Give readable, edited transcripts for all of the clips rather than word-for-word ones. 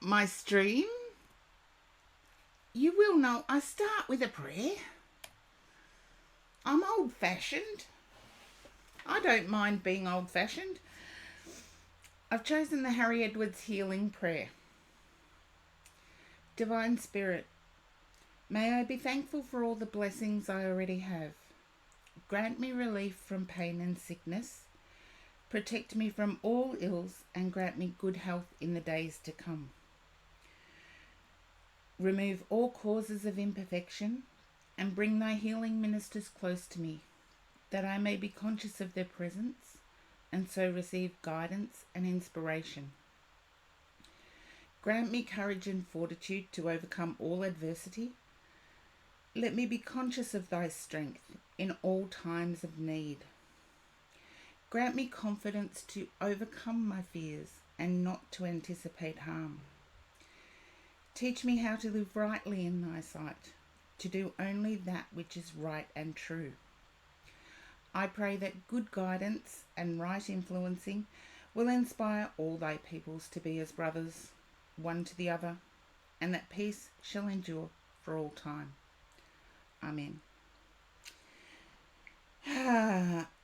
my stream, you will know I start with a prayer. I'm old fashioned. I don't mind being old fashioned. I've chosen the Harry Edwards Healing Prayer. Divine Spirit, may I be thankful for all the blessings I already have. Grant me relief from pain and sickness. Protect me from all ills and grant me good health in the days to come. Remove all causes of imperfection and bring thy healing ministers close to me, that I may be conscious of their presence and so receive guidance and inspiration. Grant me courage and fortitude to overcome all adversity. Let me be conscious of thy strength in all times of need. Grant me confidence to overcome my fears and not to anticipate harm. Teach me how to live rightly in thy sight, to do only that which is right and true. I pray that good guidance and right influencing will inspire all thy peoples to be as brothers, one to the other, and that peace shall endure for all time. Amen.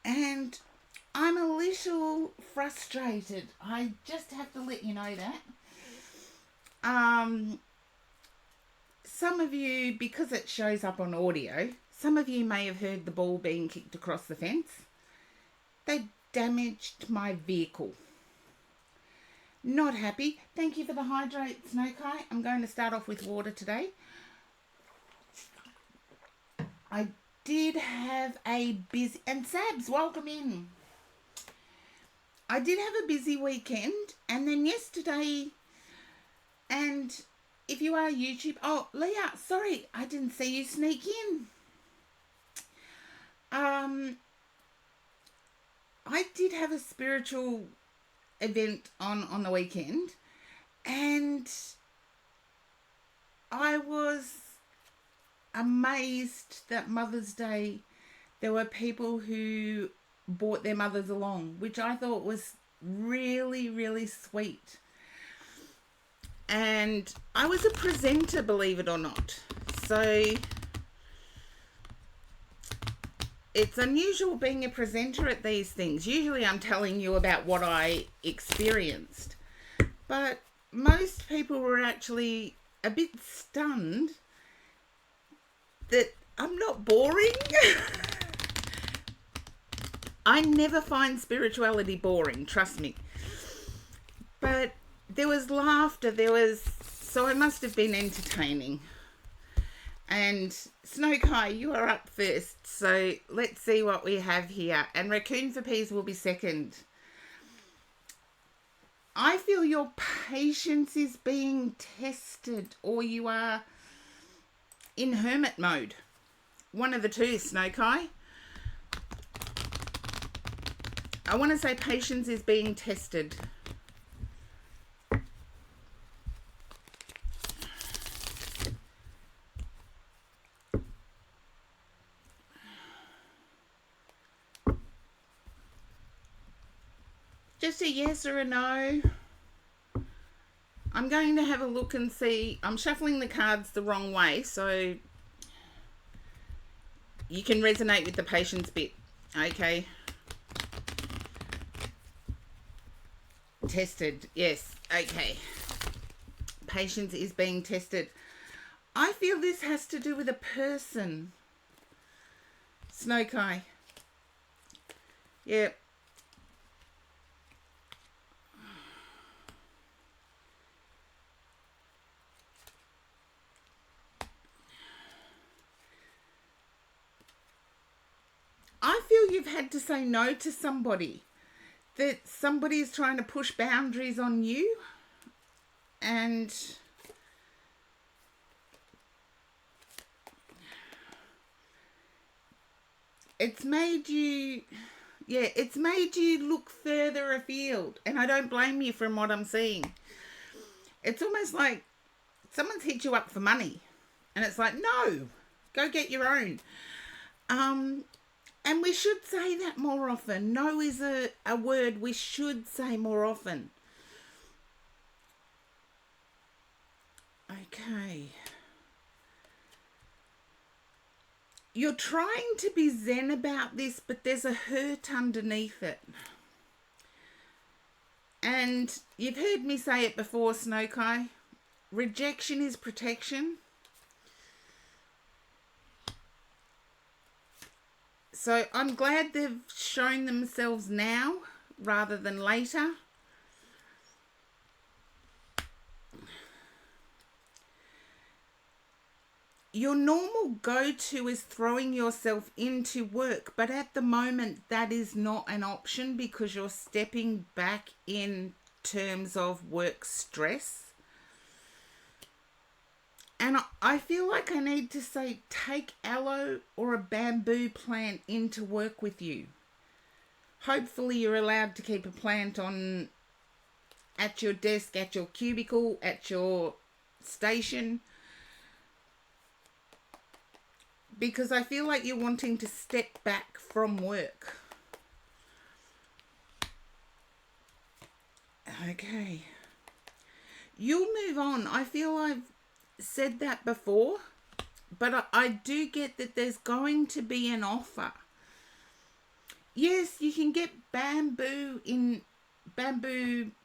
And I'm a little frustrated. I just have to let you know that. Some of you, because it shows up on audio, some of you may have heard the ball being kicked across the fence. They damaged my vehicle. Not happy. Thank you for the hydrate, Snowkai. I'm going to start off with water today. I did have a busy... And Sabs, welcome in. I did have a busy weekend. And then yesterday... And if you are YouTube... Oh, Leah, sorry. I didn't see you sneak in. I did have a spiritual event on the weekend. And I was amazed that Mother's Day there were people who brought their mothers along, which I thought was really, really sweet. And I was a presenter, believe it or not. So it's unusual being a presenter at these things. Usually I'm telling you about what I experienced. But most people were actually a bit stunned that I'm not boring. I never find spirituality boring, trust me. But there was laughter, so I must have been entertaining. And Snowkai, you are up first, so let's see what we have here. And Raccoon for Peas will be second. I feel your patience is being tested, or you are in hermit mode. One of the two, Snowkai. I want to say patience is being tested. Just a yes or a no. I'm going to have a look and see. I'm shuffling the cards the wrong way, so you can resonate with the patience bit. Okay. Tested. Yes. Okay. Patience is being tested. I feel this has to do with a person. Snowkai. Yep. I feel you've had to say no to somebody. That somebody is trying to push boundaries on you. And it's made you look further afield. And I don't blame you from what I'm seeing. It's almost like someone's hit you up for money. And it's like, no, go get your own. And we should say that more often. No is a word we should say more often. Okay. You're trying to be zen about this, but there's a hurt underneath it. And you've heard me say it before, Snowkai. Rejection is protection. So I'm glad they've shown themselves now rather than later. Your normal go-to is throwing yourself into work, but at the moment that is not an option because you're stepping back in terms of work stress. And I feel like I need to say, take aloe or a bamboo plant in to work with you. Hopefully you're allowed to keep a plant on at your desk, at your cubicle, at your station. Because I feel like you're wanting to step back from work. Okay. You'll move on. I feel I've said that before, but I do get that there's going to be an offer. Yes, you can get bamboo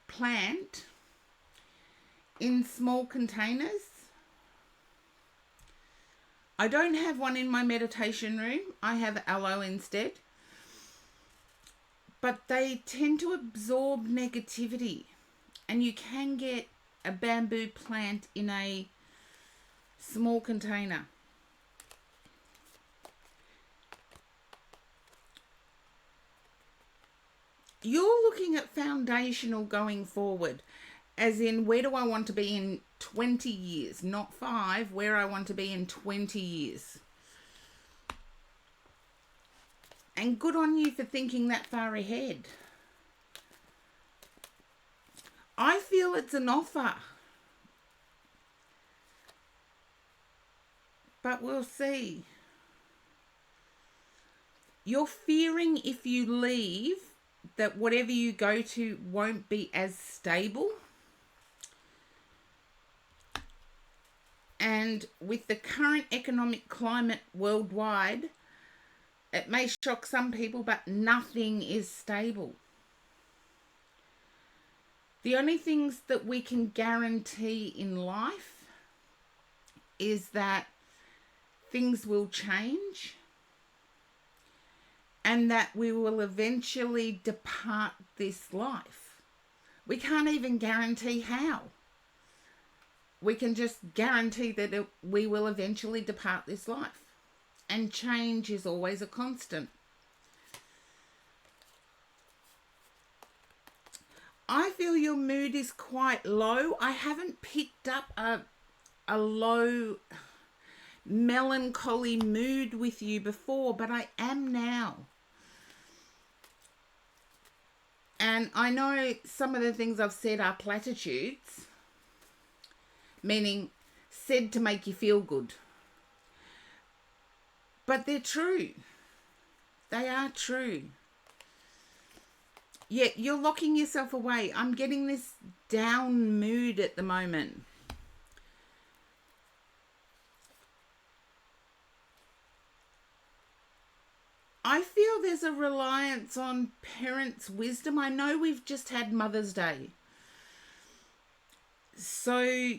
plant in small containers. I don't have one in my meditation room. I have aloe instead. But they tend to absorb negativity. And you can get a bamboo plant in a small container. You're looking at foundational going forward. As in, where do I want to be in 20 years? Not 5, where I want to be in 20 years. And good on you for thinking that far ahead. I feel it's an offer. But we'll see. You're fearing if you leave that whatever you go to won't be as stable. And with the current economic climate worldwide, it may shock some people, but nothing is stable. The only things that we can guarantee in life is that things will change and that we will eventually depart this life. We can't even guarantee how. We can just guarantee that we will eventually depart this life. And change is always a constant. I feel your mood is quite low. I haven't picked up a low melancholy mood with you before, but I am now. And I know some of the things I've said are platitudes, meaning said to make you feel good. But they're true. They are true. Yet you're locking yourself away. I'm getting this down mood at the moment. I feel there's a reliance on parents' wisdom. I know we've just had Mother's Day. So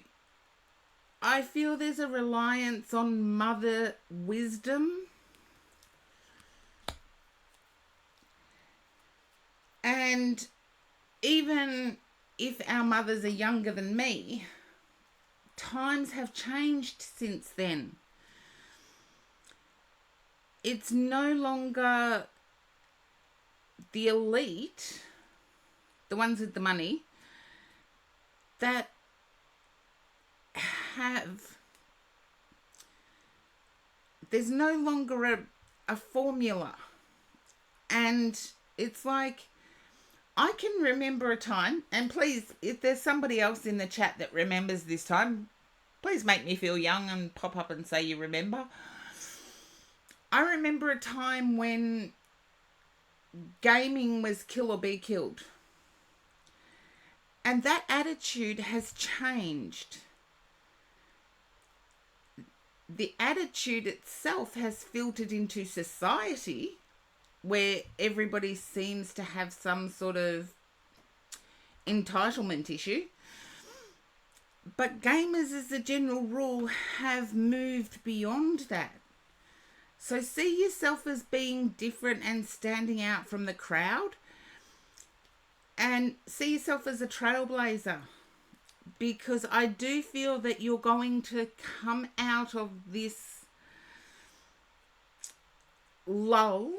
I feel there's a reliance on mother wisdom. And even if our mothers are younger than me, times have changed since then. It's no longer the elite, the ones with the money, that have... There's no longer a formula. And it's like... I can remember a time, and please, if there's somebody else in the chat that remembers this time, please make me feel young and pop up and say you remember. I remember a time when gaming was kill or be killed. And that attitude has changed. the attitude itself has filtered into society where everybody seems to have some sort of entitlement issue. But gamers, as a general rule, have moved beyond that. So see yourself as being different and standing out from the crowd. And see yourself as a trailblazer. Because I do feel that you're going to come out of this lull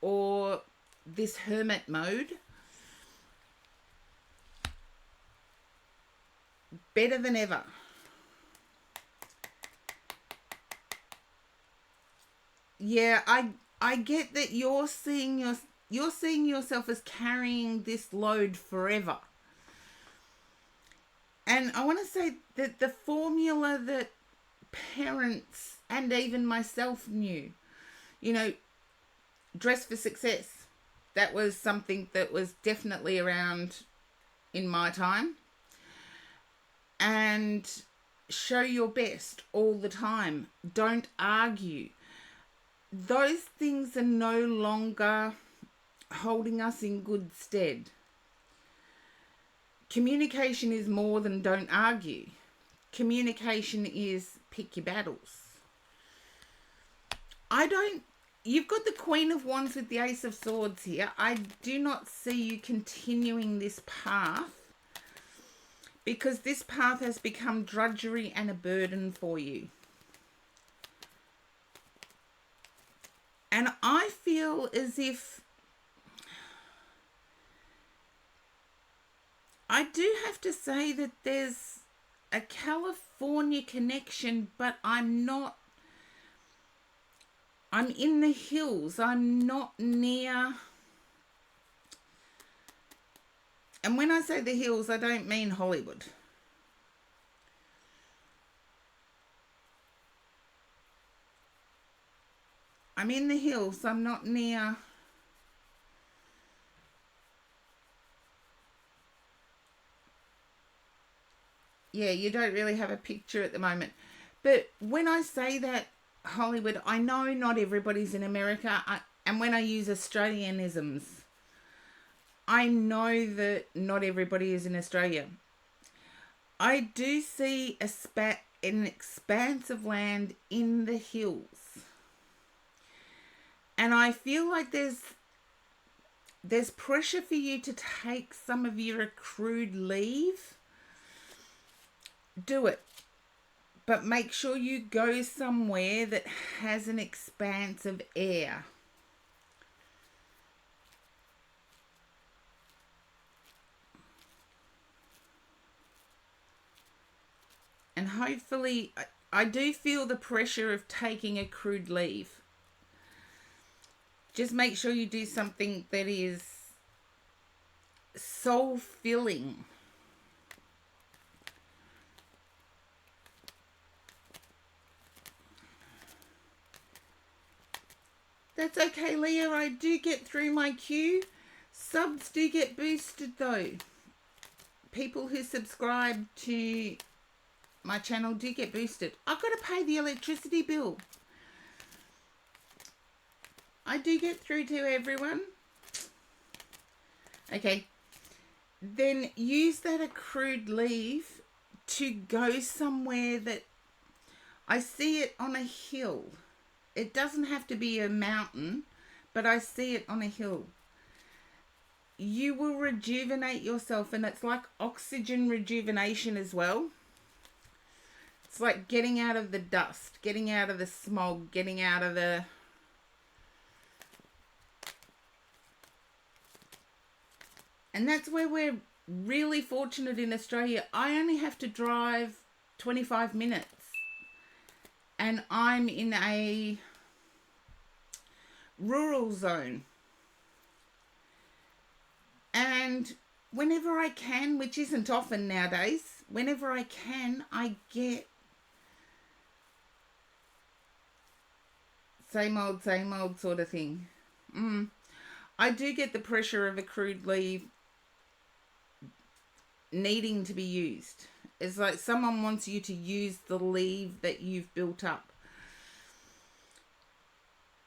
or this hermit mode better than ever. Yeah, I get that you're seeing yourself as carrying this load forever. And I want to say that the formula that parents and even myself knew, dress for success, that was something that was definitely around in my time. And show your best all the time. Don't argue. Those things are no longer holding us in good stead. Communication is more than don't argue. Communication is pick your battles. You've got the Queen of Wands with the Ace of Swords here. I do not see you continuing this path because this path has become drudgery and a burden for you. And I feel as if I do have to say that there's a California connection, but I'm in the hills. I'm not near. And when I say the hills, I don't mean Hollywood. I'm in the hills. I'm not near. Yeah, you don't really have a picture at the moment. But when I say that, Hollywood, I know not everybody's in America. And when I use Australianisms, I know that not everybody is in Australia. I do see an expanse of land in the hills. And I feel like there's pressure for you to take some of your accrued leave. Do it. But make sure you go somewhere that has an expanse of air. And hopefully, I do feel the pressure of taking accrued leave. Just make sure you do something that is soul-filling. That's okay, Leo. I do get through my queue. Subs do get boosted, though. People who subscribe to my channel do get boosted. I've got to pay the electricity bill. I do get through to everyone. Okay. Then use that accrued leave to go somewhere that I see it on a hill. It doesn't have to be a mountain, but I see it on a hill. You will rejuvenate yourself, and it's like oxygen rejuvenation as well. It's like getting out of the dust, getting out of the smog, getting out of the... And that's where we're really fortunate in Australia. I only have to drive 25 minutes. And I'm in a rural zone. And whenever I can, which isn't often nowadays, whenever I can, I get same old sort of thing. I do get the pressure of accrued leave needing to be used. It's like someone wants you to use the leave that you've built up.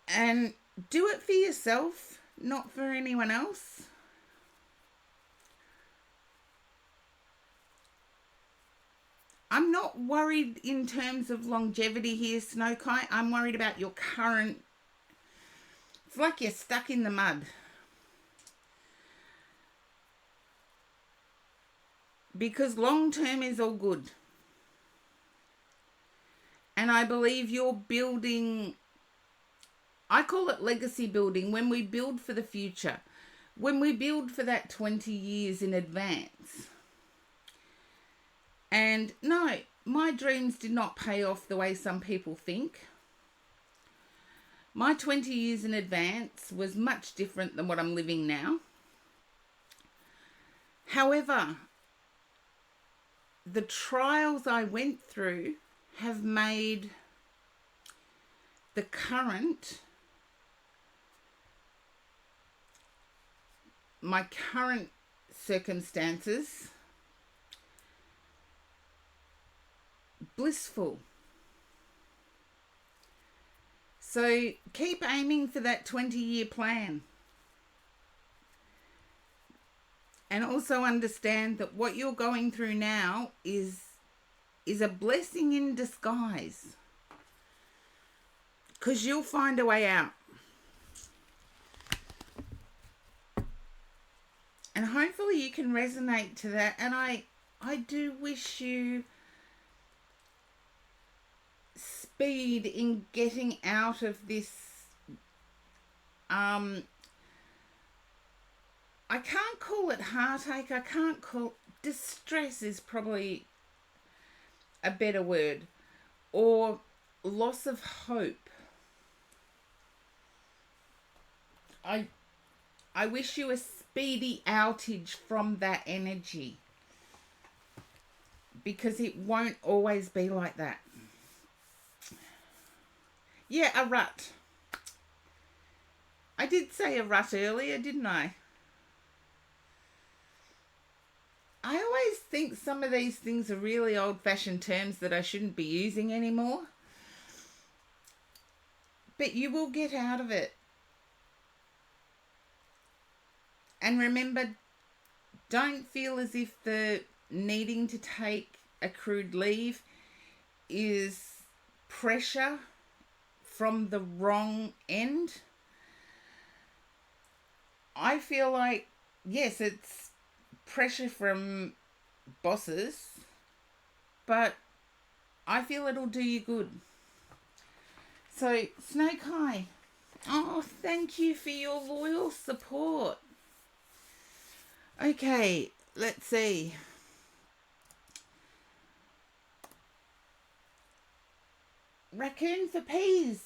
And do it for yourself, not for anyone else. I'm not worried in terms of longevity here, Snowkite. I'm worried about your current... It's like you're stuck in the mud. Because long term is all good. And I believe you're building... I call it legacy building. When we build for the future. When we build for that 20 years in advance... And no, my dreams did not pay off the way some people think. My 20 years in advance was much different than what I'm living now. However, the trials I went through have made the my current circumstances blissful. So keep aiming for that 20-year plan. And also understand that what you're going through now is a blessing in disguise. Because you'll find a way out. And hopefully you can resonate to that. And I do wish you speed in getting out of this. I can't call it heartache. I can't call... Distress is probably a better word. Or loss of hope. I wish you a speedy outage from that energy. Because it won't always be like that. Yeah, a rut. I did say a rut earlier, didn't I? I always think some of these things are really old-fashioned terms that I shouldn't be using anymore. But you will get out of it. And remember, don't feel as if the needing to take accrued leave is pressure from the wrong end. I feel like, yes, it's pressure from bosses, but I feel it'll do you good. So, Snake High, oh, thank you for your loyal support. Okay, let's see. Raccoon for Peas,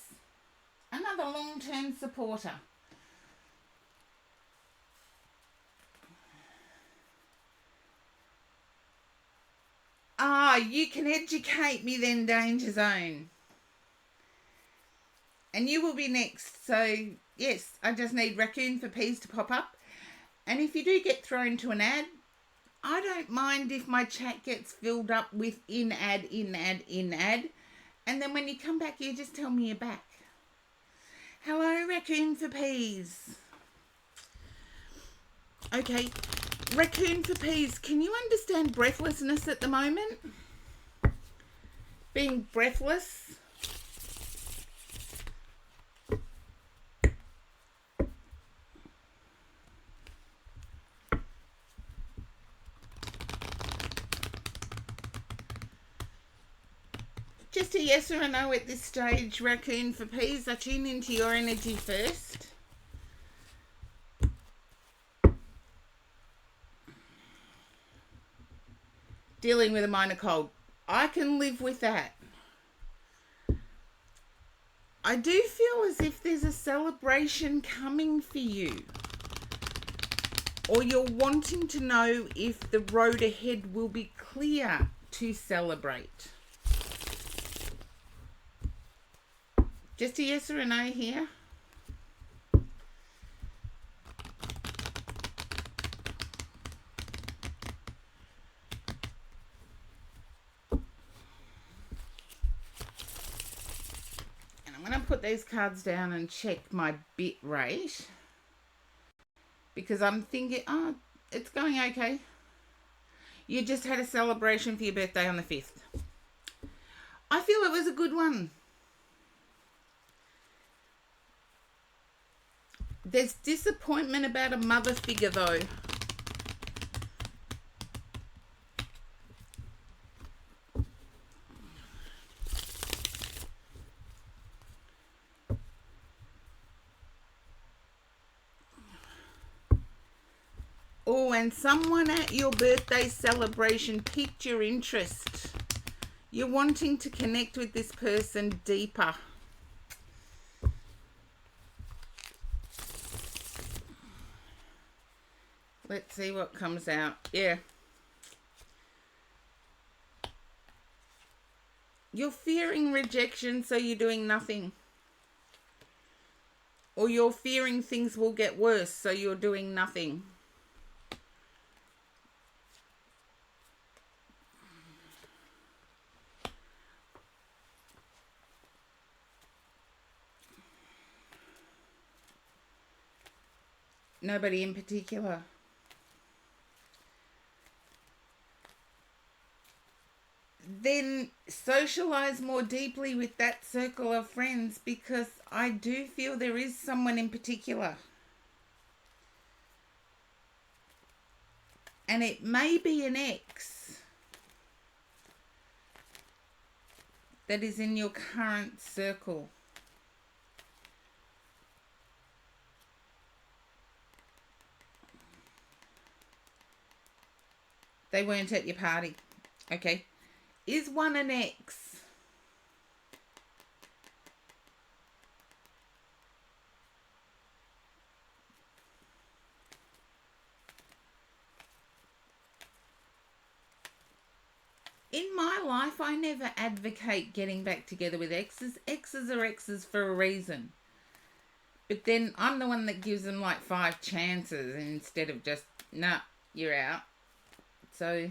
another long-term supporter. Ah, you can educate me then, Danger Zone. And you will be next. So, yes, I just need Raccoon for Peas to pop up. And if you do get thrown to an ad, I don't mind if my chat gets filled up with in-ad. And then when you come back, you just tell me you're back. Hello, Raccoon for Peas. Okay, Raccoon for Peas, can you understand breathlessness at the moment? Being breathless? Just a yes or a no at this stage, Raccoon for Peas. I tune into your energy first. Dealing with a minor cold. I can live with that. I do feel as if there's a celebration coming for you. Or you're wanting to know if the road ahead will be clear to celebrate. Just a yes or a no here. put these cards down and check my bit rate because I'm thinking, oh, it's going okay. You just had a celebration for your birthday on the 5th. I feel it was a good one. There's disappointment about a mother figure though. Oh, and someone at your birthday celebration piqued your interest. You're wanting to connect with this person deeper. Let's see what comes out. Yeah. You're fearing rejection, so you're doing nothing. Or you're fearing things will get worse, so you're doing nothing. Nobody in particular. Then socialize more deeply with that circle of friends, because I do feel there is someone in particular. And it may be an ex that is in your current circle. They weren't at your party. Okay. Is one an ex? In my life, I never advocate getting back together with exes. Exes are exes for a reason. But then I'm the one that gives them like 5 chances instead of just, nah, you're out. So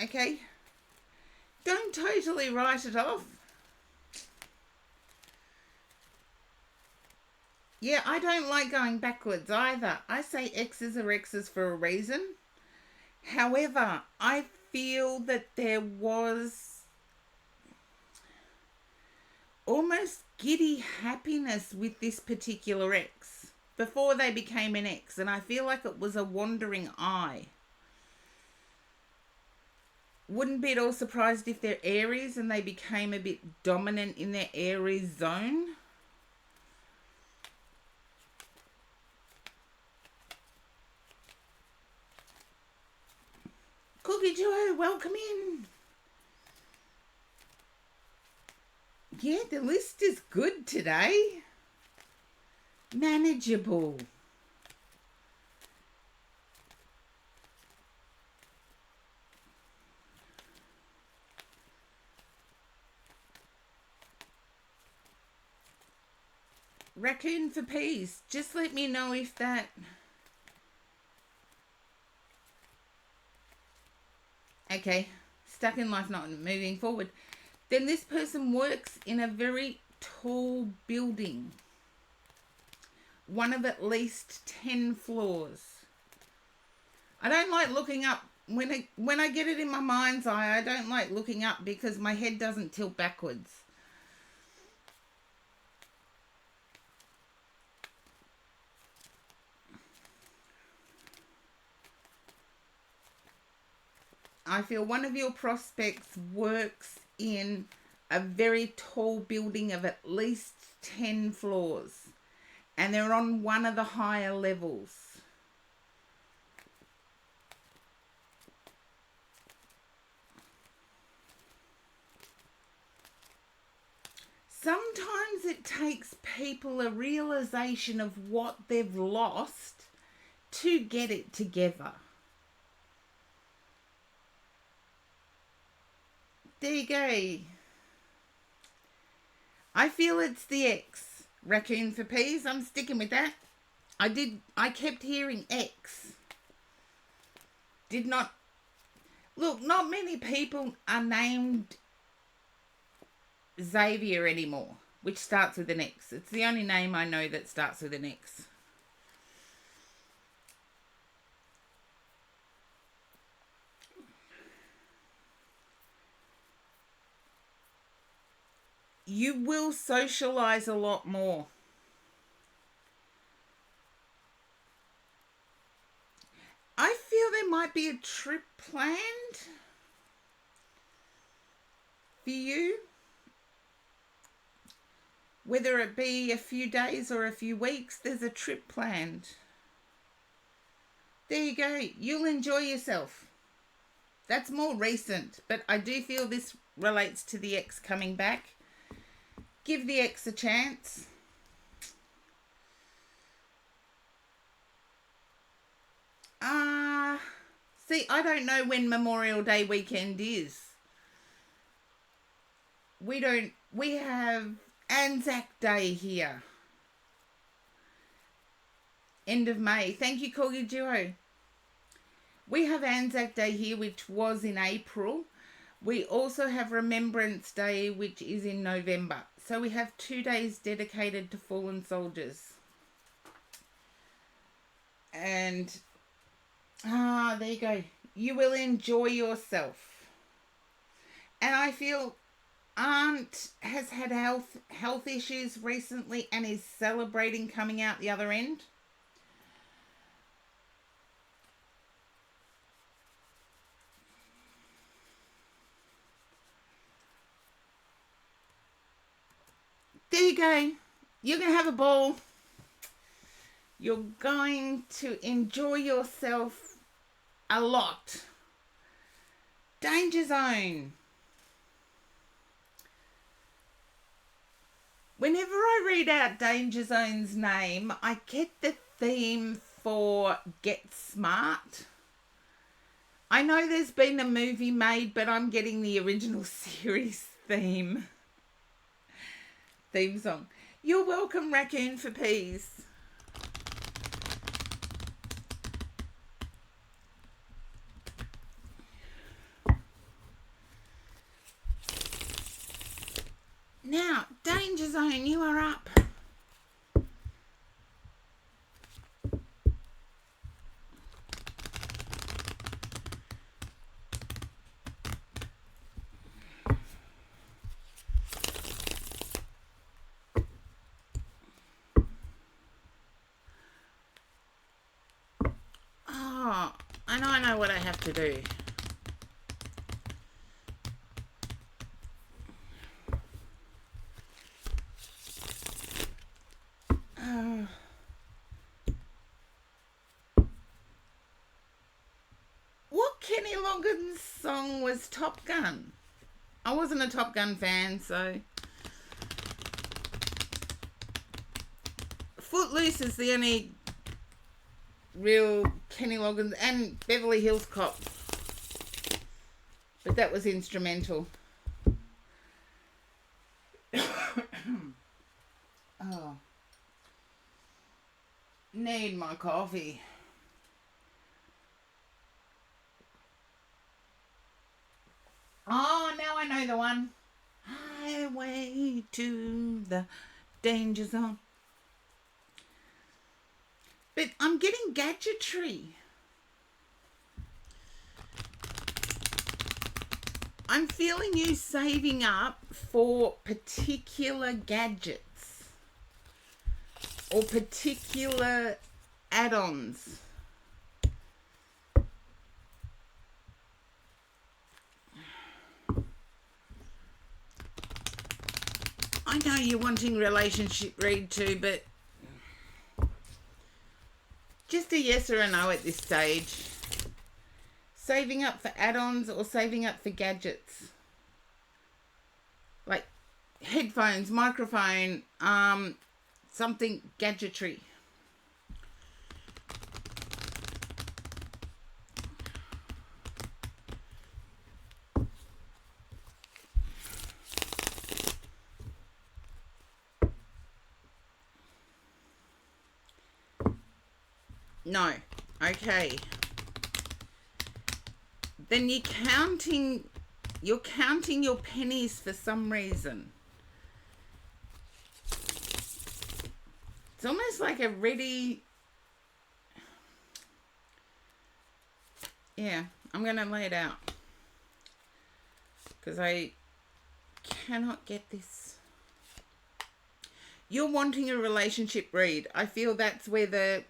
okay, don't totally write it off. Yeah, I don't like going backwards either. I say exes are exes for a reason. However, I feel that there was almost giddy happiness with this particular ex before they became an ex, and I feel like it was a wandering eye. Wouldn't be at all surprised if they're Aries and they became a bit dominant in their Aries zone. Cookie Joe, welcome in. Yeah, the list is good today. Manageable. Raccoon for peace. Just let me know if that... Okay, stuck in life, not moving forward. Then this person works in a very tall building. One of at least 10 floors. I don't like looking up. When I get it in my mind's eye, I don't like looking up because my head doesn't tilt backwards. I feel one of your prospects works in a very tall building of at least 10 floors. And they're on one of the higher levels. Sometimes it takes people a realization of what they've lost to get it together. There you go. I feel it's the ex. Raccoon for peas. I'm sticking with that. I kept hearing X. Did not. Look, not many people are named Xavier anymore, which starts with an X. It's the only name I know that starts with an X. You will socialize a lot more. I feel there might be a trip planned for you, whether it be a few days or a few weeks. There's a trip planned. There you go. You'll enjoy yourself. That's more recent, but I do feel this relates to the ex coming back. Give the ex a chance. See, I don't know when Memorial Day weekend is. We have Anzac Day here. End of May. Thank you, Corgi Duo. We have Anzac Day here, which was in April. We also have Remembrance Day, which is in November. So we have 2 days dedicated to fallen soldiers. And, there you go. You will enjoy yourself. And I feel Aunt has had health issues recently and is celebrating coming out the other end. There you go. You're going to have a ball. You're going to enjoy yourself a lot. Danger Zone. Whenever I read out Danger Zone's name, I get the theme for Get Smart. I know there's been a movie made, but I'm getting the original series theme song. You're welcome, Raccoon for peas. Now, Danger Zone, you are up. Oh, and I know what I have to do. What Kenny Loggins song was Top Gun? I wasn't a Top Gun fan, so... Footloose is the only real Kenny Loggins, and Beverly Hills Cop. But that was instrumental. Oh. Need my coffee. Oh, now I know the one. Highway to the Danger Zone. But I'm getting gadgetry. I'm feeling you saving up for particular gadgets or particular add-ons. I know you're wanting relationship read too, but just a yes or a no at this stage. Saving up for add-ons or saving up for gadgets. Like headphones, microphone, something gadgetry. No. Okay. Then you're counting your pennies for some reason. It's almost like a ready... Yeah, I'm going to lay it out. Because I cannot get this. You're wanting a relationship read. I feel that's where the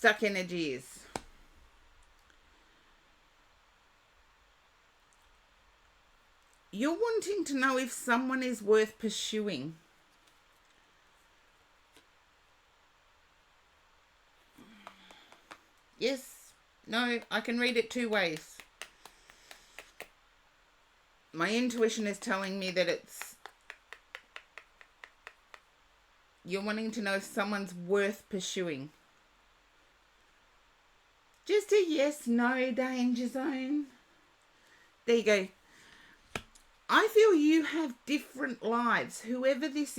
stuck energy is. You're wanting to know if someone is worth pursuing. Yes, no, I can read it two ways. My intuition is telling me that you're wanting to know if someone's worth pursuing. Just a yes, no, danger zone. There you go. I feel you have different lives. Whoever this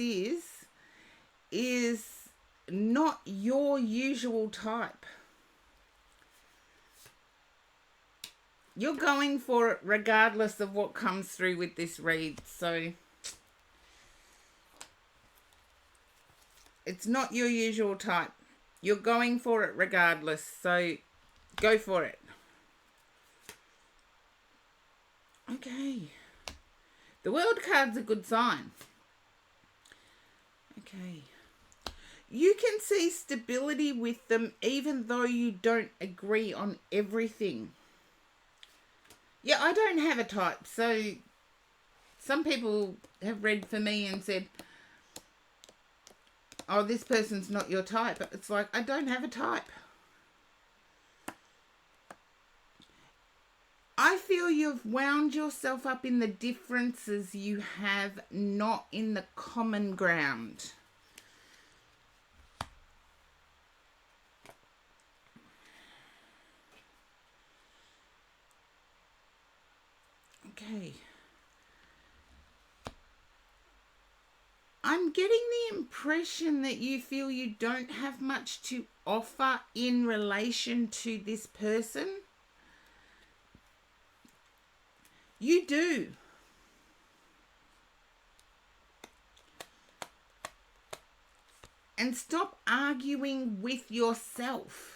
is not your usual type. You're going for it regardless of what comes through with this read. So it's not your usual type. You're going for it regardless. So go for it. Okay. The World card's a good sign. Okay. You can see stability with them even though you don't agree on everything. Yeah, I don't have a type. So some people have read for me and said, oh, this person's not your type. But it's like, I don't have a type. I feel you've wound yourself up in the differences you have, not in the common ground. Okay. I'm getting the impression that you feel you don't have much to offer in relation to this person. You do. And stop arguing with yourself.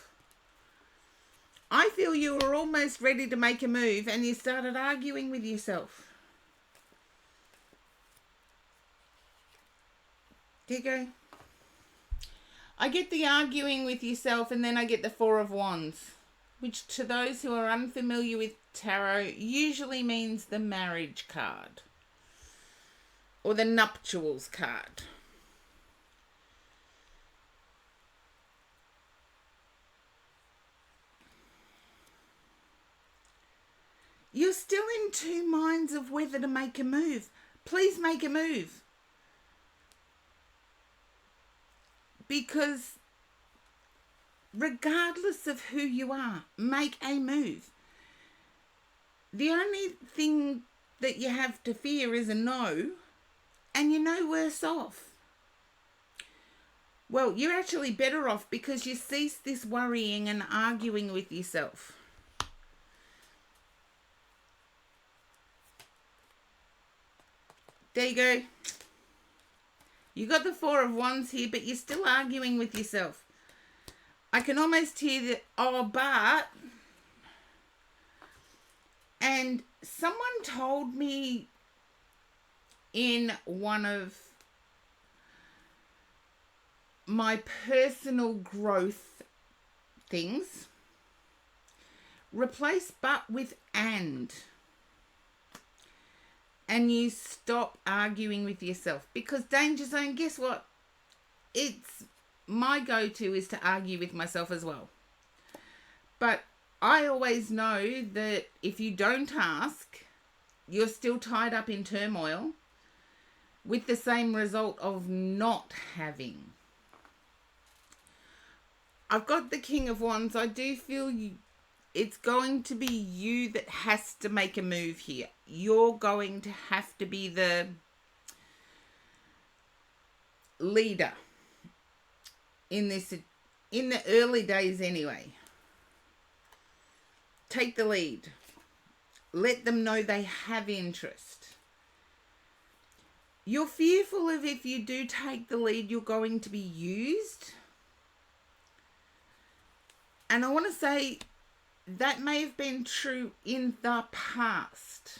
I feel you were almost ready to make a move and you started arguing with yourself. There you go. I get the arguing with yourself and then I get the Four of Wands, which to those who are unfamiliar with tarot usually means the marriage card or the nuptials card. You're still in two minds of whether to make a move. Please make a move. Because regardless of who you are, make a move. The only thing that you have to fear is a no, and you're no worse off. Well, you're actually better off because you cease this worrying and arguing with yourself. There you go. You got the Four of Wands here, but you're still arguing with yourself. I can almost hear the, oh, but... And someone told me in one of my personal growth things, replace but with and you stop arguing with yourself. Because danger zone, guess what? It's my go-to is to argue with myself as well. But I always know that if you don't ask, you're still tied up in turmoil with the same result of not having. I've got the King of Wands. I do feel it's going to be you that has to make a move here. You're going to have to be the leader in this in the early days anyway. Take the lead. Let them know they have interest. You're fearful of if you do take the lead, you're going to be used. And I want to say that may have been true in the past.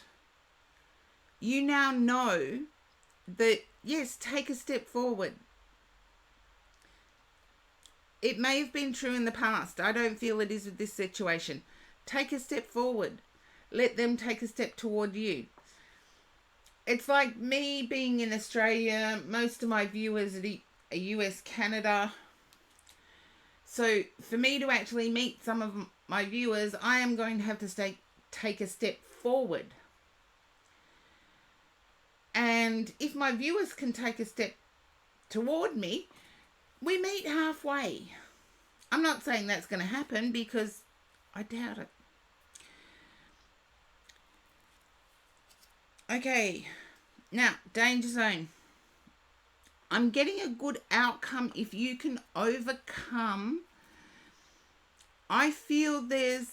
You now know that, yes, take a step forward. It may have been true in the past. I don't feel it is with this situation. Take a step forward. Let them take a step toward you. It's like me being in Australia. Most of my viewers are US, Canada. So for me to actually meet some of my viewers, I am going to have to take a step forward. And if my viewers can take a step toward me, we meet halfway. I'm not saying that's going to happen because I doubt it. Okay, now, danger zone. I'm getting a good outcome if you can overcome. I feel there's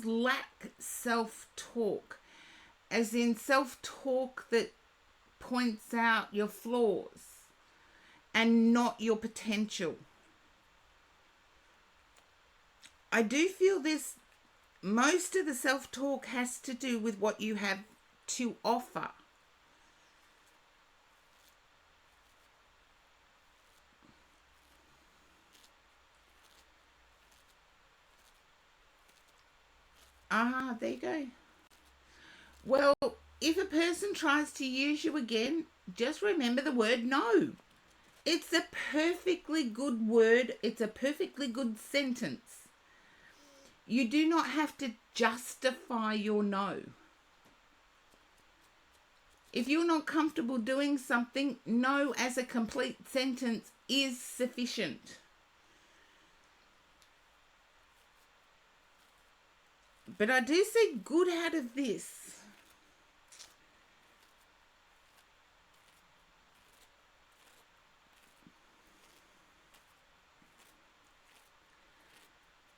lack self-talk, as in self-talk that points out your flaws and not your potential. I do feel this, most of the self-talk has to do with what you have to offer. There you go. Well, if a person tries to use you again, just remember the word no. It's a perfectly good word. It's a perfectly good sentence. You do not have to justify your no. If you're not comfortable doing something, no as a complete sentence is sufficient. But I do see good out of this.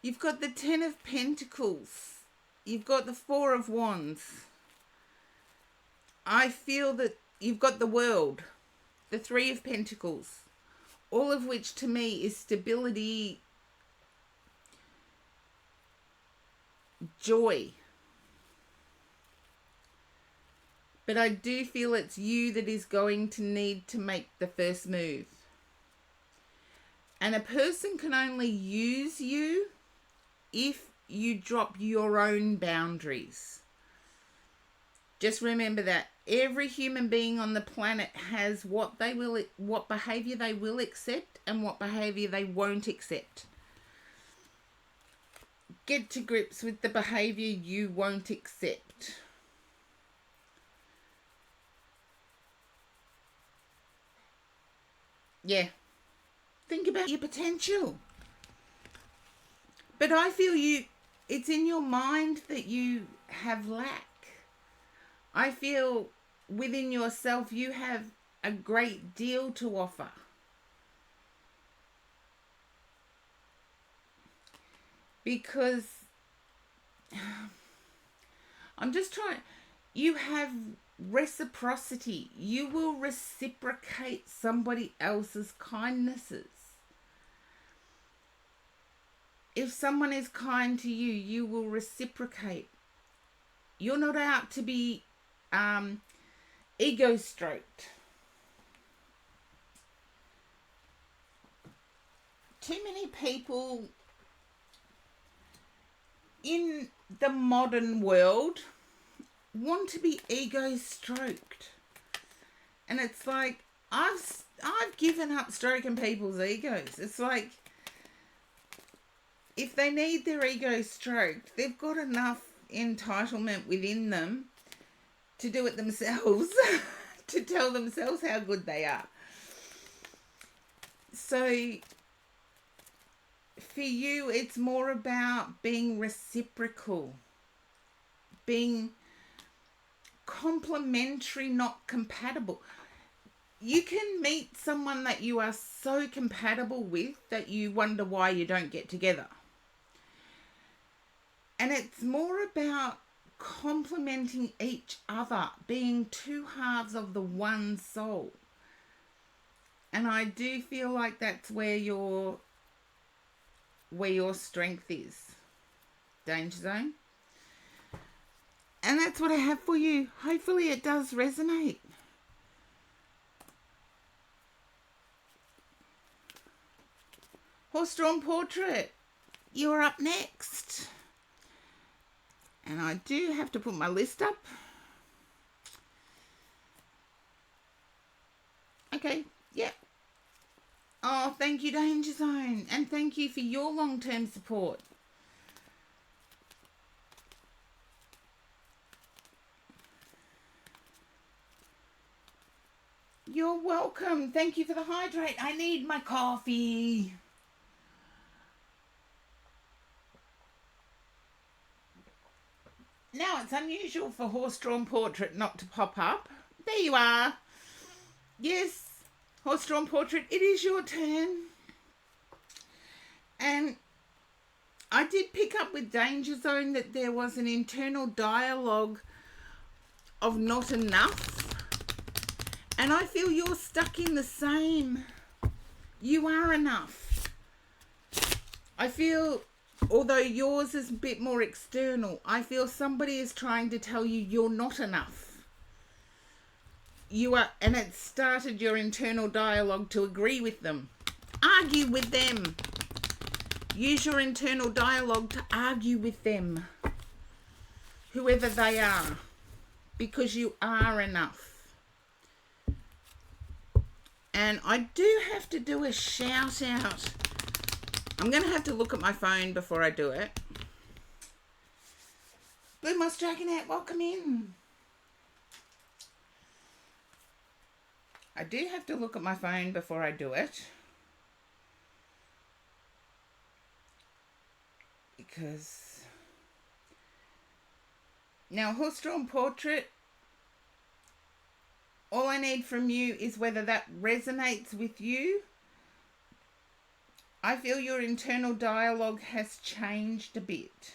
You've got the 10 of Pentacles. You've got the 4 of Wands. I feel that you've got the World, the 3 of Pentacles, all of which to me is stability, joy. But I do feel it's you that is going to need to make the first move. And a person can only use you if you drop your own boundaries. Just remember that every human being on the planet has what behavior they will accept and what behavior they won't accept. Get to grips with the behavior you won't accept. Yeah. Think about your potential. But I feel it's in your mind that you have lack. I feel within yourself you have a great deal to offer. Because I'm just trying, you have reciprocity. You will reciprocate somebody else's kindnesses. If someone is kind to you, you will reciprocate. You're not out to be ego stroked. Too many people in the modern world want to be ego stroked, and it's like I've given up stroking people's egos. It's like if they need their ego stroked, they've got enough entitlement within them to do it themselves, to tell themselves how good they are. So for you, it's more about being reciprocal, being complementary, not compatible. you can meet someone that you are so compatible with that you wonder why you don't get together. And it's more about complementing each other, being two halves of the one soul. And I do feel like that's where your strength is, Danger Zone. And that's what I have for you. Hopefully it does resonate. Horse Drawn Portrait, you're up next. And I do have to put my list up. Okay, yep. Oh, thank you, Danger Zone. And thank you for your long-term support. You're welcome. Thank you for the hydrate. I need my coffee. Now, it's unusual for Horse Drawn Portrait not to pop up. There you are. Yes, Horse Drawn Portrait, it is your turn. And I did pick up with Danger Zone that there was an internal dialogue of not enough. And I feel you're stuck in the same. You are enough. I feel, although yours is a bit more external, I feel somebody is trying to tell you you're not enough. You are, and it started your internal dialogue to agree with them. Argue with them. Use your internal dialogue to argue with them. Whoever they are. Because you are enough. And I do have to do a shout out. I'm going to have to look at my phone before I do it. Blue Moss Dragonette, welcome in. I do have to look at my phone before I do it. Because now, Horse Drawn Portrait, all I need from you is whether that resonates with you. I feel your internal dialogue has changed a bit.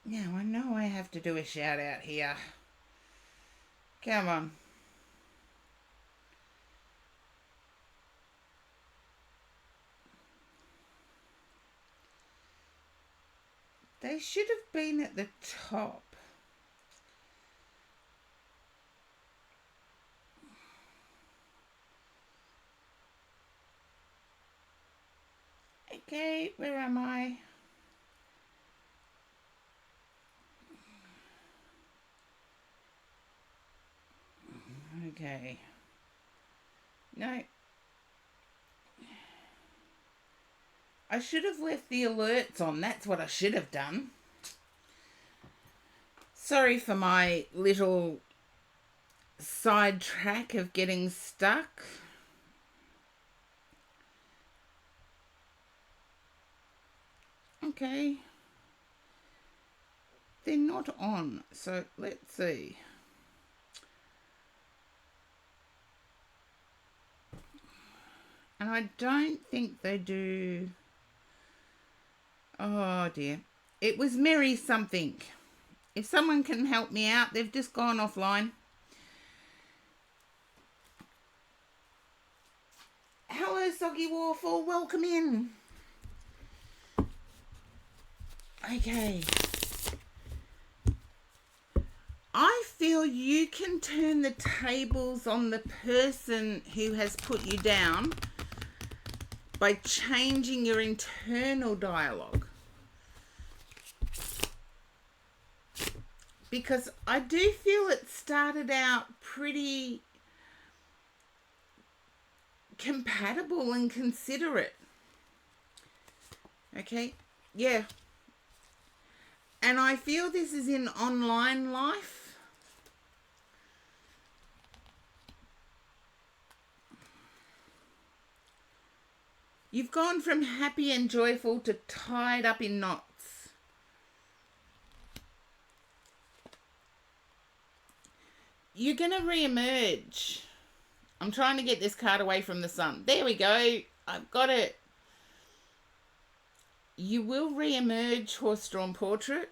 Now, I know I have to do a shout out here. Come on. They should have been at the top. Okay, where am I? Okay. No. I should have left the alerts on. That's what I should have done. Sorry for my little sidetrack of getting stuck. Okay. They're not on, so let's see. And I don't think they do. Oh dear. It was Mary something. If someone can help me out, they've just gone offline. Hello, Soggy Warful. Welcome in. Okay. I feel you can turn the tables on the person who has put you down by changing your internal dialogue. Because I do feel it started out pretty compatible and considerate. Okay, yeah. And I feel this is in online life. You've gone from happy and joyful to tied up in knots. You're going to re-emerge. I'm trying to get this card away from the sun. There we go. I've got it. You will re-emerge, Horse-Drawn Portrait.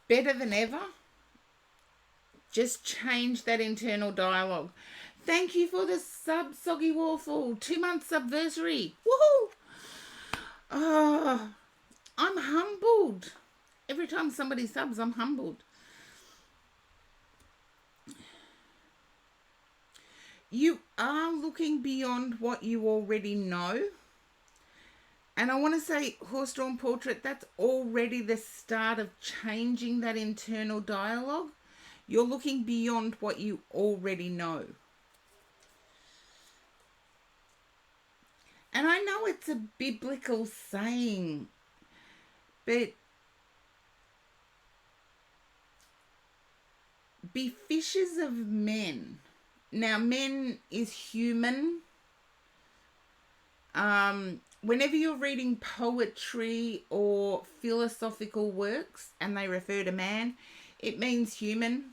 Better than ever. Just change that internal dialogue. Thank you for the sub, Soggy Warful. 2 months subversary. Woohoo! Oh, I'm humbled. Every time somebody subs, I'm humbled. You are looking beyond what you already know. And I want to say, Horse-Drawn Portrait, that's already the start of changing that internal dialogue. You're looking beyond what you already know. And I know it's a biblical saying, but be fishers of men. Now, men is human. Whenever you're reading poetry or philosophical works and they refer to man, it means human.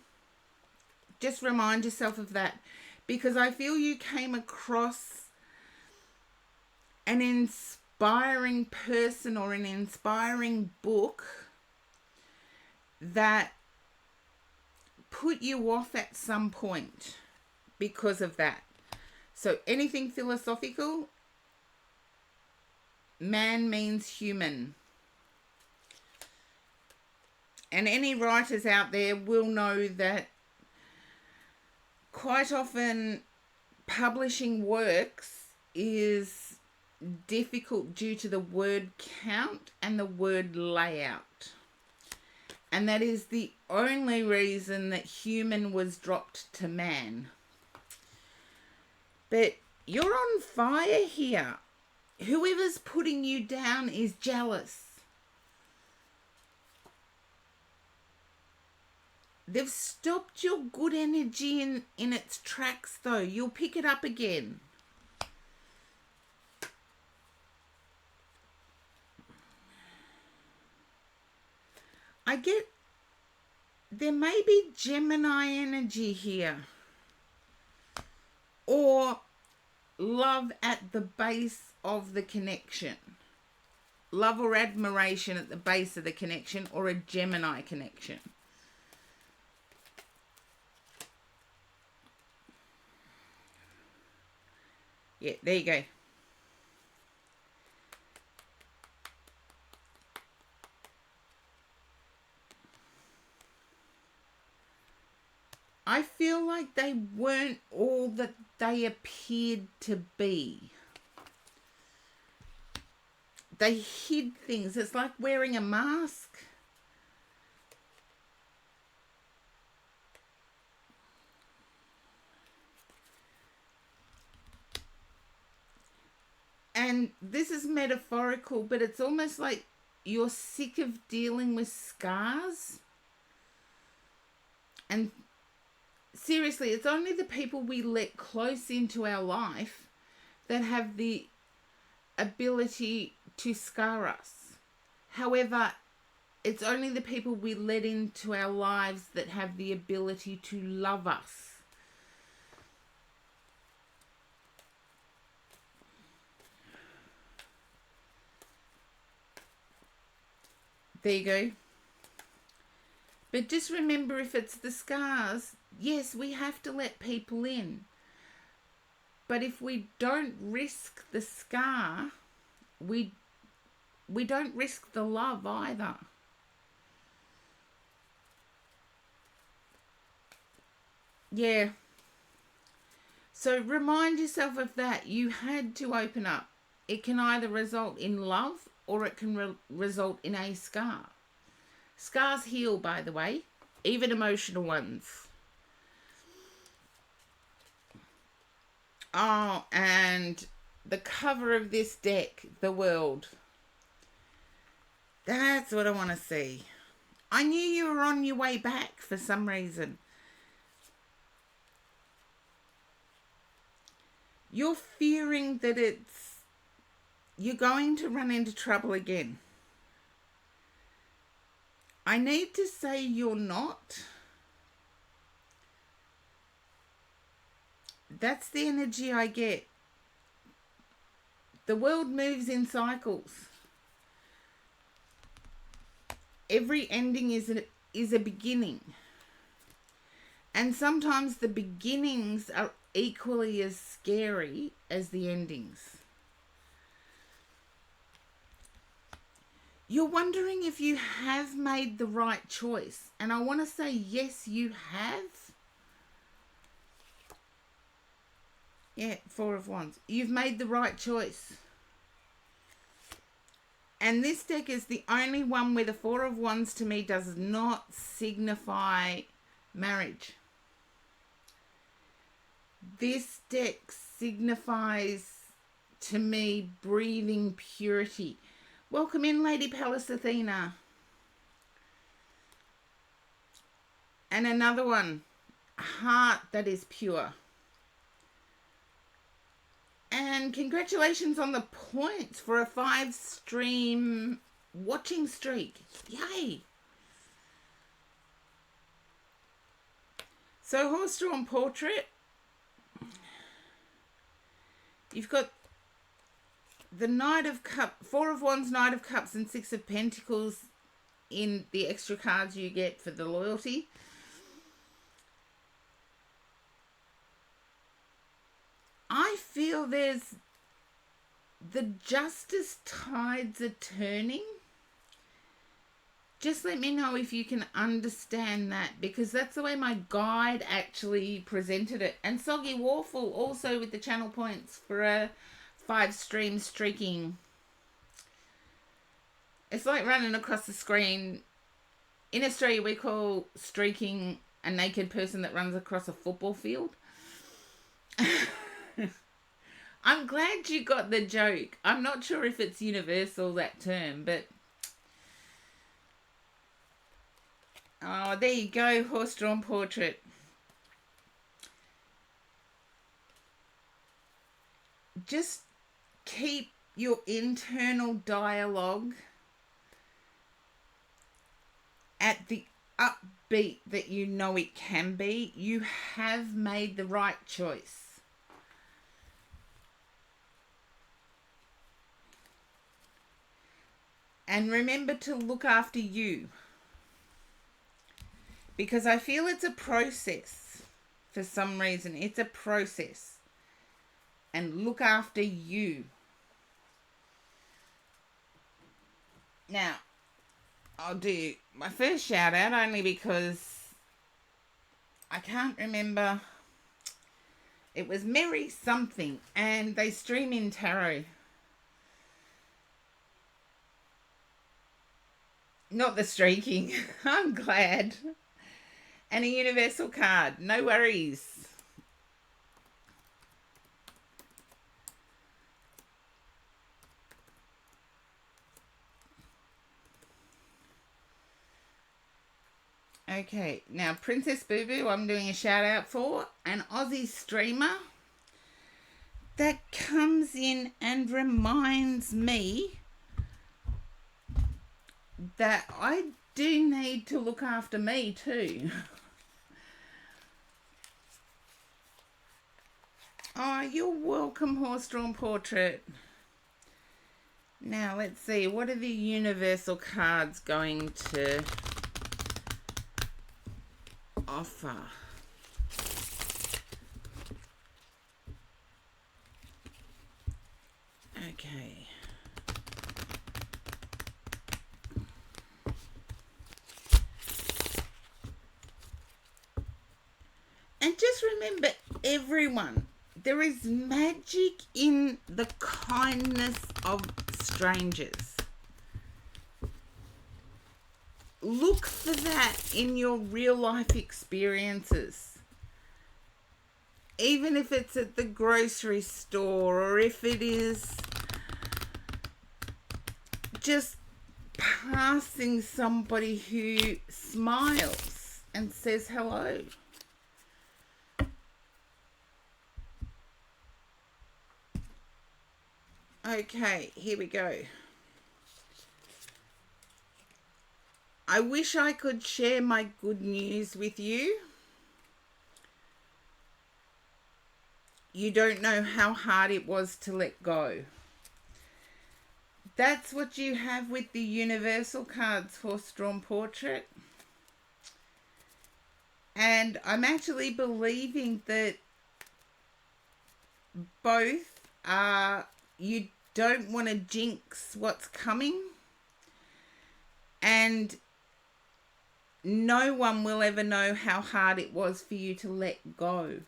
Just remind yourself of that, because I feel you came across an inspiring person or an inspiring book that put you off at some point because of that. So anything philosophical, man means human. And any writers out there will know that quite often publishing works is difficult due to the word count and the word layout. And that is the only reason that human was dropped to man. But you're on fire here. Whoever's putting you down is jealous. They've stopped your good energy in its tracks, though. You'll pick it up again. I get there may be Gemini energy here, or love at the base of the connection. Love or admiration at the base of the connection, or a Gemini connection. Yeah, there you go. I feel like they weren't all that they appeared to be. They hid things. It's like wearing a mask. And this is metaphorical, but it's almost like you're sick of dealing with scars. And seriously, it's only the people we let close into our life that have the ability to scar us. However, it's only the people we let into our lives that have the ability to love us. There you go. But just remember, if it's the scars, yes, we have to let people in. But if we don't risk the scar, we don't risk the love either. Yeah. So remind yourself of that. You had to open up. It can either result in love or it can result in a scar. Scars heal, by the way, even emotional ones. Oh, and the cover of this deck, The World. That's what I want to see. I knew you were on your way back for some reason. You're fearing that you're going to run into trouble again. I need to say you're not. That's the energy I get. The world moves in cycles. Every ending is a beginning. And sometimes the beginnings are equally as scary as the endings. You're wondering if you have made the right choice. And I want to say, yes, you have. Yeah, Four of Wands. You've made the right choice. And this deck is the only one where the Four of Wands to me does not signify marriage. This deck signifies to me breathing purity. Welcome in, Lady Pallas Athena. And another one, heart that is pure. And congratulations on the points for a 5-stream watching streak. Yay! So, horse-drawn portrait. You've got the Knight of Cups, Four of Wands, Knight of Cups, and Six of Pentacles in the extra cards you get for the loyalty. I feel there's the justice tides are turning. Just let me know if you can understand that, because that's the way my guide actually presented it. And Soggy Warful also with the channel points for a 5-stream streaking. It's like running across the screen. In Australia, we call streaking a naked person that runs across a football field. I'm glad you got the joke. I'm not sure if it's universal, that term, but... Oh, there you go, horse-drawn portrait. Just keep your internal dialogue at the upbeat that you know it can be. You have made the right choice. And remember to look after you. Because I feel it's a process. For some reason, it's a process. And look after you. Now, I'll do my first shout out only because I can't remember. It was Mary something, and they stream in tarot. Not the streaking. I'm glad. And a universal card. No worries. Okay, now Princess Boo Boo, I'm doing a shout out for, an Aussie streamer that comes in and reminds me that I do need to look after me too. Oh, you're welcome, horse-drawn portrait. Now, let's see. What are the universal cards going to offer? Okay. And just remember, everyone, there is magic in the kindness of strangers. Look for that in your real life experiences. Even if it's at the grocery store, or if it is just passing somebody who smiles and says hello. Okay, here we go. I wish I could share my good news with you. You don't know how hard it was to let go. That's what you have with the universal cards for Storm Portrait. And I'm actually believing that both are, you don't want to jinx what's coming, and no one will ever know how hard it was for you to let go.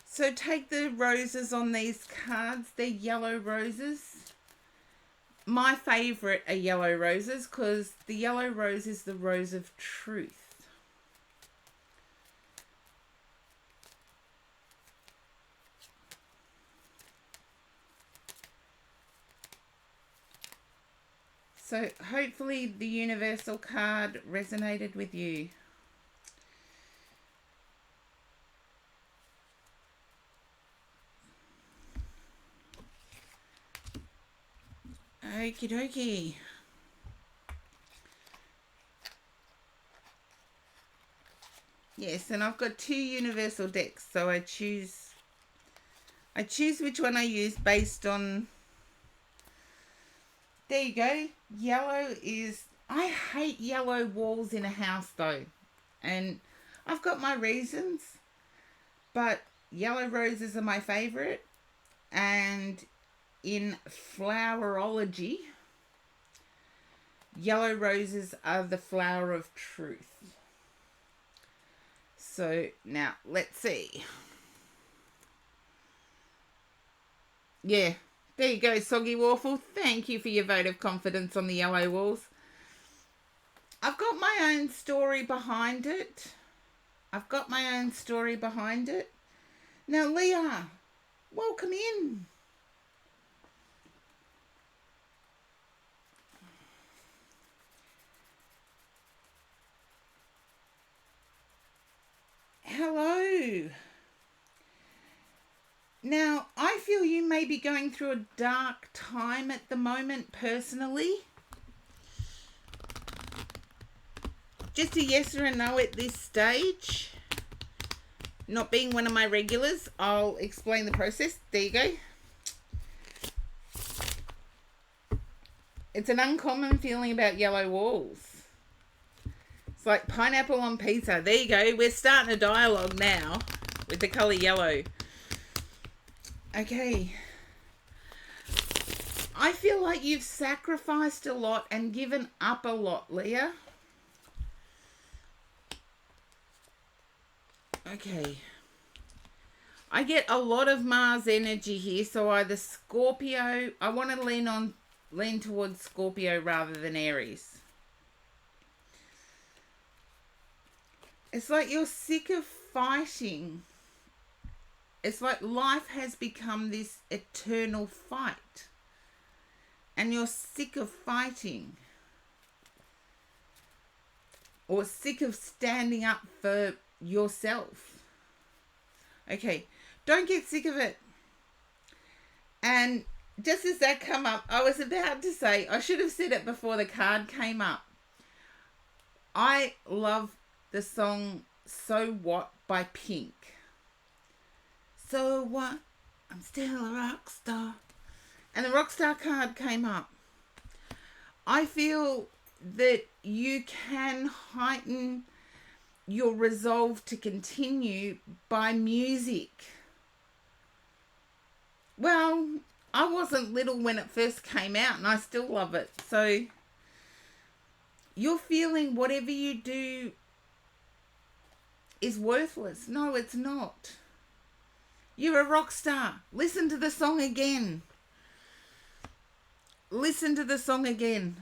So take the roses on these cards. They're yellow roses. My favourite are yellow roses because the yellow rose is the rose of truth. So hopefully the universal card resonated with you. Okie dokie. Yes, and I've got 2 universal decks, so I choose which one I use based on. There you go. Yellow is, I hate yellow walls in a house though, and I've got my reasons, but yellow roses are my favorite. And in flowerology, yellow roses are the flower of truth. So now let's see. Yeah, there you go, Soggy Waffle. Thank you for your vote of confidence on the yellow walls. I've got my own story behind it. Now, Leah, welcome in. Hello. Now, I feel you may be going through a dark time at the moment personally. Just a yes or a no at this stage. Not being one of my regulars, I'll explain the process. There you go. It's an uncommon feeling about yellow walls. It's like pineapple on pizza. There you go. We're starting a dialogue now with the colour yellow. Okay. I feel like you've sacrificed a lot and given up a lot, Leah. Okay. I get a lot of Mars energy here, so either Scorpio, I want to lean towards Scorpio rather than Aries. It's like you're sick of fighting. It's like life has become this eternal fight. And you're sick of fighting. Or sick of standing up for yourself. Okay, don't get sick of it. And just as that come up, I was about to say, I should have said it before the card came up. I love the song So What by Pink. So what? I'm still a rock star. And the rock star card came up. I feel that you can heighten your resolve to continue by music. Well, I wasn't little when it first came out and I still love it. So you're feeling whatever you do is worthless. No, it's not. You're a rock star. Listen to the song again. Listen to the song again.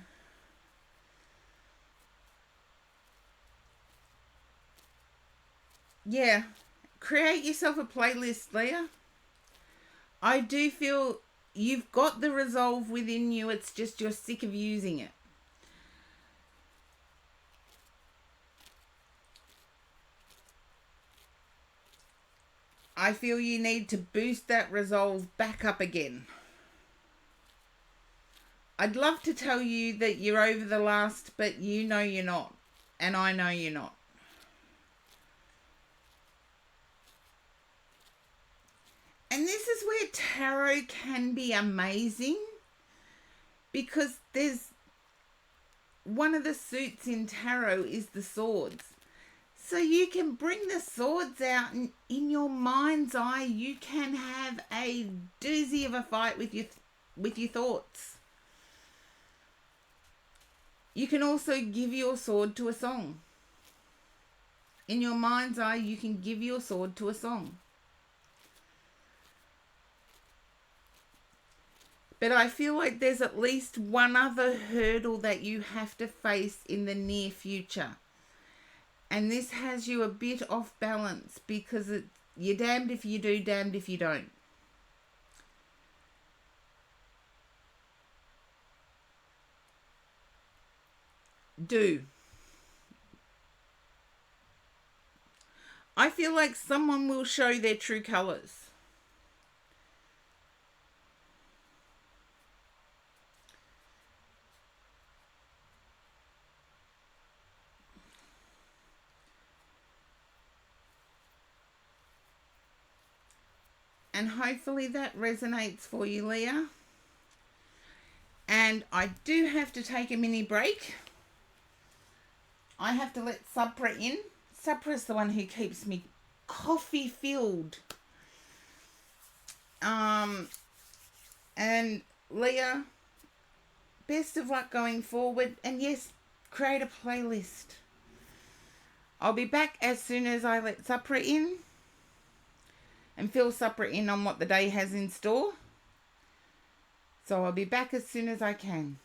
Yeah. Create yourself a playlist, Leah. I do feel you've got the resolve within you. It's just you're sick of using it. I feel you need to boost that resolve back up again. I'd love to tell you that you're over the last, but you know you're not. And I know you're not. And this is where tarot can be amazing, because there's one of the suits in tarot is the swords. So you can bring the swords out, and in your mind's eye you can have a doozy of a fight with your thoughts. You can also give your sword to a song. In your mind's eye you can give your sword to a song. But I feel like there's at least one other hurdle that you have to face in the near future. And this has you a bit off balance, because you're damned if you do, damned if you don't. Do. I feel like someone will show their true colours. And hopefully that resonates for you, Leah. And I do have to take a mini break. I have to let Supra in. Supra's the one who keeps me coffee filled. And Leah, best of luck going forward. And yes, create a playlist. I'll be back as soon as I let Supra in and fill Supra in on what the day has in store. So I'll be back as soon as I can.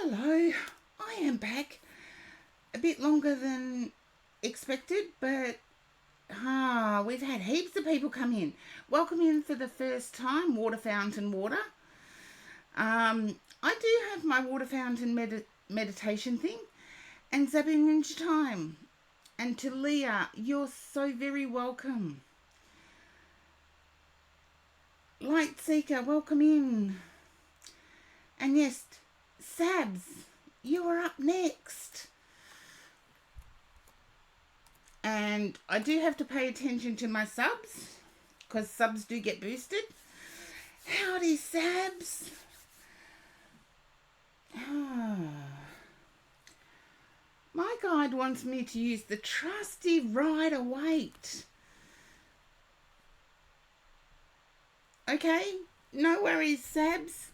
Hello, I am back. A bit longer than expected, but we've had heaps of people come in. Welcome in for the first time, Water Fountain Water. I do have my water fountain meditation thing, and Zappy Ninja Time. And to Leah, you're so very welcome. Light Seeker, welcome in. And yes, Sabs, you are up next. And I do have to pay attention to my subs, because subs do get boosted. Howdy, Sabs. My guide wants me to use the trusty Rider-Waite. Okay, no worries, Sabs.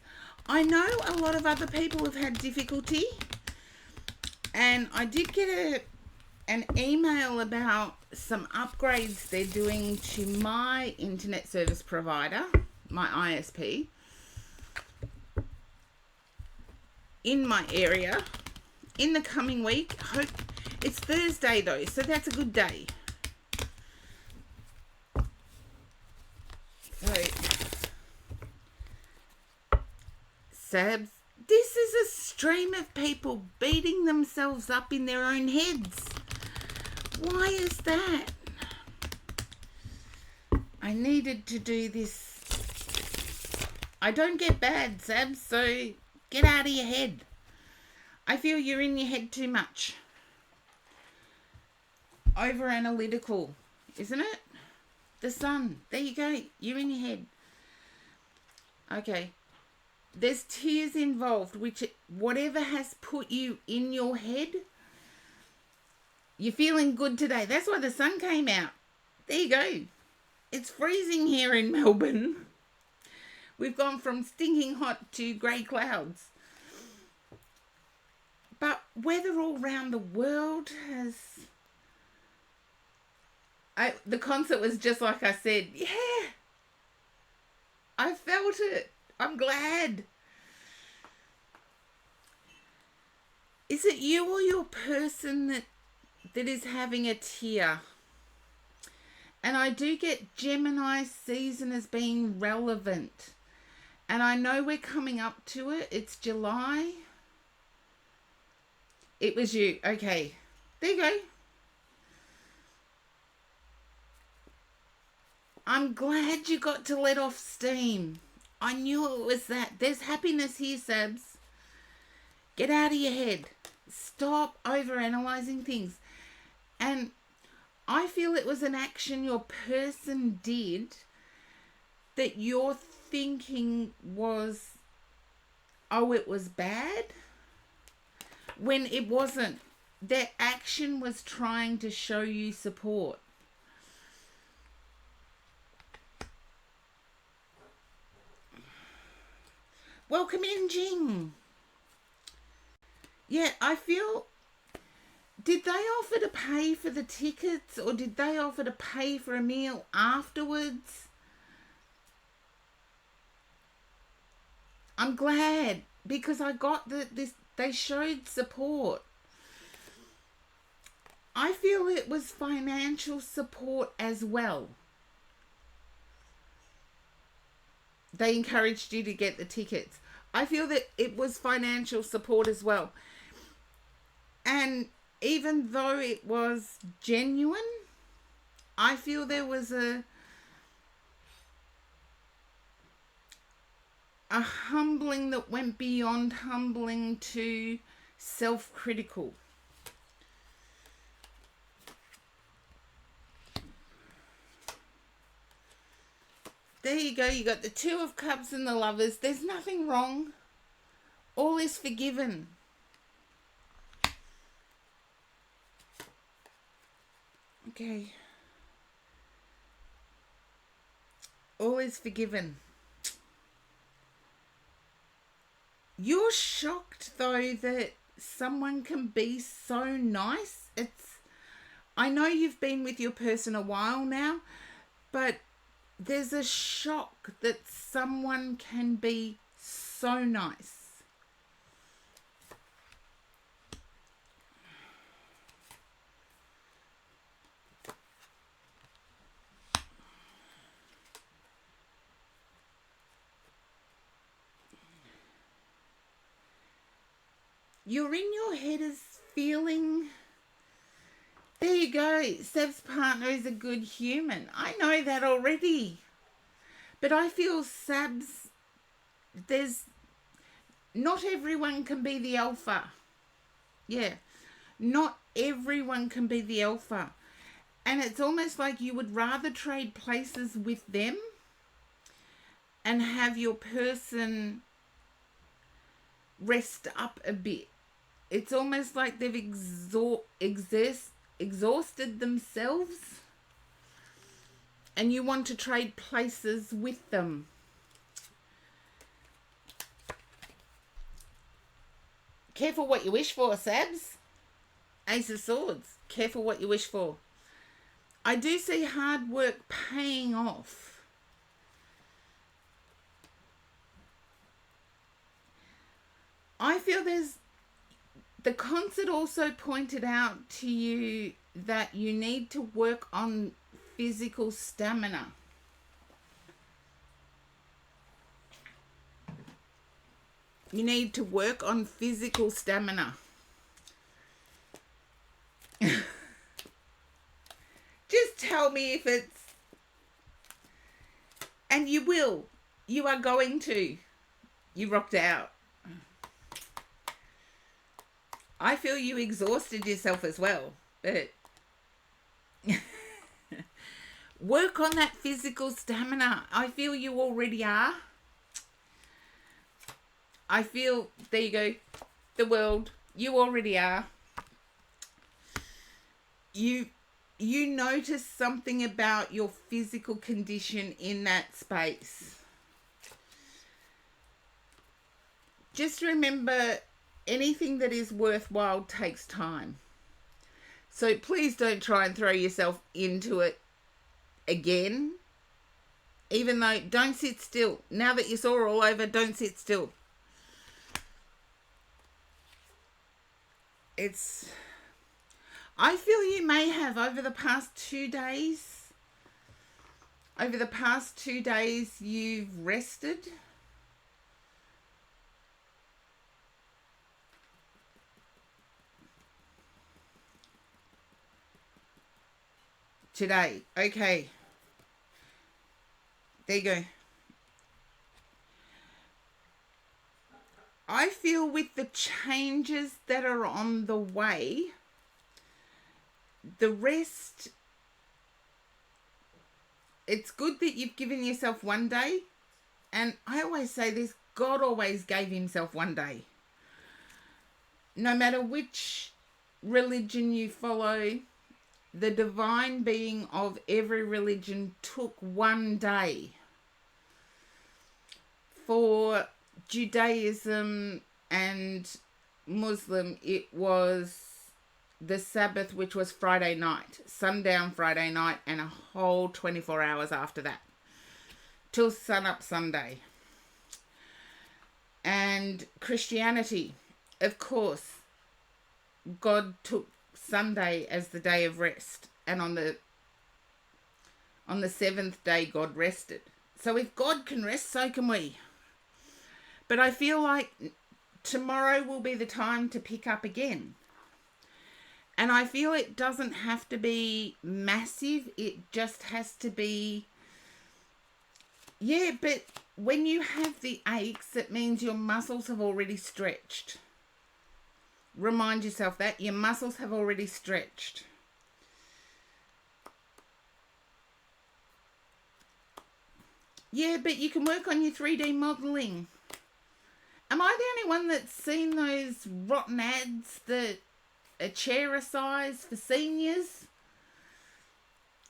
I know a lot of other people have had difficulty, and I did get an email about some upgrades they're doing to my internet service provider, my ISP, in my area in the coming week. Hope it's Thursday though, so that's a good day. So, Sabs, this is a stream of people beating themselves up in their own heads. Why is that? I needed to do this. I don't get bad, Sabs, so get out of your head. I feel you're in your head too much. Over analytical, isn't it? The sun. There you go. You're in your head. Okay. There's tears involved, which whatever has put you in your head, you're feeling good today. That's why the sun came out. There you go. It's freezing here in Melbourne. We've gone from stinking hot to grey clouds. But weather all around the world has... the concert was just like I said. Yeah. I felt it. I'm glad. Is it you or your person that is having a tear? And I do get Gemini season as being relevant. And I know we're coming up to it. It's July. It was you. Okay. There you go. I'm glad you got to let off steam. I knew it was that. There's happiness here, Sabs. Get out of your head. Stop overanalyzing things. And I feel it was an action your person did that your thinking was, oh, it was bad, when it wasn't. Their action was trying to show you support. Welcome in, Jing. Yeah, I feel... Did they offer to pay for the tickets, or did they offer to pay for a meal afterwards? I'm glad, because I got this. They showed support. I feel it was financial support as well. They encouraged you to get the tickets. I feel that it was financial support as well. And even though it was genuine, I feel there was a humbling that went beyond humbling to self-critical. There you go. You got the Two of Cups and the Lovers. There's nothing wrong. All is forgiven. Okay. All is forgiven. You're shocked, though, that someone can be so nice. I know you've been with your person a while now, but there's a shock that someone can be so nice. You're in your head as feeling... There you go. Seb's partner is a good human. I know that already. But I feel Seb's... Not everyone can be the alpha. Yeah. Not everyone can be the alpha. And it's almost like you would rather trade places with them and have your person rest up a bit. It's almost like they've exhausted themselves and you want to trade places with them. Careful what you wish for, Sabs. Ace of Swords. Careful what you wish for. I do see hard work paying off. I feel the concert also pointed out to you that you need to work on physical stamina. You need to work on physical stamina. Just tell me if it's... And you will. You are going to. You rocked out. I feel you exhausted yourself as well, but work on that physical stamina. I feel you already are. I feel, there you go, the world, you already are. You notice something about your physical condition in that space. Just remember, anything that is worthwhile takes time. So please don't try and throw yourself into it again. Even though, don't sit still. Now that you saw her all over, don't sit still. I feel you may have over the past 2 days. Over the past 2 days, you've rested. Today. Okay. There you go. I feel with the changes that are on the way, the rest, it's good that you've given yourself 1 day. And I always say this, God always gave himself 1 day. No matter which religion you follow, the divine being of every religion took 1 day. For Judaism and Muslim, it was the Sabbath, which was Friday night, sundown Friday night, and a whole 24 hours after that, till sun-up Sunday. And Christianity, of course, God took Sunday as the day of rest, and on the 7th day God rested. So if God can rest, so can we. But I feel like tomorrow will be the time to pick up again. And I feel it doesn't have to be massive. It just has to be... Yeah, but when you have the aches, it means your muscles have already stretched. Remind yourself that your muscles have already stretched. Yeah, but you can work on your 3D modelling. Am I the only one that's seen those rotten ads that are chair size for seniors?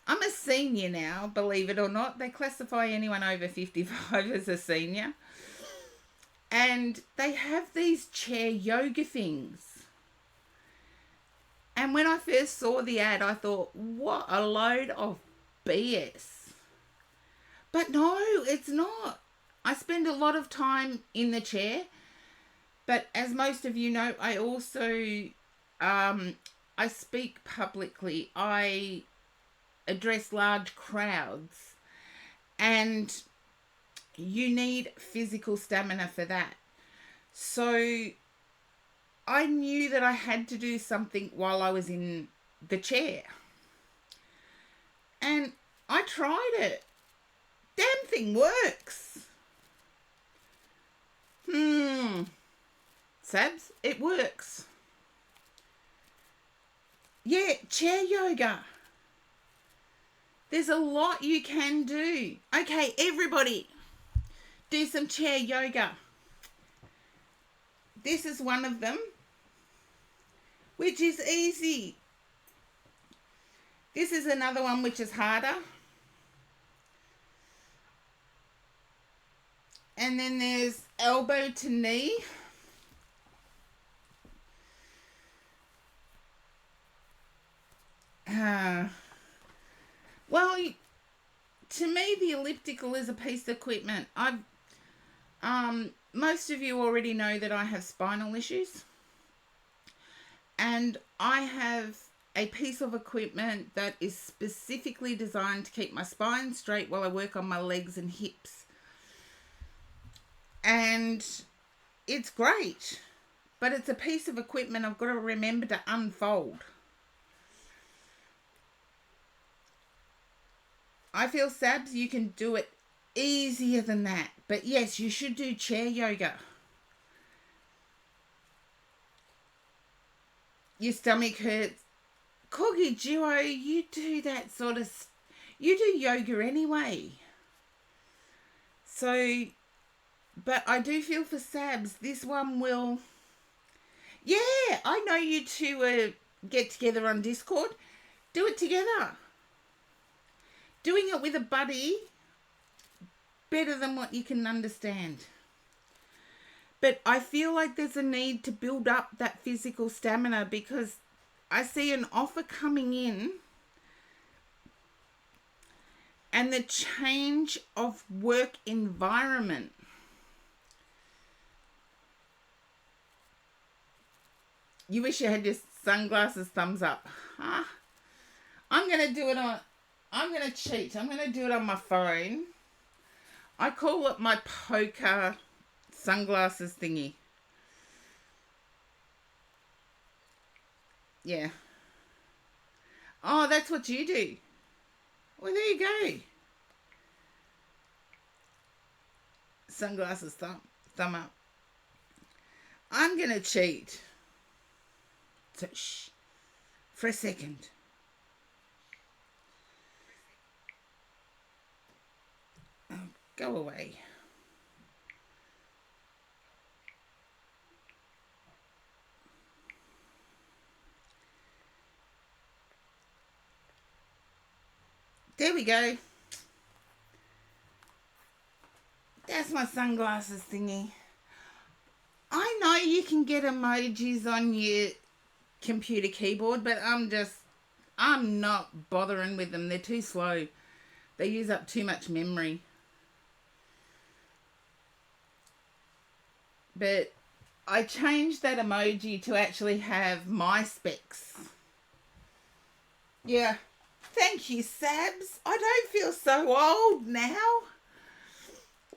I'm a senior now, believe it or not. They classify anyone over 55 as a senior. And they have these chair yoga things. And when I first saw the ad, I thought, what a load of BS. But no, it's not. I spend a lot of time in the chair. But as most of you know, I also I speak publicly. I address large crowds. And you need physical stamina for that. So I knew that I had to do something while I was in the chair. And I tried it. Damn thing works. Sabs, it works. Yeah, chair yoga. There's a lot you can do. Okay, everybody, do some chair yoga. This is one of them, which is easy. This is another one which is harder. And then there's elbow to knee. Well, to me, the elliptical is a piece of equipment. Most of you already know that I have spinal issues. And I have a piece of equipment that is specifically designed to keep my spine straight while I work on my legs and hips. And it's great, but it's a piece of equipment I've got to remember to unfold. I feel, Sabs, you can do it easier than that. But yes, you should do chair yoga. Your stomach hurts. Corgi Duo, you do that sort of... You do yoga anyway. So... But I do feel for Sabs, this one will... Yeah, I know you two get together on Discord. Do it together. Doing it with a buddy, better than what you can understand. But I feel like there's a need to build up that physical stamina because I see an offer coming in and the change of work environment. You wish you had your sunglasses thumbs up. Huh? I'm going to do it on... I'm going to cheat. I'm going to do it on my phone. I call it my poker sunglasses thingy. Yeah. Oh, that's what you do. Well, there you go. Sunglasses thumb up. I'm going to cheat. So, shh. For a second. Oh, go away. There we go. That's my sunglasses thingy. I know you can get emojis on your computer keyboard, but I'm not bothering with them. They're too slow. They use up too much memory. But I changed that emoji to actually have my specs. Yeah. Thank you, Sabs. I don't feel so old now.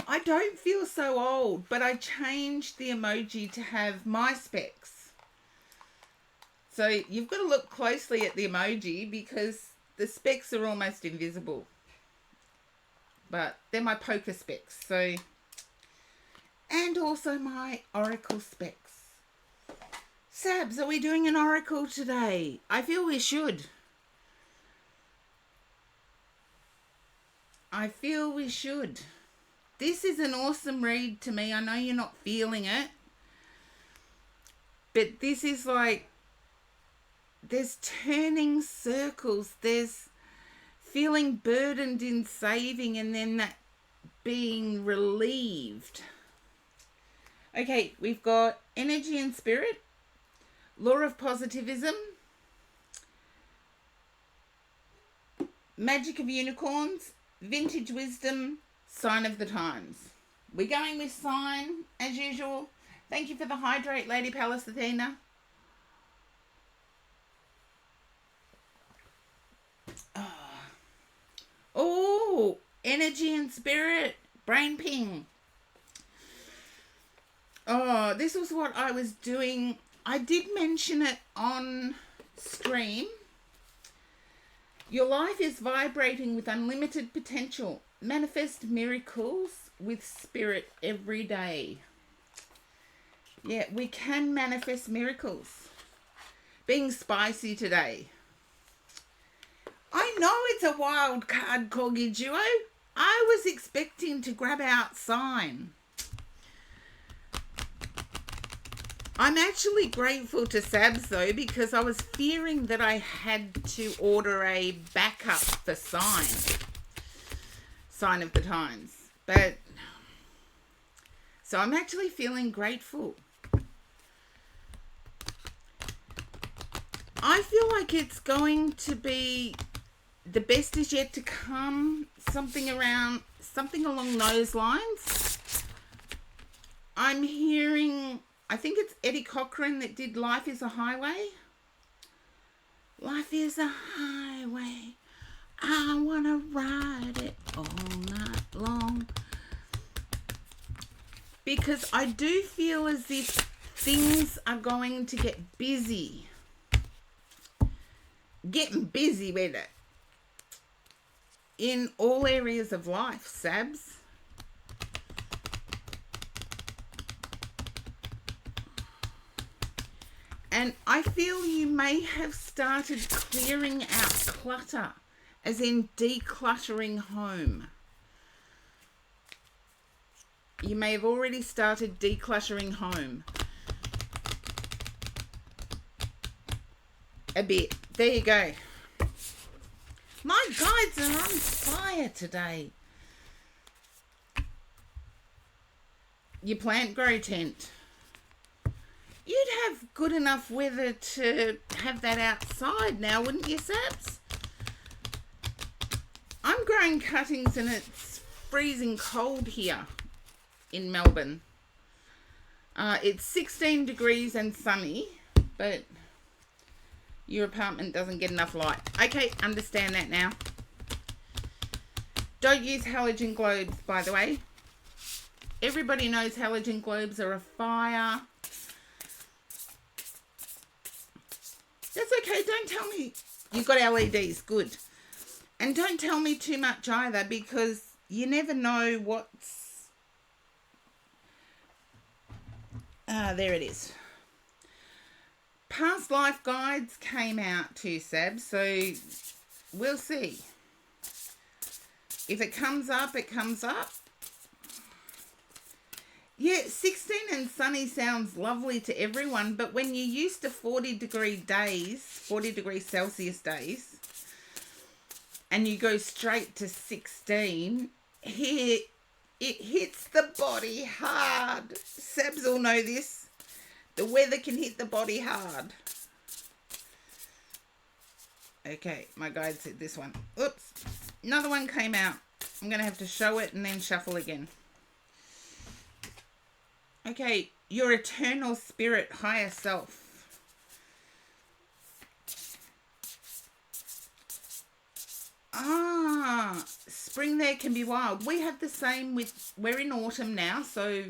I don't feel so old, but I changed the emoji to have my specs. So you've got to look closely at the emoji because the specs are almost invisible. But they're my poker specs. So, and also my oracle specs. Sabs, are we doing an oracle today? I feel we should. I feel we should. This is an awesome read to me. I know you're not feeling it, but this is like, there's turning circles. There's feeling burdened in saving and then that being relieved. Okay, we've got energy and spirit, law of positivism, magic of unicorns, vintage wisdom, sign of the times. We're going with sign as usual. Thank you for the hydrate, Lady Pallas Athena. Oh, energy and spirit, brain ping. Oh, this was what I was doing. I did mention it on stream. Your life is vibrating with unlimited potential. Manifest miracles with spirit every day. Yeah, we can manifest miracles. Being spicy today. I know it's a wild card, Corgi Duo. I was expecting to grab out sign. I'm actually grateful to Sabs though, because I was fearing that I had to order a backup for sign of the times. But so I'm actually feeling grateful. I feel like it's going to be the best is yet to come. Something along those lines. I'm hearing, I think it's Eddie Cochran that did Life is a Highway. Life is a highway. I want to ride it all night long. Because I do feel as if things are going to get busy. Getting busy with it. In all areas of life, Sabs. And I feel you may have started clearing out clutter, as in decluttering home. You may have already started decluttering home. A bit. There you go. My guides are on fire today. Your plant grow tent. You'd have good enough weather to have that outside now, wouldn't you, Sabs? I'm growing cuttings and it's freezing cold here in Melbourne. It's 16 degrees and sunny, but your apartment doesn't get enough light. Okay, understand that now. Don't use halogen globes, by the way. Everybody knows halogen globes are a fire. That's okay. Don't tell me you've got LEDs. Good. And don't tell me too much either, because you never know what's... there it is. Past life guides came out too, Sab, so we'll see. If it comes up, it comes up. Yeah, 16 and sunny sounds lovely to everyone, but when you're used to 40-degree days, 40 Celsius days, and you go straight to 16, here it hits the body hard. Sabs all know this. The weather can hit the body hard. Okay, my guide said this one. Oops, another one came out. I'm going to have to show it and then shuffle again. Okay, your eternal spirit, higher self. Spring there can be wild. We have the same with, we're in autumn now, so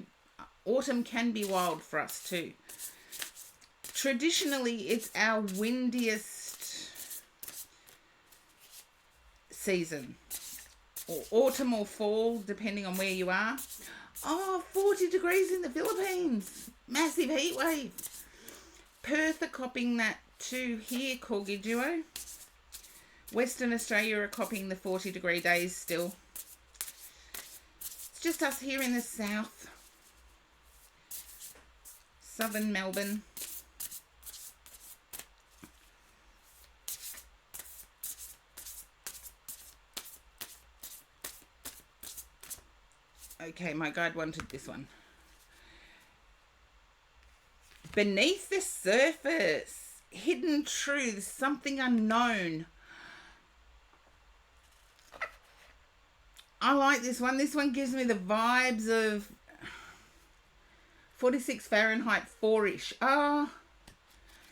autumn can be wild for us too. Traditionally, it's our windiest season. Or autumn or fall, depending on where you are. Oh, 40 degrees in the Philippines. Massive heat wave. Perth are copying that too here, Corgi Duo. Western Australia are copying the 40-degree days still. It's just us here in the south, southern Melbourne. Okay, my guide wanted this one. Beneath the surface, hidden truths, something unknown. I like this one. This one gives me the vibes of 46 Fahrenheit 4-ish.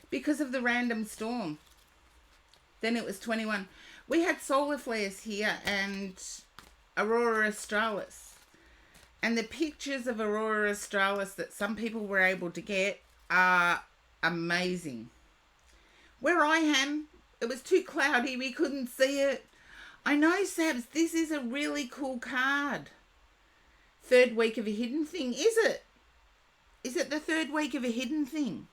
Because of the random storm. Then it was 21. We had solar flares here and Aurora Australis. And the pictures of Aurora Australis that some people were able to get are amazing. Where I am, it was too cloudy. We couldn't see it. I know, Sabs, this is a really cool card. Third week of a hidden thing. Is it? Is it the third week of a hidden thing?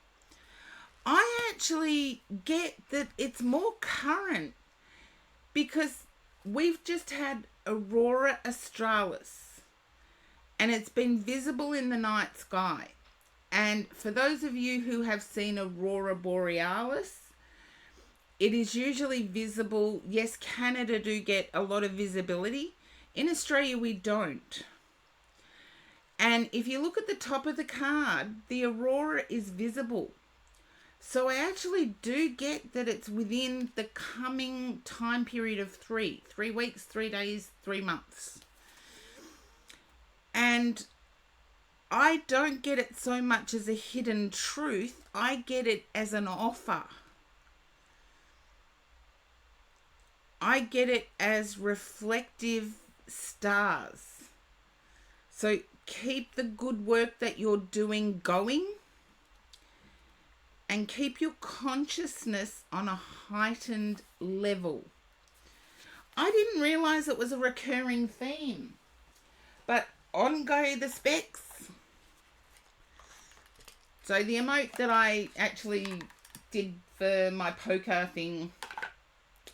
I actually get that it's more current because we've just had Aurora Australis and it's been visible in the night sky. And for those of you who have seen Aurora Borealis, it is usually visible. Yes, Canada do get a lot of visibility. In Australia, we don't. And if you look at the top of the card, the aurora is visible. So I actually do get that it's within the coming time period of 3 weeks, 3 days, 3 months. And I don't get it so much as a hidden truth. I get it as an offer. I get it as reflective stars. So keep the good work that you're doing going and keep your consciousness on a heightened level. I didn't realize it was a recurring theme, but on go the specs. So the emote that I actually did for my poker thing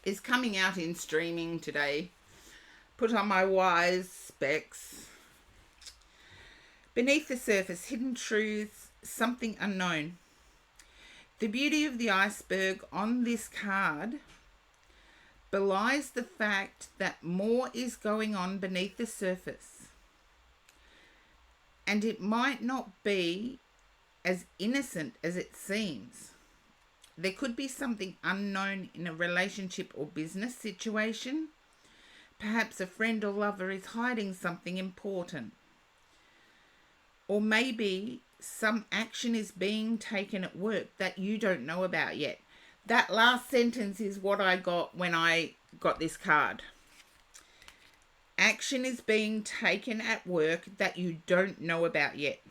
is coming out in streaming today. Put on my wise specs. Beneath the surface, hidden truths, something unknown. The beauty of the iceberg on this card belies the fact that more is going on beneath the surface. And it might not be as innocent as it seems. There could be something unknown in a relationship or business situation. Perhaps a friend or lover is hiding something important. Or maybe some action is being taken at work that you don't know about yet. That last sentence is what I got when I got this card. Action is being taken at work that you don't know about yet.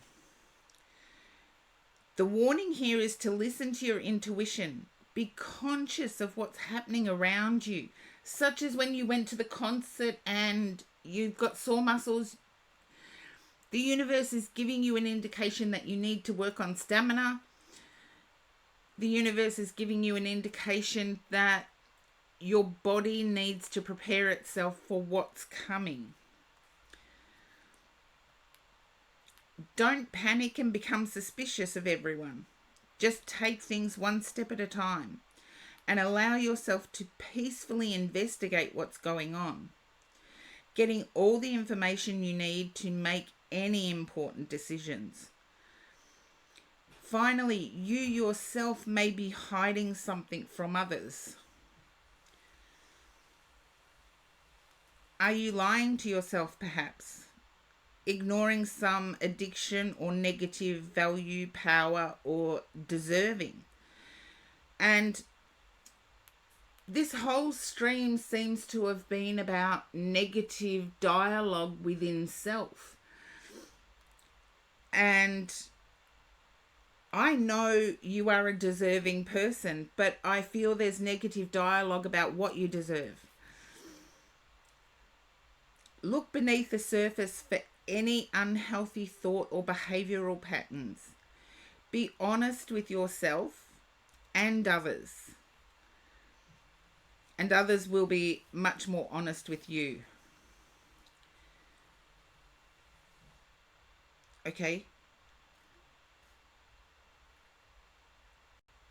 The warning here is to listen to your intuition. Be conscious of what's happening around you, such as when you went to the concert and you've got sore muscles. The universe is giving you an indication that you need to work on stamina. The universe is giving you an indication that your body needs to prepare itself for what's coming. Don't panic and become suspicious of everyone. Just take things one step at a time and allow yourself to peacefully investigate what's going on, getting all the information you need to make any important decisions. Finally, you yourself may be hiding something from others. Are you lying to yourself, perhaps? Ignoring some addiction or negative value, power, or deserving? And this whole stream seems to have been about negative dialogue within self. And I know you are a deserving person, but I feel there's negative dialogue about what you deserve. Look beneath the surface for any unhealthy thought or behavioral patterns. Be honest with yourself and others. And others will be much more honest with you. Okay?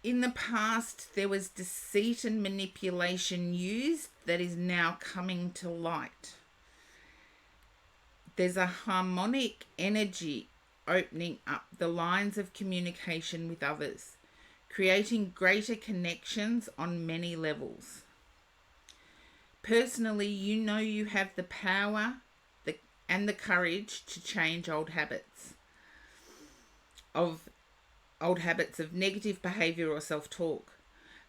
In the past, there was deceit and manipulation used that is now coming to light. There's a harmonic energy opening up the lines of communication with others, creating greater connections on many levels. Personally, you know you have the power and the courage to change old habits of negative behavior or self-talk.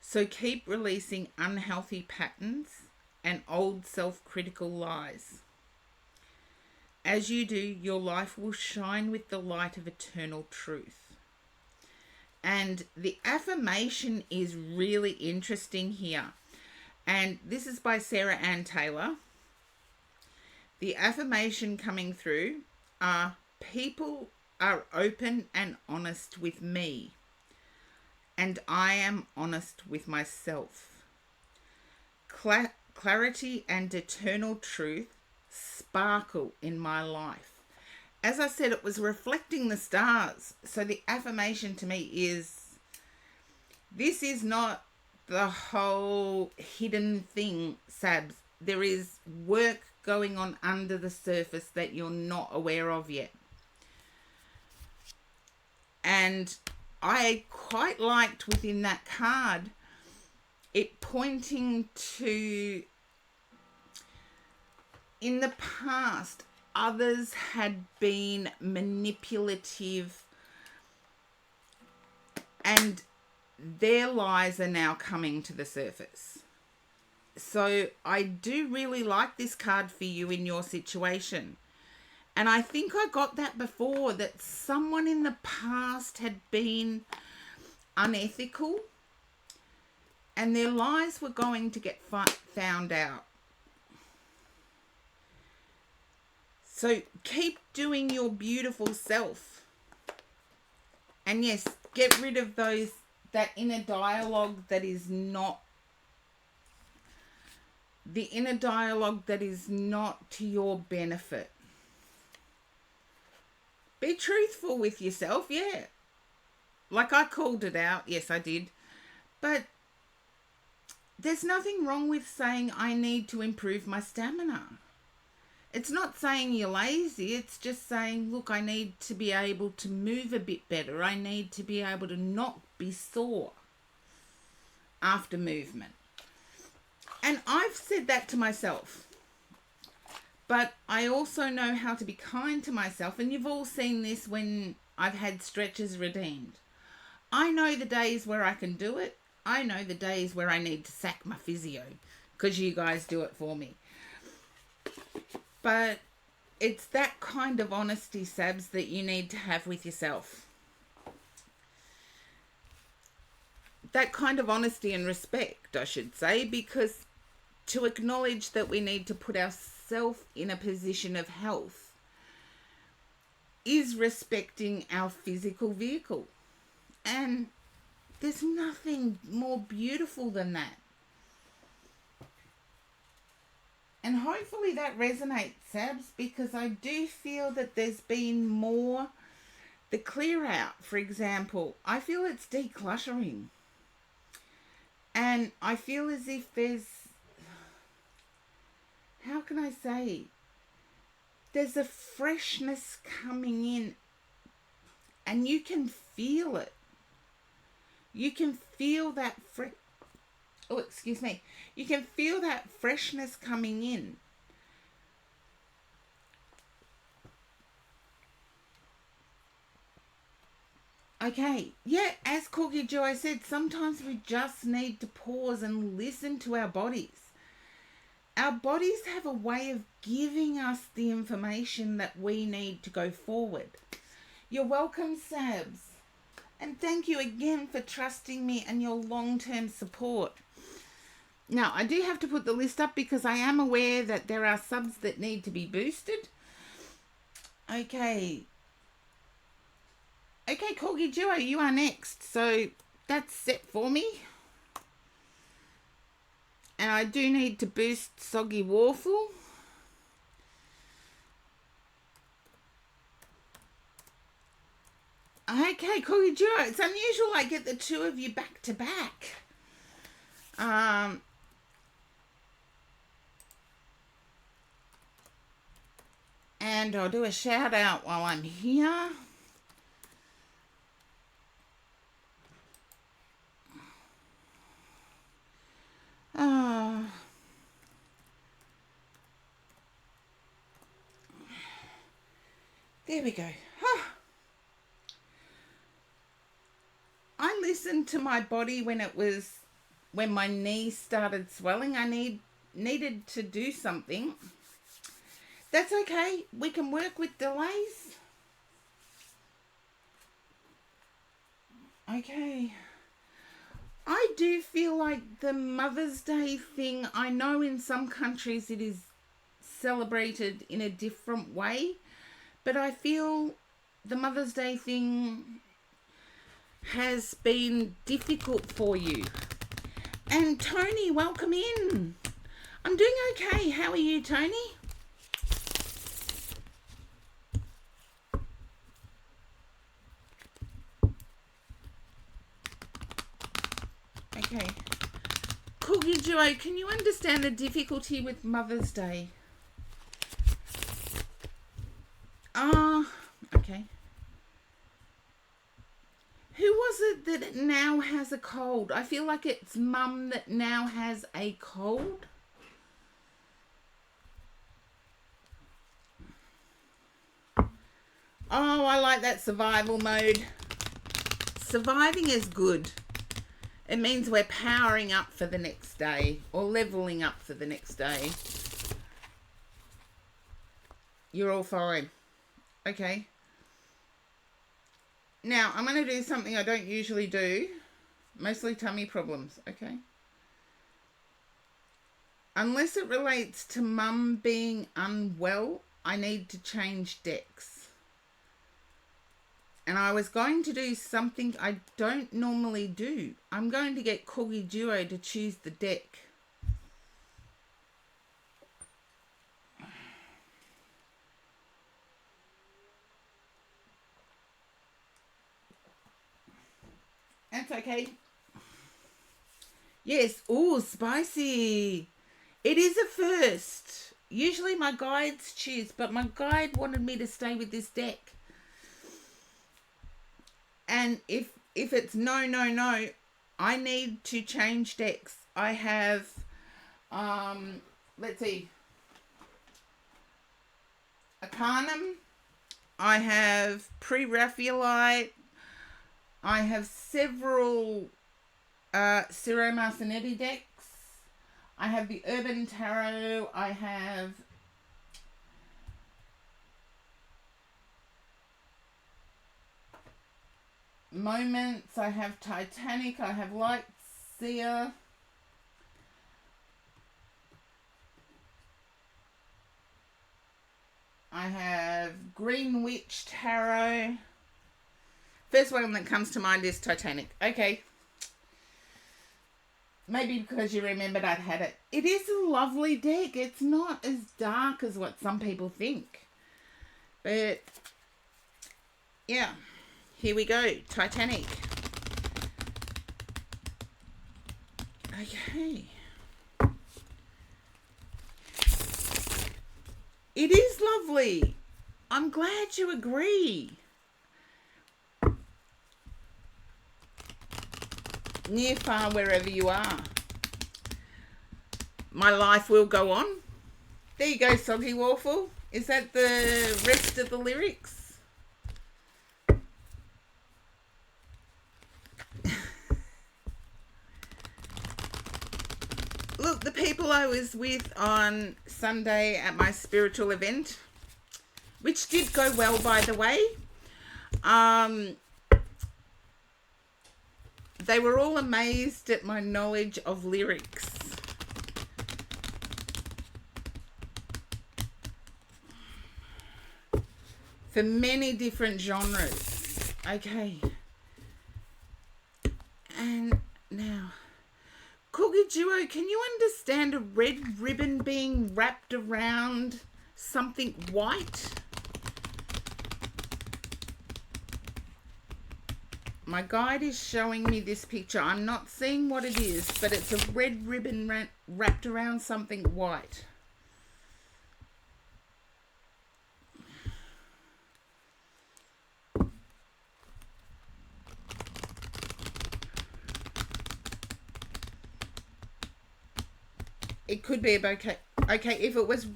So keep releasing unhealthy patterns and old self-critical lies. As you do, your life will shine with the light of eternal truth. And the affirmation is really interesting here. And this is by Sarah Ann Taylor. The affirmation coming through are: people are open and honest with me, and I am honest with myself. Clarity and eternal truth sparkle in my life. As I said, it was reflecting the stars. So the affirmation to me is, this is not the whole hidden thing, Sabs. There is work going on under the surface that you're not aware of yet. And I quite liked within that card it pointing to, in the past, others had been manipulative and their lies are now coming to the surface. So I do really like this card for you in your situation. And I think I got that before, that someone in the past had been unethical and their lies were going to get found out. So keep doing your beautiful self. And yes, get rid of that inner dialogue that is not, the inner dialogue that is not to your benefit. Be truthful with yourself, yeah. Like I called it out, yes I did. But there's nothing wrong with saying I need to improve my stamina. It's not saying you're lazy, it's just saying, look, I need to be able to move a bit better. I need to be able to not be sore after movement. And I've said that to myself. But I also know how to be kind to myself. And you've all seen this when I've had stretches redeemed. I know the days where I can do it. I know the days where I need to sack my physio because you guys do it for me. But it's that kind of honesty, Sabs, that you need to have with yourself. That kind of honesty and respect, I should say, because to acknowledge that we need to put ourselves in a position of health is respecting our physical vehicle. And there's nothing more beautiful than that. And hopefully that resonates, Sabs, because I do feel that there's been more. The clear out, for example, I feel it's decluttering. And I feel as if there's, how can I say, there's a freshness coming in and you can feel it. You can feel that you can feel that freshness coming in. Okay, yeah, as Corky Joy said, sometimes we just need to pause and listen to our bodies. Our bodies have a way of giving us the information that we need to go forward. You're welcome, Sabs. And thank you again for trusting me and your long-term support. Now, I do have to put the list up because I am aware that there are subs that need to be boosted. Okay, Corgi Duo, you are next. So that's set for me. And I do need to boost Soggy Warful. Okay, Cookie Duo. It's unusual I get the two of you back to back. And I'll do a shout out while I'm here. There we go. I listened to my body when my knee started swelling. I needed to do something. That's okay. We can work with delays. Okay. I do feel like the Mother's Day thing, I know in some countries it is celebrated in a different way, but I feel the Mother's Day thing has been difficult for you. And Tony, welcome in. I'm doing okay. How are you, Tony? Okay. Cookie Duo, can you understand the difficulty with Mother's Day? Okay. Who was it that now has a cold? I feel like it's Mum that now has a cold. Oh, I like that survival mode. Surviving is good. It means we're powering up for the next day or leveling up for the next day. You're all fine. Okay. Now, I'm going to do something I don't usually do. Mostly tummy problems, okay? Unless it relates to Mum being unwell, I need to change decks. And I was going to do something I don't normally do. I'm going to get Cookie Duo to choose the deck. That's okay. Yes. Ooh, spicy. It is a first. Usually my guides choose, but my guide wanted me to stay with this deck. And if it's no, I need to change decks. I have, let's see, Arcanum. I have Pre-Raphaelite. I have several Ciro Marcinetti decks. I have the Urban Tarot. I have Moments. I have Titanic. I have Light Seer. I have Green Witch Tarot. First one that comes to mind is Titanic. Okay. Maybe because you remembered I'd had it. It is a lovely deck. It's not as dark as what some people think. But, yeah. Here we go. Titanic. Okay. It is lovely. I'm glad you agree. Near, far, wherever you are. My life will go on. There you go, Soggy Waffle. Is that the rest of the lyrics? Look, the people I was with on Sunday at my spiritual event, which did go well, by the way, they were all amazed at my knowledge of lyrics. For many different genres. Okay. And now, Cookie Duo, can you understand a red ribbon being wrapped around something white? My guide is showing me this picture. I'm not seeing what it is, but it's a red ribbon wrapped around something white. It could be a bouquet. Okay, if it was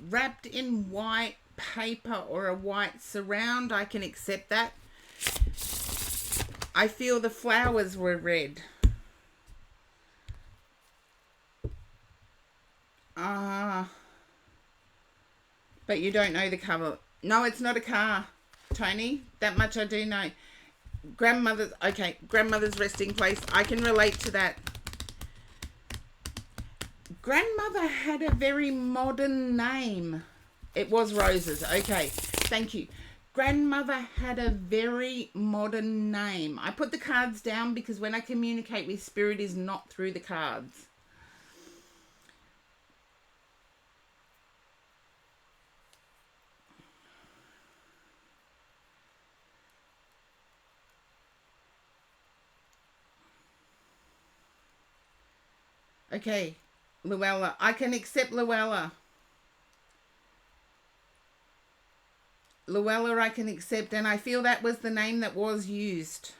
wrapped in white paper or a white surround, I can accept that. I feel the flowers were red. But you don't know the colour. No, it's not a car, Tony. That much I do know. Grandmother's resting place. I can relate to that. Grandmother had a very modern name. It was Roses. Okay, thank you. Grandmother had a very modern name. I put the cards down because when I communicate with spirit is not through the cards. Okay, Luella. I can accept Luella. Luella I can accept, and I feel that was the name that was used.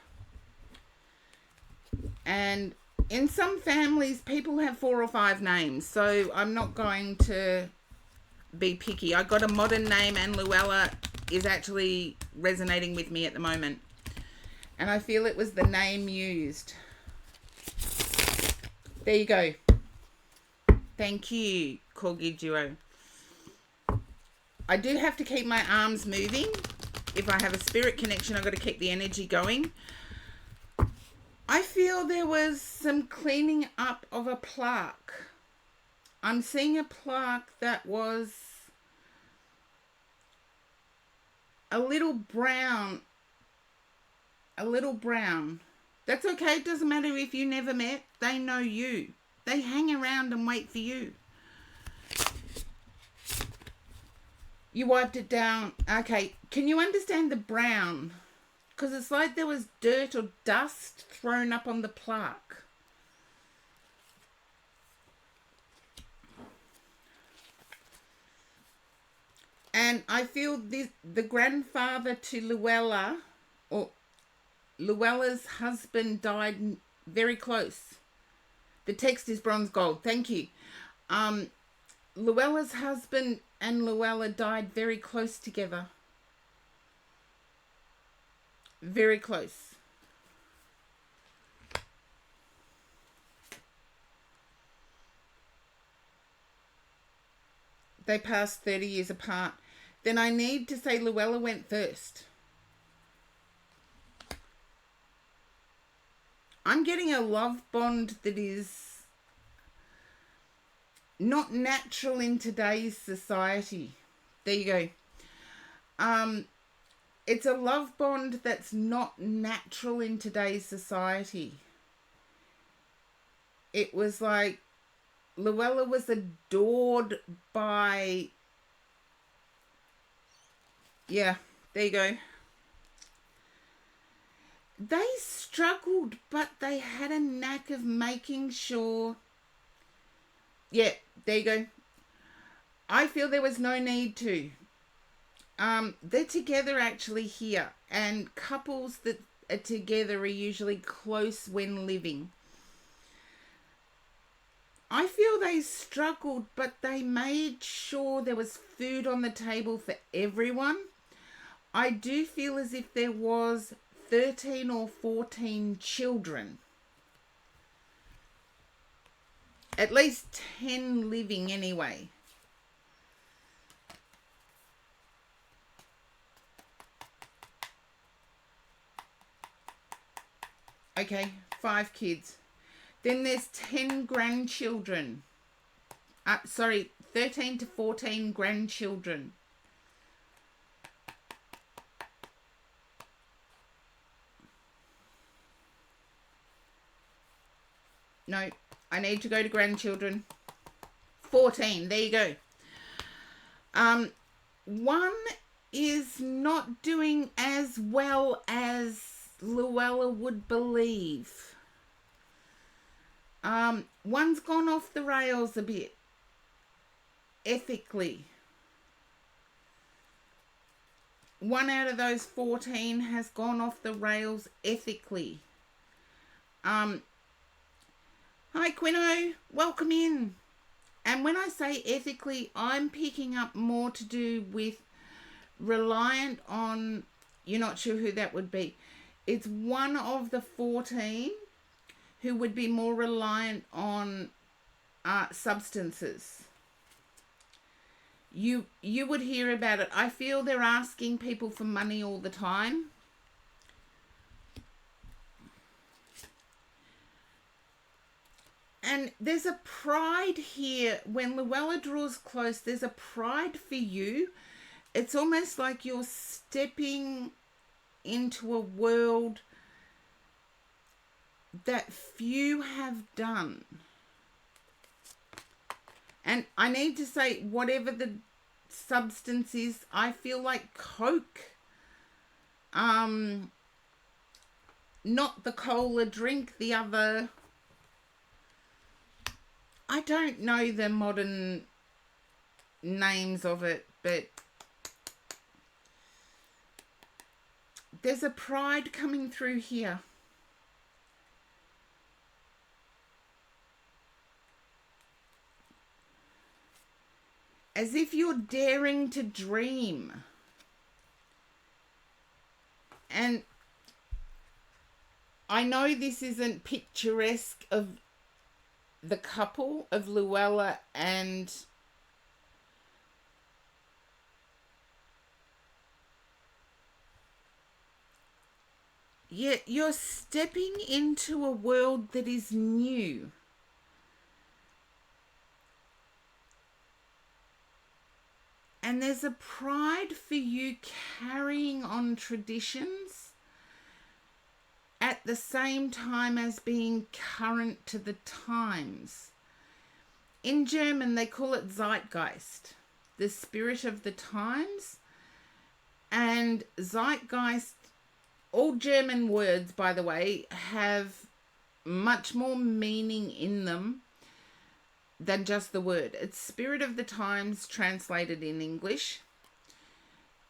And in some families, people have 4 or 5 names, so I'm not going to be picky. I got a modern name, and Luella is actually resonating with me at the moment. And I feel it was the name used. There you go. Thank you, Corgi Duo. I do have to keep my arms moving. If I have a spirit connection, I've got to keep the energy going. I feel there was some cleaning up of a plaque. I'm seeing a plaque that was a little brown. A little brown. That's okay. It doesn't matter if you never met. They know you. They hang around and wait for you. You wiped it down. Okay. Can you understand the brown? Because it's like there was dirt or dust thrown up on the plaque. And I feel the grandfather to Luella, or Luella's husband, died very close. The text is bronze gold. Thank you. Luella's husband and Luella died very close together. Very close. They passed 30 years apart. Then I need to say Luella went first. I'm getting a love bond that is not natural in today's society. There you go. It's a love bond that's not natural in today's society. It was like Luella was adored by... Yeah, there you go. They struggled, but they had a knack of making sure... Yeah, there you go. I feel there was no need to. They're together actually here, and couples that are together are usually close when living. I feel they struggled, but they made sure there was food on the table for everyone. I do feel as if there was 13 or 14 children. At least 10 living anyway. Okay, 5 kids. Then there's 10 grandchildren. 13 to 14 grandchildren. No, I need to go to grandchildren. 14, there you go. One is not doing as well as Luella would believe. One's gone off the rails a bit, ethically. One out of those 14 has gone off the rails ethically. Hi Quino, welcome in. And when I say ethically, I'm picking up more to do with reliant on, you're not sure who that would be. It's one of the 14 who would be more reliant on substances. You would hear about it. I feel they're asking people for money all the time. And there's a pride here. When Luella draws close, there's a pride for you. It's almost like you're stepping into a world that few have done. And I need to say, whatever the substance is, I feel like Coke. Not the cola drink, the other. I don't know the modern names of it, but there's a pride coming through here. As if you're daring to dream. And I know this isn't picturesque of the couple of Luella and yet you're stepping into a world that is new. And there's a pride for you carrying on traditions at the same time as being current to the times. In German, they call it Zeitgeist, the spirit of the times. And Zeitgeist, all German words, by the way, have much more meaning in them than just the word. It's spirit of the times translated in English.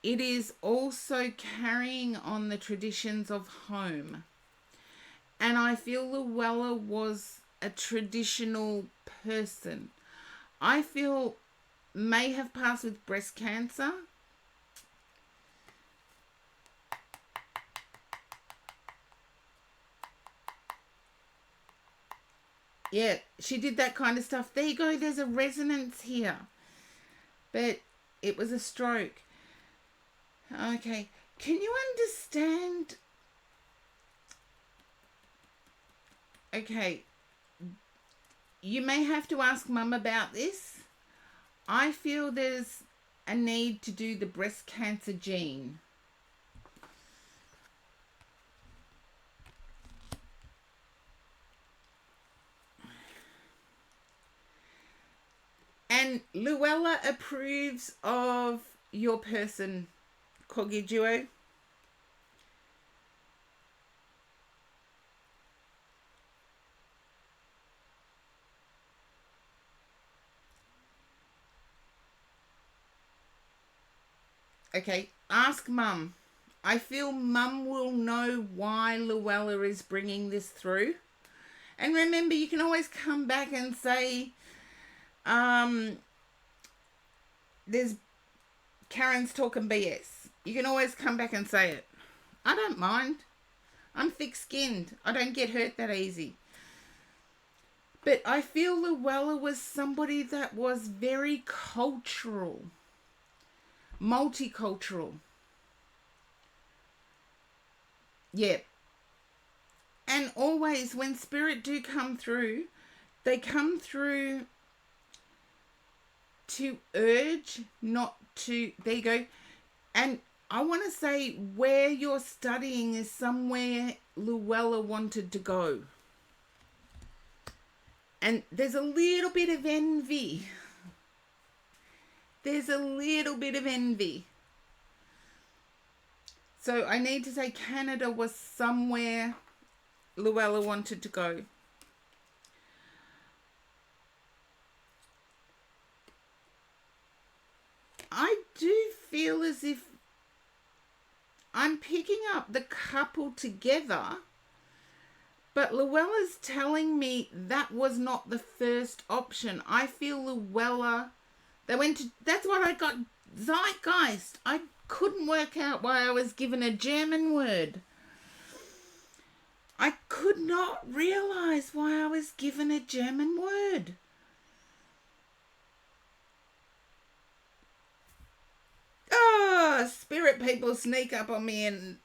It is also carrying on the traditions of home. And I feel Luella was a traditional person. I feel may have passed with breast cancer. Yeah, she did that kind of stuff. There you go, there's a resonance here. But it was a stroke. Okay, can you understand? Okay, you may have to ask Mum about this. I feel there's a need to do the breast cancer gene. And Luella approves of your person, Corgi Duo. Okay, ask Mum. I feel Mum will know why Luella is bringing this through. And remember, you can always come back and say, there's Karen's talking BS. You can always come back and say it. I don't mind. I'm thick-skinned. I don't get hurt that easy. But I feel Luella was somebody that was very cultural. Multicultural. Yeah. And always when spirit do come through, they come through to urge, not to, there you go. And I want to say where you're studying is somewhere Luella wanted to go. And there's a little bit of envy. There's a little bit of envy. So I need to say Canada was somewhere Luella wanted to go. I do feel as if I'm picking up the couple together, but Luella's telling me that was not the first option. I feel Luella, they went to, that's what I got, zeitgeist. I couldn't work out why I was given a German word. I could not realize why I was given a German word. Oh, spirit people sneak up on me in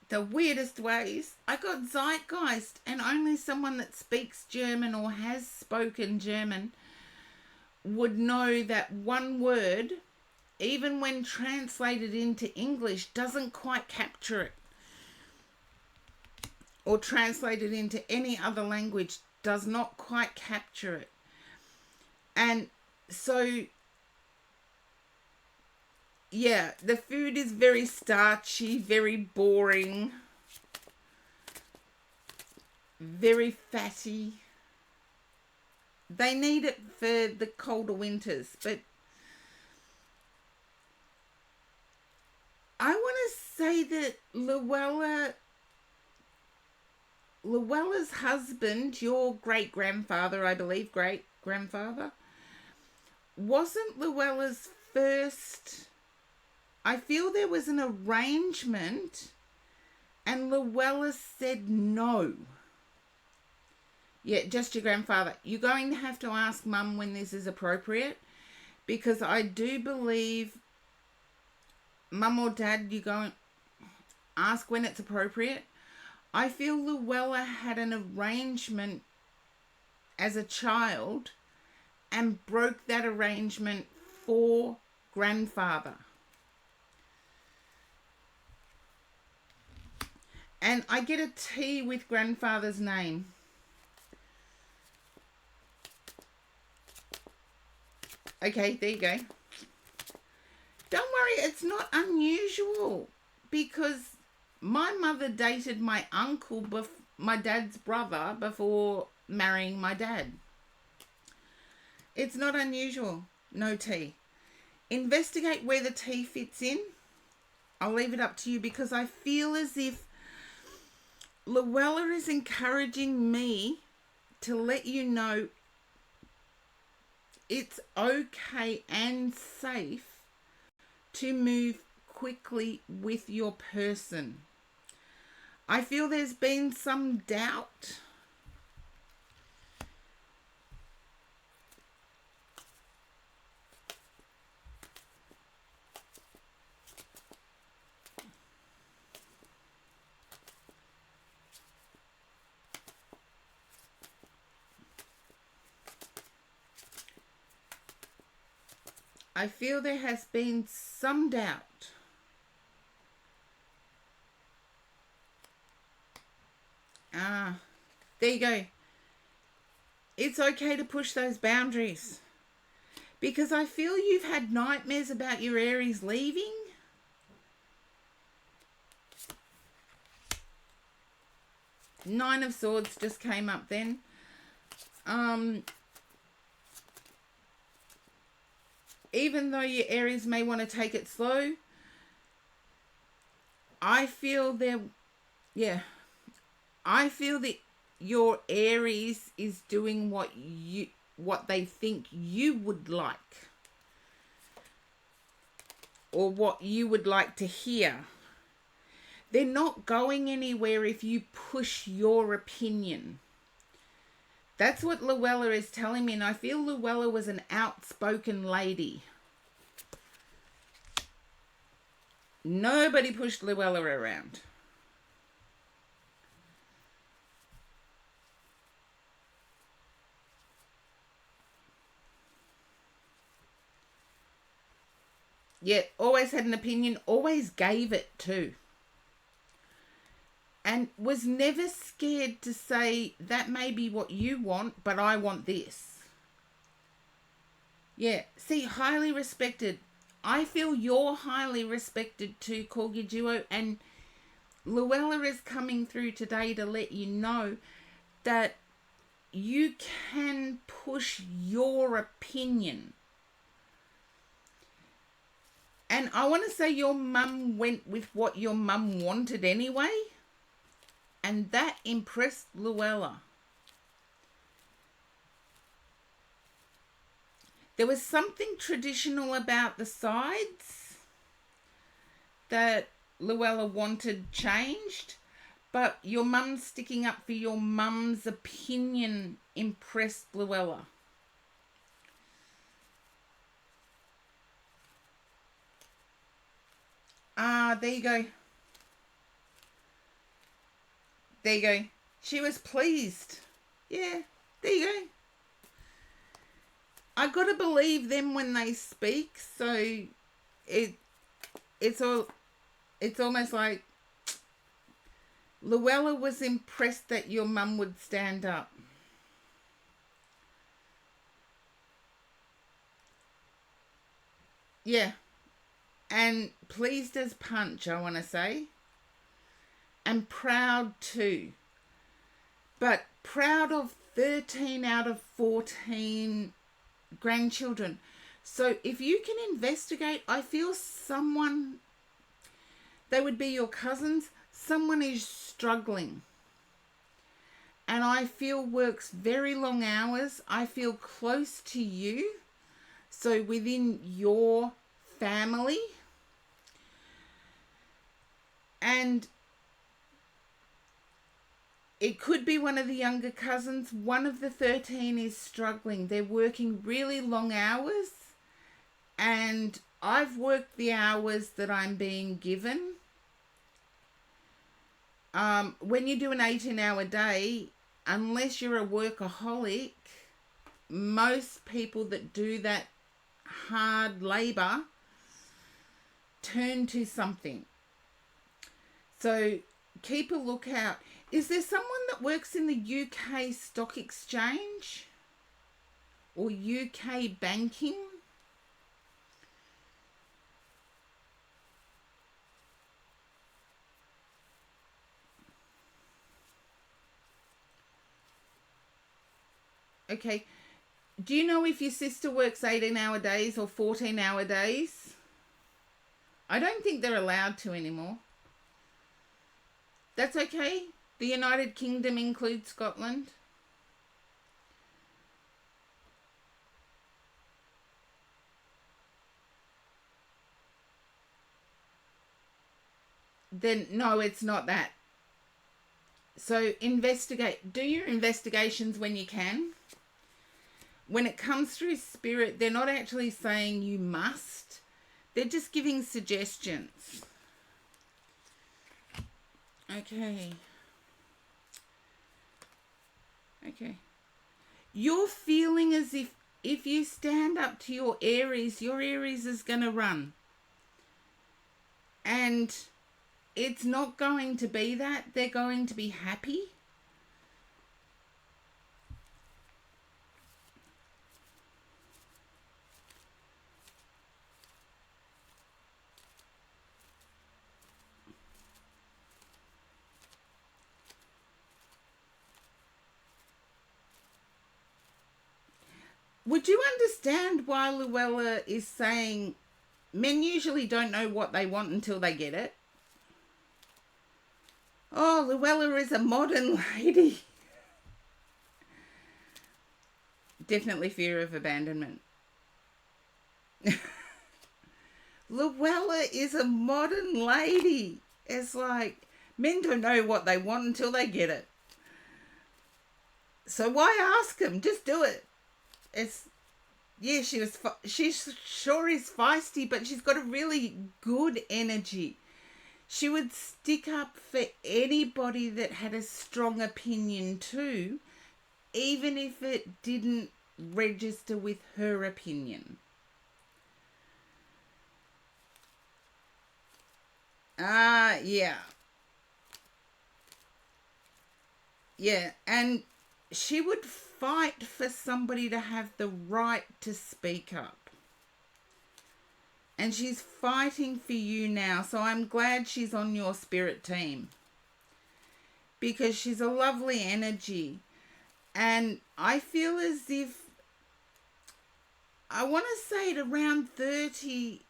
the weirdest ways. I got zeitgeist, and only someone that speaks German or has spoken German would know that one word, even when translated into English, doesn't quite capture it. Or translated into any other language, does not quite capture it. And so, yeah, the food is very starchy, very boring, very fatty. They need it for the colder winters, but I want to say that Luella's husband, your great-grandfather, I believe, great-grandfather, wasn't Luella's first. I feel there was an arrangement and Luella said no. Yeah, just your grandfather. You're going to have to ask Mum when this is appropriate, because I do believe, Mum or Dad, you go and ask when it's appropriate. I feel Luella had an arrangement as a child and broke that arrangement for grandfather. And I get a T with grandfather's name. Okay, there you go. Don't worry, it's not unusual, because my mother dated my uncle, my dad's brother, before marrying my dad. It's not unusual. No T. Investigate where the T fits in. I'll leave it up to you, because I feel as if Luella is encouraging me to let you know it's okay and safe to move quickly with your person. I feel there's been some doubt. I feel there has been some doubt. There you go. It's okay to push those boundaries, because I feel you've had nightmares about your Aries leaving. Nine of Swords just came up then. Even though your Aries may want to take it slow, I feel I feel that your Aries is doing what they think you would like, or what you would like to hear. They're not going anywhere if you push your opinion. That's what Luella is telling me, and I feel Luella was an outspoken lady. Nobody pushed Luella around. Yet always had an opinion, always gave it too. And was never scared to say, that may be what you want, but I want this. Yeah, see, highly respected. I feel you're highly respected too, Corgi Duo, and Luella is coming through today to let you know that you can push your opinion. And I want to say your mum went with what your mum wanted anyway, and that impressed Luella. There was something traditional about the sides that Luella wanted changed, but your mum sticking up for your mum's opinion impressed Luella. There you go. There you go. She was pleased. Yeah, there you go. I gotta believe them when they speak, so it's almost like Luella was impressed that your mum would stand up. Yeah. And pleased as punch, I want to say. And proud too. But proud of 13 out of 14 grandchildren. So if you can investigate, I feel someone, they would be your cousins, someone is struggling. And I feel works very long hours. I feel close to you. So within your family. And it could be one of the younger cousins. One of the 13 is struggling. They're working really long hours. And I've worked the hours that I'm being given. When you do an 18-hour day, unless you're a workaholic, most people that do that hard labor turn to something. So keep a lookout. Is there someone that works in the UK Stock Exchange or UK banking? Okay. Do you know if your sister works 18-hour days or 14-hour days? I don't think they're allowed to anymore. That's okay. The United Kingdom includes Scotland. Then, no, it's not that. So investigate. Do your investigations when you can. When it comes through spirit, they're not actually saying you must. They're just giving suggestions. Okay. Okay. You're feeling as if you stand up to your Aries is going to run. And it's not going to be that. They're going to be happy. Would you understand why Luella is saying men usually don't know what they want until they get it? Oh, Luella is a modern lady. Definitely fear of abandonment. Luella is a modern lady. It's like men don't know what they want until they get it. So why ask them? Just do it. It's, yeah, she sure is feisty, but she's got a really good energy. She would stick up for anybody that had a strong opinion too, even if it didn't register with her opinion. Yeah. Yeah, and she would fight for somebody to have the right to speak up And she's fighting for you now. So I'm glad she's on your spirit team, because she's a lovely energy. And I feel as if, I want to say at around 30,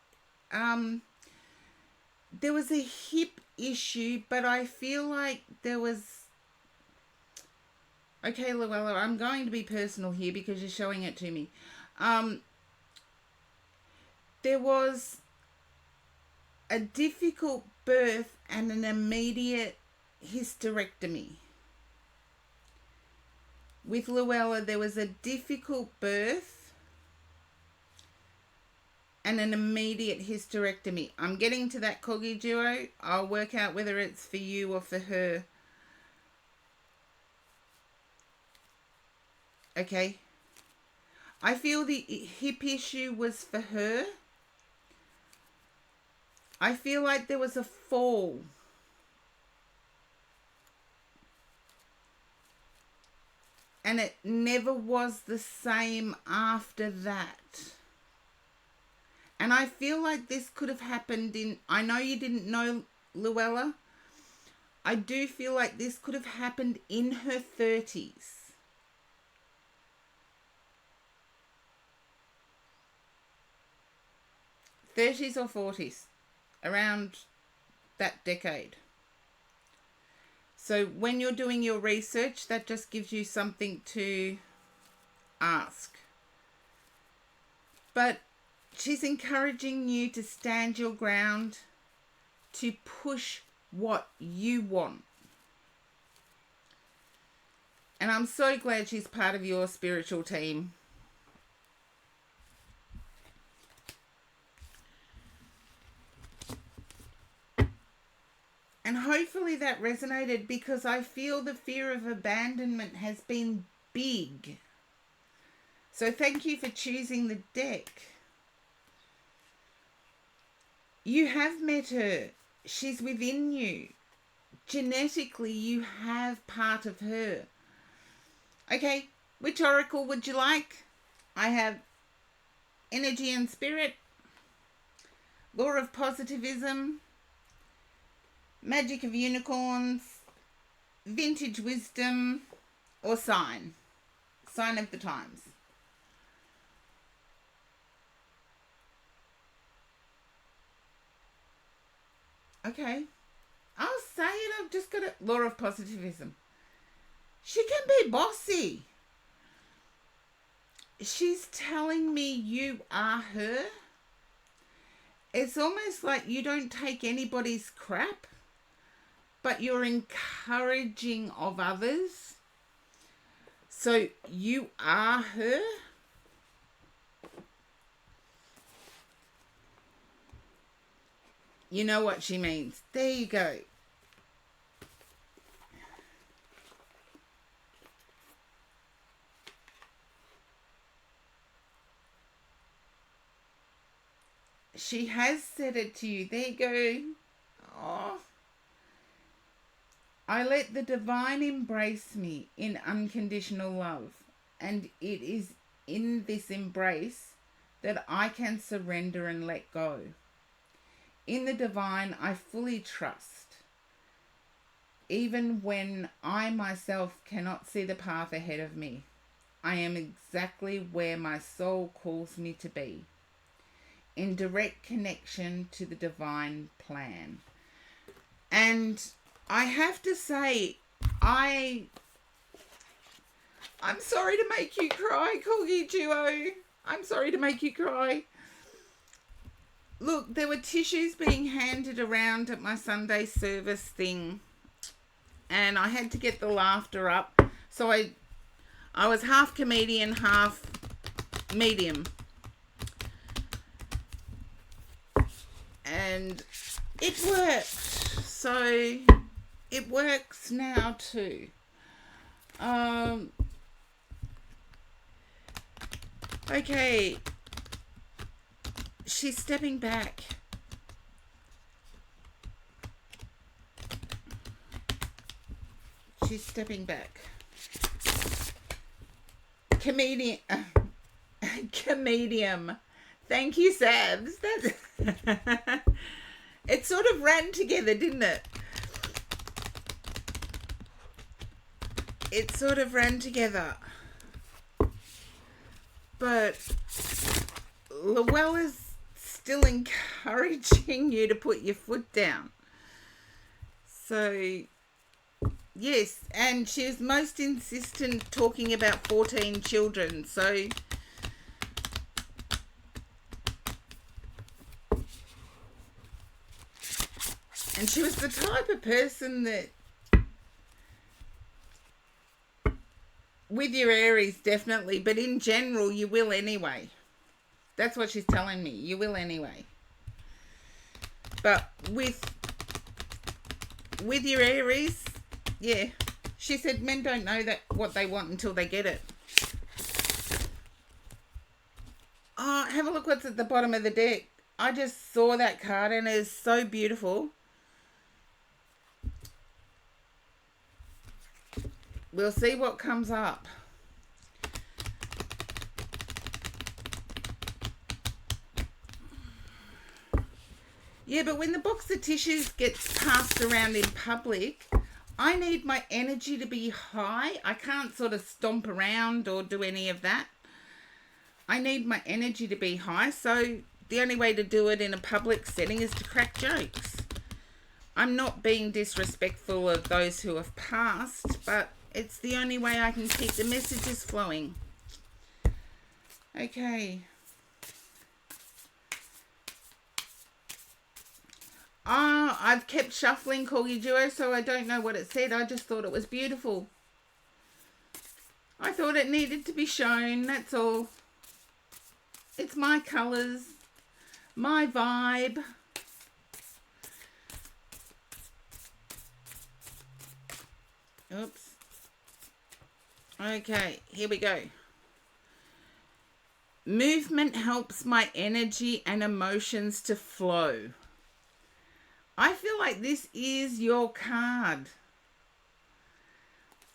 there was a hip issue, but I feel like there was... Okay, Luella, I'm going to be personal here because you're showing it to me. There was a difficult birth and an immediate hysterectomy. With Luella, there was a difficult birth and an immediate hysterectomy. I'm getting to that, Corgi Duo. I'll work out whether it's for you or for her. Okay. I feel the hip issue was for her. I feel like there was a fall. And it never was the same after that. And I feel like this could have happened in... I know you didn't know Luella. I do feel like this could have happened in her 30s. 30s or 40s. Around that decade. So when you're doing your research, that just gives you something to ask. But she's encouraging you to stand your ground, to push what you want. And I'm so glad she's part of your spiritual team. And hopefully that resonated, because I feel the fear of abandonment has been big. So thank you for choosing the deck. You have met her. She's within you. Genetically, you have part of her. Okay, which oracle would you like? I have Energy and Spirit, Law of Positivism, Magic of Unicorns, Vintage Wisdom, or Sign. Sign of the Times. Okay. I'll say it. I've just got a Law of Positivism. She can be bossy. She's telling me you are her. It's almost like you don't take anybody's crap, but you're encouraging of others. So you are her. You know what she means. There you go. She has said it to you. There you go. Oh. I let the divine embrace me in unconditional love. And it is in this embrace that I can surrender and let go. In the divine, I fully trust. Even when I myself cannot see the path ahead of me, I am exactly where my soul calls me to be, in direct connection to the divine plan. And I have to say, I'm sorry to make you cry, Corgi Duo. I'm sorry to make you cry. Look, there were tissues being handed around at my Sunday service thing, and I had to get the laughter up. So I was half comedian, half medium. And it worked. So it works now too. Okay. She's stepping back. She's stepping back. Comedian. Thank you, Sabs. That it sort of ran together, didn't it? It sort of ran together. But Luella's still encouraging you to put your foot down. So, yes, and she was most insistent talking about 14 children. So, and she was the type of person that, with your Aries, definitely, but in general, you will anyway. That's what she's telling me. You will anyway. But with your Aries, yeah, she said men don't know that what they want until they get it. Oh, have a look what's at the bottom of the deck. I just saw that card and it is so beautiful. We'll see what comes up. Yeah, but when the box of tissues gets passed around in public, I need my energy to be high. I can't sort of stomp around or do any of that. I need my energy to be high, so the only way to do it in a public setting is to crack jokes. I'm not being disrespectful of those who have passed, but it's the only way I can keep the messages flowing. Okay. I've kept shuffling Corgi Duo, so I don't know what it said. I just thought it was beautiful. I thought it needed to be shown, that's all. It's my colours, my vibe. Oops. Okay, here we go. Movement helps my energy and emotions to flow. I feel like this is your card.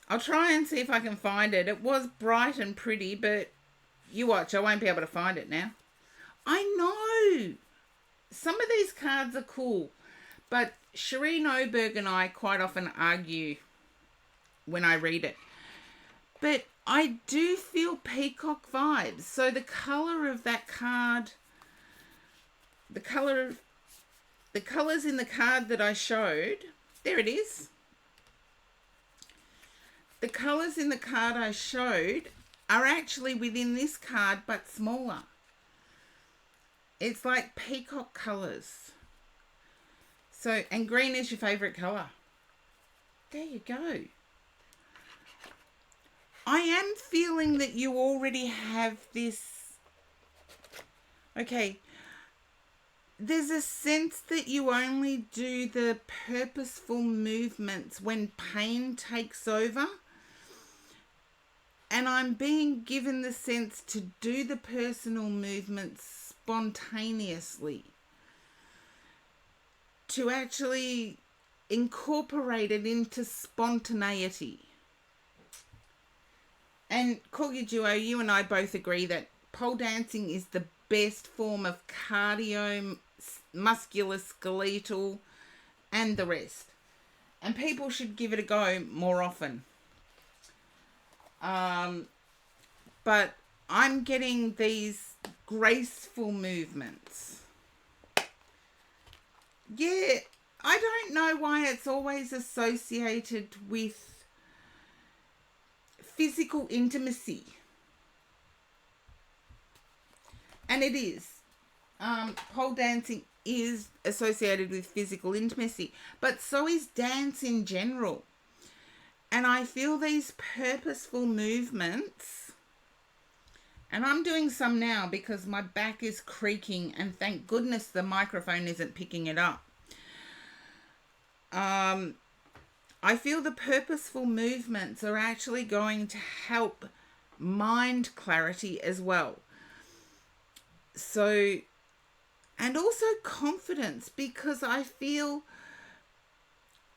I'll try and see if I can find it. It was bright and pretty, but you watch, I won't be able to find it now. I know. Some of these cards are cool, but Shireen Oberg and I quite often argue when I read it. But I do feel peacock vibes. So the colour of that card, the colours in the card that I showed, there it is. The colours in the card I showed are actually within this card, but smaller. It's like peacock colours. So, and green is your favourite colour. There you go. I am feeling that you already have this. Okay. There's a sense that you only do the purposeful movements when pain takes over. And I'm being given the sense to do the personal movements spontaneously. To actually incorporate it into spontaneity. And Corgi Duo, you and I both agree that pole dancing is the best form of cardio, musculoskeletal, and the rest. And people should give it a go more often. But I'm getting these graceful movements. Yeah, I don't know why it's always associated with physical intimacy. And it is. Pole dancing is associated with physical intimacy, but so is dance in general. And I feel these purposeful movements, and I'm doing some now because my back is creaking and thank goodness the microphone isn't picking it up. I feel the purposeful movements are actually going to help mind clarity as well. So, and also confidence, because I feel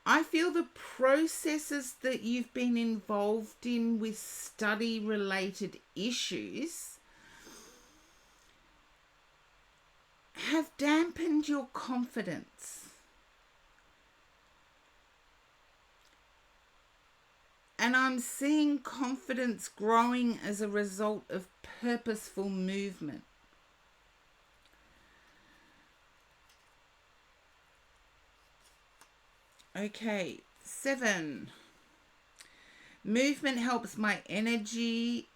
the processes that you've been involved in with study related issues have dampened your confidence. And I'm seeing confidence growing as a result of purposeful movement. Okay, 7. Movement helps my energy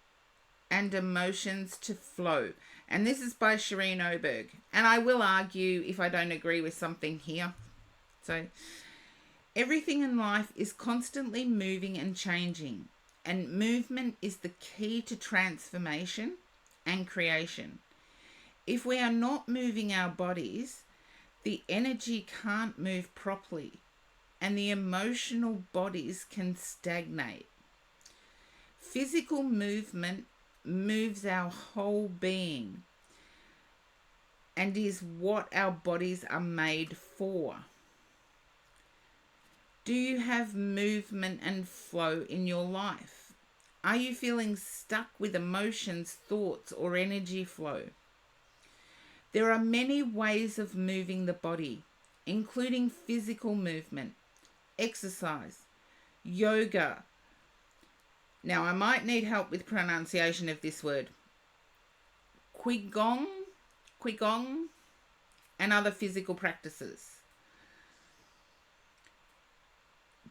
and emotions to flow. And this is by Shireen Oberg. And I will argue if I don't agree with something here. So, everything in life is constantly moving and changing. And movement is the key to transformation and creation. If we are not moving our bodies, the energy can't move properly. And the emotional bodies can stagnate. Physical movement moves our whole being and is what our bodies are made for. Do you have movement and flow in your life? Are you feeling stuck with emotions, thoughts, or energy flow? There are many ways of moving the body, including physical movement, exercise, yoga. Now, I might need help with pronunciation of this word. Qigong, and other physical practices.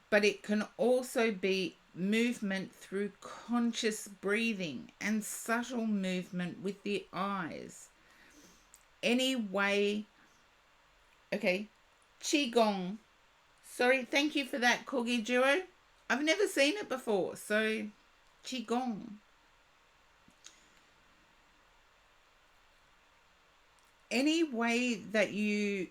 But it can also be movement through conscious breathing and subtle movement with the eyes. Any way, okay, Qigong. Sorry, thank you for that, Corgi Duo. I've never seen it before, so Qigong. Any way that you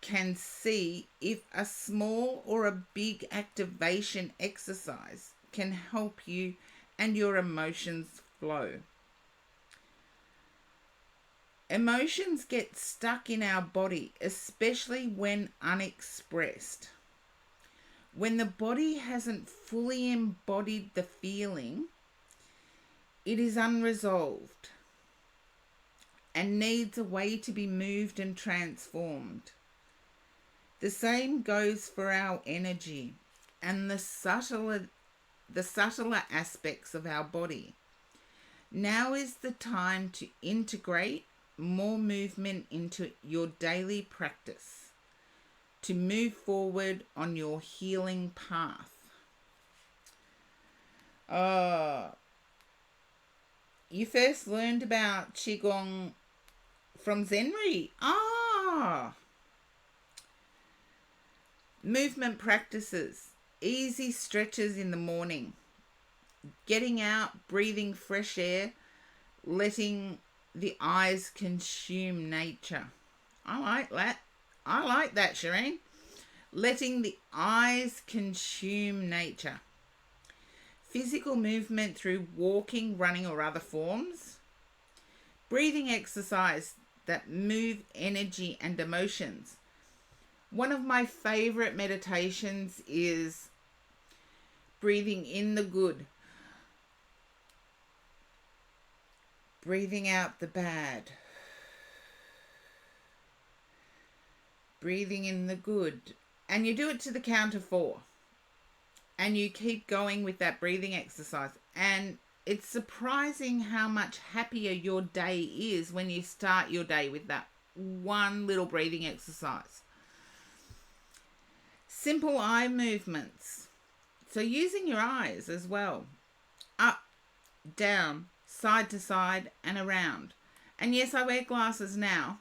can see if a small or a big activation exercise can help you and your emotions flow. Emotions get stuck in our body, especially when unexpressed. When the body hasn't fully embodied the feeling, it is unresolved and needs a way to be moved and transformed. The same goes for our energy and the subtler aspects of our body. Now is the time to integrate more movement into your daily practice to move forward on your healing path. You first learned about Qigong from Zenri. Movement practices, easy stretches in the morning, getting out, breathing fresh air, letting the eyes consume nature. I like that, Shireen. Letting the eyes consume nature. Physical movement through walking, running, or other forms. Breathing exercise that move energy and emotions. One of my favorite meditations is breathing in the good, breathing out the bad, breathing in the good. And you do it to the count of 4. And you keep going with that breathing exercise. And it's surprising how much happier your day is when you start your day with that one little breathing exercise. Simple eye movements. So using your eyes as well. Up, down, side to side, and around. And yes, I wear glasses now.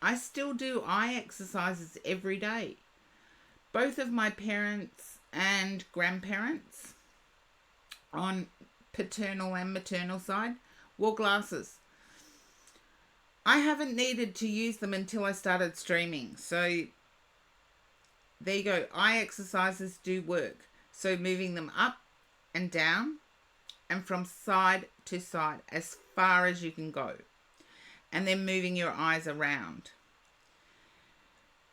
I still do eye exercises every day. Both of my parents and grandparents on paternal and maternal side wore glasses. I haven't needed to use them until I started streaming. So there you go. Eye exercises do work. So moving them up and down and from side to side as far as you can go. And then moving your eyes around.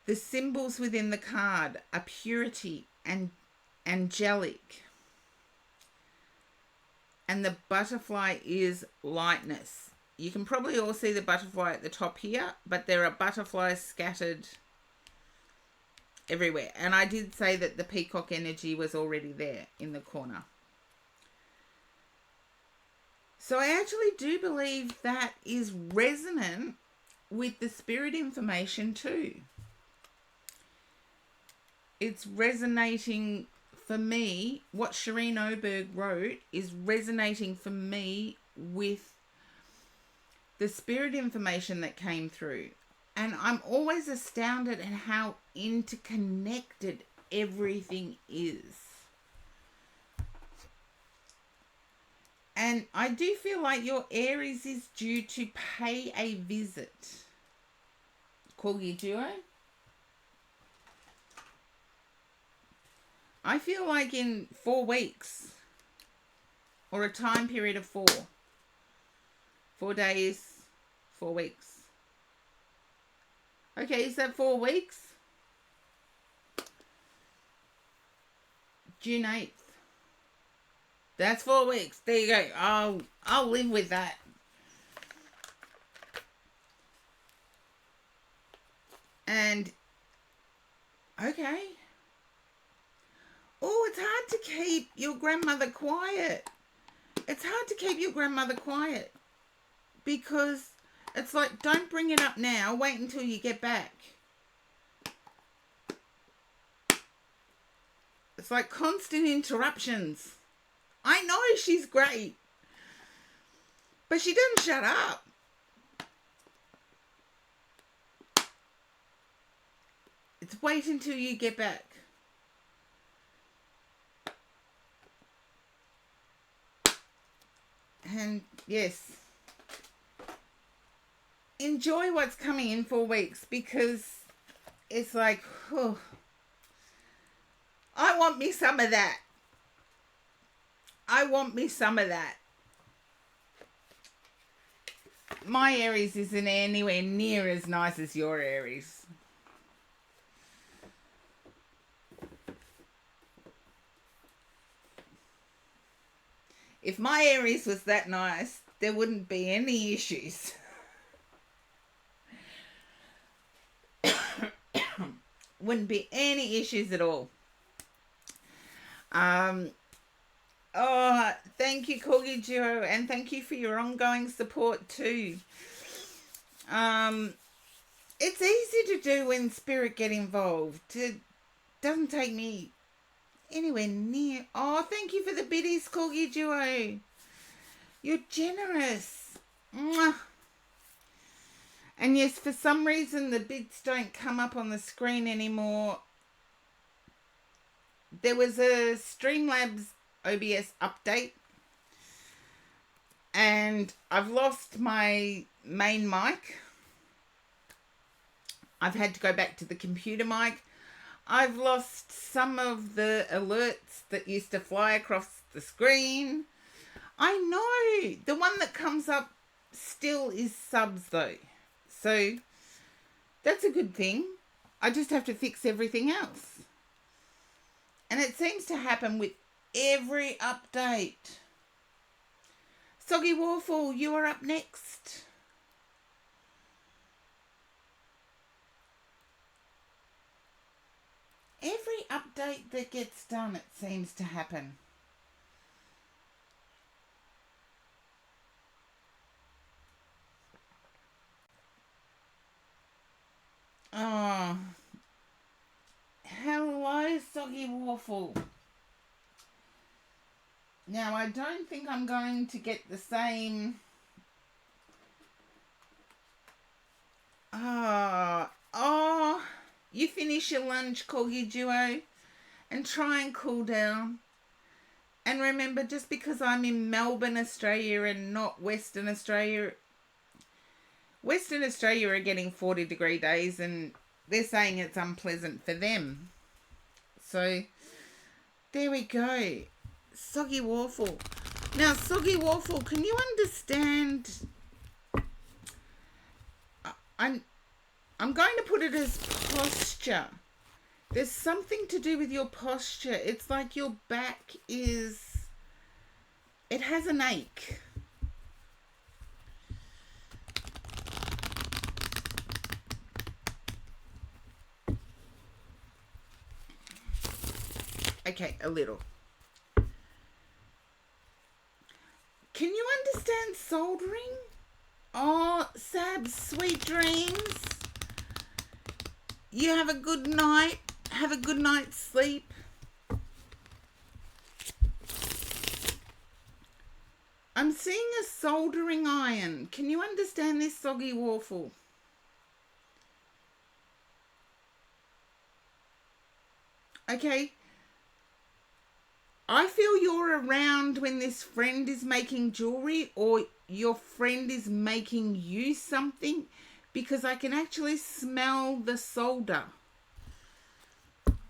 The symbols within the card are purity and angelic. And the butterfly is lightness. You can probably all see the butterfly at the top here, but there are butterflies scattered everywhere. And I did say that the peacock energy was already there in the corner. So I actually do believe that is resonant with the spirit information too. It's resonating for me. What Shireen Oberg wrote is resonating for me with the spirit information that came through. And I'm always astounded at how interconnected everything is. And I do feel like your Aries is due to pay a visit. Corgi Duo. I feel like in 4 weeks, or a time period of 4 days, 4 weeks. Okay, is that 4 weeks? June 8th. That's 4 weeks. There you go. I'll live with that. And okay. Oh, it's hard to keep your grandmother quiet. It's hard to keep your grandmother quiet because it's like, don't bring it up now. Wait until you get back. It's like constant interruptions. I know she's great, but she doesn't shut up. It's wait until you get back. And yes, enjoy what's coming in 4 weeks because it's like, oh, I want me some of that. I want me some of that. My Aries isn't anywhere near as nice as your Aries. If my Aries was that nice, there wouldn't be any issues. Wouldn't be any issues at all. Oh, thank you, Corgi Duo, and thank you for your ongoing support too. It's easy to do when spirit get involved. It doesn't take me anywhere near. Oh, thank you for the biddies, Corgi Duo. You're generous. Mwah. And yes, for some reason the bids don't come up on the screen anymore. There was a Streamlabs OBS update and I've lost my main mic. I've had to go back to the computer mic. I've lost some of the alerts that used to fly across the screen. I know. The one that comes up still is subs though. So that's a good thing. I just have to fix everything else. And it seems to happen with every update. Soggy Warful, you are up next. Every update that gets done, it seems to happen. Oh. Hello, Soggy Warful. Now, I don't think I'm going to get the same... Oh, you finish your lunch, Corgi Duo, and try and cool down. And remember, just because I'm in Melbourne, Australia and not Western Australia are getting 40-degree days and they're saying it's unpleasant for them. So, there we go. Soggy Warful. Now, Soggy Warful, can you understand... I'm going to put it as posture. There's something to do with your posture. It's like your back is... It has an ache. Okay, a little. Can you understand soldering? Oh, Sab, sweet dreams. You have a good night. Have a good night's sleep. I'm seeing a soldering iron. Can you understand this, Soggy Warful? Okay. I feel you're around when this friend is making jewelry or your friend is making you something, because I can actually smell the solder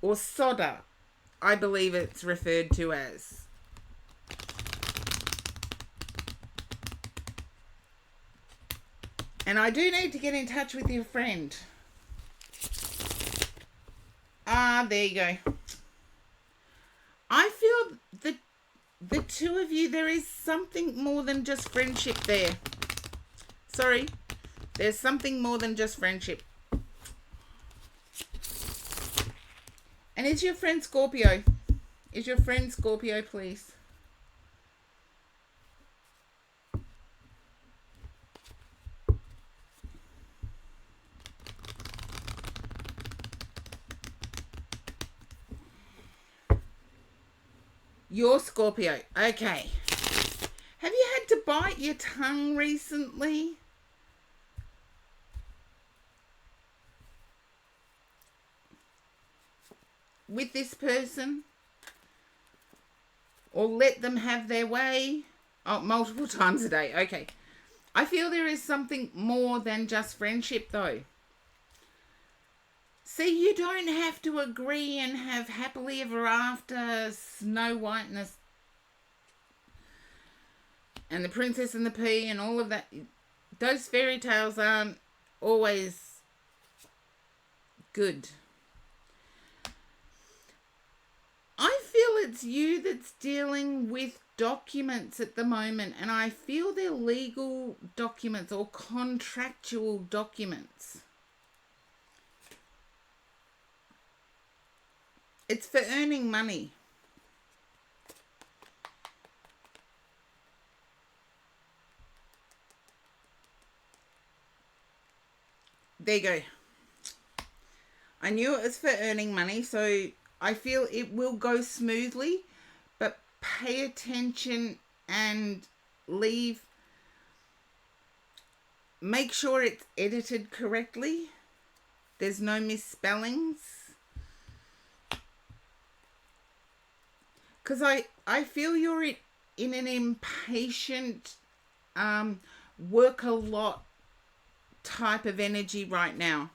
or solder, I believe it's referred to as. And I do need to get in touch with your friend. There you go. I feel that the two of you, there is something more than just friendship there. Sorry. There's something more than just friendship. And is your friend Scorpio? Is your friend Scorpio, please? You're Scorpio. Okay. Have you had to bite your tongue recently? With this person? Or let them have their way? Oh, multiple times a day. Okay. I feel there is something more than just friendship, though. See, you don't have to agree and have happily ever after, Snow Whiteness and the Princess and the Pea and all of that. Those fairy tales aren't always good. I feel it's you that's dealing with documents at the moment, and I feel they're legal documents or contractual documents. It's for earning money. There you go. I knew it was for earning money, so I feel it will go smoothly, but pay attention and make sure it's edited correctly. There's no misspellings. Because I feel you're in an impatient, work a lot type of energy right now.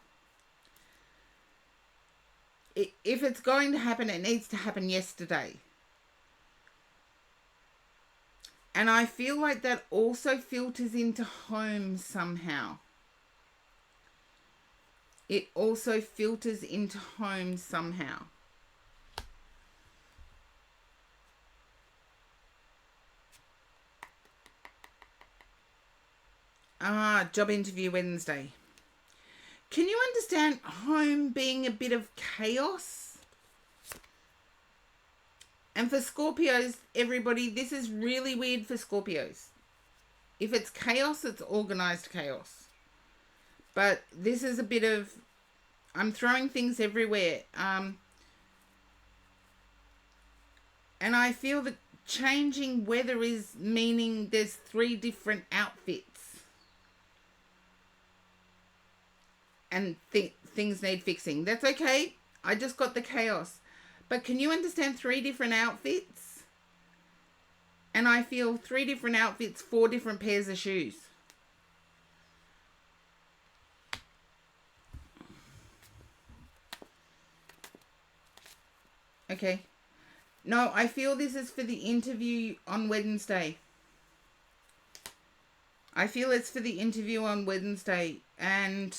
If it's going to happen, it needs to happen yesterday. And I feel like that also filters into home somehow. It also filters into home somehow. Job interview Wednesday. Can you understand home being a bit of chaos? And for Scorpios, everybody, this is really weird for Scorpios. If it's chaos, it's organized chaos. But this is a bit of, I'm throwing things everywhere. And I feel that changing weather is meaning there's 3 different outfits. And things need fixing. That's okay. I just got the chaos. But can you understand 3 different outfits? And I feel 3 different outfits, 4 different pairs of shoes. Okay. No, I feel this is for the interview on Wednesday. I feel it's for the interview on Wednesday. And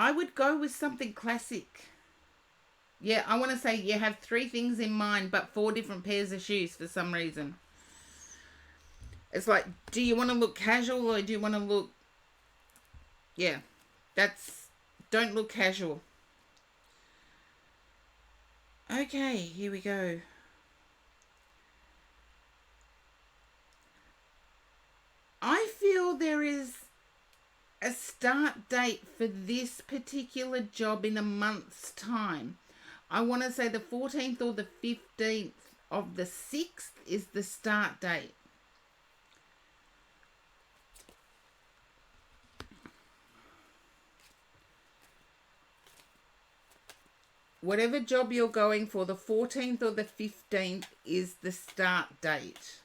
I would go with something classic. Yeah, I want to say you have 3 things in mind, but 4 different pairs of shoes for some reason. It's like, do you want to look casual or do you want to look Yeah, don't look casual. Okay, here we go. I feel there is a start date for this particular job in a month's time. I want to say the 14th or the 15th of the 6th is the start date. Whatever job you're going for, the 14th or the 15th is the start date.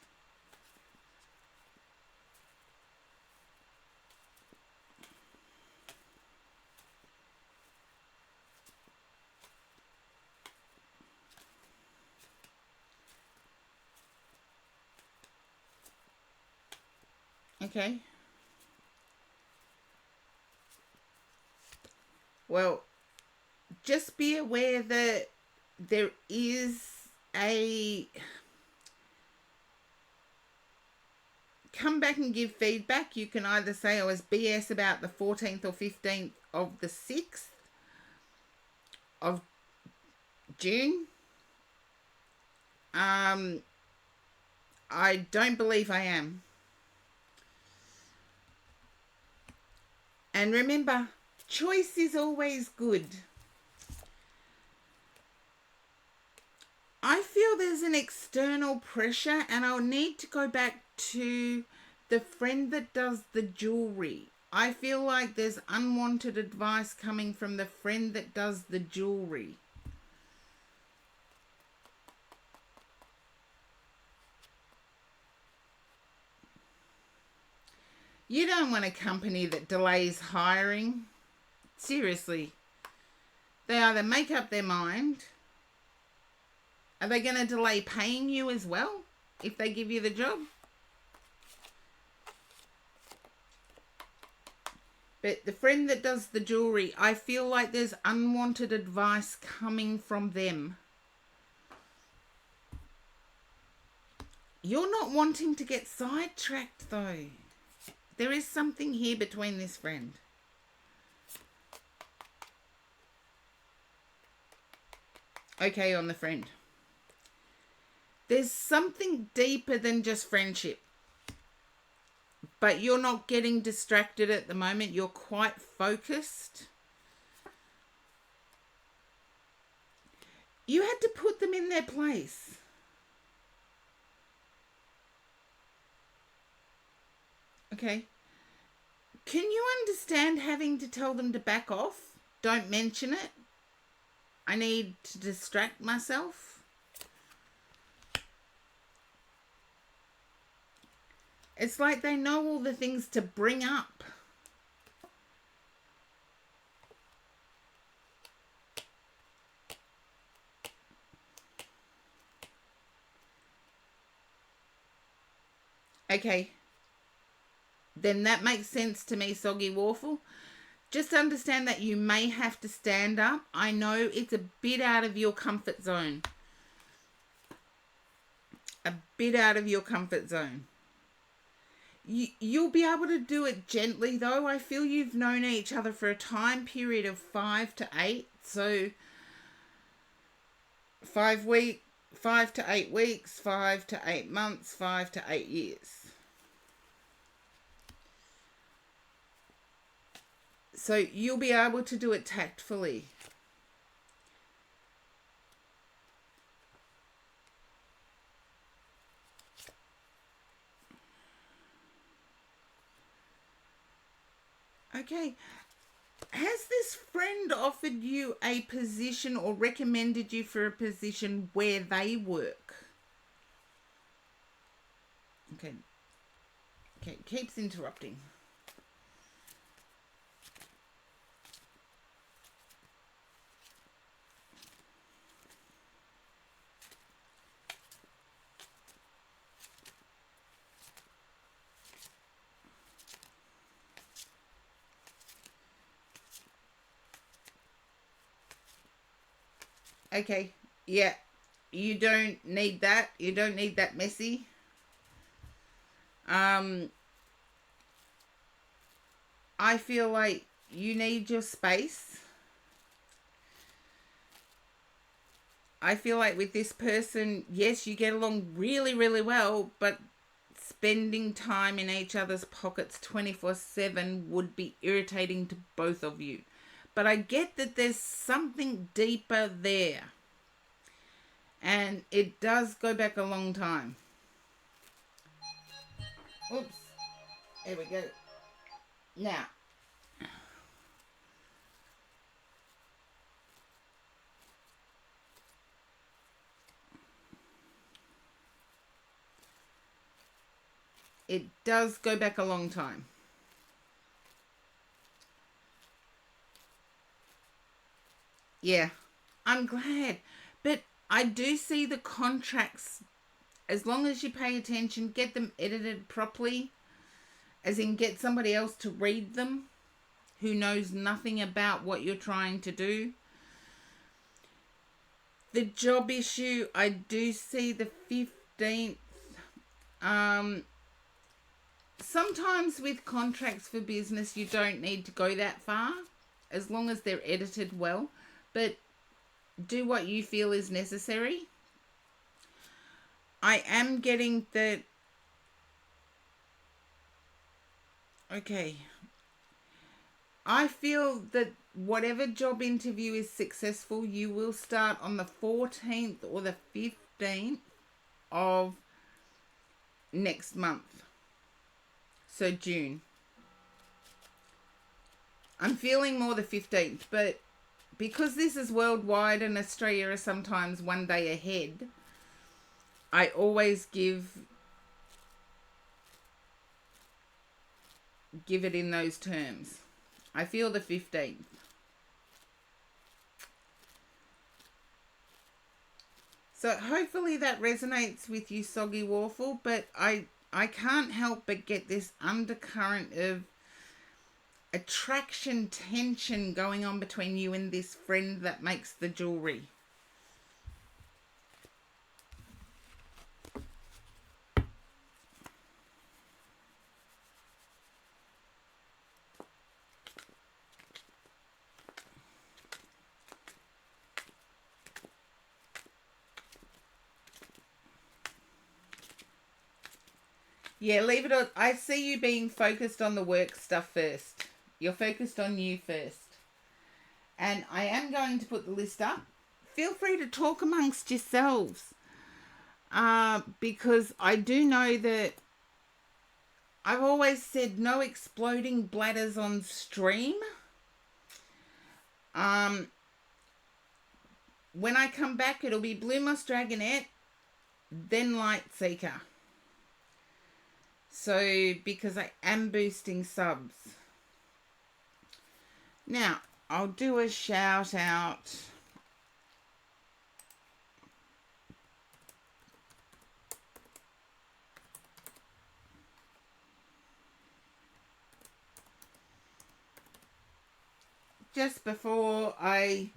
Okay. Well, just be aware that there is a... Come back and give feedback. You can either say I was BS about the 14th or 15th of the 6th of June. I don't believe I am. And remember, choice is always good. I feel there's an external pressure, and I'll need to go back to the friend that does the jewelry. I feel like there's unwanted advice coming from the friend that does the jewelry. You don't want a company that delays hiring. Seriously. They either make up their mind. Are they going to delay paying you as well if they give you the job? But the friend that does the jewelry, I feel like there's unwanted advice coming from them. You're not wanting to get sidetracked though. There is something here between this friend. Okay, on the friend. There's something deeper than just friendship. But you're not getting distracted at the moment. You're quite focused. You had to put them in their place. Okay. Can you understand having to tell them to back off? Don't mention it. I need to distract myself. It's like they know all the things to bring up. Okay. Then that makes sense to me, Soggy Warful. Just understand that you may have to stand up. I know it's a bit out of your comfort zone. A bit out of your comfort zone. You'll be able to do it gently, though. I feel you've known each other for a time period of 5 to 8. So 5 to 8 weeks, 5 to 8 months, 5 to 8 years. So you'll be able to do it tactfully. Okay. Has this friend offered you a position or recommended you for a position where they work? Okay. Okay, keeps interrupting. Okay, yeah, you don't need that. You don't need that messy. I feel like you need your space. I feel like with this person, yes, you get along really, really well, but spending time in each other's pockets 24/7 would be irritating to both of you. But I get that there's something deeper there. And it does go back a long time. Oops. There we go. Now, it does go back a long time. Yeah, I'm glad. But I do see the contracts, as long as you pay attention, get them edited properly, as in get somebody else to read them who knows nothing about what you're trying to do. The job issue, I do see the 15th. Sometimes with contracts for business, you don't need to go that far, as long as they're edited well. But do what you feel is necessary. I am getting that. Okay. I feel that whatever job interview is successful, you will start on the 14th or the 15th of next month. So June. I'm feeling more the 15th, but because this is worldwide and Australia is sometimes one day ahead, I always give it in those terms. I feel the 15th. So hopefully that resonates with you, Soggy Warful, but I can't help but get this undercurrent of attraction tension going on between you and this friend that makes the jewelry. Yeah, leave it on. I see you being focused on the work stuff first. You're focused on you first. And I am going to put the list up. Feel free to talk amongst yourselves. Because I do know that I've always said no exploding bladders on stream. When I come back, it'll be Blue Moss Dragonette, then Lightseeker. So, because I am boosting subs. Now, I'll do a shout out. Just before I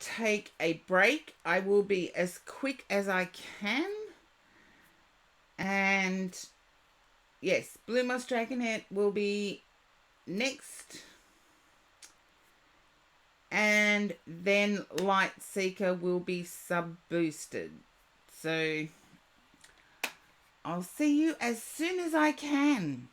take a break, I will be as quick as I can. And yes, Blue Moss Dragonette will be next. And then Lightseeker will be sub-boosted. So I'll see you as soon as I can.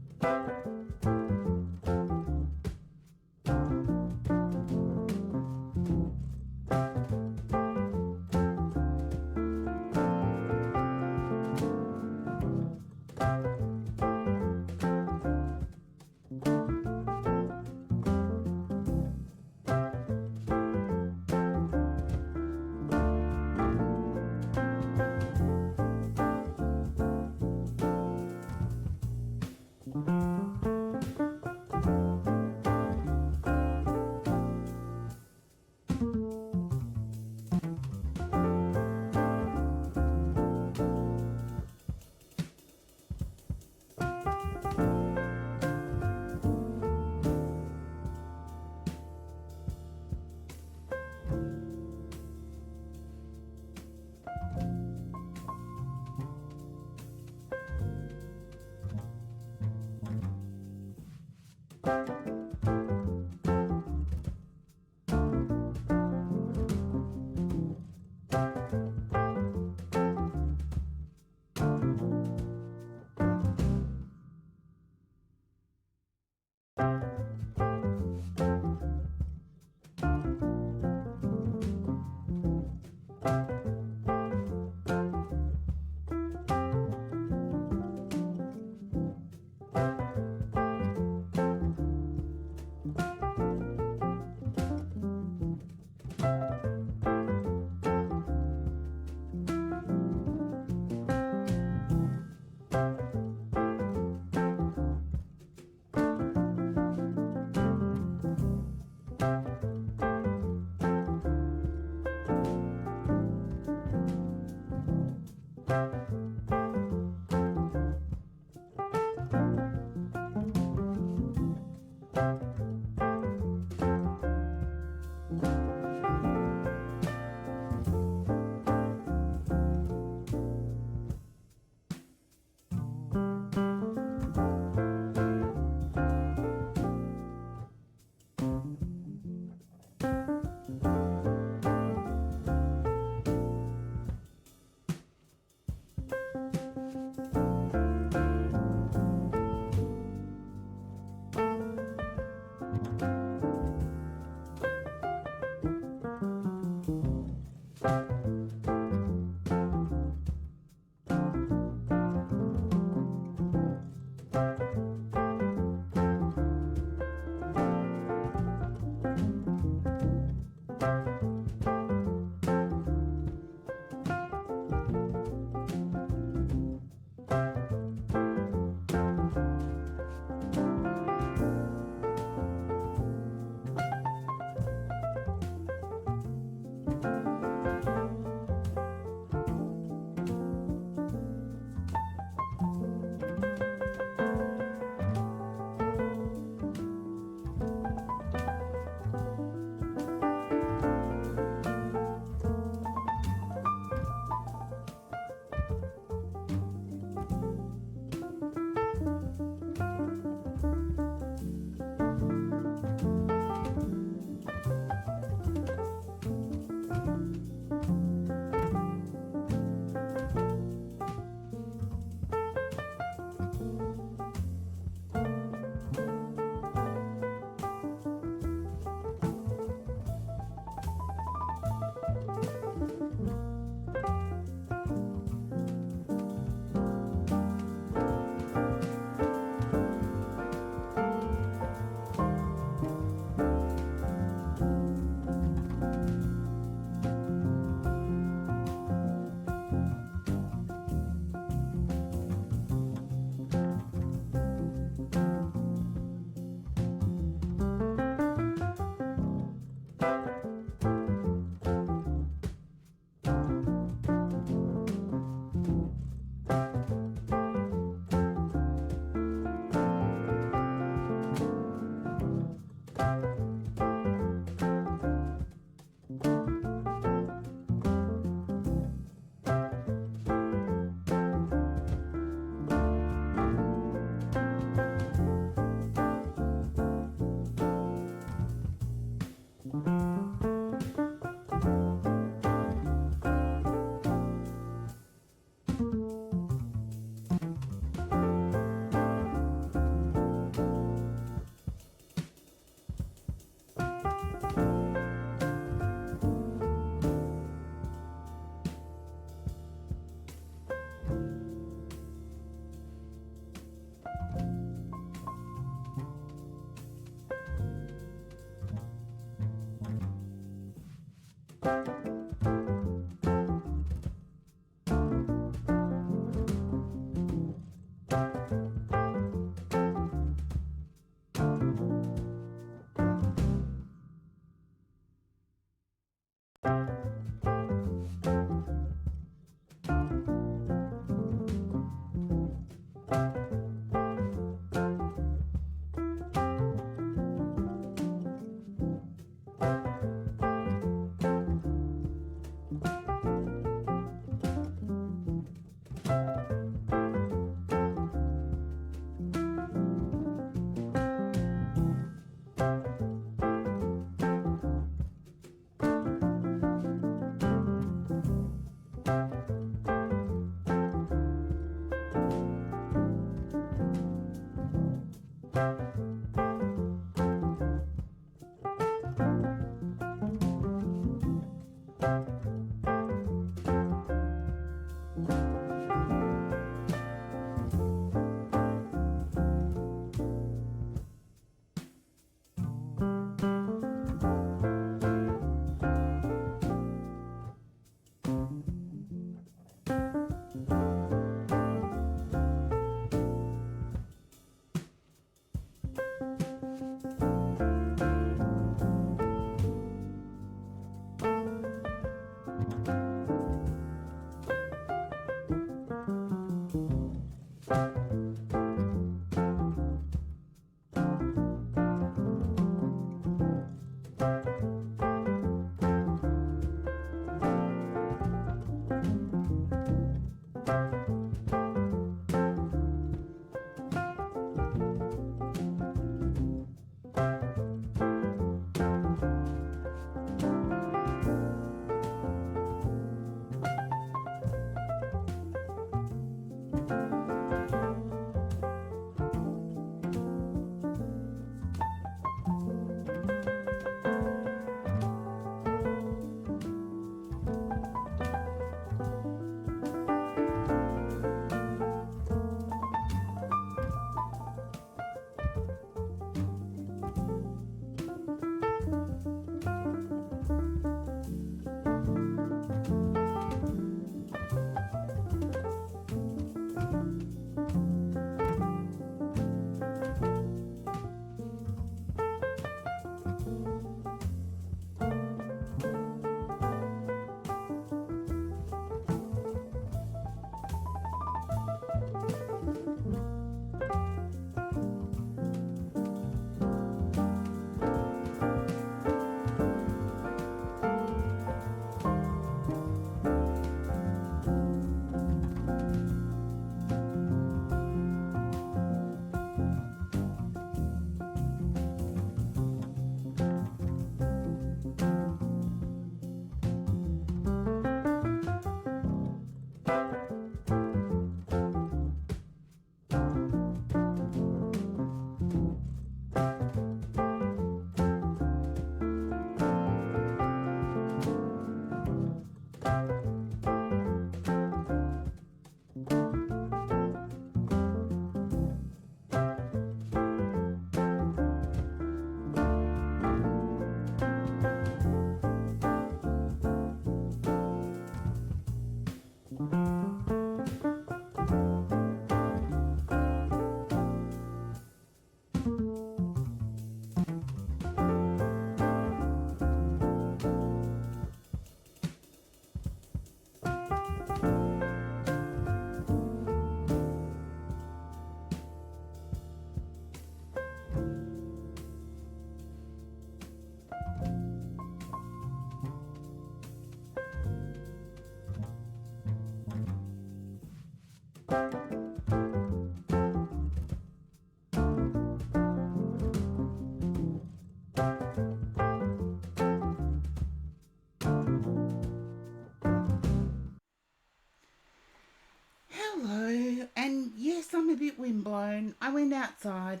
blown. I went outside.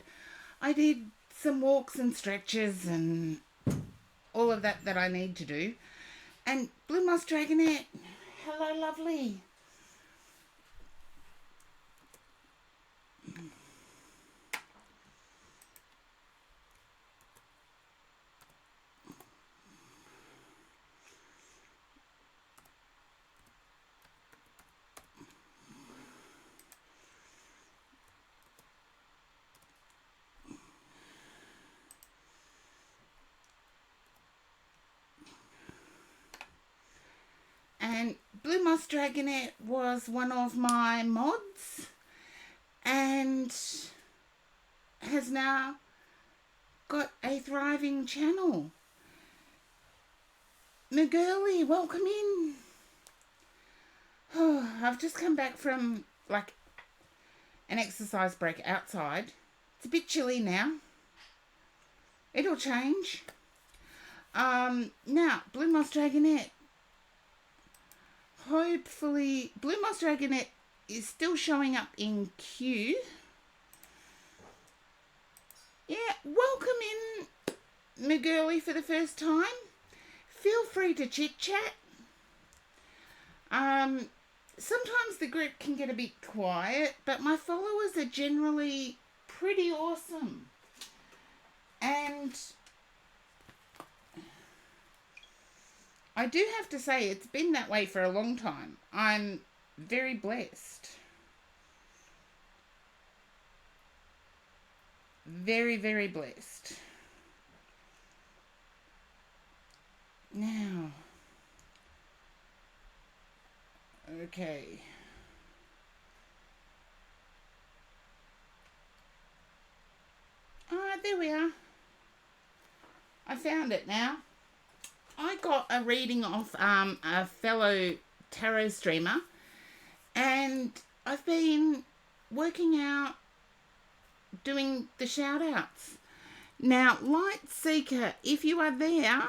I did some walks and stretches and all of that I need to do. And Blue Moss Dragonette, hello lovely. And Blue Moss Dragonette was one of my mods and has now got a thriving channel. McGurley, welcome in. Oh, I've just come back from like an exercise break outside. It's a bit chilly now. It'll change. Now, Blue Moss Dragonette. Hopefully, Blue Moss Dragonette is still showing up in queue. Yeah, welcome in, McGurley, for the first time. Feel free to chit-chat. Sometimes the group can get a bit quiet, but my followers are generally pretty awesome. And I do have to say, it's been that way for a long time. I'm very blessed. Very, very blessed. Now, okay. There we are. I found it now. I got a reading off a fellow tarot streamer, and I've been working out doing the shout outs. Now, Light Seeker, if you are there,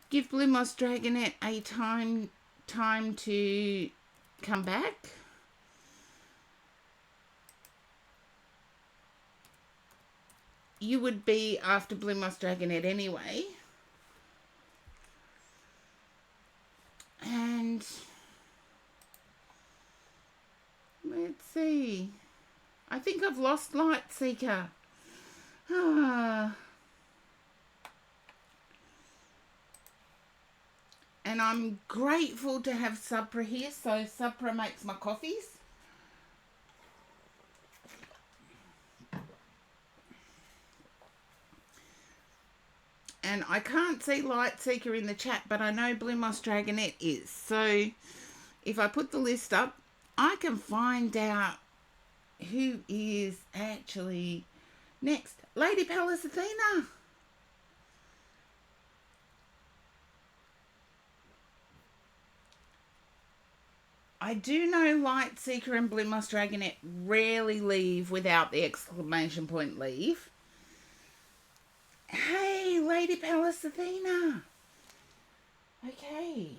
give Blue Moss Dragonette a time to come back. You would be after Blue Moss Dragonette anyway. And let's see. I think I've lost Light Seeker. And I'm grateful to have Supra here. So Supra makes my coffees. And I can't see Light Seeker in the chat, but I know Blue Moss Dragonette is. So if I put the list up, I can find out who is actually next. Lady Pallas Athena. I do know Light Seeker and Blue Moss Dragonette rarely leave without the exclamation point leave. Hey, Lady Pallas Athena. Okay.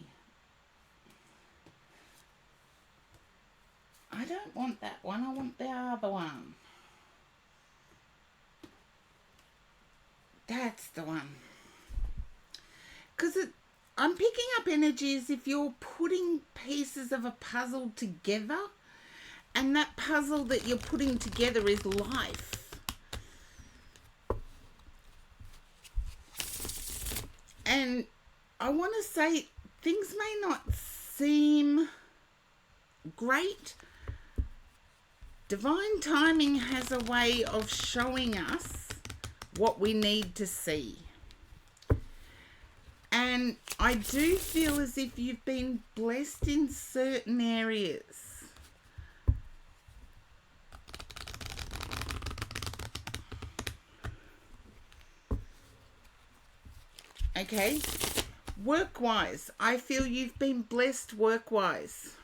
I don't want that one. I want the other one. That's the one. Because I'm picking up energies if you're putting pieces of a puzzle together, and that puzzle that you're putting together is life. And I want to say, things may not seem great. Divine timing has a way of showing us what we need to see. And I do feel as if you've been blessed in certain areas. Okay, work-wise, I feel you've been blessed work-wise.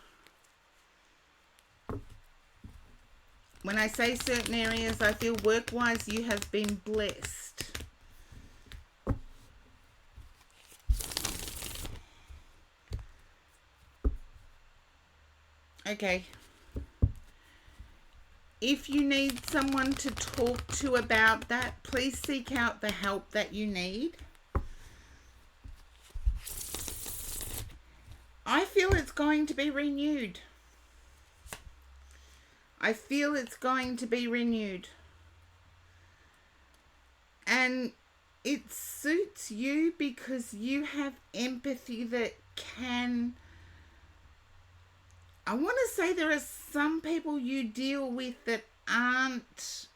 When I say certain areas, I feel work-wise you have been blessed. Okay. If you need someone to talk to about that, please seek out the help that you need. I feel it's going to be renewed. I feel it's going to be renewed. And it suits you because you have empathy that can... I want to say there are some people you deal with that aren't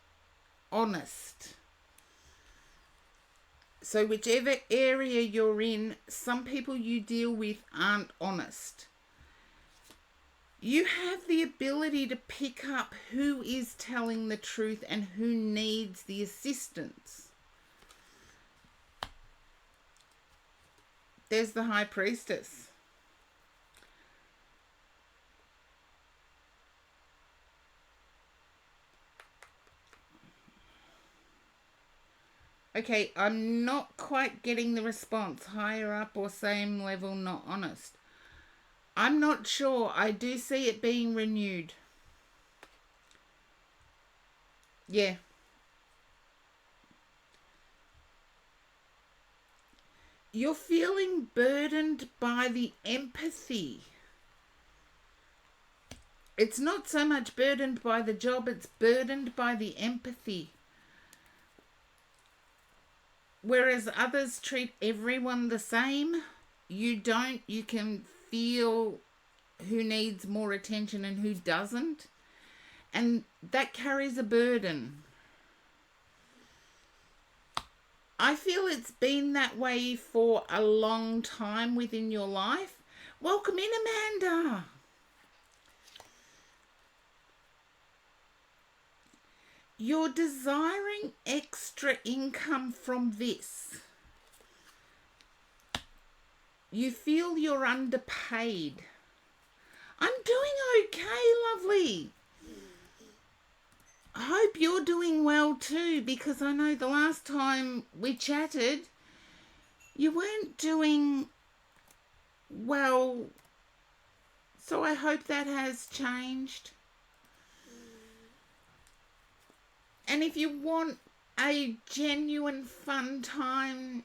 honest. So whichever area you're in, some people you deal with aren't honest. You have the ability to pick up who is telling the truth and who needs the assistance. There's the High Priestess. Okay, I'm not quite getting the response. Higher up or same level, not honest. I'm not sure. I do see it being renewed. Yeah. You're feeling burdened by the empathy. It's not so much burdened by the job, it's burdened by the empathy. Whereas others treat everyone the same, you don't. You can feel who needs more attention and who doesn't. And that carries a burden. I feel it's been that way for a long time within your life. Welcome in, Amanda. You're desiring extra income from this. You feel you're underpaid. I'm doing okay, lovely. I hope you're doing well too, because I know the last time we chatted, you weren't doing well. So I hope that has changed. And if you want a genuine fun time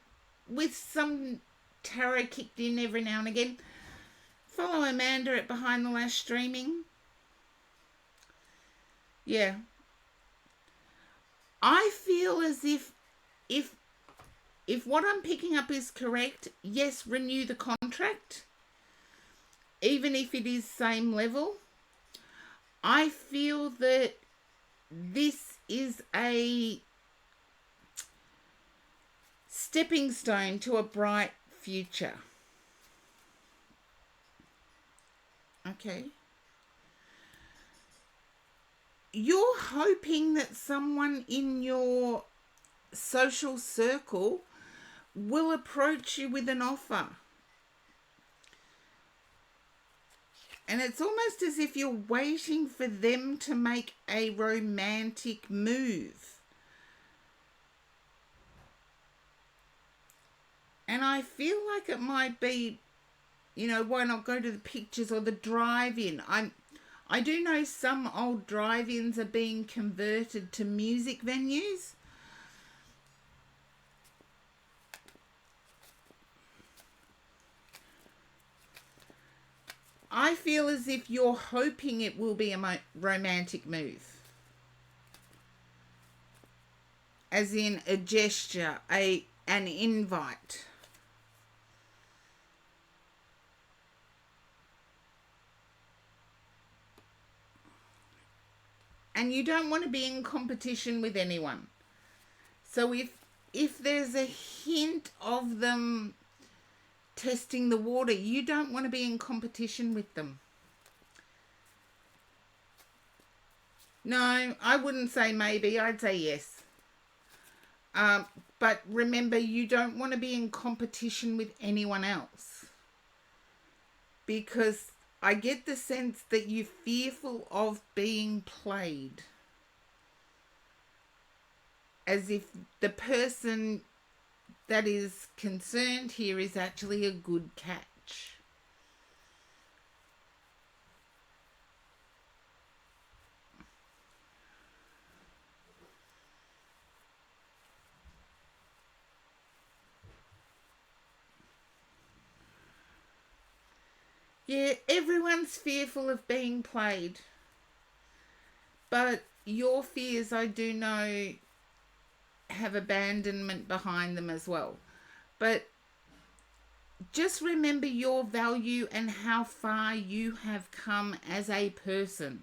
with some tarot kicked in every now and again, follow Amanda at Behind the Lash Streaming. Yeah. I feel as if what I'm picking up is correct, yes, renew the contract, even if it is same level. I feel that this is a stepping stone to a bright future. Okay. You're hoping that someone in your social circle will approach you with an offer. And it's almost as if you're waiting for them to make a romantic move. And I feel like it might be, why not go to the pictures or the drive-in? I do know some old drive-ins are being converted to music venues. I feel as if you're hoping it will be a romantic move. As in a gesture, an invite. And you don't want to be in competition with anyone. So if there's a hint of them testing the water, you don't want to be in competition with them. No, I wouldn't say maybe. I'd say yes. But remember, you don't want to be in competition with anyone else. Because I get the sense that you're fearful of being played. As if the person that is concerned here is actually a good catch. Yeah, everyone's fearful of being played. But your fears, I do know, have abandonment behind them as well. But just remember your value and how far you have come as a person.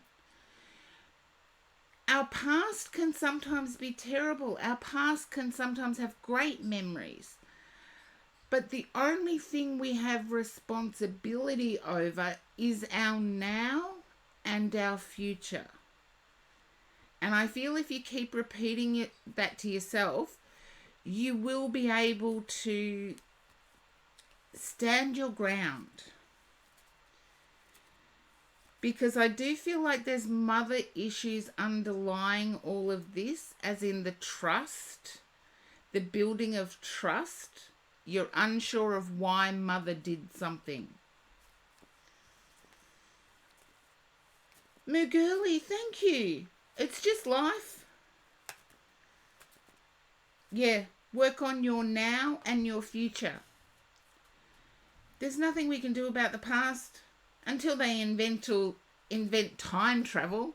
Our past can sometimes be terrible. Our past can sometimes have great memories. But the only thing we have responsibility over is our now and our future. And I feel if you keep repeating that to yourself, you will be able to stand your ground. Because I do feel like there's mother issues underlying all of this, as in the trust, the building of trust. You're unsure of why mother did something. Mugurli, thank you. It's just life. Yeah, work on your now and your future. There's nothing we can do about the past until they invent time travel.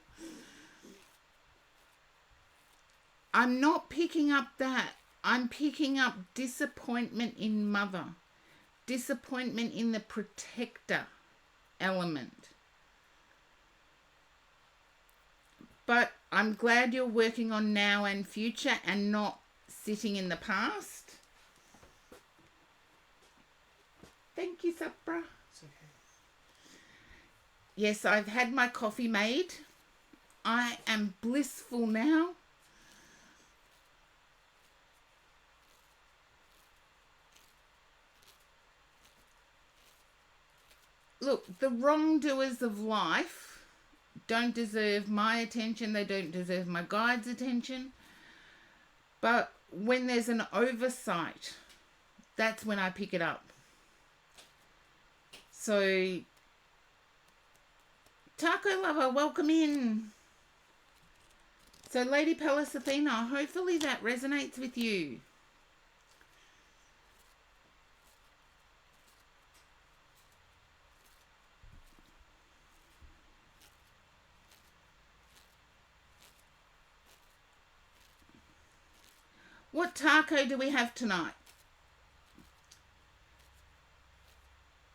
I'm not picking up that. I'm picking up disappointment in mother. Disappointment in the protector element. But I'm glad you're working on now and future and not sitting in the past. Thank you, Sapra. It's okay. Yes, I've had my coffee made. I am blissful now. Look, the wrongdoers of life don't deserve my attention. They don't deserve my guide's attention. But when there's an oversight, that's when I pick it up. So, Taco Lover, welcome in. So, Lady Pallas Athena, hopefully that resonates with you. What taco do we have tonight?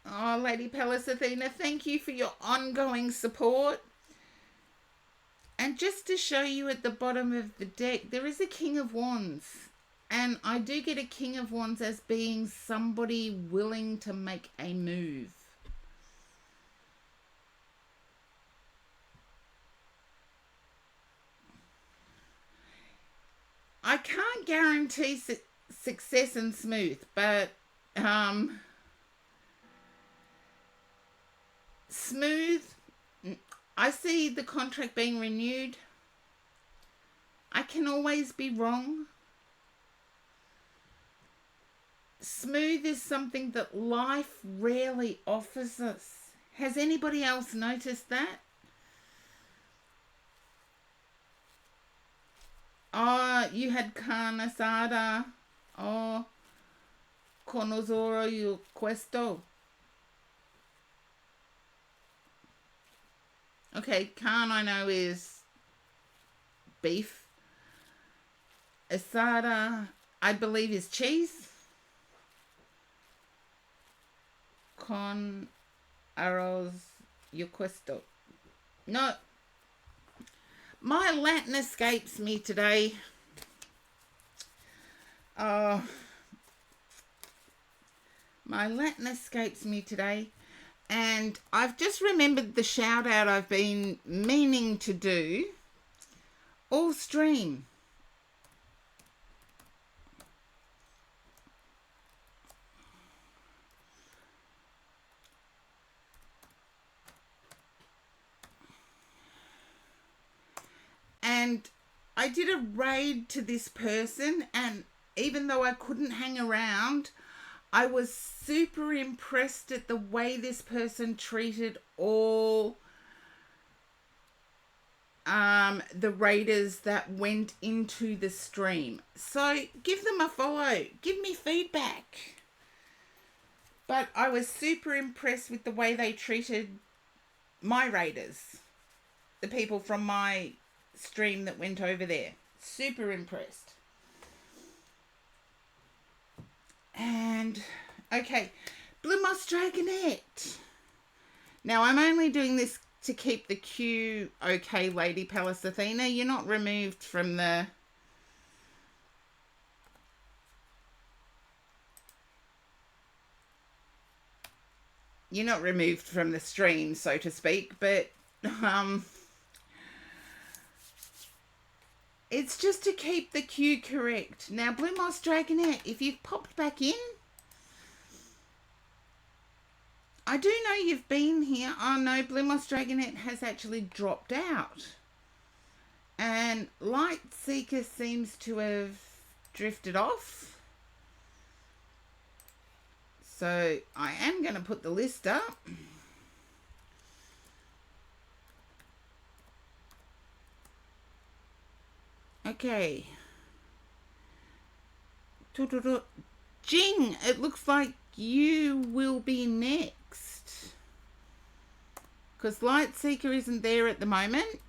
Oh, Lady Pallas Athena, thank you for your ongoing support. And just to show you at the bottom of the deck, there is a King of Wands. And I do get a King of Wands as being somebody willing to make a move. I can't guarantee success and smooth, but smooth, I see the contract being renewed. I can always be wrong. Smooth is something that life rarely offers us. Has anybody else noticed that? Oh, you had carne asada. Oh, conosoro io questo. Okay, carne I know is beef. Asada, I believe, is cheese. Con arroz io questo. No. My Latin escapes me today. My Latin escapes me today. And I've just remembered the shout out I've been meaning to do all stream. And I did a raid to this person, and even though I couldn't hang around, I was super impressed at the way this person treated all the raiders that went into the stream. So give them a follow. Give me feedback. But I was super impressed with the way they treated my raiders, the people from my stream that went over there. Super impressed. And, okay, Blue Moss Dragonette. Now, I'm only doing this to keep the queue okay, Lady Pallas Athena. You're not removed from the... You're not removed from the stream, so to speak, but it's just to keep the queue correct. Now, Blue Moss Dragonette, if you've popped back in, I do know you've been here. Oh no, Blue Moss Dragonette has actually dropped out. And Light Seeker seems to have drifted off. So I am going to put the list up. Okay. Jing, it looks like you will be next. Because Light Seeker isn't there at the moment.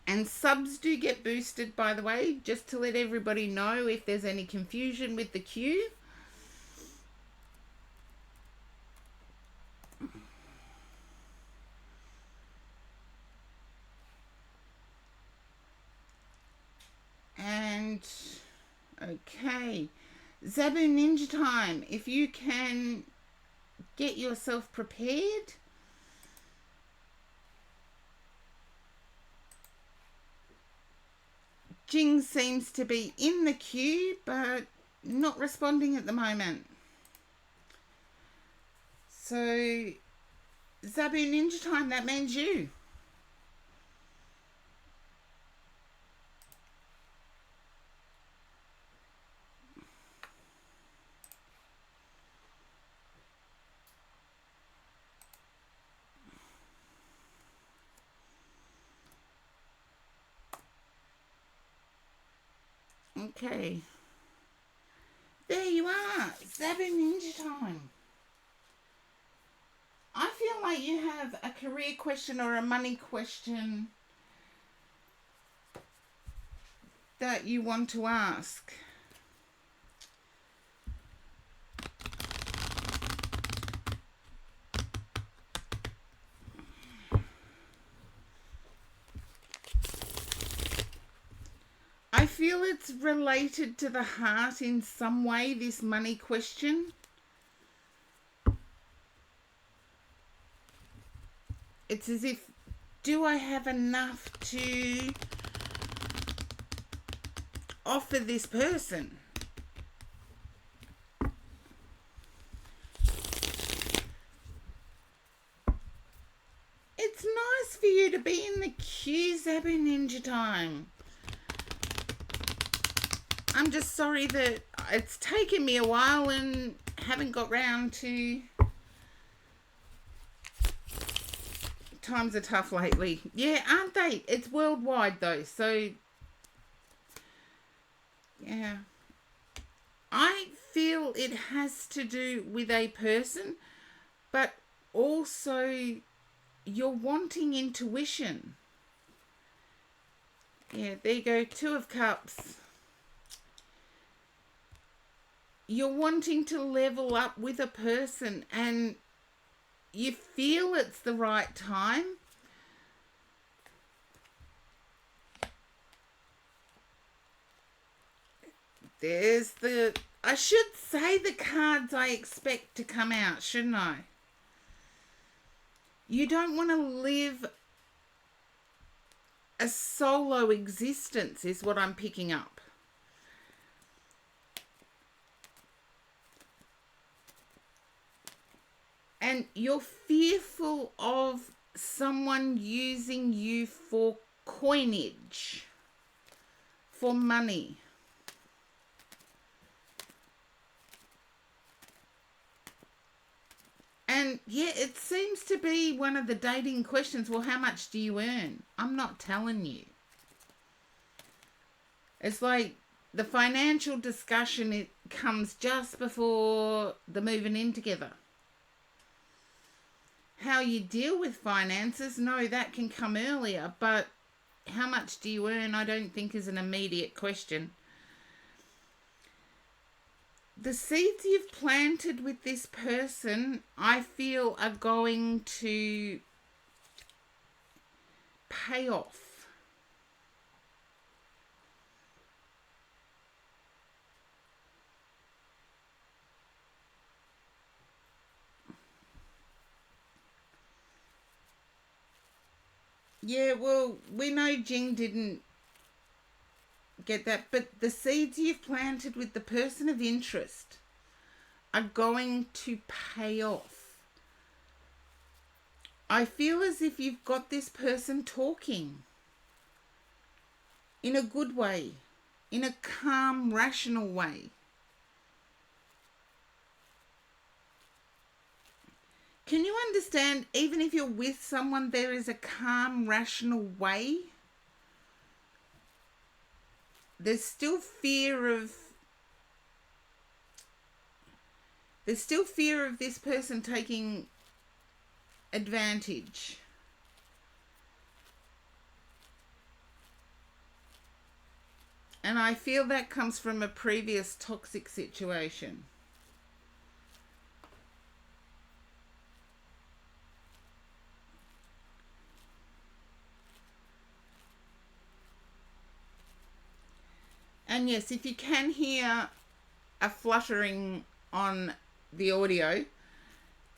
And subs do get boosted, by the way, just to let everybody know if there's any confusion with the queue. And, okay, Zabu Ninja Time, if you can get yourself prepared. Jing seems to be in the queue, but not responding at the moment. So, Zabu Ninja Time, that means you. Okay. There you are. Zabu Ninja Time. I feel like you have a career question or a money question that you want to ask. I feel it's related to the heart in some way, this money question. It's as if, do I have enough to offer this person? It's nice for you to be in the queue, Zabu Ninja Time. I'm just sorry that it's taken me a while and haven't got round to... Times are tough lately. Yeah, aren't they? It's worldwide though, so... Yeah. I feel it has to do with a person, but also you're wanting intuition. Yeah, there you go. 2 of Cups. You're wanting to level up with a person and you feel it's the right time. There's the... I should say the cards I expect to come out, shouldn't I? You don't want to live a solo existence is what I'm picking up. And you're fearful of someone using you for coinage, for money. And it seems to be one of the dating questions. Well, how much do you earn? I'm not telling you. It's like the financial discussion, it comes just before the moving in together. How you deal with finances, no, that can come earlier, but how much do you earn, I don't think is an immediate question. The seeds you've planted with this person, I feel, are going to pay off. Yeah, well, we know Jing didn't get that, but the seeds you've planted with the person of interest are going to pay off. I feel as if you've got this person talking in a good way, in a calm, rational way. Can you understand, even if you're with someone, there is a calm, rational way? There's still fear of this person taking advantage. And I feel that comes from a previous toxic situation. And yes, if you can hear a fluttering on the audio,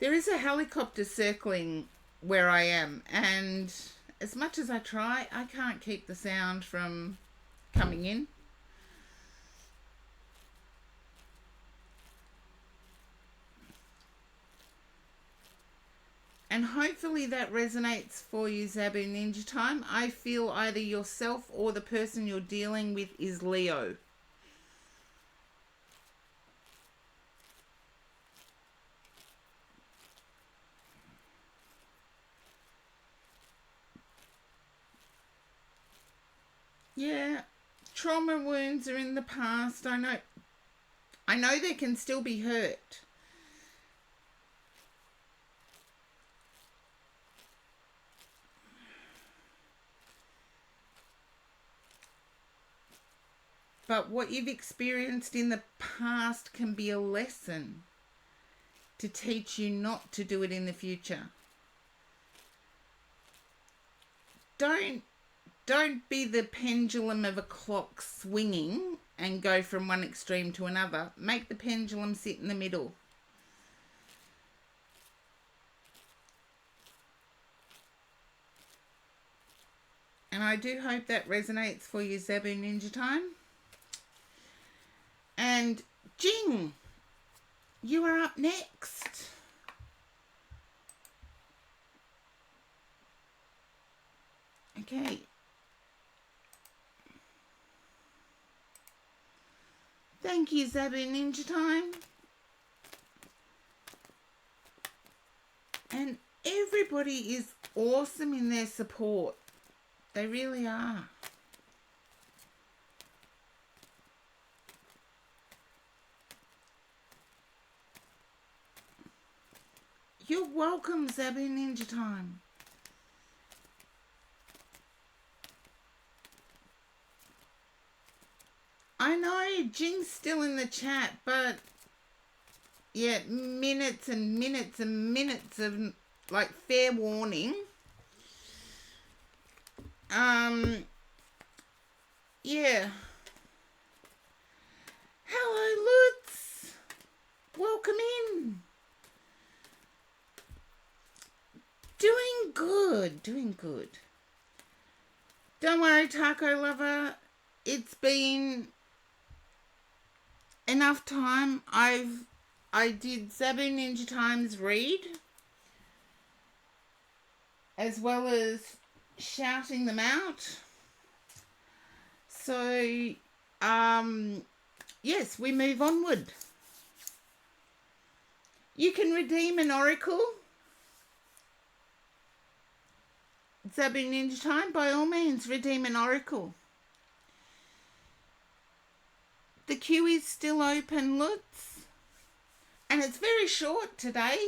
there is a helicopter circling where I am, and as much as I try, I can't keep the sound from coming in. And hopefully that resonates for you, Zabu Ninja Time. I feel either yourself or the person you're dealing with is Leo. Yeah, trauma wounds are in the past. I know there can still be hurt. But what you've experienced in the past can be a lesson to teach you not to do it in the future. Don't be the pendulum of a clock swinging and go from one extreme to another. Make the pendulum sit in the middle. And I do hope that resonates for you, Zabu Ninja Time. And Jing, you are up next. Okay. Thank you, Zabu Ninja Time. And everybody is awesome in their support. They really are. You're welcome, Zabu Ninja Time. I know Jing's still in the chat, but yeah, minutes and minutes and minutes of like fair warning. Yeah. Hello, Lutz. Welcome in. Doing good, doing good. Don't worry, Taco Lover. It's been enough time. I did Zabu Ninja Time's read, as well as shouting them out. So, yes, we move onward. You can redeem an oracle Zabu Ninja time, by all means, redeem an oracle. The queue is still open, Lutz. And it's very short today.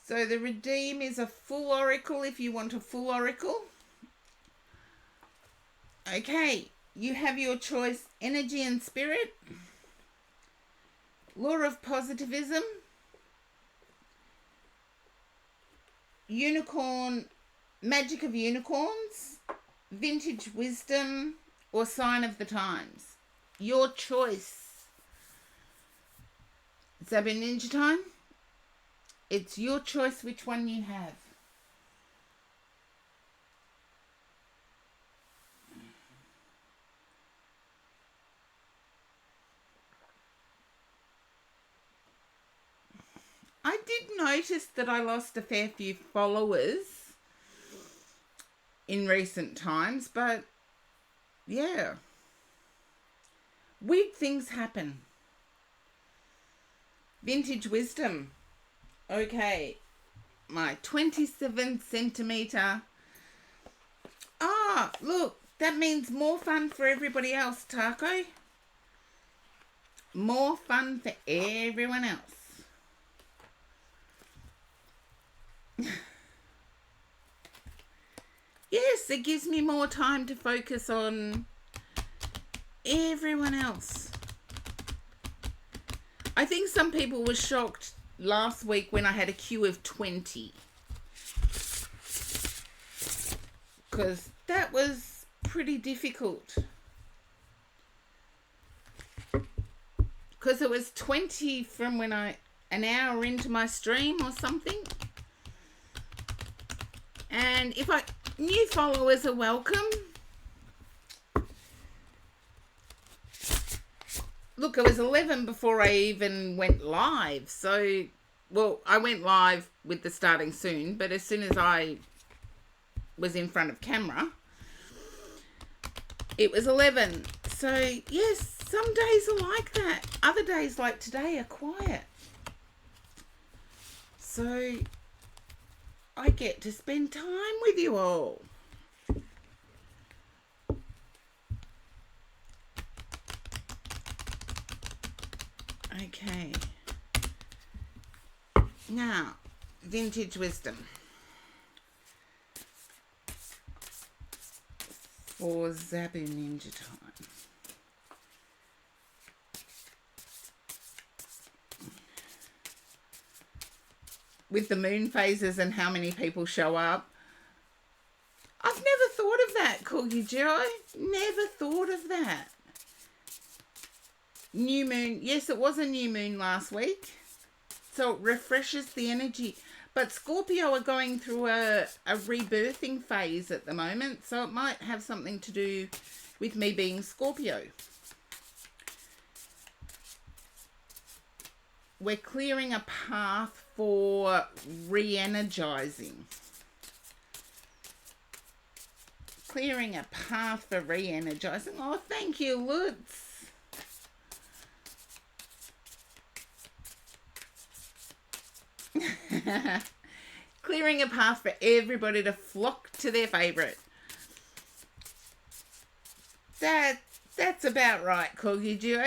So the redeem is a full oracle if you want a full oracle. Okay, you have your choice: energy and spirit, law of positivism, unicorn, magic of unicorns, vintage wisdom, or sign of the times. Your choice. Zabu Ninja time. It's your choice which one you have. I did notice that I lost a fair few followers in recent times, but yeah, weird things happen. Vintage wisdom. Okay, my 27 centimeter. Ah, look, that means more fun for everybody else, Taco. More fun for everyone else. Yes, it gives me more time to focus on everyone else. I think some people were shocked last week when I had a queue of 20. Because that was pretty difficult. Because it was 20 from when an hour into my stream or something. And if new followers are welcome. Look, it was 11 before I even went live. So, well, I went live with the starting soon, but as soon as I was in front of camera, it was 11. So, yes, some days are like that. Other days like today are quiet. So, I get to spend time with you all. Okay. Now, vintage wisdom. For Zabu Ninja time. With the moon phases and how many people show up. I've never thought of that, Corgi Joe. Never thought of that. New moon. Yes, it was a new moon last week. So it refreshes the energy. But Scorpio are going through a rebirthing phase at the moment. So it might have something to do with me being Scorpio. We're clearing a path for re-energizing. Clearing a path for re-energizing. Oh, thank you, Lutz. Clearing a path for everybody to flock to their favourite. That's about right, Corgi Duo.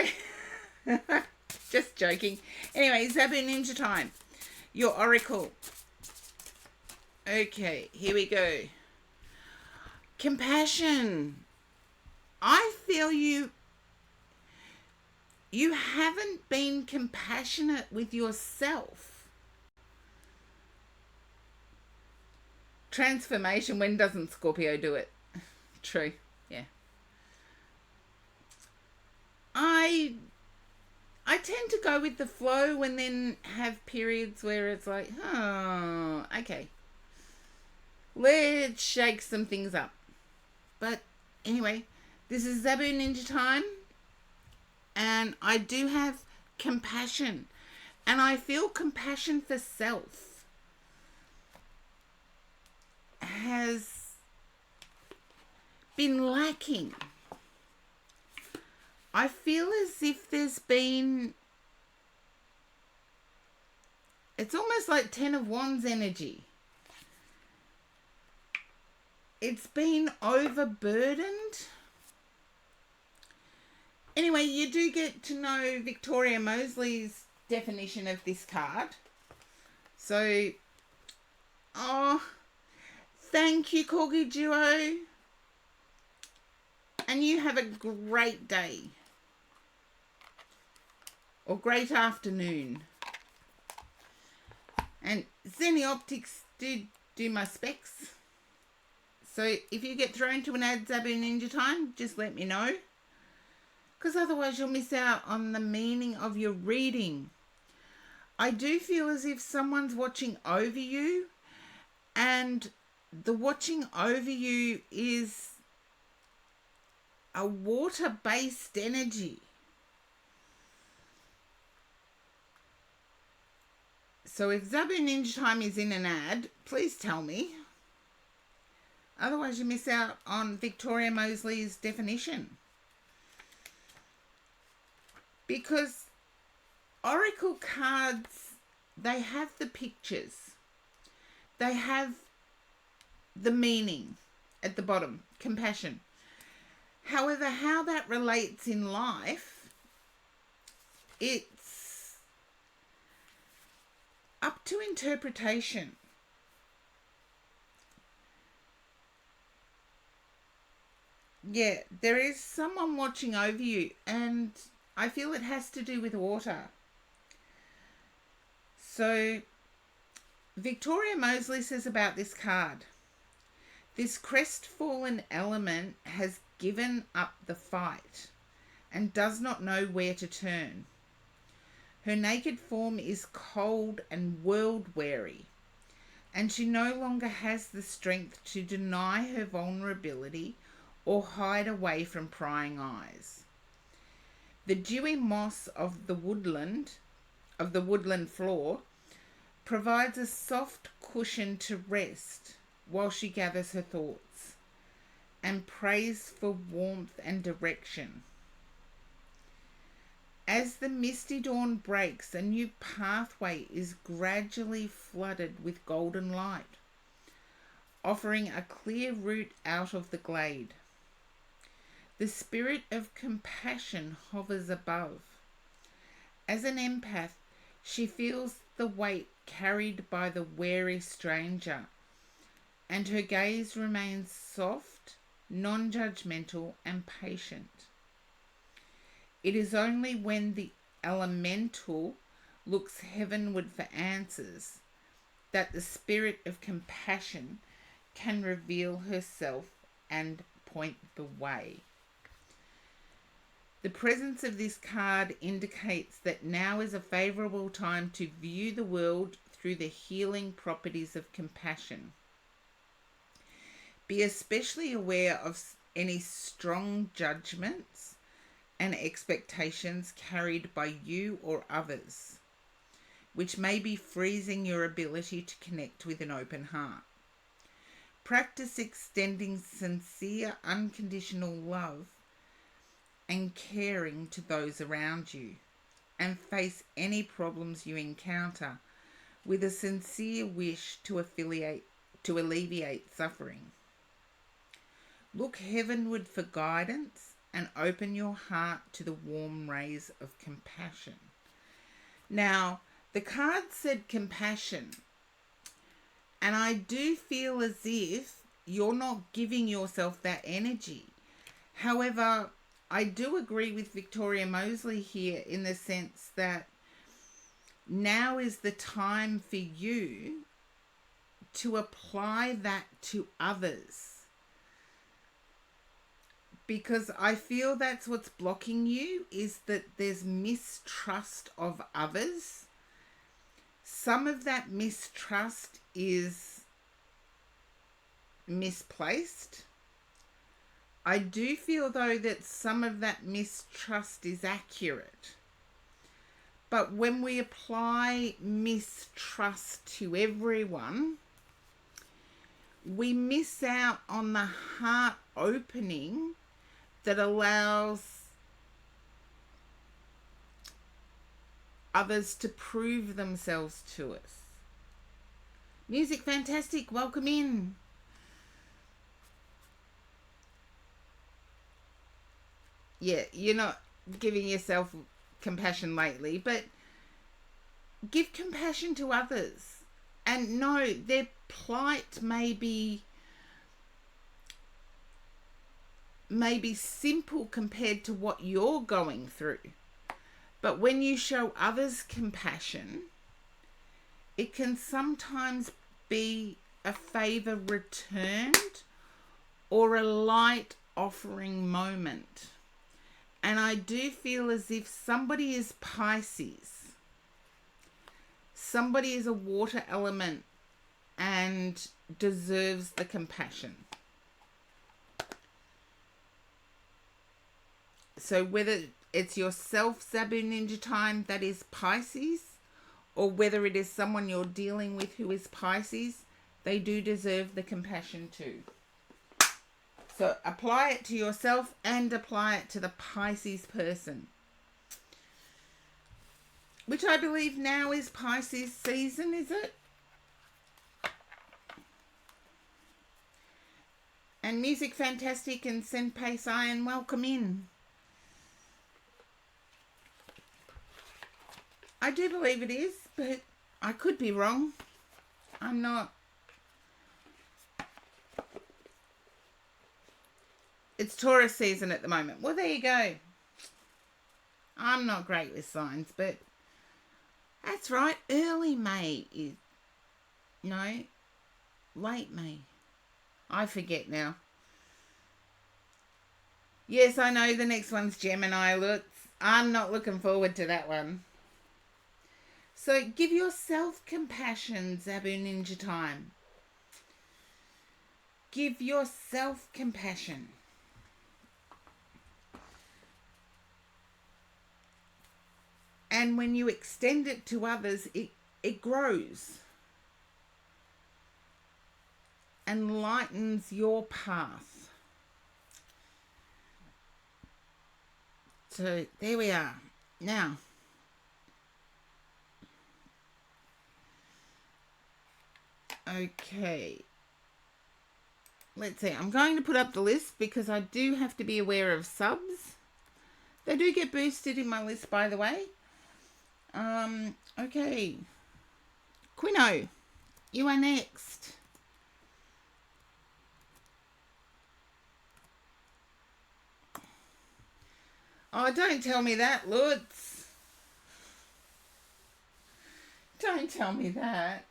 Just joking. Anyway, Zabu Ninja time. Your oracle. Okay, here we go. Compassion. I feel you haven't been compassionate with yourself. Transformation. When doesn't Scorpio do it? True. Yeah. I tend to go with the flow and then have periods where it's like, oh, okay. Let's shake some things up. But anyway, this is Zabu Ninja time. And I do have compassion. And I feel compassion for self has been lacking. I feel as if there's been, it's almost like Ten of Wands energy. It's been overburdened. Anyway, you do get to know Victoria Moseley's definition of this card. So, thank you, Corgi Duo. And you have a great day. Or great afternoon. And Zenny Optics do my specs. So if you get thrown to an ad Zabu Ninja time, just let me know. Because otherwise you'll miss out on the meaning of your reading. I do feel as if someone's watching over you, and the watching over you is a water-based energy. So if Zabu Ninja Time is in an ad, please tell me. Otherwise you miss out on Victoria Moseley's definition. Because Oracle cards, they have the pictures. They have the meaning at the bottom, compassion. However, how that relates in life, it's up to interpretation. Yeah, there is someone watching over you, and I feel it has to do with water. So, Victoria Moseley says about this card, this crestfallen element has given up the fight and does not know where to turn. Her naked form is cold and world-weary, and she no longer has the strength to deny her vulnerability or hide away from prying eyes. The dewy moss of the woodland floor, provides a soft cushion to rest while she gathers her thoughts and prays for warmth and direction. As the misty dawn breaks, a new pathway is gradually flooded with golden light, offering a clear route out of the glade. The spirit of compassion hovers above. As an empath, she feels the weight carried by the wary stranger, and her gaze remains soft, non-judgmental, and patient. It is only when the elemental looks heavenward for answers that the spirit of compassion can reveal herself and point the way. The presence of this card indicates that now is a favourable time to view the world through the healing properties of compassion. Be especially aware of any strong judgments and expectations carried by you or others, which may be freezing your ability to connect with an open heart. Practice extending sincere, unconditional love and caring to those around you, and face any problems you encounter with a sincere wish to alleviate suffering. Look heavenward for guidance and open your heart to the warm rays of compassion. Now, the card said compassion, and I do feel as if you're not giving yourself that energy. However, I do agree with Victoria Moseley here in the sense that now is the time for you to apply that to others. Because I feel that's what's blocking you, is that there's mistrust of others. Some of that mistrust is misplaced. I do feel, though, that some of that mistrust is accurate. But when we apply mistrust to everyone, we miss out on the heart opening that allows others to prove themselves to us. Music Fantastic, welcome in. Yeah, you're not giving yourself compassion lately, but give compassion to others. And no, their plight may be simple compared to what you're going through. But when you show others compassion, it can sometimes be a favor returned or a light offering moment. And I do feel as if somebody is Pisces, somebody is a water element and deserves the compassion. So whether it's yourself, Zabu Ninja Time, that is Pisces, or whether it is someone you're dealing with who is Pisces, they do deserve the compassion too. So apply it to yourself and apply it to the Pisces person. Which I believe now is Pisces season, is it? And Music Fantastic and Senpai Cyan, welcome in. I do believe it is, but I could be wrong. I'm not. It's Taurus season at the moment. Well, there you go. I'm not great with signs, but that's right. Early May is... No, late May. I forget now. Yes, I know the next one's Gemini. Look, I'm not looking forward to that one. So give yourself compassion, Zabu Ninja Time. Give yourself compassion. And when you extend it to others, it grows and lightens your path. So there we are. Now, okay. Let's see. I'm going to put up the list because I do have to be aware of subs. They do get boosted in my list, by the way. Okay. Quino, you are next. Oh, don't tell me that, Lutz. Don't tell me that.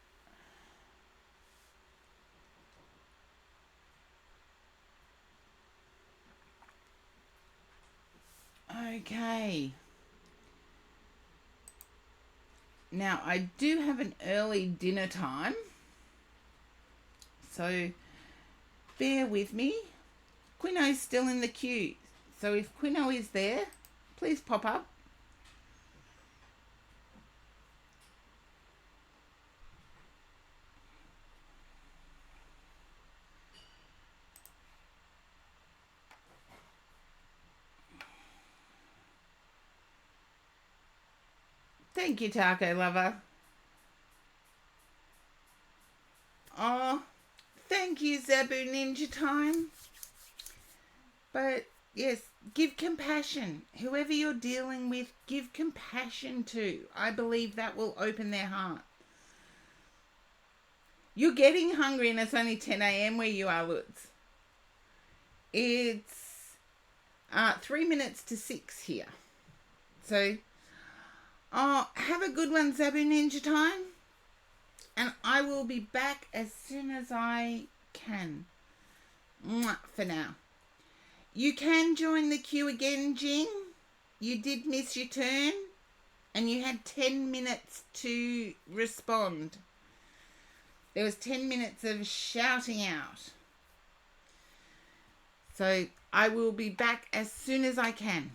Okay. Now, I do have an early dinner time, so bear with me. Quino's still in the queue, so if Quino is there, please pop up. Thank you, Taco Lover. Oh, thank you, Zabu Ninja Time. But yes, give compassion. Whoever you're dealing with, give compassion to. I believe that will open their heart. You're getting hungry and it's only 10 a.m. where you are, Lutz. It's 3 minutes to 6 here. So, have a good one, Zabu Ninja Time. And I will be back as soon as I can. Mwah, for now. You can join the queue again, Jing. You did miss your turn. And you had 10 minutes to respond. There was 10 minutes of shouting out. So I will be back as soon as I can.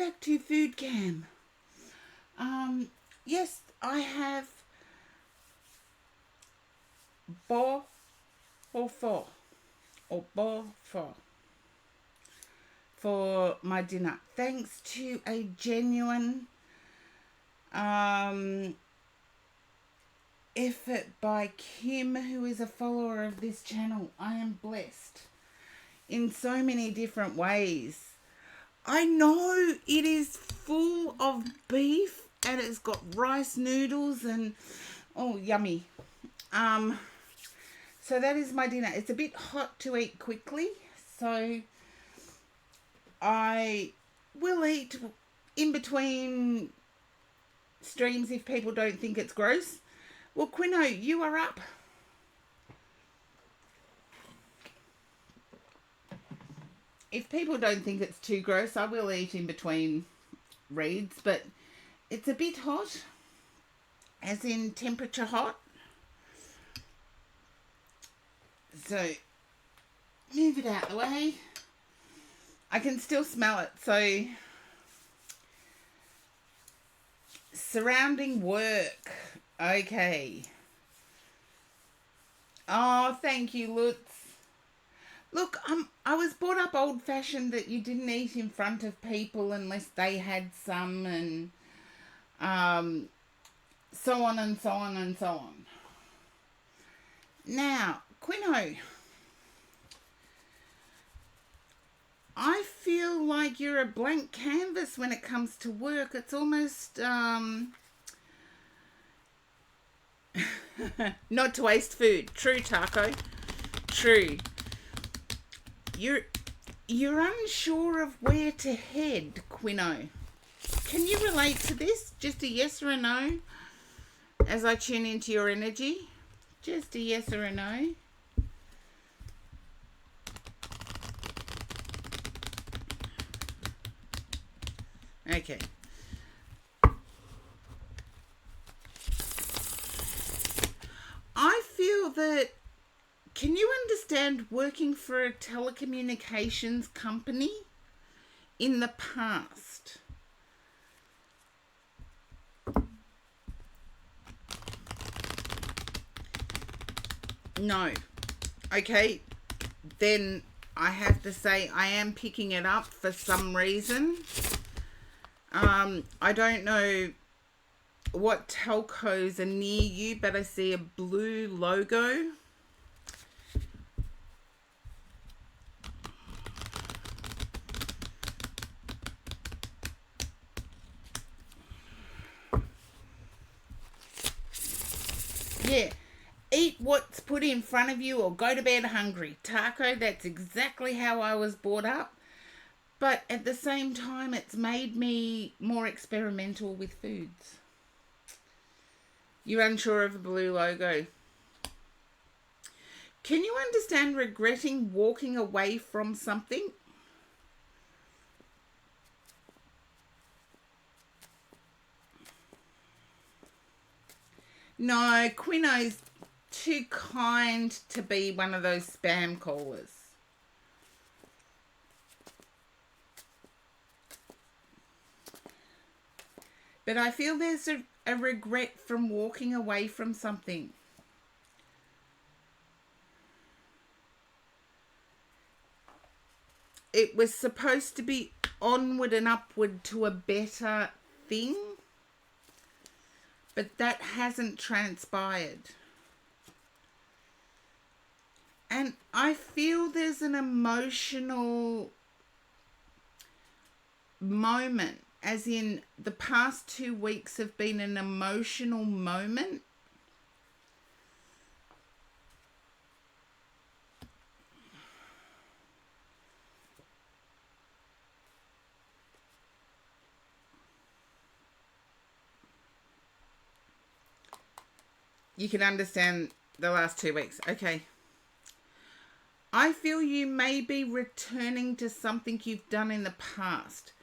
back to food cam. Yes, I have bo or pho or bo pho for my dinner, thanks to a genuine effort by Kim, who is a follower of this channel. I am blessed in so many different ways. I know it is full of beef and it's got rice noodles and oh, yummy. So that is my dinner. It's a bit hot to eat quickly, so I will eat in between streams if people don't think it's gross. Well, Quino, you are up. If people don't think it's too gross, I will eat in between reads, but it's a bit hot, as in temperature hot. So, move it out of the way. I can still smell it, so surrounding work. Okay. Oh, thank you, Lutz. Look, I was brought up old-fashioned that you didn't eat in front of people unless they had some, and so on and so on and so on. Now, Quino, I feel like you're a blank canvas when it comes to work. It's almost not to waste food. True, Taco. True. You're unsure of where to head, Quino. Can you relate to this? Just a yes or a no as I tune into your energy. Just a yes or a no. Okay. I feel that, can you understand working for a telecommunications company in the past? No. Okay. Then I have to say I am picking it up for some reason. I don't know what telcos are near you, but I see a blue logo. Yeah, eat what's put in front of you or go to bed hungry. Taco, that's exactly how I was brought up. But at the same time, it's made me more experimental with foods. You're unsure of a blue logo. Can you understand regretting walking away from something? No, Quino's too kind to be one of those spam callers. But I feel there's a regret from walking away from something. It was supposed to be onward and upward to a better thing, but that hasn't transpired. And I feel there's an emotional moment, as in the past 2 weeks have been an emotional moment. You can understand the last 2 weeks. Okay. I feel you may be returning to something you've done in the past.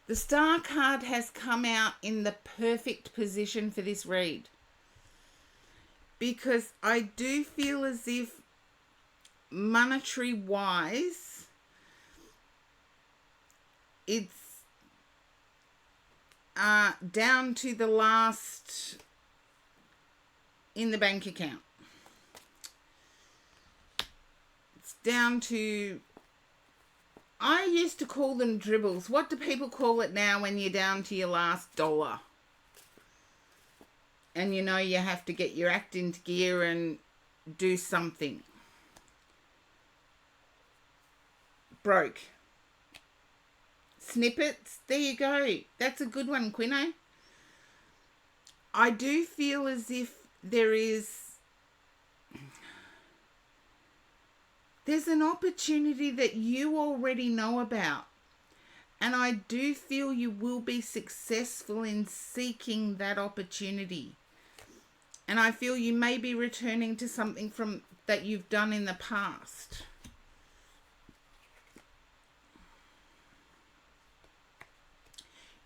The Star card has come out in the perfect position for this read, because I do feel as if monetary wise, it's down to the last in the bank account. It's down to, I used to call them dribbles. What do people call it now when you're down to your last dollar? And you know you have to get your act into gear and do something. Broke. Snippets. There you go. That's a good one, Quino. I do feel as if there's an opportunity that you already know about. And I do feel you will be successful in seeking that opportunity. And I feel you may be returning to something from that you've done in the past.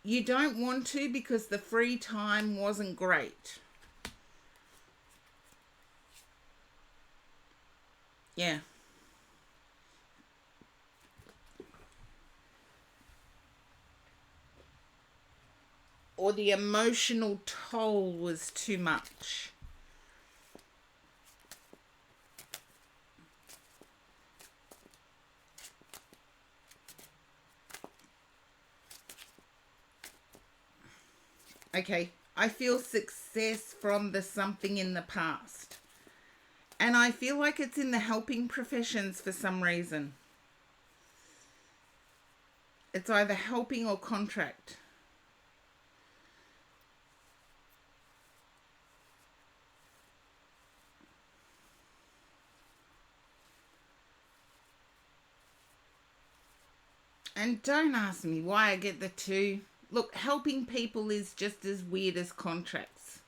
You don't want to because the free time wasn't great. Yeah. Or the emotional toll was too much. Okay, I feel success from the something in the past. And I feel like it's in the helping professions for some reason. It's either helping or contract. And don't ask me why I get the two. Look, helping people is just as weird as contracts.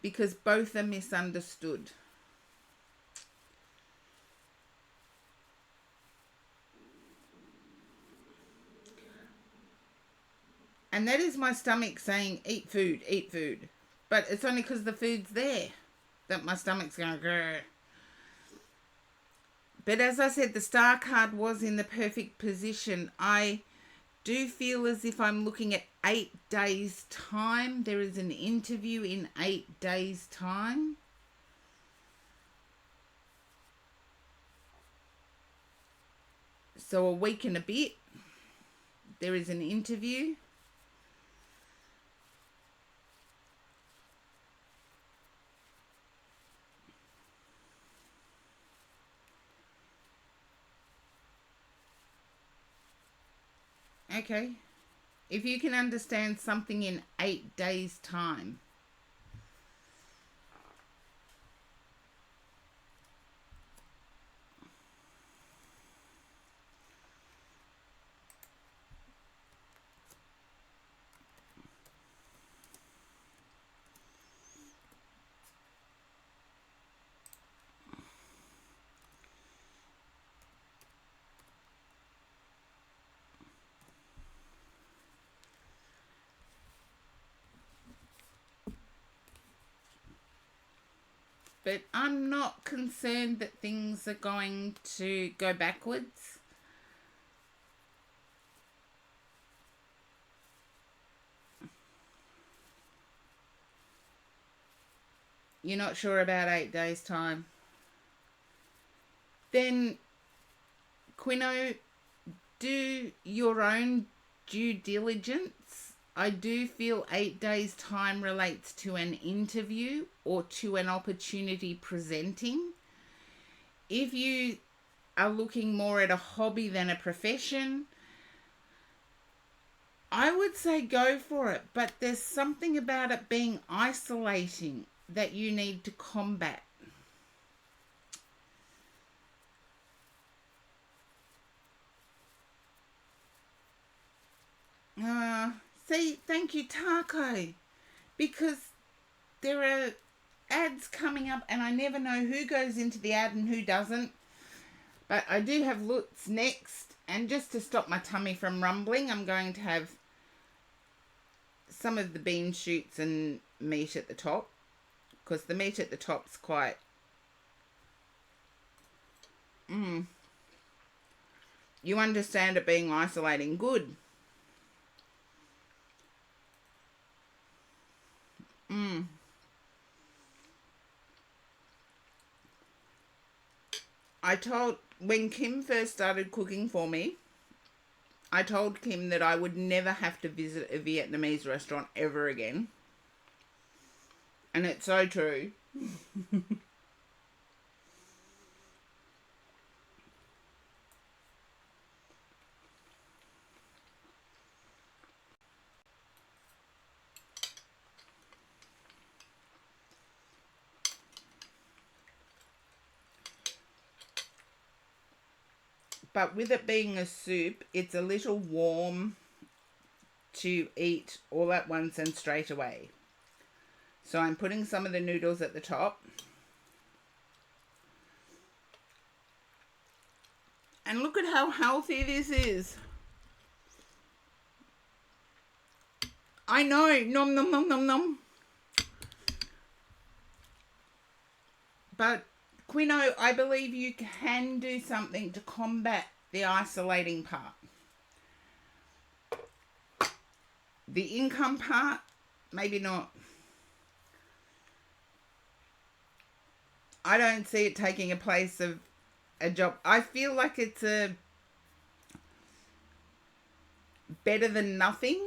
Because both are misunderstood. And that is my stomach saying, eat food, eat food. But it's only because the food's there that my stomach's going, grr. But as I said, the star card was in the perfect position. I do feel as if I'm looking at 8 days' time. There is an interview in 8 days' time. So a week and a bit. There is an interview. Okay, if you can understand something in 8 days' time. But I'm not concerned that things are going to go backwards. You're not sure about 8 days' time. Then, Quino, do your own due diligence. I do feel 8 days' time relates to an interview or to an opportunity presenting. If you are looking more at a hobby than a profession, I would say go for it. But there's something about it being isolating that you need to combat. See, thank you, Taco. Because there are ads coming up and I never know who goes into the ad and who doesn't. But I do have Lutz next. And just to stop my tummy from rumbling, I'm going to have some of the bean shoots and meat at the top. Because the meat at the top's quite... You understand it being isolating. Good. When Kim first started cooking for me, I told Kim that I would never have to visit a Vietnamese restaurant ever again. And it's so true. But with it being a soup, it's a little warm to eat all at once and straight away. So I'm putting some of the noodles at the top. And look at how healthy this is. I know, nom nom nom nom nom. But Quino, I believe you can do something to combat the isolating part. The income part, maybe not. I don't see it taking a place of a job. I feel like it's a better than nothing.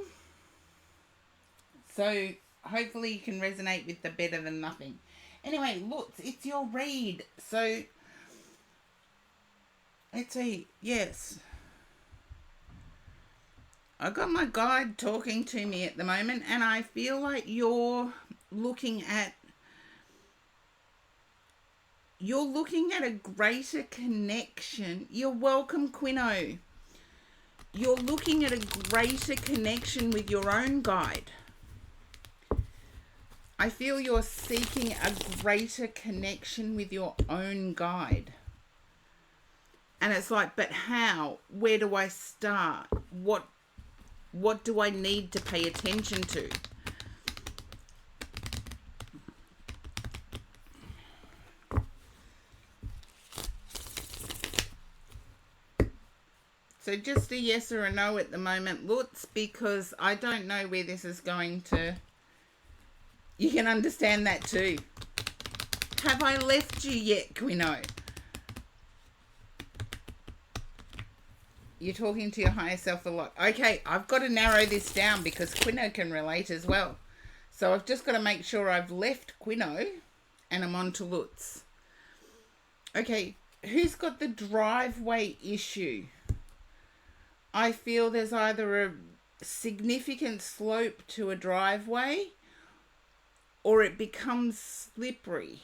So hopefully you can resonate with the better than nothing. Anyway, look, it's your read. So let's see. Yes. I got my guide talking to me at the moment, and I feel like you're looking at a greater connection. You're welcome, Quino. You're looking at a greater connection with your own guide. I feel you're seeking a greater connection with your own guide. And it's like, but how? Where do I start? What do I need to pay attention to? So just a yes or a no at the moment, Lutz, because I don't know where this is going to... You can understand that too. Have I left you yet, Quino? You're talking to your higher self a lot. Okay, I've got to narrow this down because Quino can relate as well. So I've just got to make sure I've left Quino and I'm on to Lutz. Okay, who's got the driveway issue? I feel there's either a significant slope to a driveway or it becomes slippery.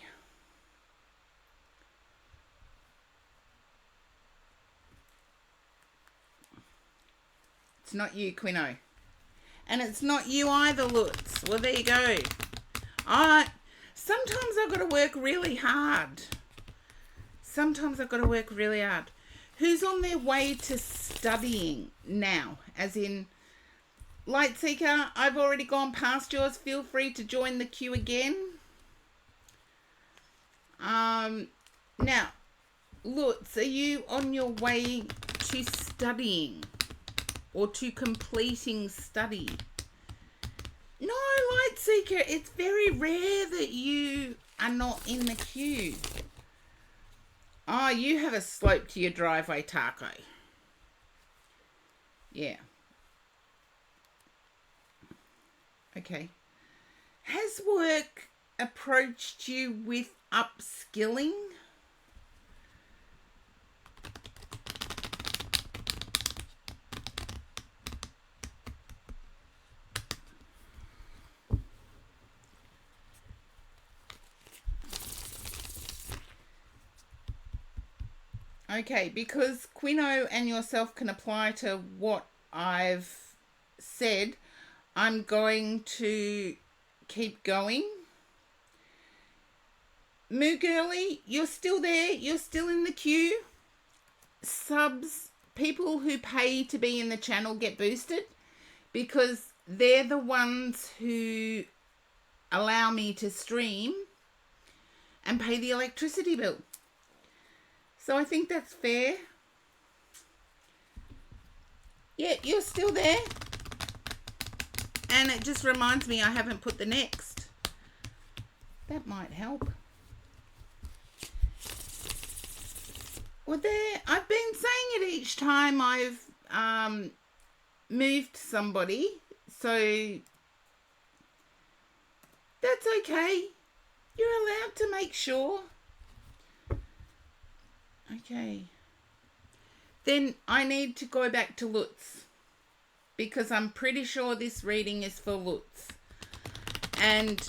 It's not you, Quino. And it's not you either, Lutz. Well, there you go. Sometimes I've got to work really hard. Who's on their way to studying now? As in, Lightseeker, I've already gone past yours. Feel free to join the queue again. Now, Lutz, are you on your way to studying or to completing study? No, Lightseeker, it's very rare that you are not in the queue. Oh, you have a slope to your driveway, Taco. Yeah. Okay. Has work approached you with upskilling? Okay, because Quino and yourself can apply to what I've said, I'm going to keep going. Moo Girly, you're still there. You're still in the queue. Subs, people who pay to be in the channel get boosted because they're the ones who allow me to stream and pay the electricity bill. So I think that's fair. Yeah, you're still there. And it just reminds me I haven't put the next. That might help. Well, there, I've been saying it each time I've moved somebody, so that's okay. You're allowed to make sure. Okay. Then I need to go back to Lutz, because I'm pretty sure this reading is for Lutz. And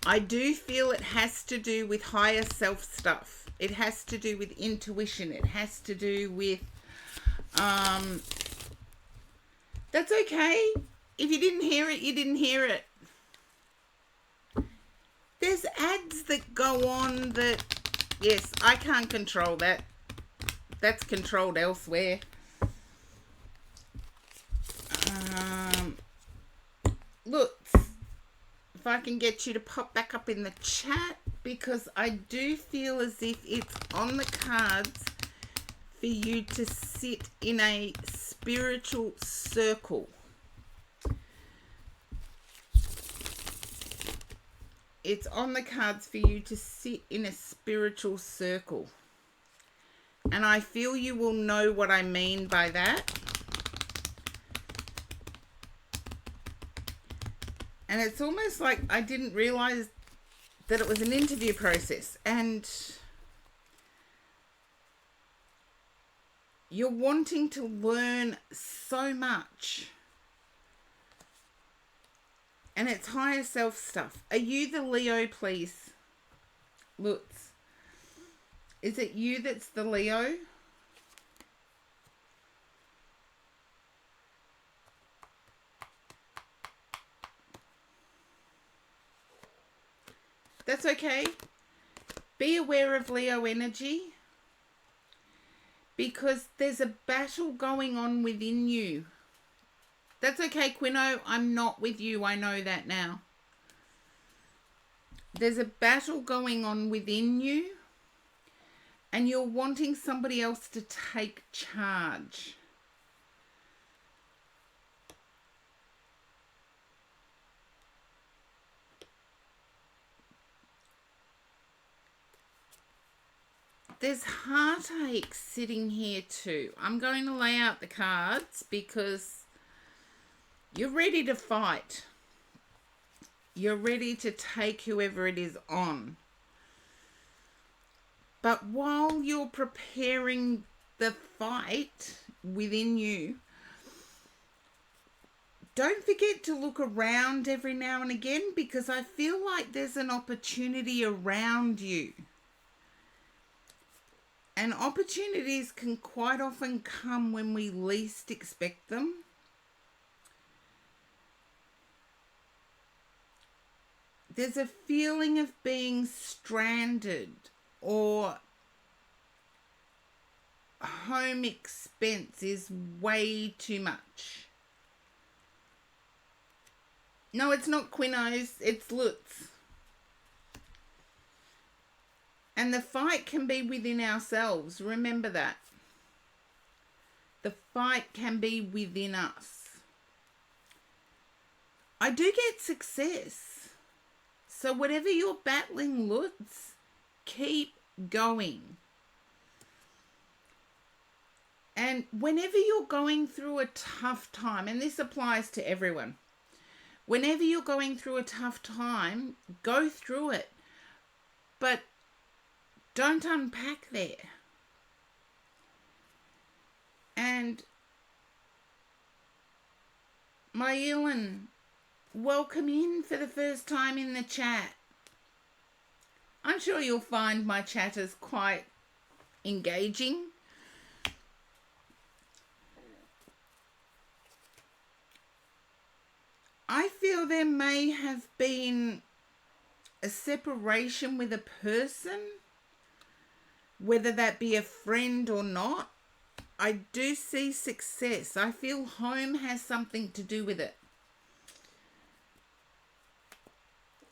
I do feel it has to do with higher self stuff. It has to do with intuition. It has to do with... that's okay. If you didn't hear it, you didn't hear it. There's ads that go on that... Yes, I can't control that. That's controlled elsewhere. Look, if I can get you to pop back up in the chat, because I do feel as if it's on the cards for you to sit in a spiritual circle. It's on the cards for you to sit in a spiritual circle. And I feel you will know what I mean by that. And it's almost like I didn't realize that it was an interview process. And you're wanting to learn so much. And it's higher self stuff. Are you the Leo, please? Lutz. Is it you that's the Leo? That's okay. Be aware of Leo energy, because there's a battle going on within you. That's okay, Quino. I'm not with you. I know that now. There's a battle going on within you, and you're wanting somebody else to take charge. There's heartache sitting here too. I'm going to lay out the cards because you're ready to fight. You're ready to take whoever it is on. But while you're preparing the fight within you, don't forget to look around every now and again, because I feel like there's an opportunity around you. And opportunities can quite often come when we least expect them. There's a feeling of being stranded, or home expense is way too much. No, it's not Quino's, it's Lutz. And the fight can be within ourselves. Remember that. The fight can be within us. I do get success. So whatever you're battling, Lutz, keep going. And whenever you're going through a tough time, and this applies to everyone, whenever you're going through a tough time, go through it. But don't unpack there. And my Ellen, welcome in for the first time in the chat. I'm sure you'll find my chatters quite engaging. I feel there may have been a separation with a person, whether that be a friend or not. I do see success. I feel home has something to do with it.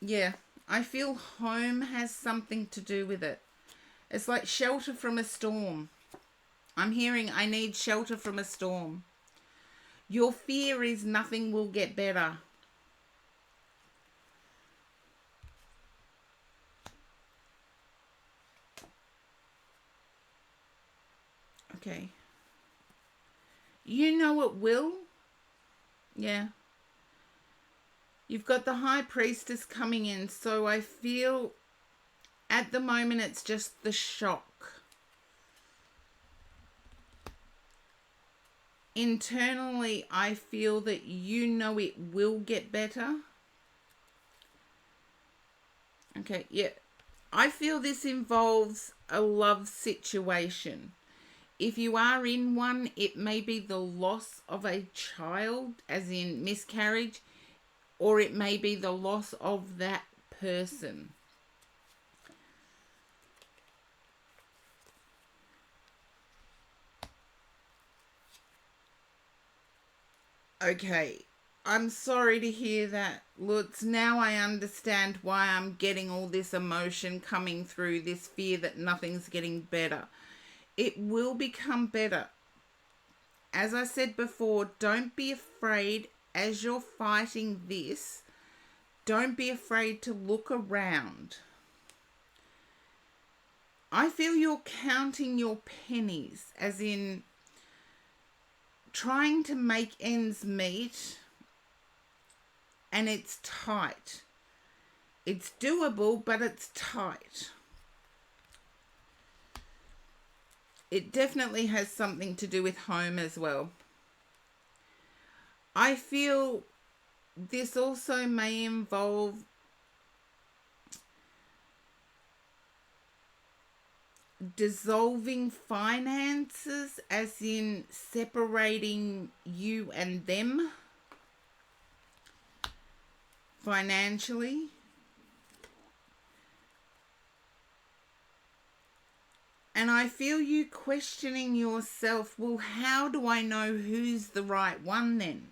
Yeah, I feel home has something to do with it. It's like shelter from a storm. I'm hearing I need shelter from a storm. Your fear is nothing will get better. Okay. You know it will. Yeah. You've got the High Priestess coming in, so I feel at the moment it's just the shock. Internally, I feel that you know it will get better. Okay, yeah. I feel this involves a love situation. If you are in one, it may be the loss of a child, as in miscarriage, or it may be the loss of that person. Okay, I'm sorry to hear that, Lutz. Now I understand why I'm getting all this emotion coming through, this fear that nothing's getting better. It will become better. As I said before, don't be afraid as you're fighting this. Don't be afraid to look around. I feel you're counting your pennies, as in trying to make ends meet, and it's tight. It's doable, but it's tight. It definitely has something to do with home as well. I feel this also may involve dissolving finances, as in separating you and them financially. And I feel you questioning yourself, well, how do I know who's the right one then?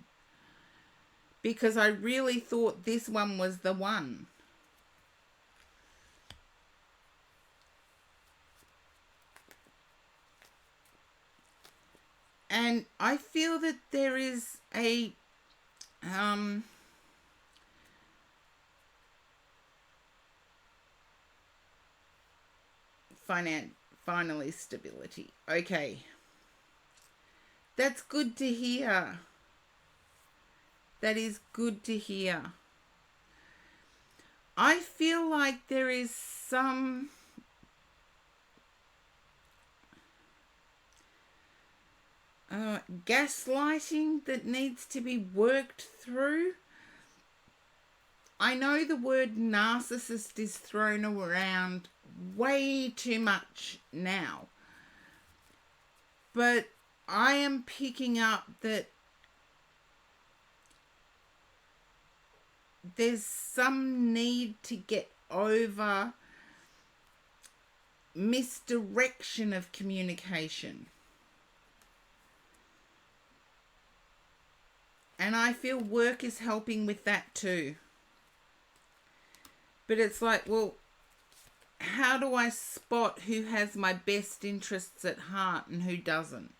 Because I really thought this one was the one. And I feel that there is a finally stability. Okay. That's good to hear. That is good to hear. I feel like there is some gaslighting that needs to be worked through. I know the word narcissist is thrown around way too much now, but I am picking up that there's some need to get over misdirection of communication. And I feel work is helping with that too. But it's like, well, how do I spot who has my best interests at heart and who doesn't?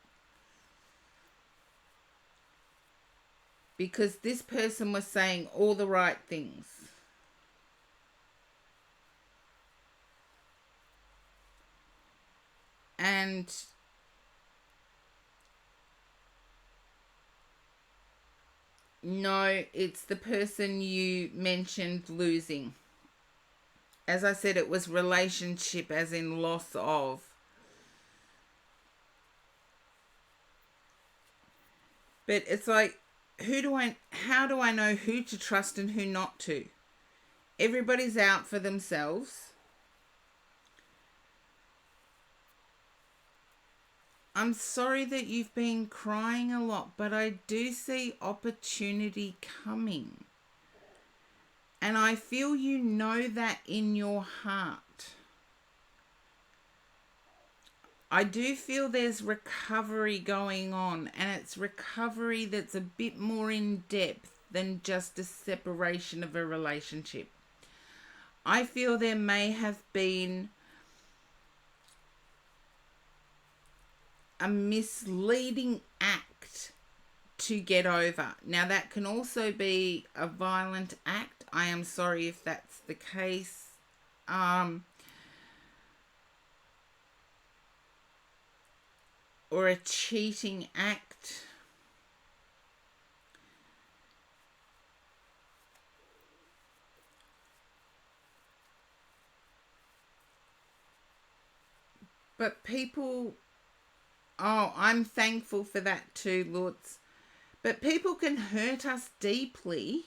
Because this person was saying all the right things. And no, it's the person you mentioned losing. As I said, it was relationship as in loss of. But it's like, how do I know who to trust and who not to? Everybody's out for themselves. I'm sorry that you've been crying a lot, but I do see opportunity coming. And I feel you know that in your heart. I do feel there's recovery going on, and it's recovery that's a bit more in depth than just a separation of a relationship. I feel there may have been a misleading act to get over. Now, that can also be a violent act. I am sorry if that's the case. Or a cheating act. But people, I'm thankful for that too, Lutz. But people can hurt us deeply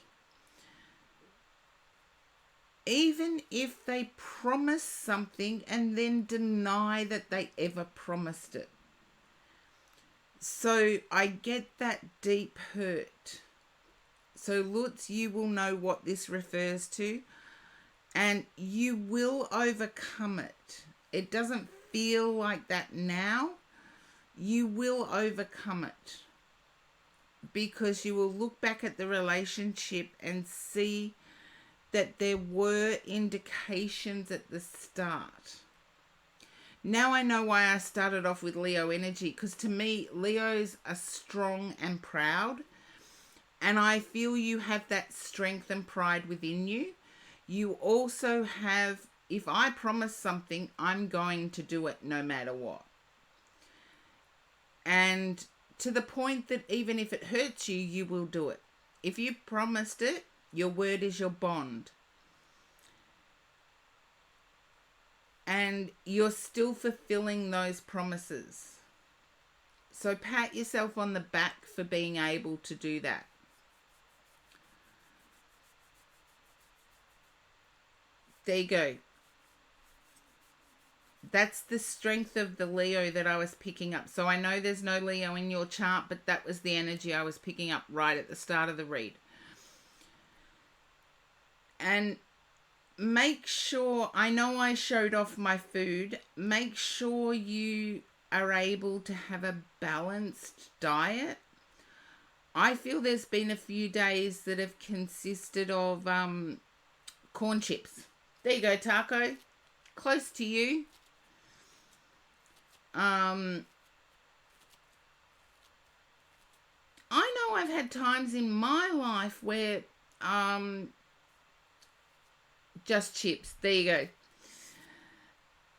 even if they promise something and then deny that they ever promised it. So I get that deep hurt. So Lutz, you will know what this refers to, and you will overcome it. It doesn't feel like that now. You will overcome it because you will look back at the relationship and see that there were indications at the start. Now I know why I started off with Leo energy, because to me, Leos are strong and proud, and I feel you have that strength and pride within you. You also have, if I promise something, I'm going to do it no matter what. And to the point that even if it hurts you, you will do it. If you promised it, your word is your bond. And you're still fulfilling those promises. So pat yourself on the back for being able to do that. There you go. That's the strength of the Leo that I was picking up. So I know there's no Leo in your chart, but that was the energy I was picking up right at the start of the read. And make sure, I know I showed off my food, make sure you are able to have a balanced diet. I feel there's been a few days that have consisted of corn chips. There you go, Taco. Close to you. I know I've had times in my life where just chips. There you go.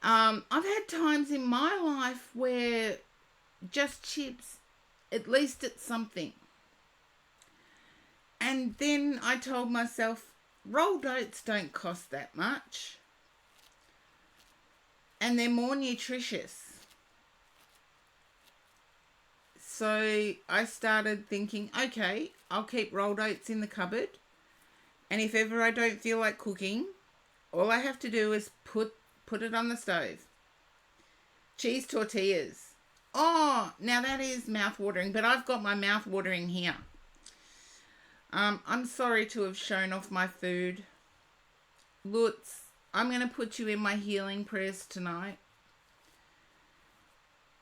I've had times in my life where just chips, at least it's something. And then I told myself, rolled oats don't cost that much. And they're more nutritious. So I started thinking, okay, I'll keep rolled oats in the cupboard. And if ever I don't feel like cooking, all I have to do is put it on the stove. Cheese tortillas. Oh, now that is mouth-watering, but I've got my mouth-watering here. I'm sorry to have shown off my food. Lutz, I'm going to put you in my healing prayers tonight.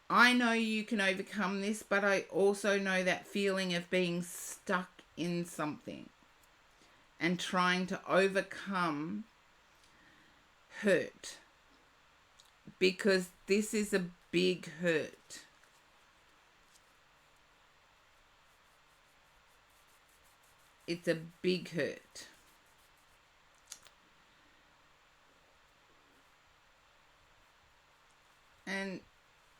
I know you can overcome this, but I also know that feeling of being stuck in something and trying to overcome hurt, because this is a big hurt. It's a big hurt. And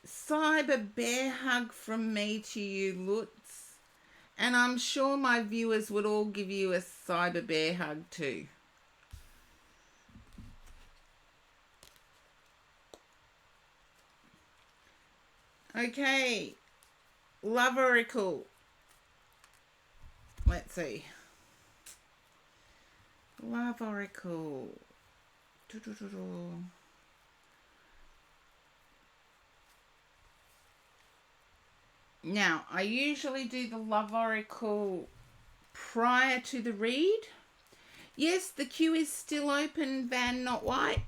cyber bear hug from me to you, Lutz. And I'm sure my viewers would all give you a cyber bear hug too. Okay, Love Oracle. Let's see. Love Oracle. Now, I usually do the Love Oracle prior to the read. Yes, the queue is still open, Van Not White.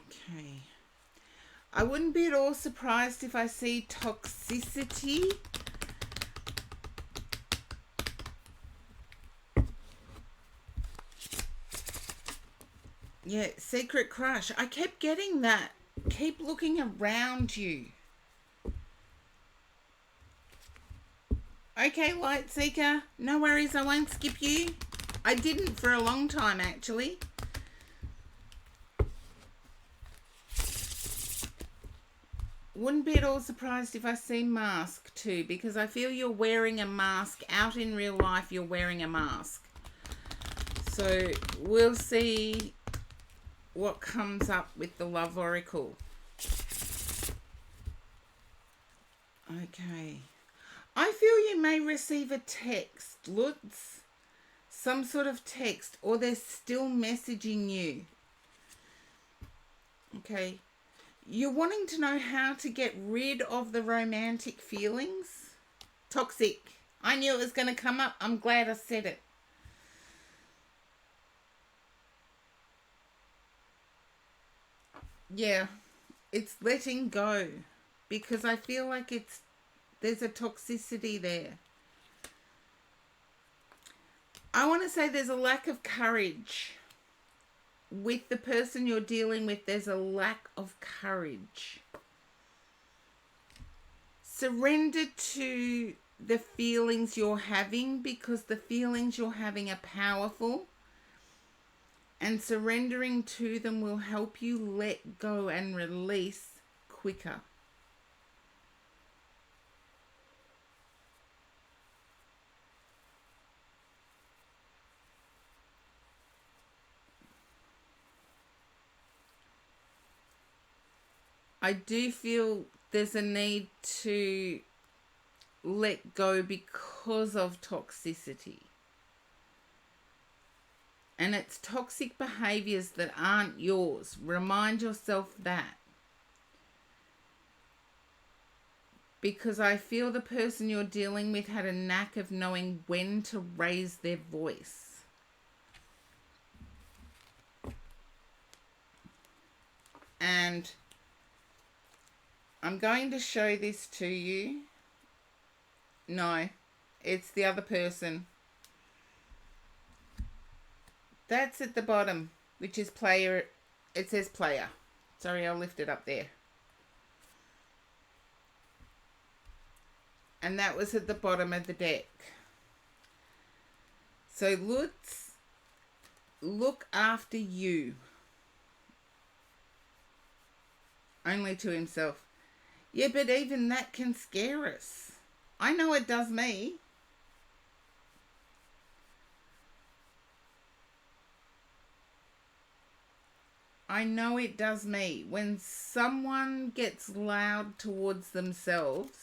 Okay. I wouldn't be at all surprised if I see toxicity Yeah, secret crush. I kept getting that. Keep looking around you. Okay, Light Seeker. No worries, I won't skip you. I didn't for a long time, actually. Wouldn't be at all surprised if I see mask too, because I feel you're wearing a mask. Out in real life, you're wearing a mask. So we'll see what comes up with the Love Oracle. Okay. I feel you may receive a text, Lutz. Some sort of text, or they're still messaging you. Okay. You're wanting to know how to get rid of the romantic feelings? Toxic. I knew it was going to come up. I'm glad I said it. Yeah. It's letting go. Because I feel like there's a toxicity there. I want to say there's a lack of courage. With the person you're dealing with, there's a lack of courage. Surrender to the feelings you're having, because the feelings you're having are powerful. And surrendering to them will help you let go and release quicker. I do feel there's a need to let go because of toxicity. And it's toxic behaviors that aren't yours. Remind yourself that. Because I feel the person you're dealing with had a knack of knowing when to raise their voice. And I'm going to show this to you. No, it's the other person. That's at the bottom, which is player. It says player. Sorry, I'll lift it up there. And that was at the bottom of the deck. So Lutz, look after you. Only to himself. Yeah, but even that can scare us. I know it does me. I know it does me. When someone gets loud towards themselves,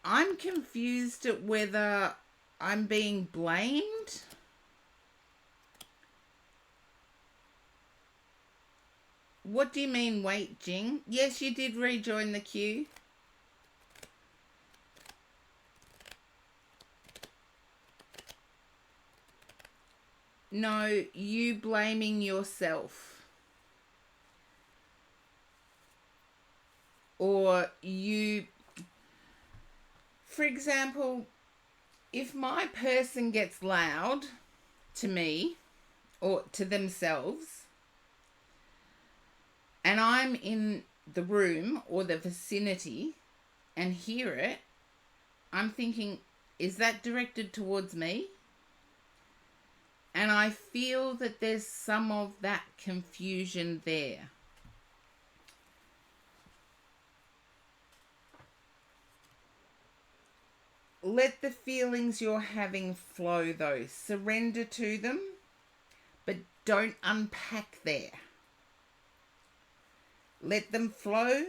I'm confused at whether I'm being blamed. What do you mean, wait, Jing? Yes, you did rejoin the queue. No, you blaming yourself. Or you, for example, if my person gets loud to me or to themselves, and I'm in the room or the vicinity and hear it, I'm thinking, is that directed towards me? And I feel that there's some of that confusion there. Let the feelings you're having flow though. Surrender to them, but don't unpack there. Let them flow,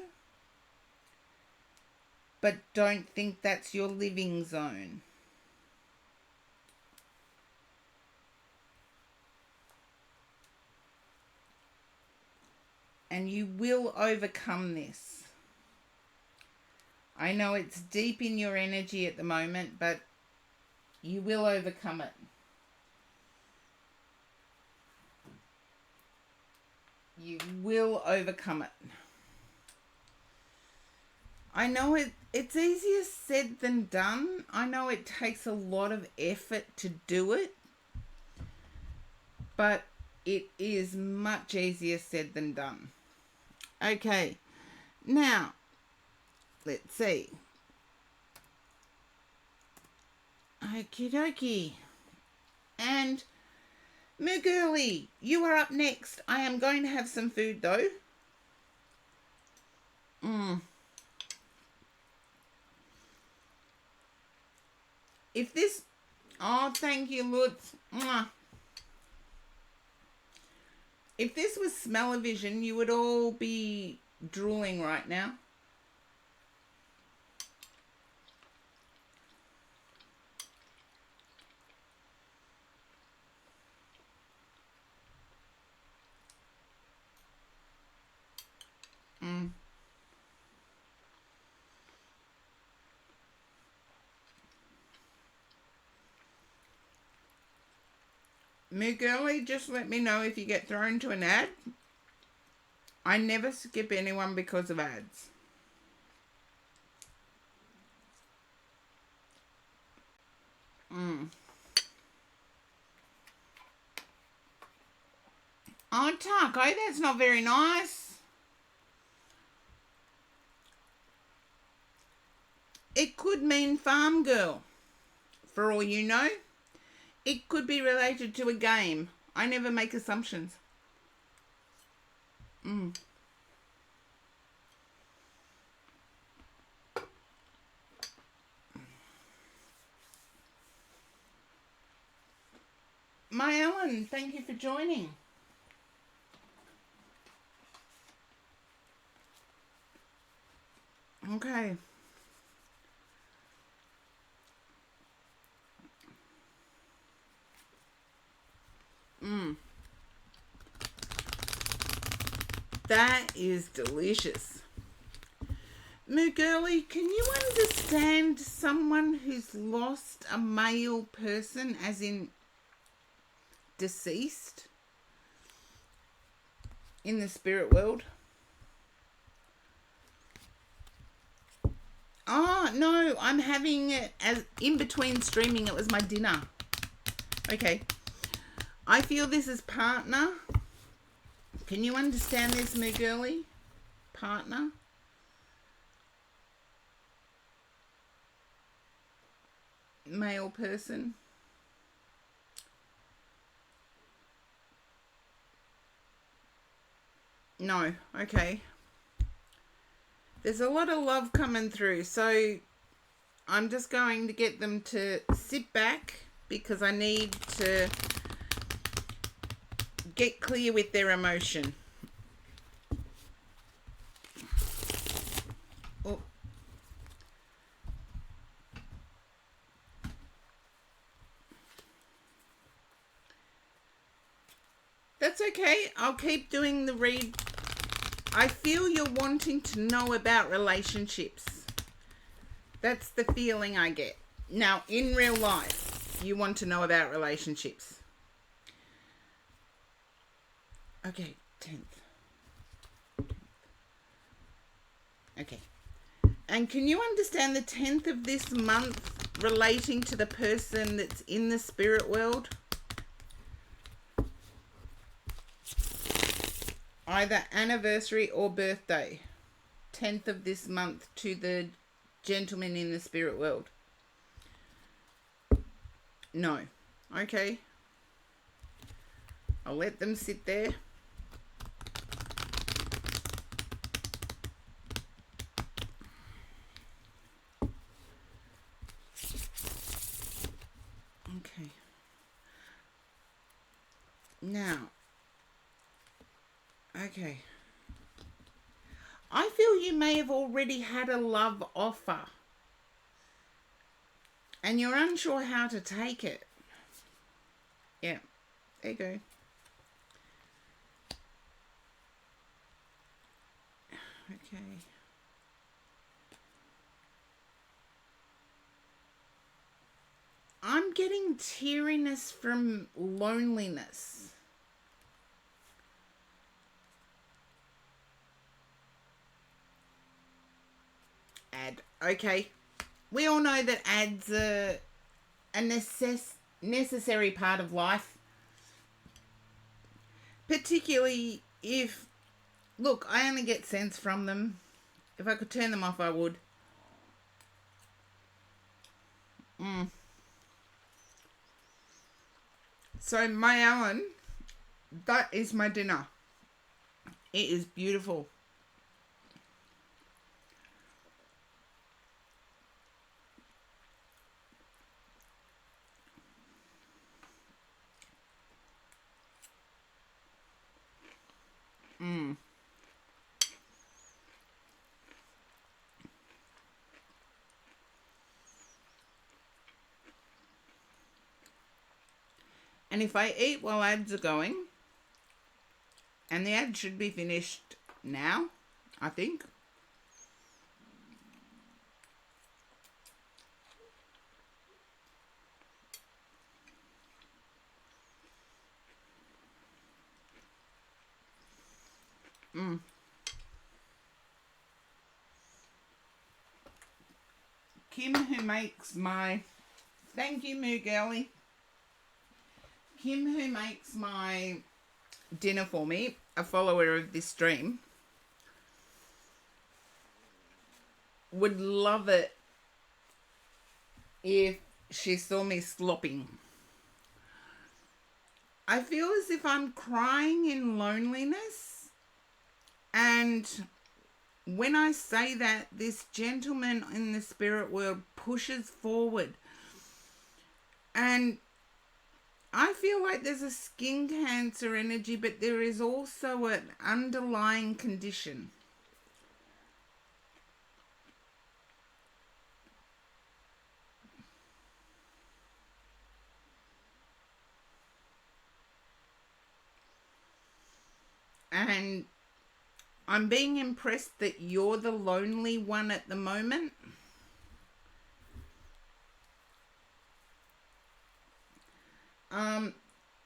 but don't think that's your living zone. And you will overcome this. I know it's deep in your energy at the moment, but you will overcome it. You will overcome it. I know it's easier said than done. I know it takes a lot of effort to do it. But it is much easier said than done. Okay, now, let's see. Okie dokie. And Moo Girly, you are up next. I am going to have some food though. If this... Oh, thank you, Lutz. If this was smell-o-vision, you would all be drooling right now. Moo Girly, just let me know if you get thrown to an ad. I never skip anyone because of ads. Oh, Taco, that's not very nice. It could mean farm girl, for all you know. It could be related to a game. I never make assumptions. My Ellen, thank you for joining. Okay. That is delicious. Moo Girly, can you understand someone who's lost a male person, as in deceased, in the spirit world? Oh, no, I'm having it as in between streaming. It was my dinner. Okay. I feel this is partner. Can you understand this, Moo Girly? Partner. Male person. No. Okay. There's a lot of love coming through, so I'm just going to get them to sit back because I need to get clear with their emotion. Oh. That's okay. I'll keep doing the read. I feel you're wanting to know about relationships. That's the feeling I get. Now, in real life, you want to know about relationships. Okay, 10th. Okay. And can you understand the 10th of this month relating to the person that's in the spirit world? Either anniversary or birthday. 10th of this month to the gentleman in the spirit world. No. Okay. I'll let them sit there. Okay. Now. Okay. I feel you may have already had a love offer and you're unsure how to take it. Yeah, there you go. Okay. I'm getting teariness from loneliness. Ad. Okay. We all know that ads are a necessary part of life. Particularly if, look, I only get sense from them. If I could turn them off, I would. So, my Alan, that is my dinner. It is beautiful. And if I eat while ads are going, and the ad should be finished now, I think. Kim, who makes my... Thank you, Moo Girlie. Kim, who makes my dinner for me, a follower of this stream, would love it if she saw me slopping. I feel as if I'm crying in loneliness, and when I say that, this gentleman in the spirit world pushes forward, and I feel like there's a skin cancer energy, but there is also an underlying condition. And I'm being impressed that you're the lonely one at the moment.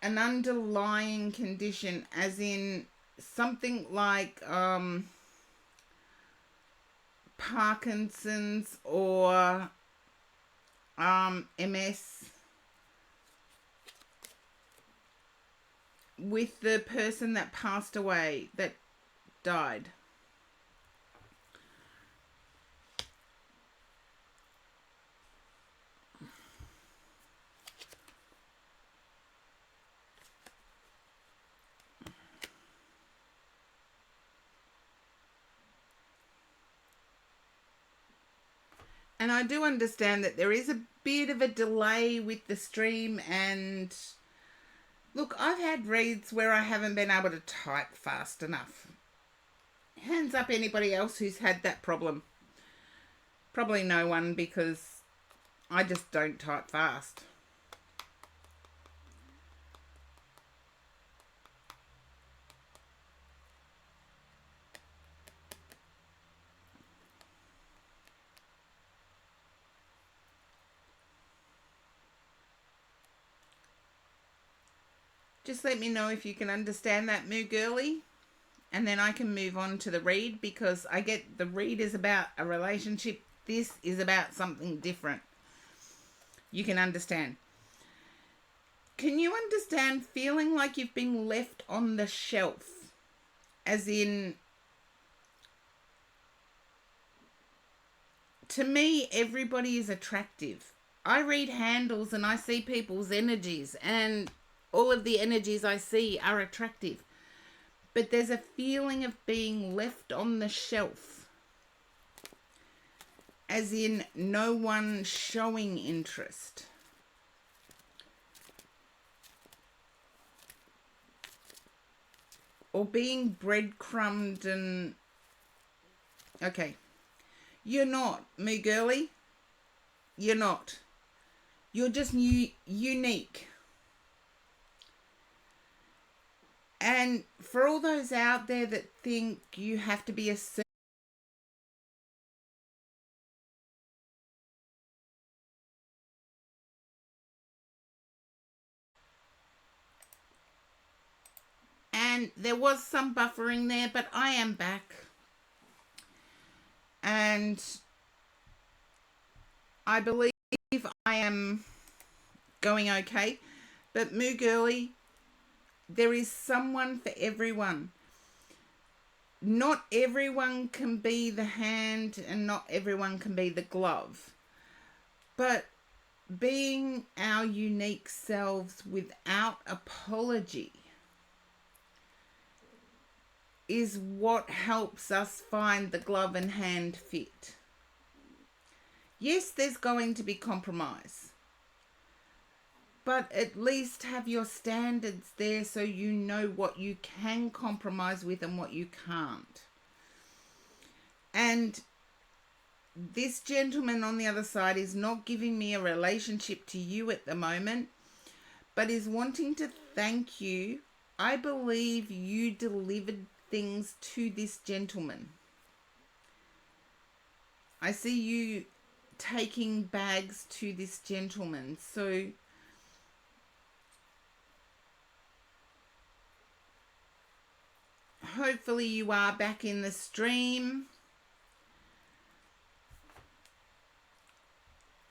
An underlying condition, as in something like Parkinson's or MS, with the person that passed away, that died. And I do understand that there is a bit of a delay with the stream, and look, I've had reads where I haven't been able to type fast enough. Hands up anybody else who's had that problem. Probably no one, because I just don't type fast. Just let me know if you can understand that, Moo Girlie, and then I can move on to the read, because I get the read is about a relationship. This is about something different. You can understand. Can you understand feeling like you've been left on the shelf? As in, to me, everybody is attractive. I read handles and I see people's energies, and all of the energies I see are attractive. But there's a feeling of being left on the shelf. As in, no one showing interest. Or being breadcrumbed and... Okay. You're not, Moo Girlie. You're not. You're just unique. And for all those out there that think you have to be a certain... And there was some buffering there, but I am back. And I believe I am going okay. But Moo Girlie, There is someone for everyone. Not everyone can be the hand and not everyone can be the glove. But being our unique selves without apology is what helps us find the glove and hand fit. Yes, there's going to be compromise, but at least have your standards there so you know what you can compromise with and what you can't. And this gentleman on the other side is not giving me a relationship to you at the moment, but is wanting to thank you. I believe you delivered things to this gentleman. I see you taking bags to this gentleman. So hopefully you are back in the stream.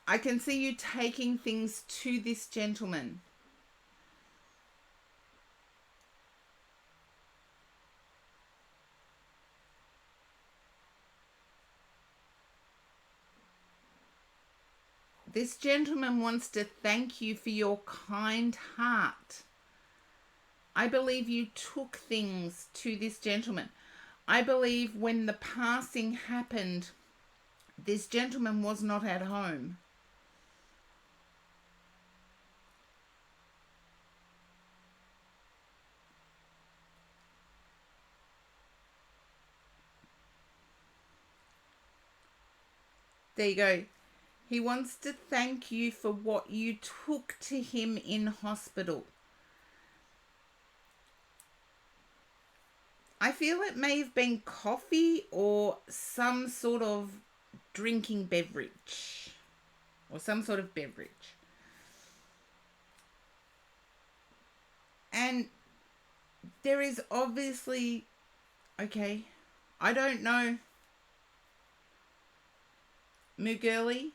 I can see you taking things to this gentleman. This gentleman wants to thank you for your kind heart. I believe you took things to this gentleman. I believe when the passing happened, this gentleman was not at home. There you go. He wants to thank you for what you took to him in hospital. I feel it may have been coffee or some sort of drinking beverage. Or some sort of beverage. And there is obviously... Okay, I don't know. Mugurli,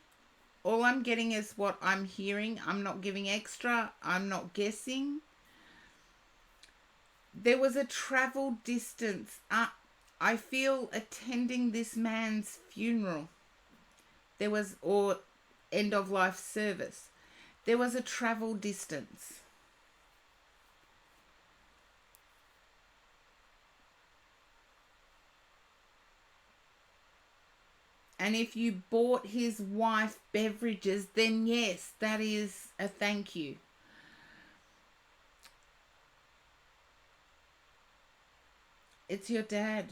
all I'm getting is what I'm hearing. I'm not giving extra. I'm not guessing. There was a travel distance. I feel attending this man's funeral. There was, or end of life service. There was a travel distance. And if you bought his wife beverages, then yes, that is a thank you. It's your dad.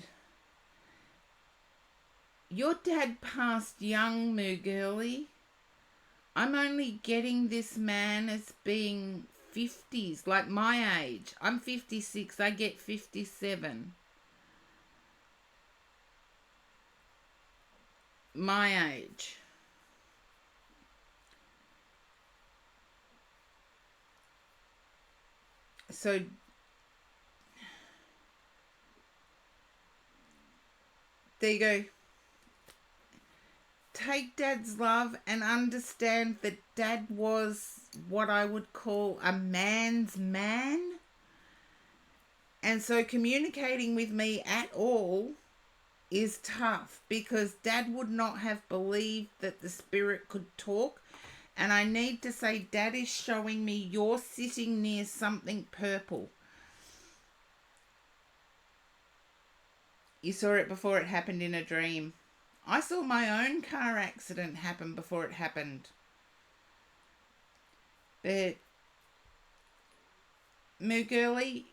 Your dad passed young, Mugurli. I'm only getting this man as being 50s, like my age. I'm 56, I get 57. My age. So there you go. Take dad's love and understand that dad was what I would call a man's man. And so communicating with me at all is tough because dad would not have believed that the spirit could talk. And I need to say, dad is showing me you're sitting near something purple. You saw it before it happened in a dream. I saw my own car accident happen before it happened. But Mugurli,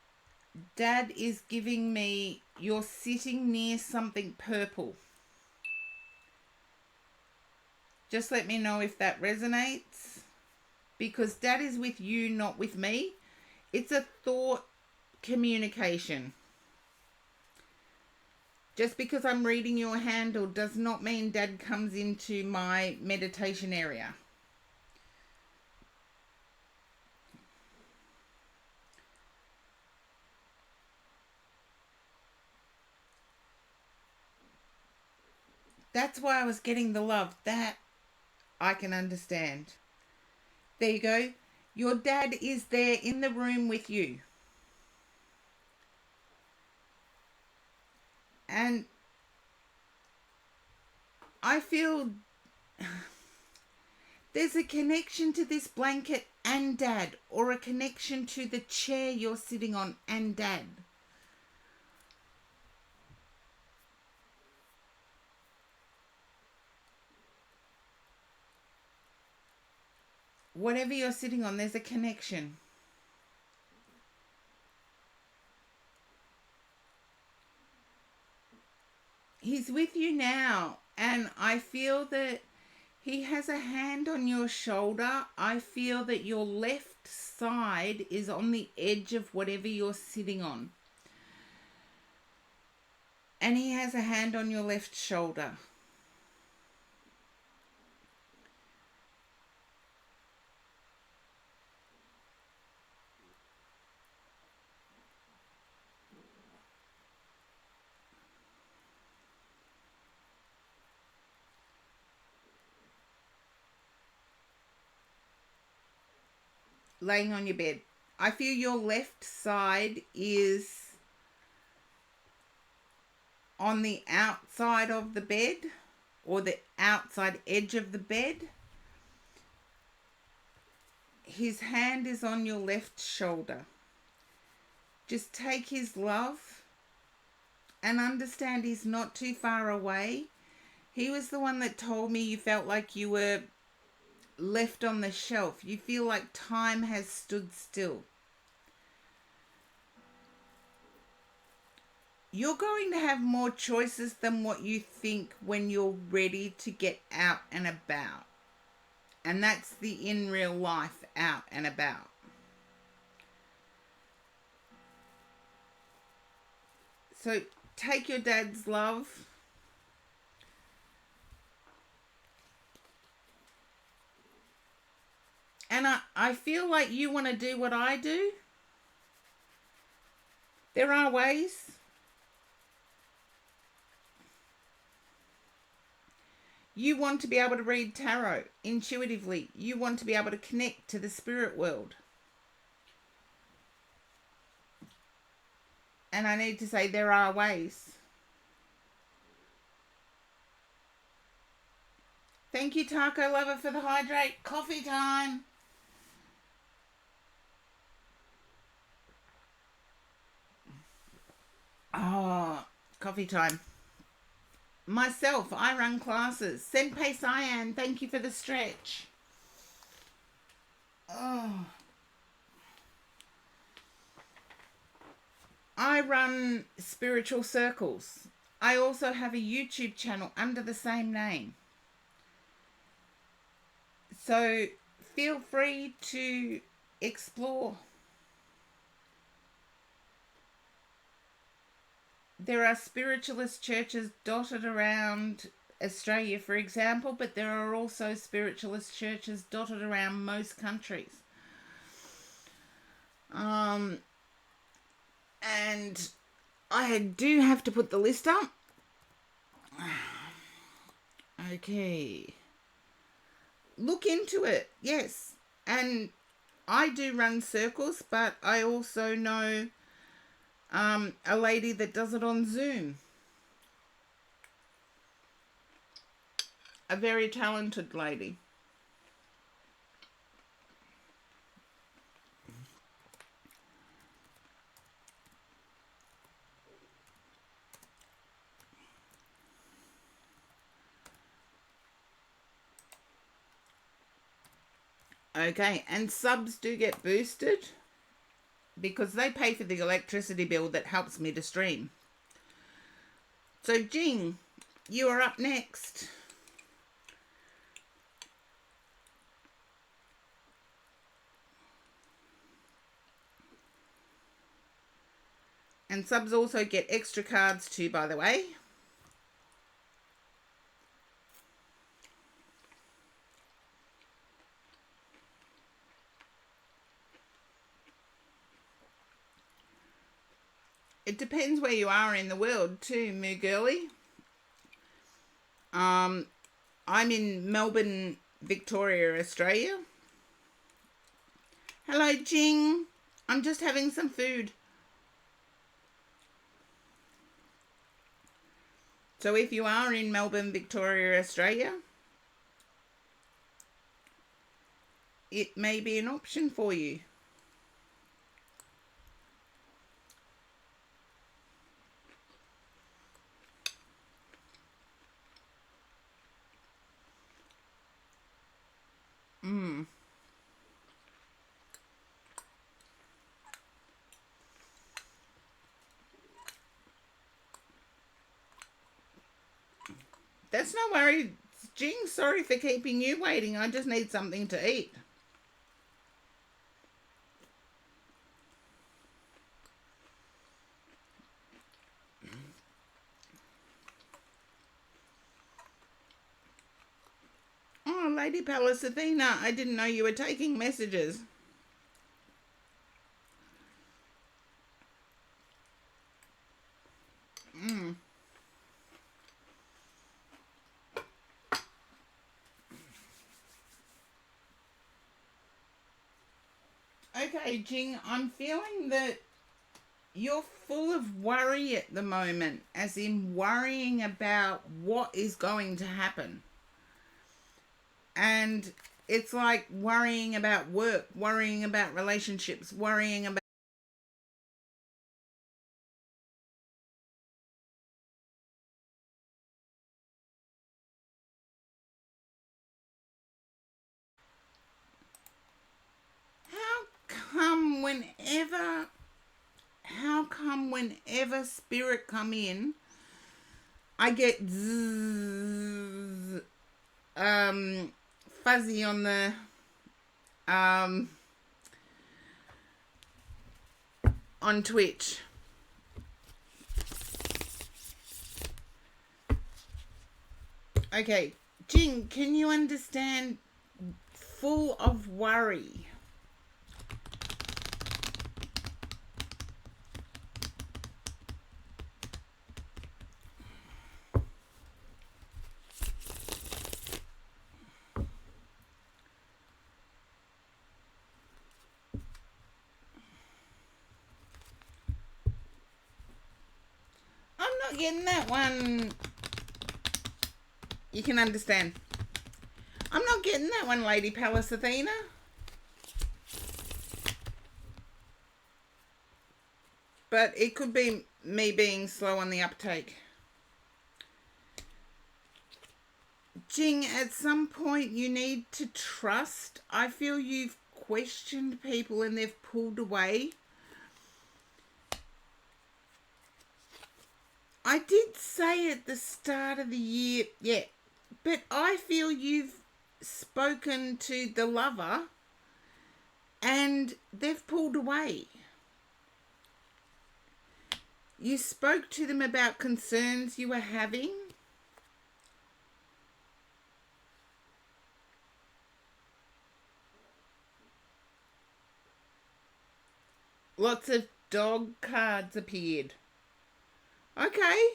dad is giving me you're sitting near something purple. Just let me know if that resonates. Because dad is with you, not with me. It's a thought communication. Just because I'm reading your handle does not mean dad comes into my meditation area. That's why I was getting the love. That I can understand. There you go. Your dad is there in the room with you. And I feel there's a connection to this blanket and Dad, or a connection to the chair you're sitting on and Dad. Whatever you're sitting on, there's a connection. He's with you now, and I feel that he has a hand on your shoulder. I feel that your left side is on the edge of whatever you're sitting on. And he has a hand on your left shoulder. Laying on your bed. I feel your left side is on the outside of the bed, or the outside edge of the bed. His hand is on your left shoulder. Just take his love and understand he's not too far away. He was the one that told me you felt like you were left on the shelf. You feel like time has stood still. You're going to have more choices than what you think when you're ready to get out and about. And that's the in real life out and about. So take your dad's love. And I feel like you want to do what I do. There are ways. You want to be able to read tarot intuitively. You want to be able to connect to the spirit world. And I need to say there are ways. Thank you, Taco Lover, for the hydrate. Coffee time. Oh, coffee time. Myself, I run classes. Senpai Cyan, thank you for the stretch. Oh. I run spiritual circles. I also have a YouTube channel under the same name. So feel free to explore. There are spiritualist churches dotted around Australia, for example, but there are also spiritualist churches dotted around most countries. And I do have to put the list up. Okay. Look into it, yes. And I do run circles, but I also know a lady that does it on Zoom. A very talented lady. Okay, and subs do get boosted because they pay for the electricity bill that helps me to stream. So Jing, you are up next. And subs also get extra cards too, by the way. It depends where you are in the world too, Moo Girly. I'm in Melbourne, Victoria, Australia. Hello, Jing. I'm just having some food. So if you are in Melbourne, Victoria, Australia, it may be an option for you. That's no worry, Jing. Sorry for keeping you waiting. I just need something to eat. Oh, Lady Palace Athena, I didn't know you were taking messages. Okay, Jing, I'm feeling that you're full of worry at the moment, as in worrying about what is going to happen. And it's like worrying about work, worrying about relationships, worrying about how come whenever spirit come in, I get zzz, fuzzy on the on Twitch. Okay, Jing, can you understand full of worry? I'm not getting that one. You can understand. I'm not getting that one, Lady Palace Athena. But it could be me being slow on the uptake. Jing, at some point you need to trust. I feel you've questioned people and they've pulled away. I did say at the start of the year, yeah, but I feel you've spoken to the lover and they've pulled away. You spoke to them about concerns you were having. Lots of dog cards appeared. Okay.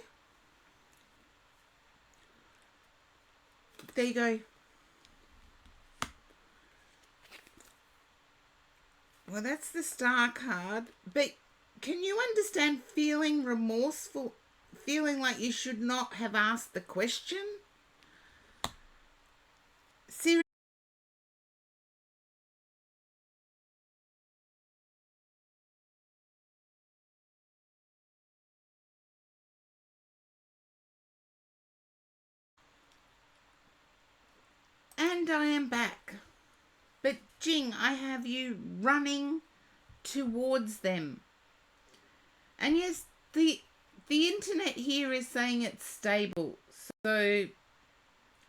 There you go. Well, that's the star card. But can you understand feeling remorseful, feeling like you should not have asked the question? Seriously. And I am back. But Jing, I have you running towards them. And yes, the internet here is saying it's stable. So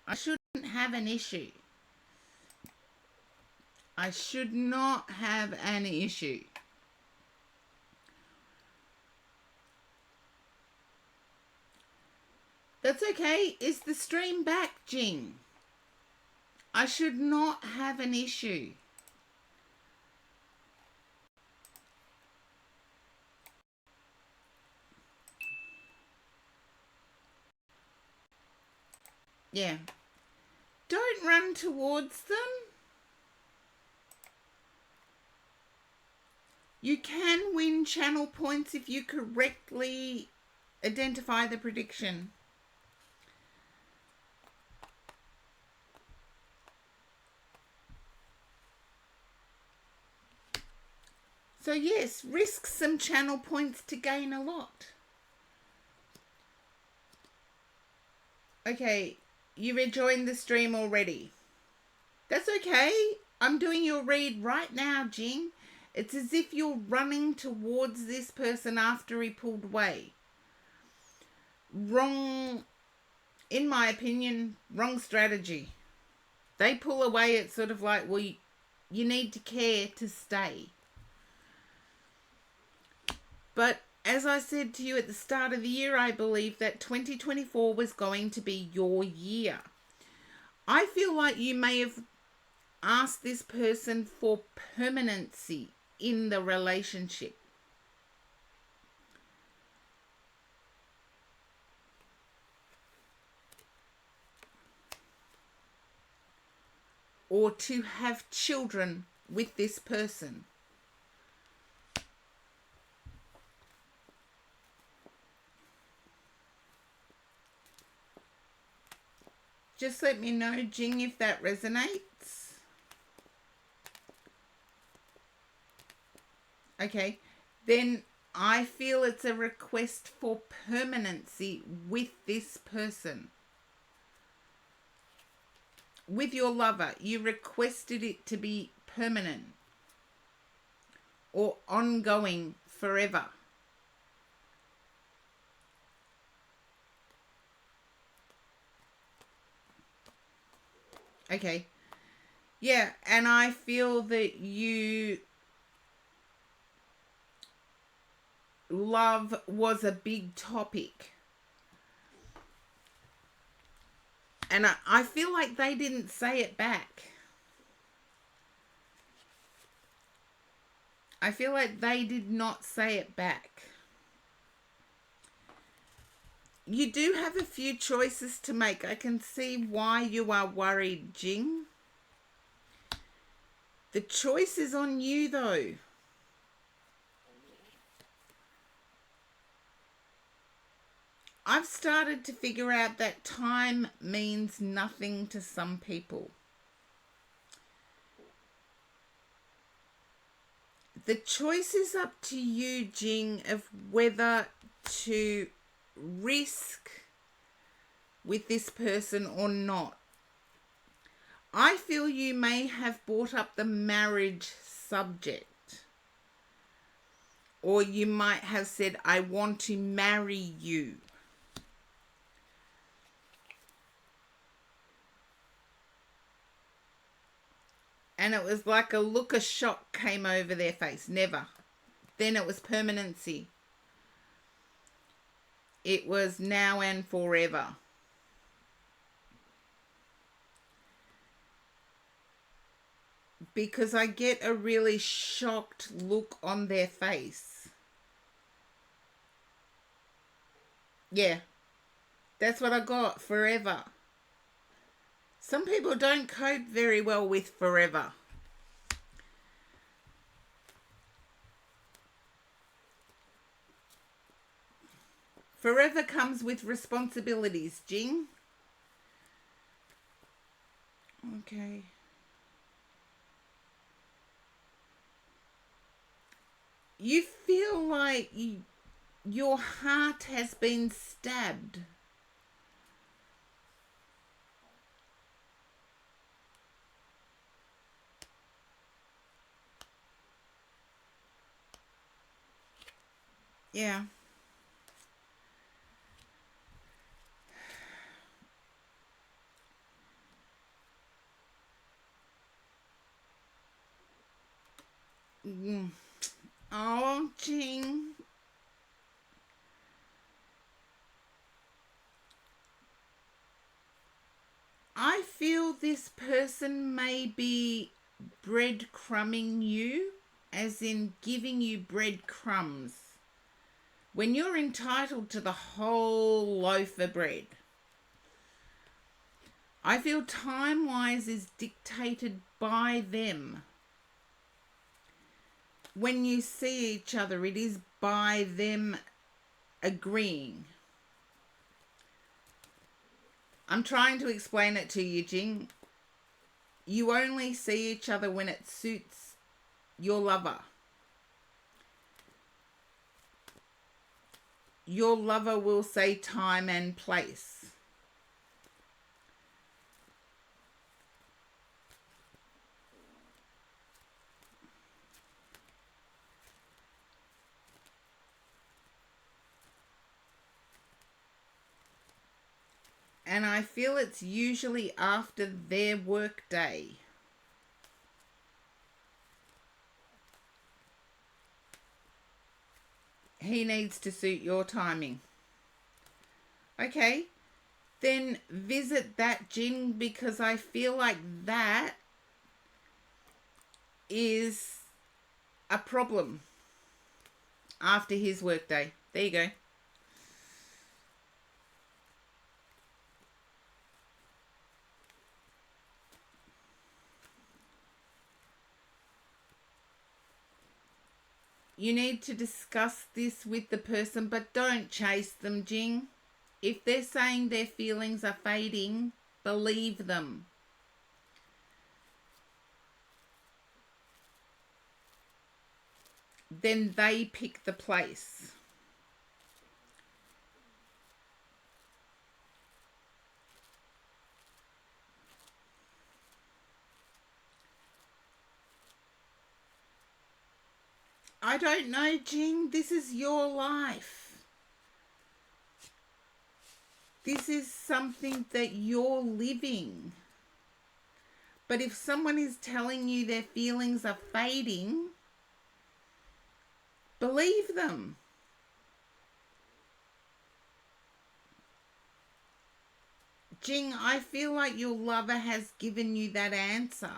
I shouldn't have an issue. I should not have an issue. That's okay. Is the stream back, Jing? I should not have an issue. Yeah. Don't run towards them. You can win channel points if you correctly identify the prediction. So yes, risk some channel points to gain a lot. Okay, you rejoined the stream already. That's okay. I'm doing your read right now, Jing. It's as if you're running towards this person after he pulled away. Wrong, in my opinion, wrong strategy. They pull away, it's sort of like, well, you need to care to stay. But as I said to you at the start of the year, I believe that 2024 was going to be your year. I feel like you may have asked this person for permanency in the relationship. Or to have children with this person. Just let me know, Jing, if that resonates. Okay, then I feel it's a request for permanency with this person. With your lover, you requested it to be permanent or ongoing forever. Okay. Yeah, and I feel that love was a big topic. And I feel like they didn't say it back. I feel like they did not say it back. You do have a few choices to make. I can see why you are worried, Jing. The choice is on you, though. I've started to figure out that time means nothing to some people. The choice is up to you, Jing, of whether to risk with this person or not. I feel you may have brought up the marriage subject. Or you might have said, I want to marry you. And it was like a look of shock came over their face. Never. Then it was permanency. It was now and forever. Because I get a really shocked look on their face. Yeah. That's what I got. Forever. Some people don't cope very well with forever. Forever comes with responsibilities, Jing. Okay. You feel like your heart has been stabbed. Yeah. Oh, Jing. I feel this person may be breadcrumbing you, as in giving you breadcrumbs, when you're entitled to the whole loaf of bread. I feel time-wise is dictated by them. When you see each other, it is by them agreeing. I'm trying to explain it to you, Jing. You only see each other when it suits your lover. your lover will say time and place. And I feel it's usually after their work day. He needs to suit your timing. Okay, then visit that Jing, because I feel like that is a problem after his work day. There you go. You need to discuss this with the person, but don't chase them, Jing. If they're saying their feelings are fading, believe them. Then they pick the place. I don't know, Jing. This is your life. This is something that you're living. But if someone is telling you their feelings are fading, believe them. Jing, I feel like your lover has given you that answer.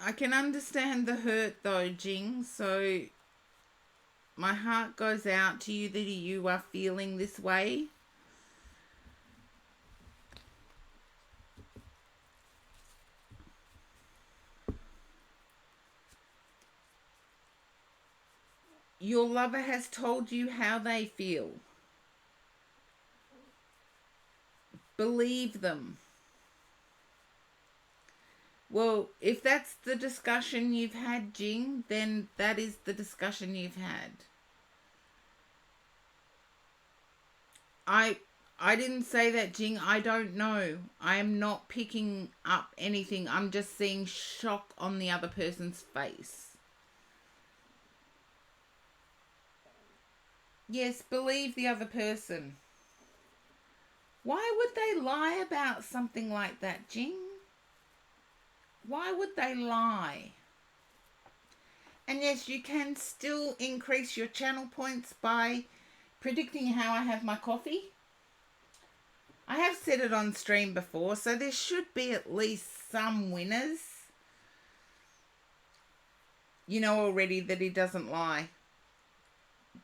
I can understand the hurt though, Jing, so my heart goes out to you that you are feeling this way. Your lover has told you how they feel. Believe them. Well, if that's the discussion you've had, Jing, then that is the discussion you've had. I didn't say that, Jing. I don't know. I am not picking up anything. I'm just seeing shock on the other person's face. Yes, believe the other person. Why would they lie about something like that, Jing? Why would they lie? And yes, you can still increase your channel points by predicting how I have my coffee. I have said it on stream before, so there should be at least some winners. You know already that he doesn't lie.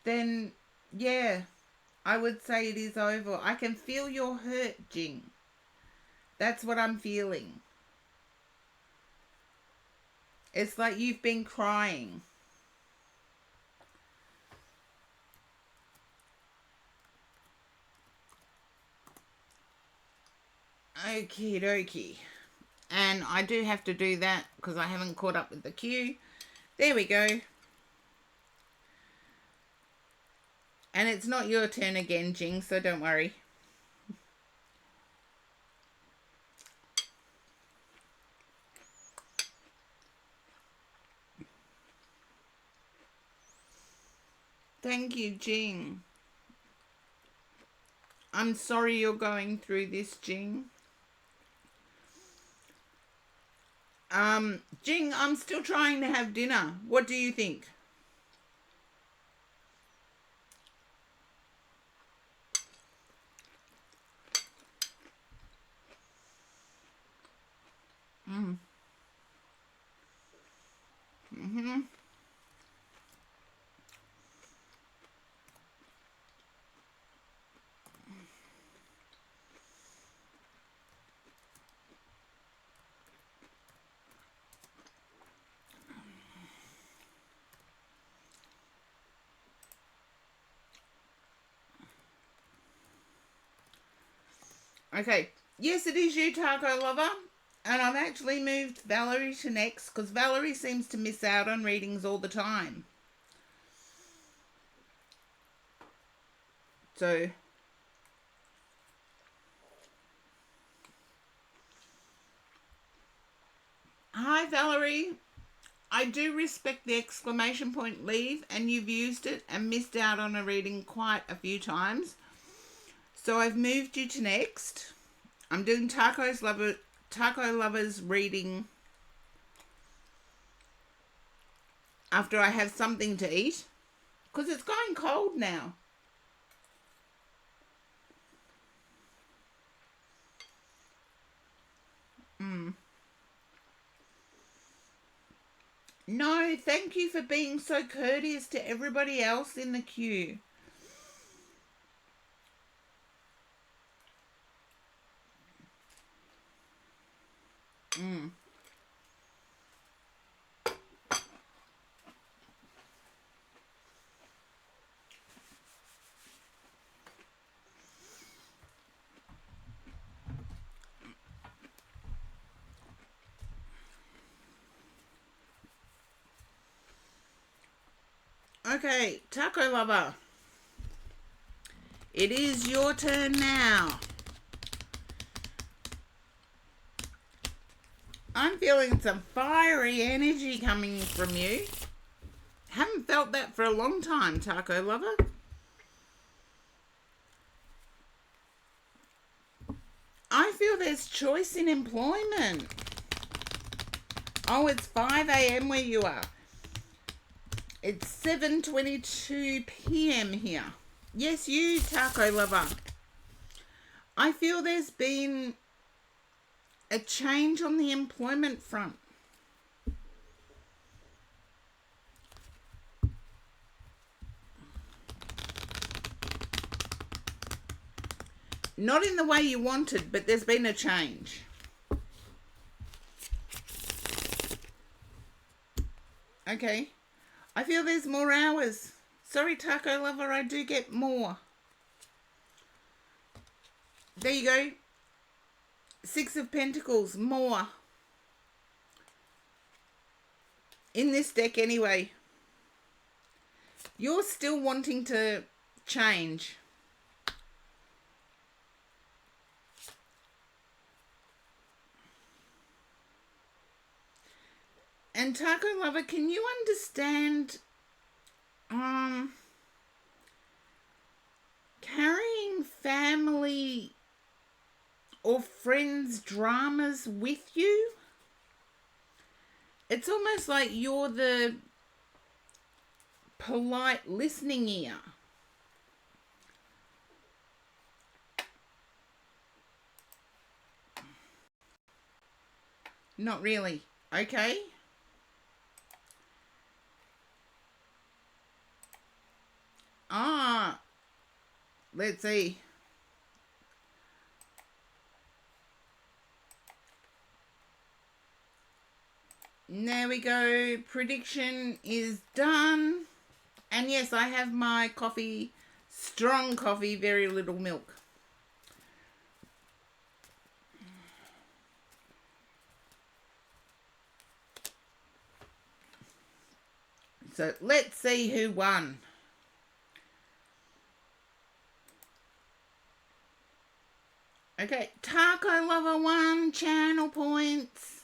Then, yeah, I would say it is over. I can feel your hurt, Jing. That's what I'm feeling. It's like you've been crying. Okie dokie. And I do have to do that because I haven't caught up with the queue. There we go. And it's not your turn again, Jing, so don't worry. Thank you, Jing. I'm sorry you're going through this, Jing. Jing, I'm still trying to have dinner. What do you think? Mm-hmm. Okay. Yes, it is you, Taco Lover. And I've actually moved Valerie to next because Valerie seems to miss out on readings all the time. So, hi, Valerie. I do respect the exclamation point leave, and you've used it and missed out on a reading quite a few times. So I've moved you to next. I'm doing Taco Lover's reading after I have something to eat because it's going cold now. No, thank you for being so courteous to everybody else in the queue. Okay, Taco Lover. It is your turn now. I'm feeling some fiery energy coming from you. Haven't felt that for a long time, Taco Lover. I feel there's choice in employment. Oh, it's 5 a.m. where you are. It's 7:22 p.m. here. Yes, you, Taco Lover. I feel there's been a change on the employment front. Not in the way you wanted, but there's been a change. Okay. I feel there's more hours. Sorry, Taco Lover, I do get more. There you go. 6 of Pentacles, more. In this deck anyway. You're still wanting to change. And Taco Lover, can you understand carrying family or friends' dramas with you? It's almost like you're the polite listening ear. Not really. Okay. Let's see. There we go. Prediction is done. And yes, I have my coffee, strong coffee, very little milk. So let's see who won. Okay, Taco Lover won, channel points.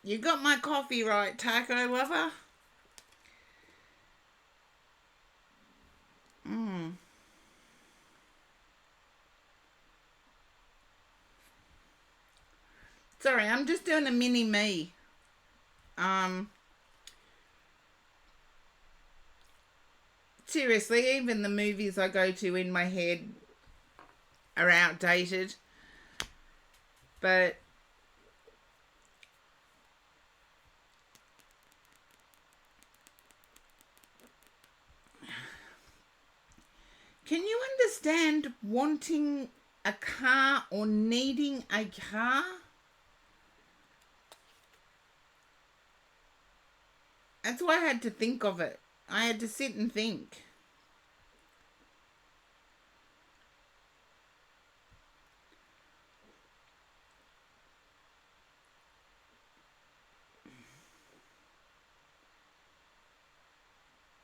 You got my coffee right, Taco Lover. Sorry, I'm just doing a mini me. Seriously, even the movies I go to in my head are outdated. But can you understand wanting a car or needing a car? That's why I had to think of it. I had to sit and think.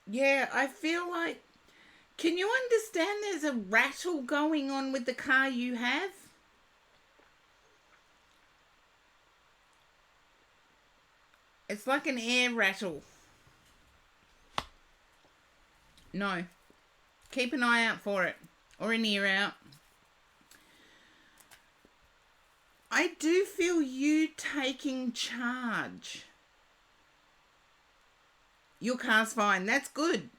Yeah, I feel like... Can you understand there's a rattle going on with the car you have? It's like an air rattle. No. Keep an eye out for it. Or an ear out. I do feel you taking charge. Your car's fine. That's good.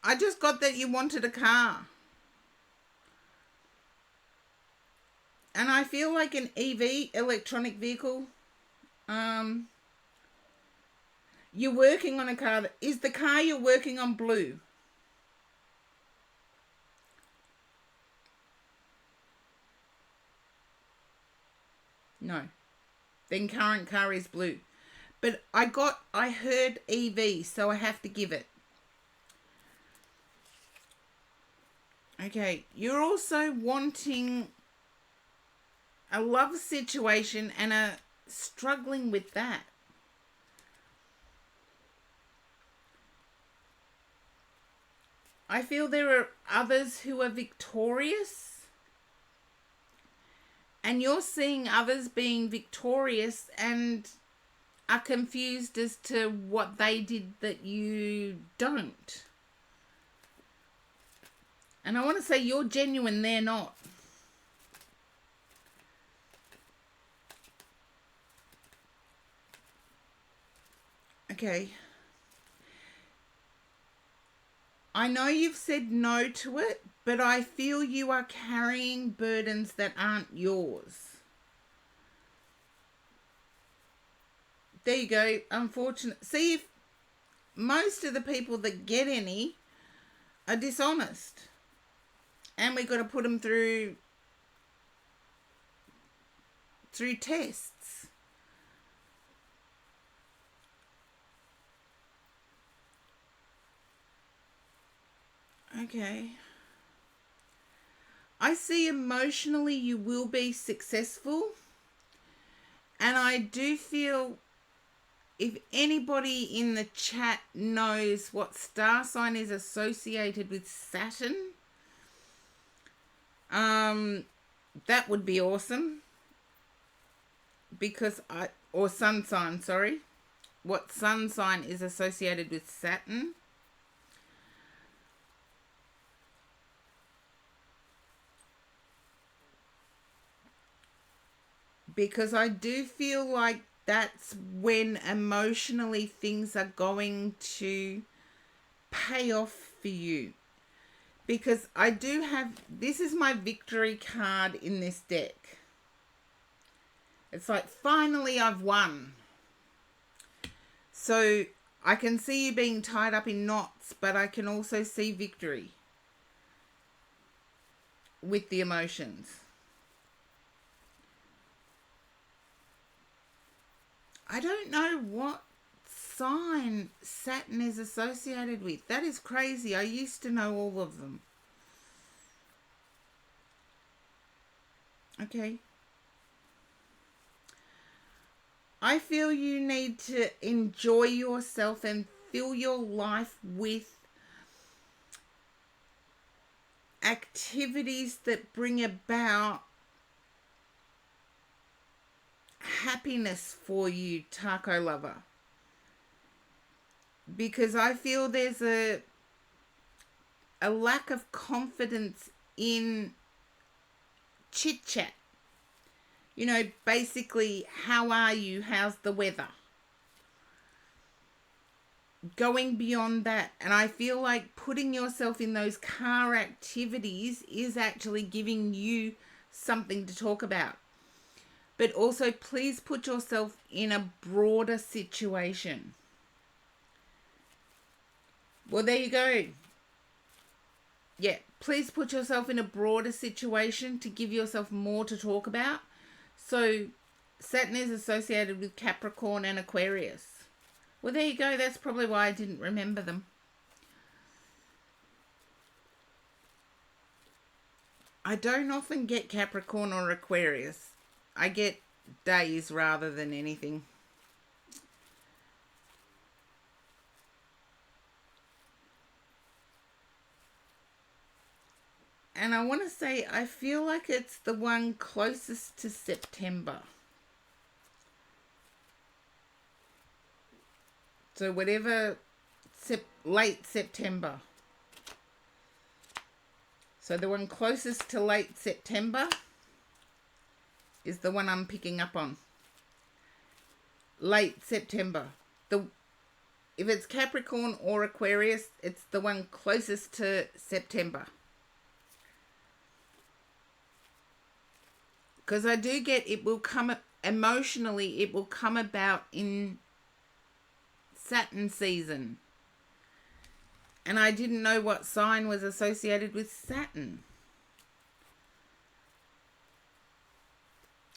I just got that you wanted a car. And I feel like an EV, electronic vehicle, you're working on a car. Is the car you're working on blue? No. Then current car is blue. But I heard EV, so I have to give it. Okay, you're also wanting a love situation and a struggling with that. I feel there are others who are victorious, and you're seeing others being victorious and are confused as to what they did that you don't. And I want to say you're genuine, they're not. Okay. I know you've said no to it, but I feel you are carrying burdens that aren't yours. There you go. Unfortunate. See, if most of the people that get any are dishonest. And we've got to put them through tests. Okay. I see emotionally you will be successful. And I do feel if anybody in the chat knows what star sign is associated with Saturn, that would be awesome. Because or sun sign, sorry. What sun sign is associated with Saturn? Because I do feel like that's when emotionally things are going to pay off for you. Because I do have, this is my victory card in this deck. It's like, finally I've won. So I can see you being tied up in knots, but I can also see victory with the emotions. I don't know what sign Saturn is associated with. That is crazy. I used to know all of them. Okay. I feel you need to enjoy yourself and fill your life with activities that bring about happiness for you, taco lover. Because I feel there's a lack of confidence in chit chat. You know, basically, how are you? How's the weather? Going beyond that. And I feel like putting yourself in those car activities is actually giving you something to talk about. But also, please put yourself in a broader situation. Well, there you go. Yeah, please put yourself in a broader situation to give yourself more to talk about. So, Saturn is associated with Capricorn and Aquarius. Well, there you go. That's probably why I didn't remember them. I don't often get Capricorn or Aquarius. I get days rather than anything. And I want to say, I feel like it's the one closest to September. So whatever, late September. So the one closest to late September is the one I'm picking up on. Late September. If it's Capricorn or Aquarius, it's the one closest to September. Because I do get it will come emotionally, it will come about in Saturn season. And I didn't know what sign was associated with Saturn.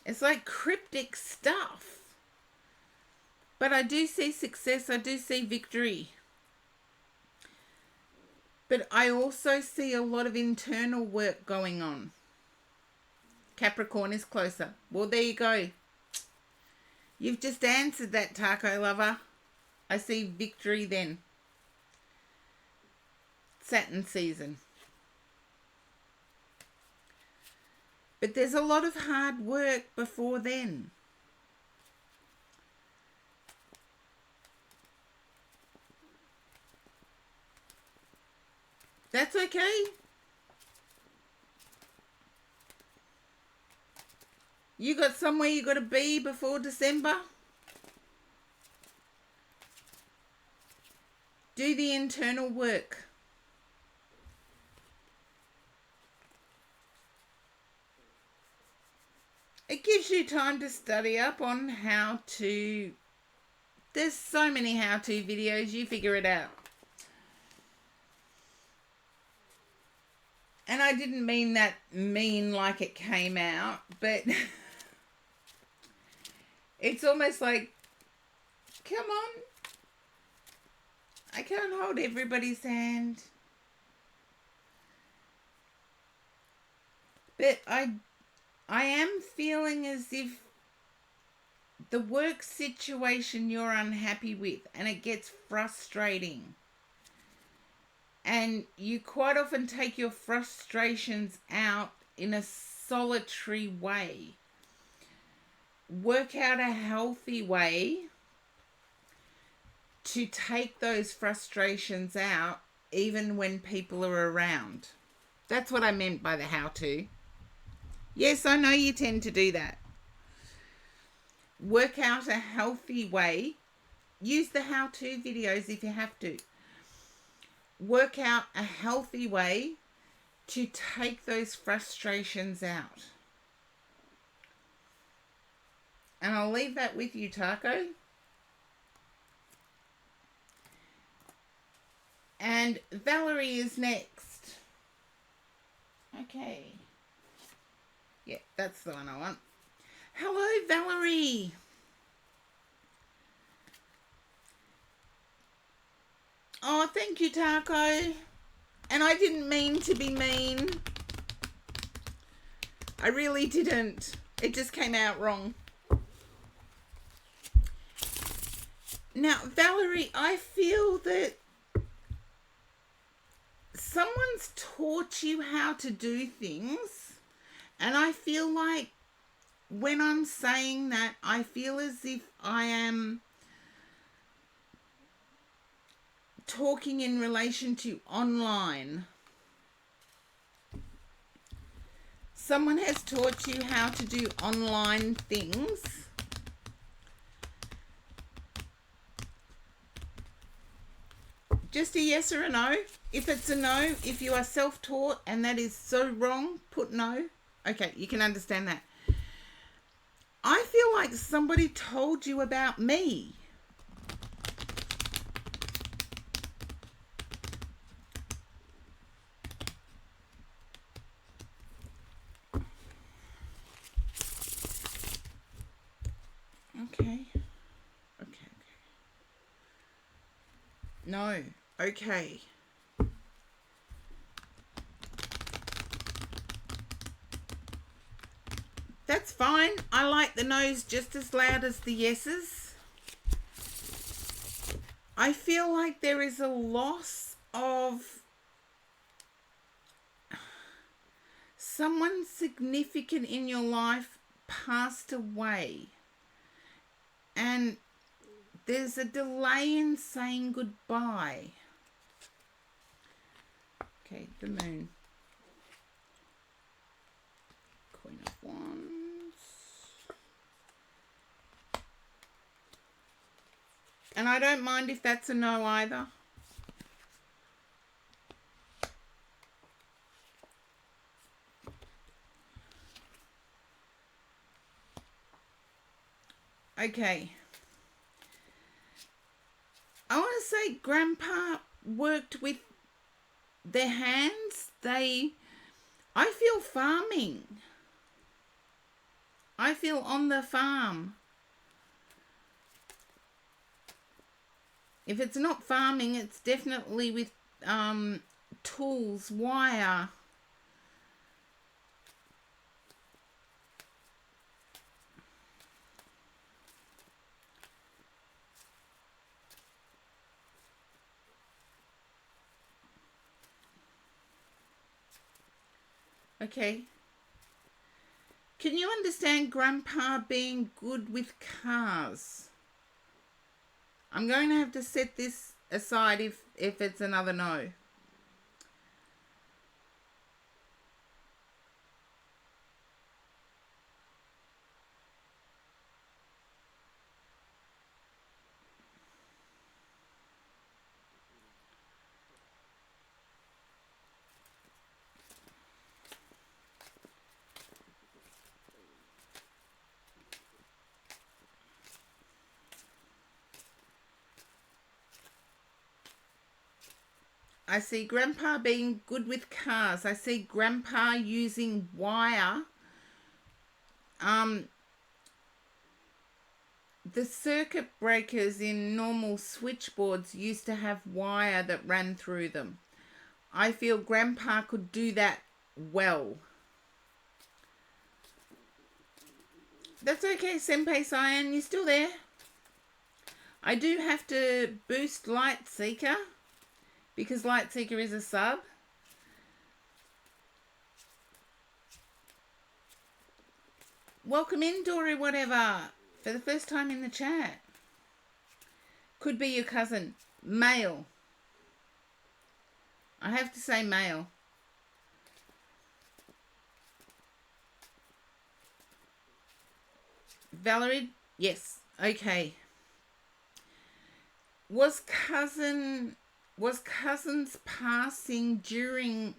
It's like cryptic stuff. But I do see success. I do see victory. But I also see a lot of internal work going on. Capricorn is closer. Well, there you go. You've just answered that, Taco lover. I see victory then. Saturn season. But there's a lot of hard work before then. That's okay. You got somewhere you got to be before December. Do the internal work. It gives you time to study up on how to... There's so many how-to videos, you figure it out. And I didn't mean that mean like it came out, but it's almost like, come on. I can't hold everybody's hand. But I am feeling as if the work situation you're unhappy with and it gets frustrating. And you quite often take your frustrations out in a solitary way. Work out a healthy way to take those frustrations out even when people are around. That's what I meant by the how-to. Yes, I know you tend to do that. Work out a healthy way. Use the how-to videos if you have to. Work out a healthy way to take those frustrations out. And I'll leave that with you, Taco. And Valerie is next. Okay. Yeah, that's the one I want. Hello, Valerie. Oh, thank you, Taco. And I didn't mean to be mean. I really didn't. It just came out wrong. Now, Valerie, I feel that someone's taught you how to do things. And I feel like when I'm saying that, I feel as if I am talking in relation to online. Someone has taught you how to do online things. Just a yes or a no. If it's a no, if you are self-taught and that is so wrong, put no. Okay, you can understand that. I feel like somebody told you about me. Okay. Okay. That's fine. I like the no's just as loud as the yeses. I feel like there is a loss of someone significant in your life passed away. And there's a delay in saying goodbye. Okay, the moon. Queen of Wands. And I don't mind if that's a no either. Okay. I want to say Grandpa worked with their hands. I feel farming. I feel on the farm. If it's not farming, it's definitely with tools, wire. Okay. Can you understand Grandpa being good with cars? I'm going to have to set this aside if it's another no. I see Grandpa being good with cars. I see Grandpa using wire. The circuit breakers in normal switchboards used to have wire that ran through them. I feel Grandpa could do that well. That's okay, Senpai Cyan, you're still there. I do have to boost Lightseeker because Lightseeker is a sub. Welcome in, Dory Whatever, for the first time in the chat. Could be your cousin. Male. I have to say male. Valerie? Yes. Okay. Was cousin's passing during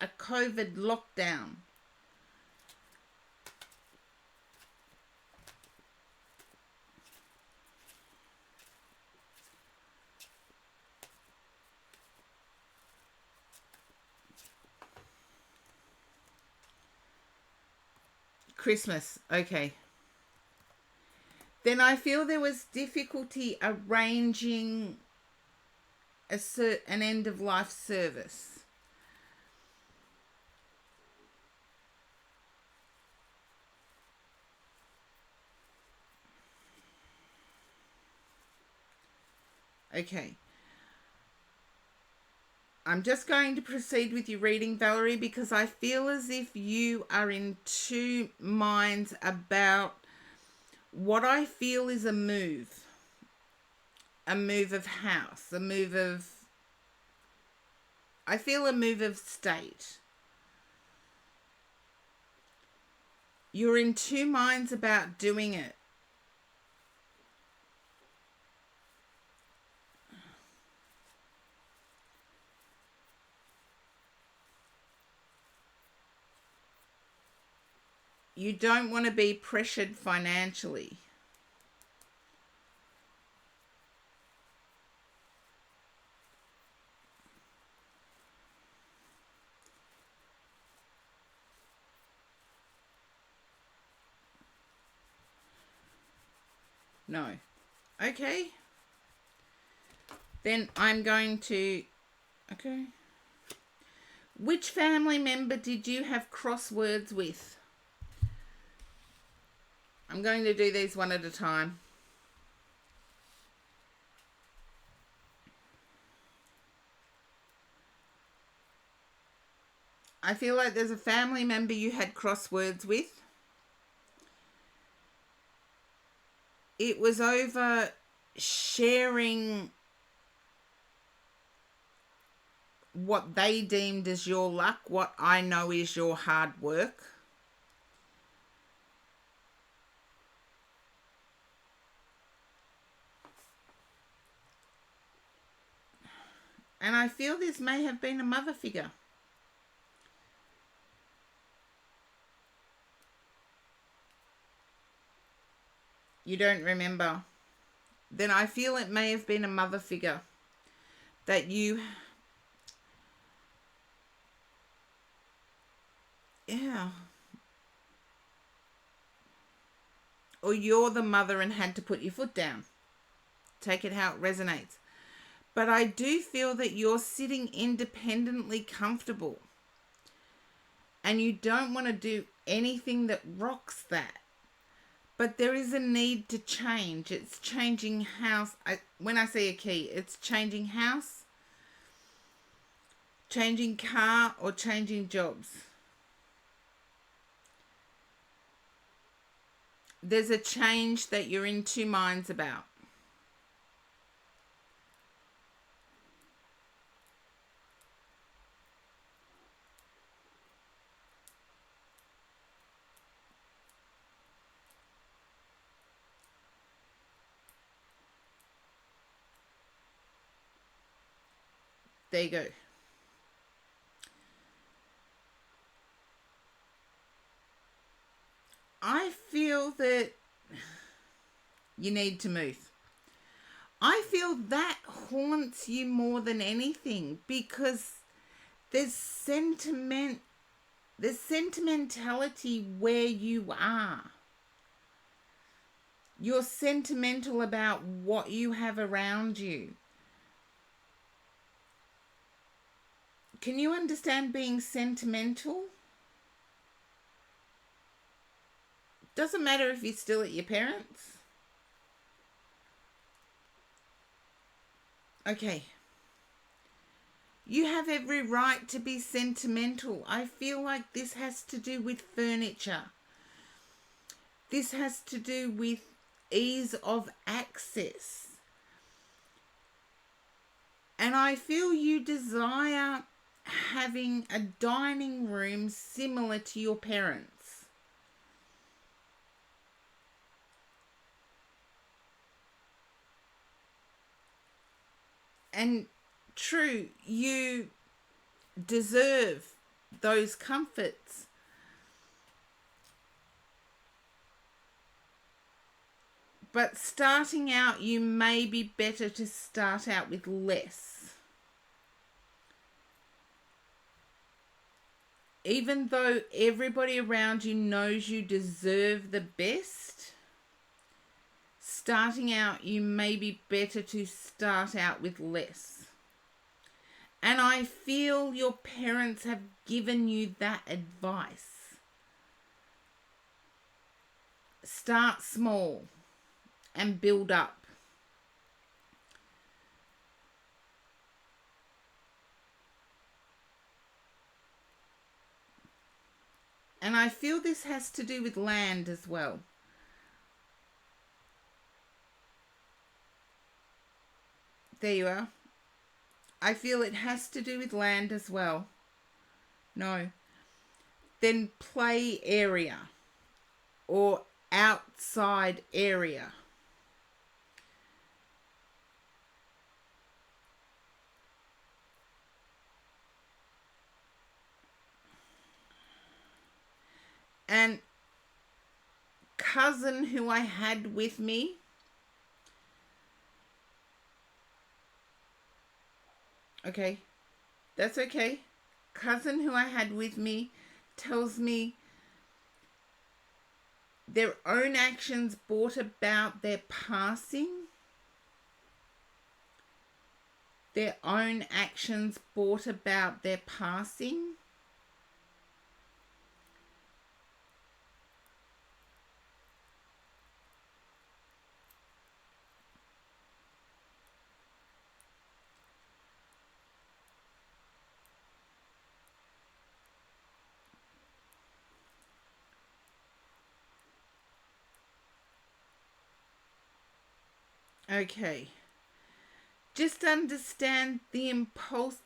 a COVID lockdown? Christmas. Okay. Then I feel there was difficulty arranging an end of life service. Okay. I'm just going to proceed with your reading, Valerie, because I feel as if you are in two minds about what I feel is a move of house, I feel a move of state. You're in two minds about doing it. You don't want to be pressured financially. No. Okay. Then I'm going to... Okay. Which family member did you have crosswords with? I'm going to do these one at a time. I feel like there's a family member you had crosswords with. It was over sharing what they deemed as your luck, what I know is your hard work. And I feel this may have been a mother figure. You don't remember. Then I feel it may have been a mother figure that you... Yeah. Or you're the mother and had to put your foot down. Take it how it resonates. But I do feel that you're sitting independently comfortable. And you don't want to do anything that rocks that. But there is a need to change. It's changing house. When I say a key, it's changing house, changing car, or changing jobs. There's a change that you're in two minds about. There you go. I feel that you need to move. I feel that haunts you more than anything because there's sentimentality where you are. You're sentimental about what you have around you. Can you understand being sentimental? Doesn't matter if you're still at your parents'. Okay. You have every right to be sentimental. I feel like this has to do with furniture. This has to do with ease of access. And I feel you desire having a dining room similar to your parents'. And true, you deserve those comforts. But starting out, you may be better to start out with less. Even though everybody around you knows you deserve the best, starting out, you may be better to start out with less. And I feel your parents have given you that advice. Start small and build up. And I feel this has to do with land as well. There you are. I feel it has to do with land as well. No. Then play area or outside area. And cousin who I had with me, okay, that's okay. Cousin who I had with me tells me their own actions brought about their passing. their own actions brought about their passing. Okay. Just understand the impulse.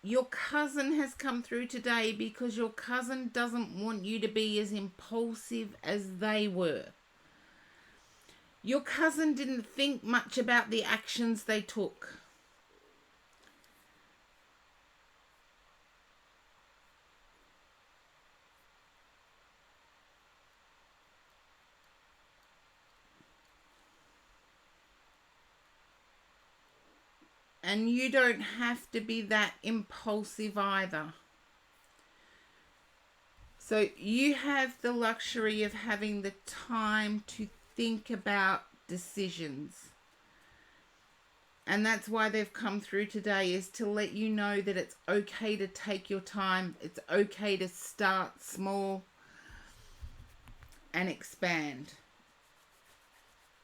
Your cousin has come through today because your cousin doesn't want you to be as impulsive as they were. Your cousin didn't think much about the actions they took. And you don't have to be that impulsive either. So you have the luxury of having the time to think about decisions. And that's why they've come through today, is to let you know that it's okay to take your time. It's okay to start small and expand.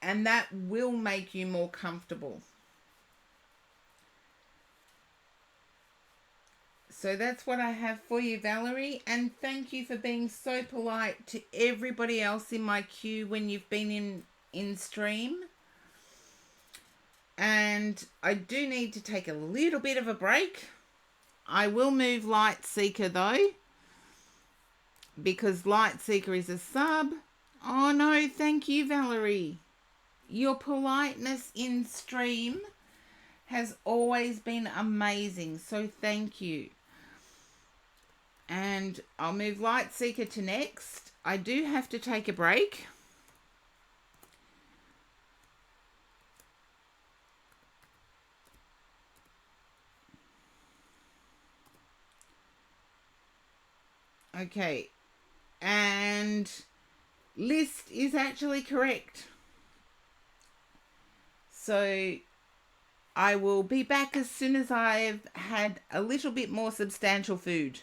And that will make you more comfortable. So that's what I have for you, Valerie. And thank you for being so polite to everybody else in my queue when you've been in stream. And I do need to take a little bit of a break. I will move Light Seeker though, because Light Seeker is a sub. Oh no, thank you, Valerie. Your politeness in stream has always been amazing, so thank you. And I'll move Light Seeker to next. I do have to take a break. Okay. And list is actually correct. So I will be back as soon as I've had a little bit more substantial food.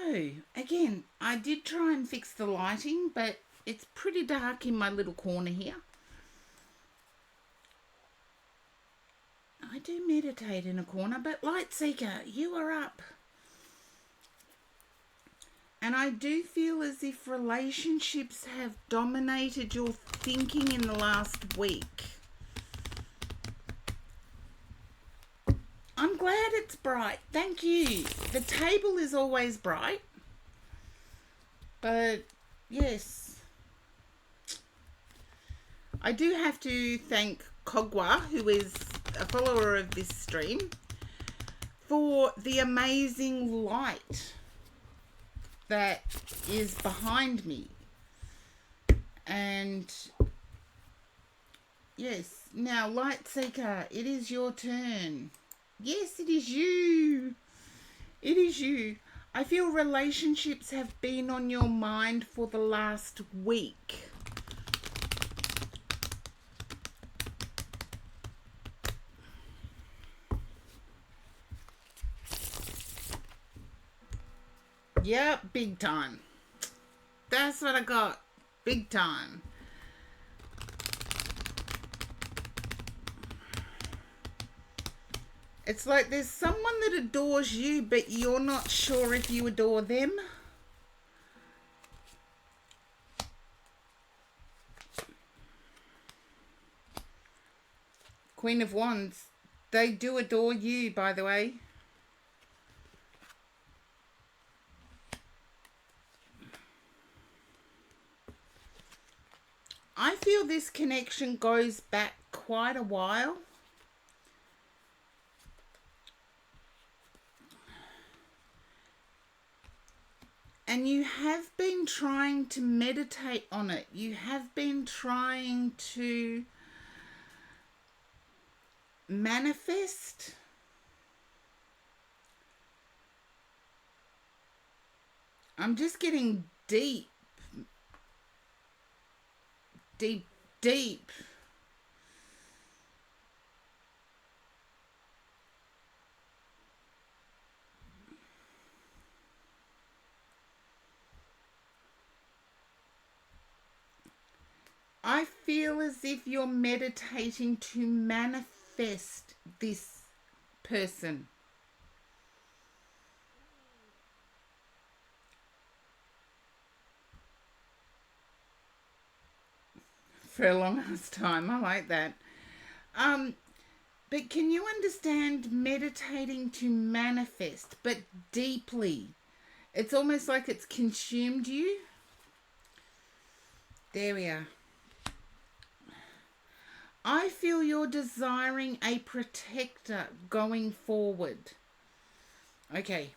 Hello. Again, I did try and fix the lighting, but it's pretty dark in my little corner here. I do meditate in a corner, but Lightseeker, you are up. And I do feel as if relationships have dominated your thinking in the last week. I'm glad it's bright. Thank you. The table is always bright. But yes, I do have to thank Kogwa, who is a follower of this stream, for the amazing light that is behind me. And yes, now Lightseeker, it is your turn. Yes, it is you. It is you. I feel relationships have been on your mind for the last week. Yep, big time. That's what I got. Big time. It's like there's someone that adores you, but you're not sure if you adore them. Queen of Wands, they do adore you, by the way. I feel this connection goes back quite a while. And you have been trying to meditate on it. You have been trying to manifest. I'm just getting deep. I feel as if you're meditating to manifest this person. For a long ass time. I like that. But can you understand meditating to manifest, but deeply? It's almost like it's consumed you. There we are. I feel you're desiring a protector going forward. Okay.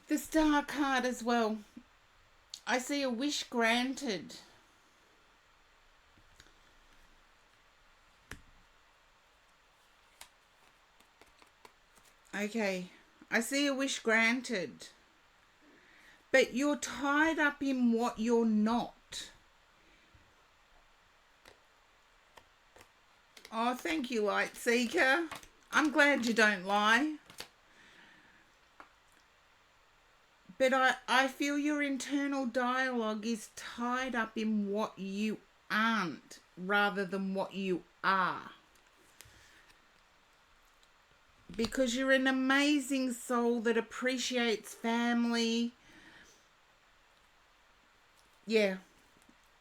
The Star card as well. I see a wish granted. Okay. I see a wish granted. But you're tied up in what you're not. Oh, thank you, Light Seeker. I'm glad you don't lie. But I feel your internal dialogue is tied up in what you aren't rather than what you are. Because you're an amazing soul that appreciates family. Yeah.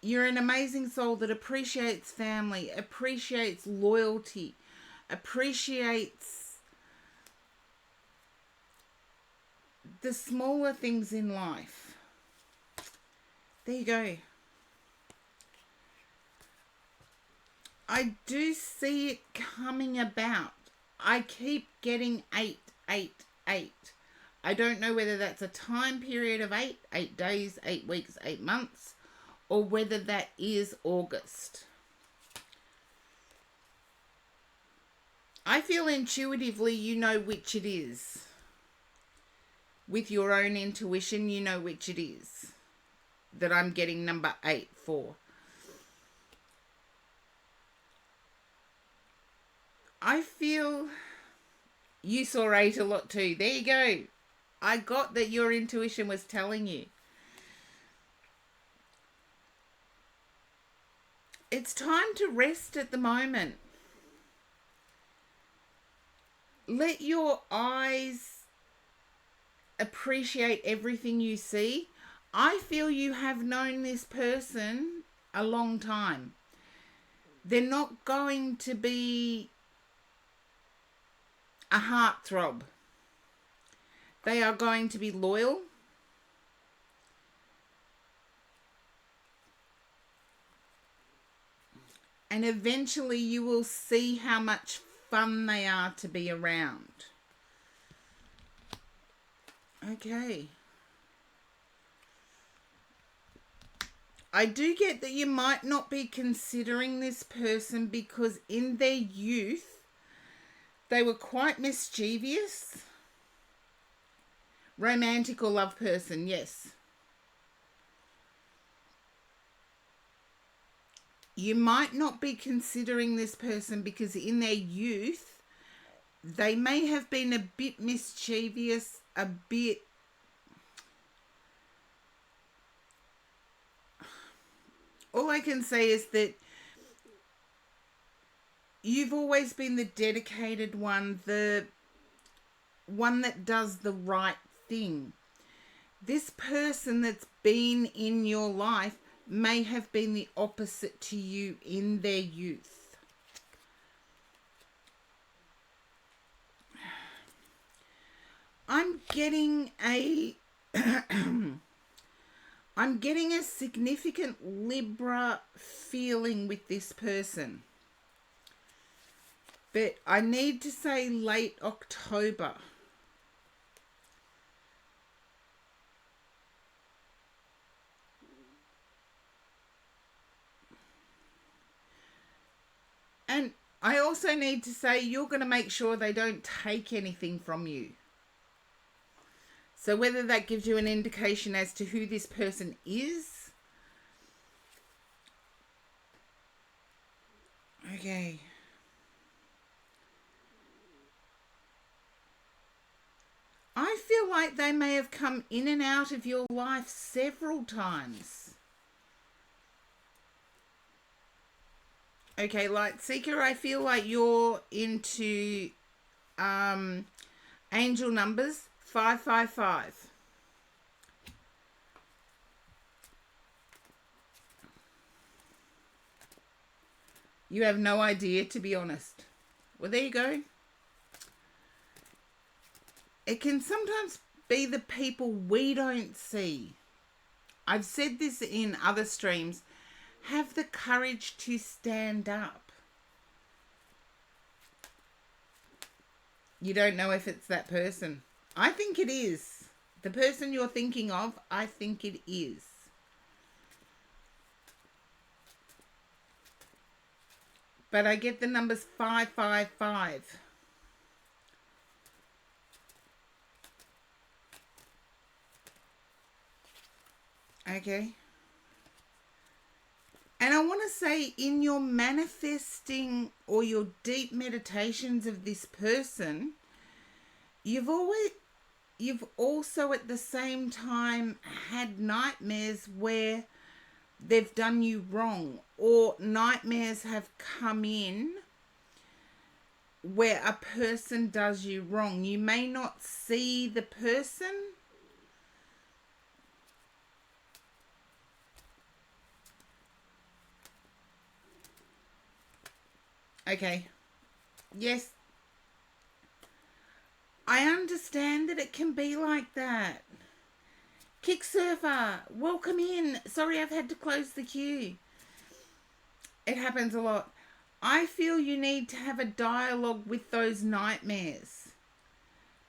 You're an amazing soul that appreciates family, appreciates loyalty, appreciates the smaller things in life. There you go. I do see it coming about. I keep getting 8, 8, 8. I don't know whether that's a time period of 8 days, 8 weeks, 8 months, or whether that is August. I feel intuitively you know which it is. With your own intuition, you know which it is that I'm getting number 8 for. I feel you saw 8 a lot too. There you go. I got that your intuition was telling you. It's time to rest at the moment. Let your eyes appreciate everything you see. I feel you have known this person a long time. They're not going to be a heartthrob. They are going to be loyal. And eventually you will see how much fun they are to be around. Okay. I do get that you might not be considering this person because in their youth, they were quite mischievous. Romantic or love person, yes. You might not be considering this person because in their youth, they may have been a bit mischievous, a bit... All I can say is that you've always been the dedicated one, the one that does the right thing. This person that's been in your life may have been the opposite to you in their youth. I'm getting a I'm getting a significant Libra feeling with this person. But I need to say late October. And I also need to say you're going to make sure they don't take anything from you. So whether that gives you an indication as to who this person is. Okay. I feel like they may have come in and out of your life several times. Okay, Light Seeker, I feel like you're into angel numbers 555. You have no idea, to be honest. Well, there you go. It can sometimes be the people we don't see. I've said this in other streams. Have the courage to stand up. You don't know if it's that person. I think it is. The person you're thinking of, I think it is. But I get the numbers 555. Okay. And I want to say, in your manifesting or your deep meditations of this person, you've also at the same time had nightmares where they've done you wrong, or nightmares have come in where a person does you wrong. You may not see the person, okay, yes, I understand that it can be like that. Kicksurfer, welcome in. Sorry, I've had to close the queue. It happens a lot. I feel you need to have a dialogue with those nightmares,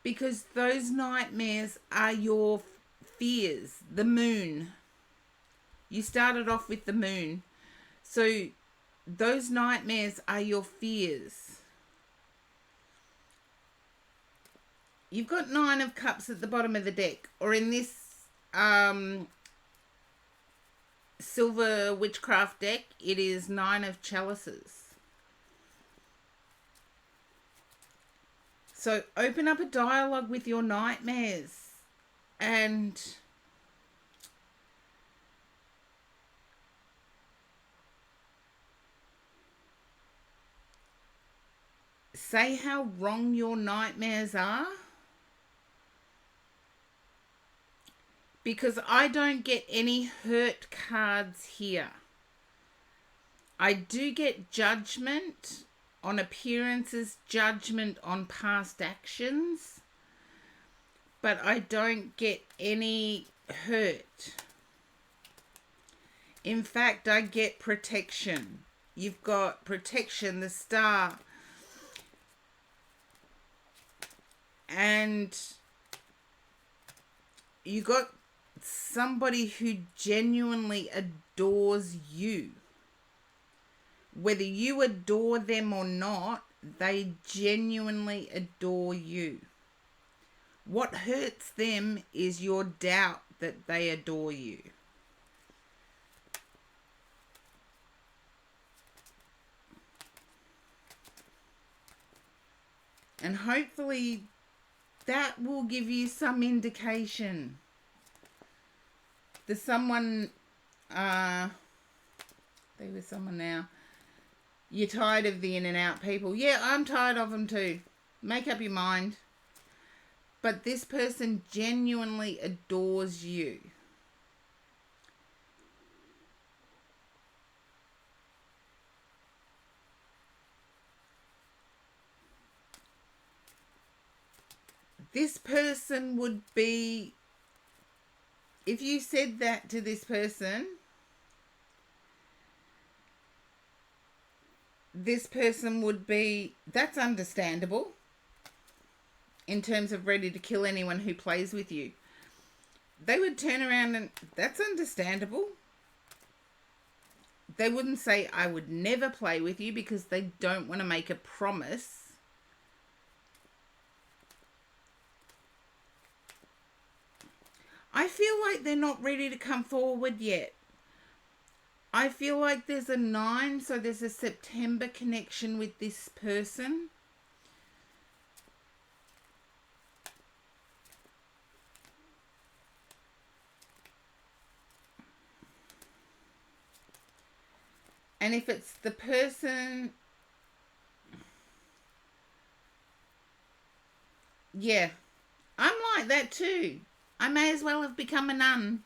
because those nightmares are your fears. The moon. You started off with the moon. So those nightmares are your fears. You've got 9 of Cups at the bottom of the deck, or in this Silver Witchcraft deck, it is 9 of Chalices. So open up a dialogue with your nightmares and say how wrong your nightmares are. Because I don't get any hurt cards here. I do get judgment on appearances, judgment on past actions, but I don't get any hurt. In fact, I get protection. You've got protection, the Star, and you got somebody who genuinely adores you. Whether you adore them or not, they genuinely adore you. What hurts them is your doubt that they adore you. And hopefully that will give you some indication. There's someone, there was someone now. You're tired of the in and out people. Yeah, I'm tired of them too. Make up your mind. But this person genuinely adores you. This person would be, if you said that to this person, this person would be, that's understandable in terms of ready to kill anyone who plays with you. They would turn around and, that's understandable. They wouldn't say, I would never play with you, because they don't want to make a promise. I feel like they're not ready to come forward yet. I feel like there's a 9, so there's a September connection with this person. And if it's the person, yeah, I'm like that too. I may as well have become a nun.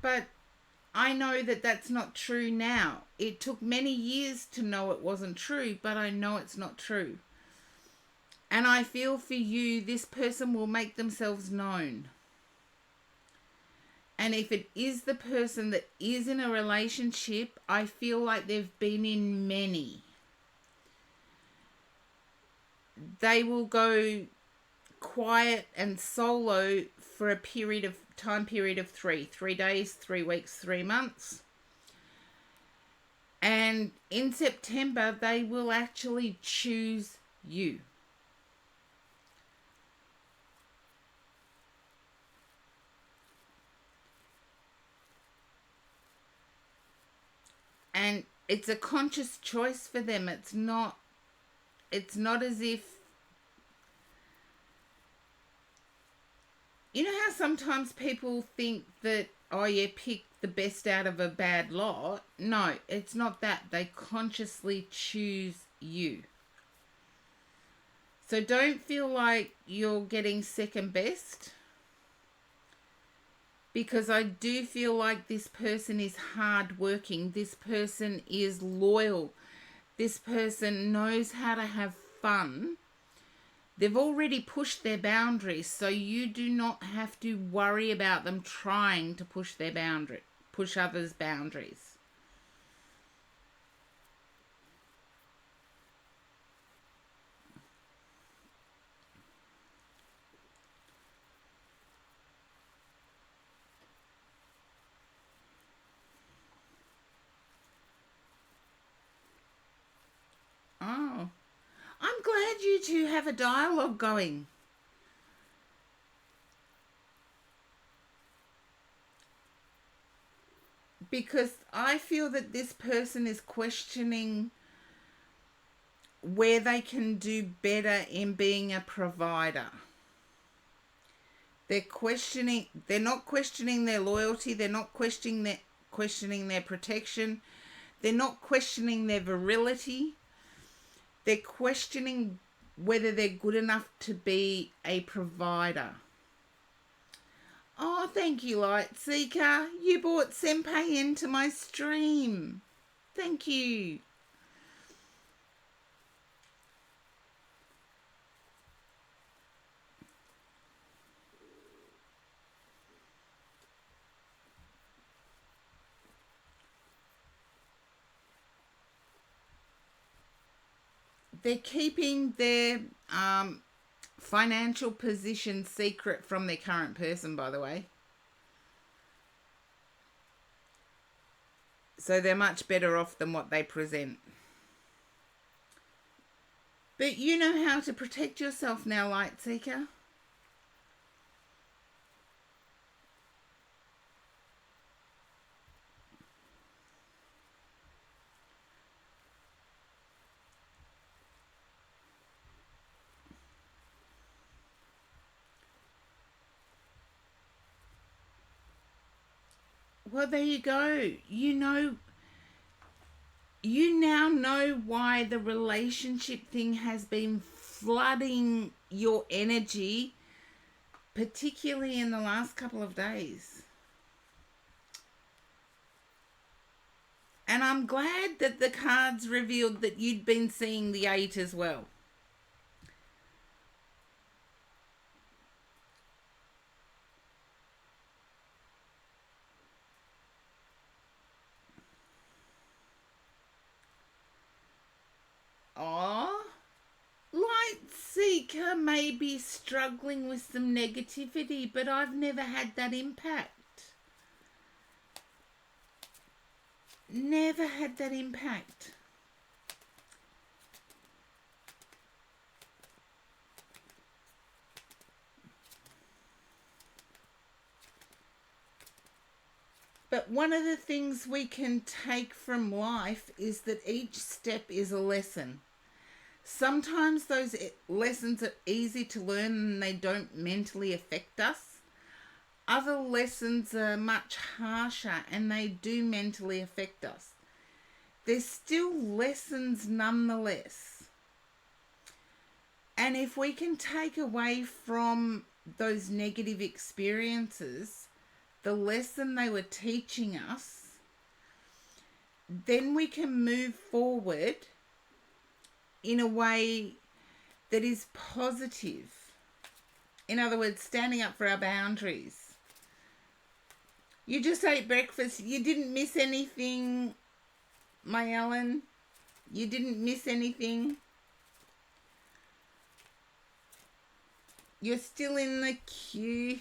But I know that that's not true now. It took many years to know it wasn't true, but I know it's not true. And I feel for you, this person will make themselves known. And if it is the person that is in a relationship, I feel like they've been in many. They will go quiet and solo for a time period of 3 days, 3 weeks, 3 months. And in September, they will actually choose you. And it's a conscious choice for them. It's not as if, you know how sometimes people think that, oh yeah, pick the best out of a bad lot? No, it's not that. They consciously choose you. So don't feel like you're getting second best, because I do feel like this person is hardworking. This person is loyal. This person knows how to have fun. They've already pushed their boundaries, so you do not have to worry about them trying to push others' boundaries. Oh, I'm glad you two have a dialogue going. Because I feel that this person is questioning where they can do better in being a provider. They're not questioning their loyalty, they're not questioning their protection, they're not questioning their virility. They're questioning whether they're good enough to be a provider. Oh, thank you, Light Seeker. You brought Senpai into my stream. Thank you. They're keeping their financial position secret from their current person, by the way. So they're much better off than what they present. But you know how to protect yourself now, Light Seeker. Well, there you go. You now know why the relationship thing has been flooding your energy, particularly in the last couple of days. And I'm glad that the cards revealed that you'd been seeing the 8 as well. Oh, Light Seeker may be struggling with some negativity, but I've never had that impact. Never had that impact. But one of the things we can take from life is that each step is a lesson. Sometimes those lessons are easy to learn and they don't mentally affect us. Other lessons are much harsher and they do mentally affect us. They're still lessons nonetheless. And if we can take away from those negative experiences the lesson they were teaching us, then we can move forward in a way that is positive. In other words, standing up for our boundaries. You just ate breakfast. You didn't miss anything, my Ellen. You didn't miss anything. You're still in the queue.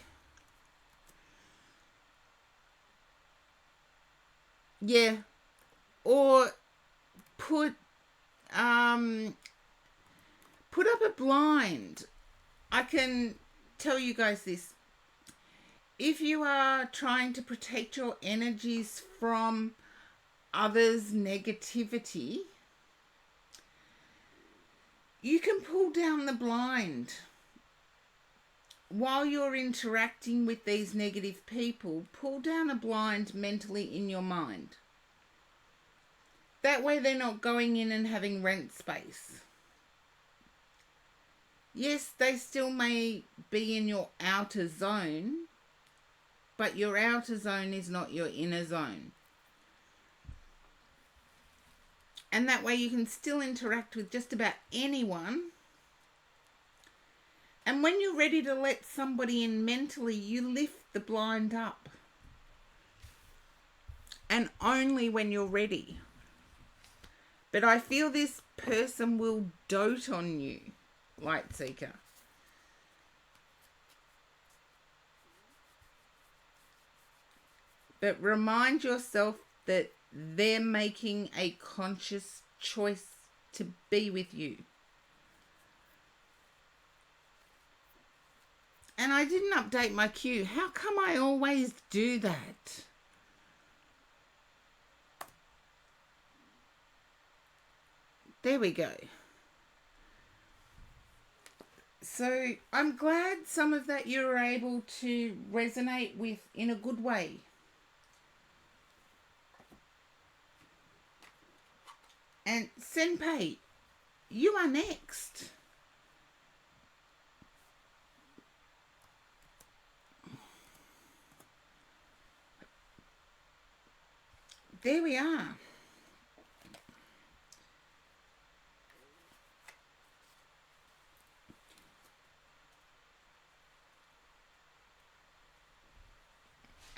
Yeah. Or put up a blind. I can tell you guys this. If you are trying to protect your energies from others' negativity, you can pull down the blind. While you're interacting with these negative people, pull down a blind mentally in your mind. That way they're not going in and having rent space. Yes, they still may be in your outer zone, but your outer zone is not your inner zone. And that way you can still interact with just about anyone. And when you're ready to let somebody in mentally, you lift the blind up. And only when you're ready. But I feel this person will dote on you, Light Seeker. But remind yourself that they're making a conscious choice to be with you. And I didn't update my queue. How come I always do that? There we go. So I'm glad some of that you were able to resonate with in a good way. And Senpei, you are next. There we are.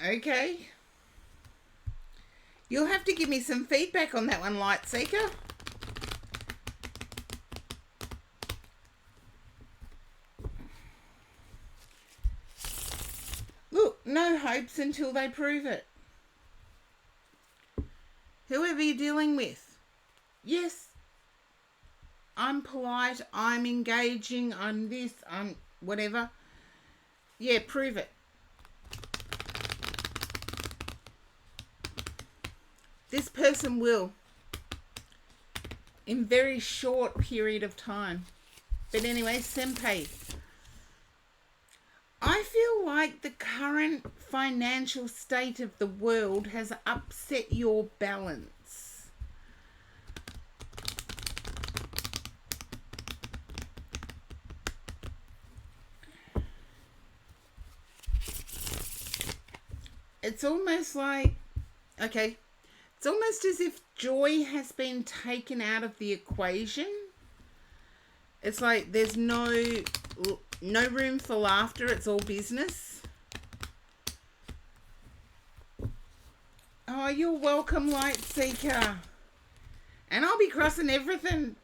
Okay. You'll have to give me some feedback on that one, Light Seeker. Look, no hopes until they prove it. Whoever you're dealing with. Yes, I'm polite, I'm engaging, I'm this, I'm whatever. Yeah, prove it. This person will. In very short period of time. But anyway, Senpei. I feel like the current financial state of the world has upset your balance. It's almost like, okay, it's almost as if joy has been taken out of the equation. It's like there's no room for laughter. It's all business. Oh, you're welcome, Light Seeker. And I'll be crossing everything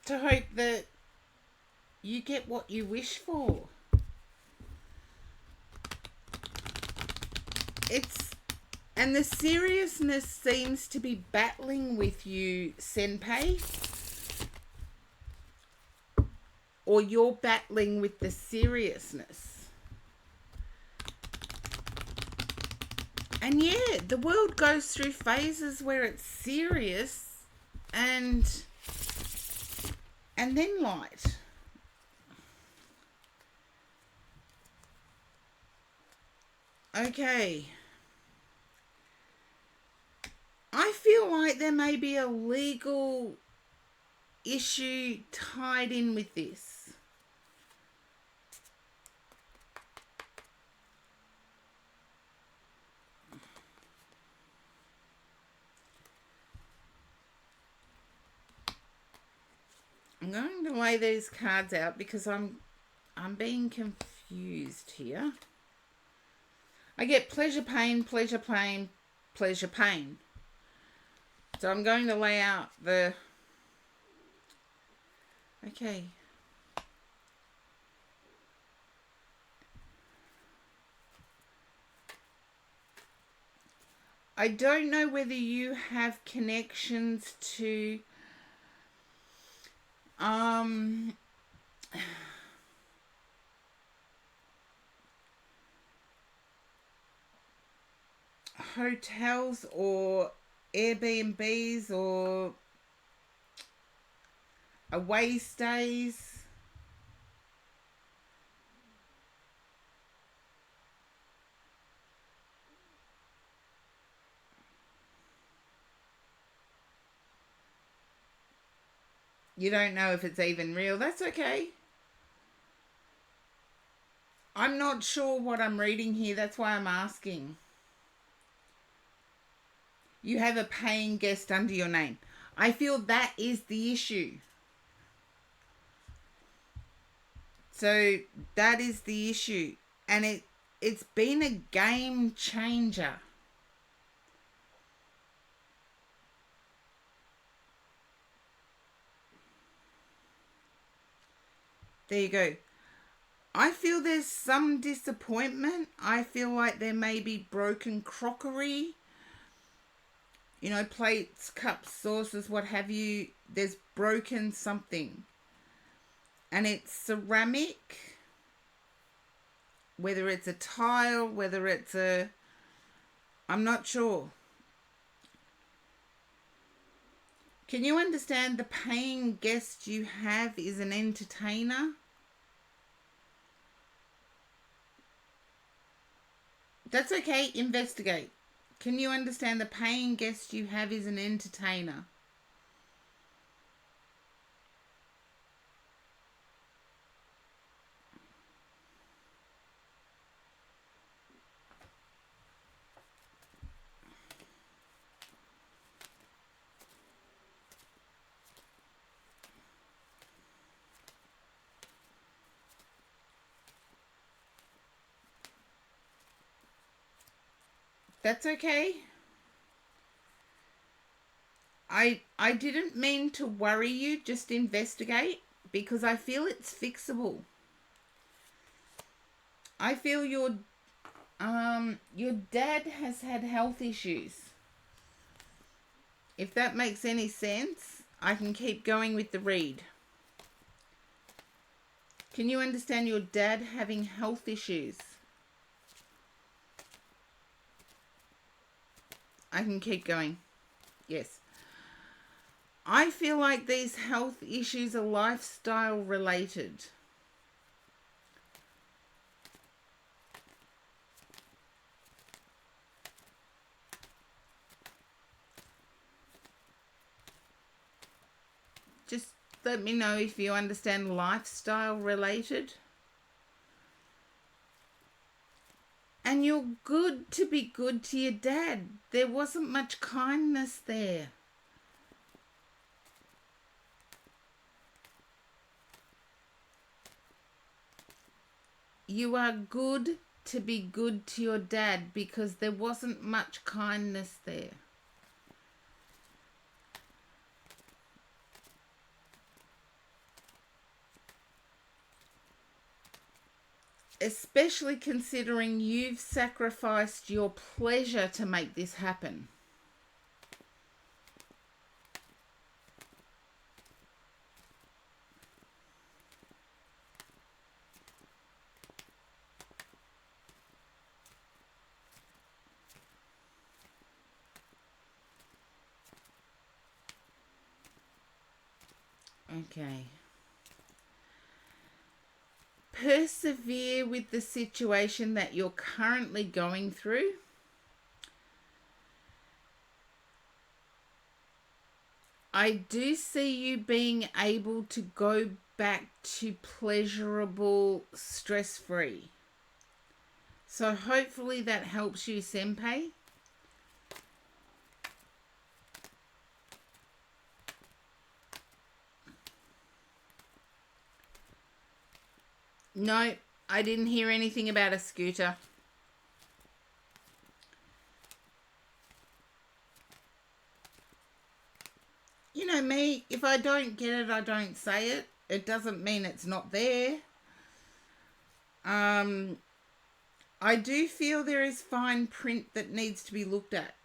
to hope that you get what you wish for. And the seriousness seems to be battling with you, Senpei. Or you're battling with the seriousness. And yeah, the world goes through phases where it's serious and then light. Okay. I feel like there may be a legal issue tied in with this. I'm going to lay these cards out because I'm being confused here. I get pleasure, pain, pleasure, pain, pleasure, pain. So I'm going to lay out the... Okay. I don't know whether you have connections to hotels or Airbnbs or away stays. You don't know if it's even real. That's okay. I'm not sure what I'm reading here. That's why I'm asking. You have a paying guest under your name. I feel that is the issue. So that is the issue. And it's been a game changer. There you go. I feel there's some disappointment. I feel like there may be broken crockery. You know, plates, cups, saucers, what have you. There's broken something. And it's ceramic. Whether it's a tile, whether it's a... I'm not sure. Can you understand the paying guest you have is an entertainer? That's okay, investigate. Can you understand the paying guest you have is an entertainer? That's okay. I didn't mean to worry you, just investigate, because I feel it's fixable. I feel your dad has had health issues. If that makes any sense, I can keep going with the read. Can you understand your dad having health issues? I can keep going. Yes. I feel like these health issues are lifestyle related. Just let me know if you understand lifestyle related. And you're good to be good to your dad. There wasn't much kindness there. You are good to be good to your dad because there wasn't much kindness there. Especially considering you've sacrificed your pleasure to make this happen. Okay. Persevere with the situation that you're currently going through. I do see you being able to go back to pleasurable, stress-free. So hopefully that helps you, Senpai. No, I didn't hear anything about a scooter. You know me, if I don't get it, I don't say it. It doesn't mean it's not there. I do feel there is fine print that needs to be looked at.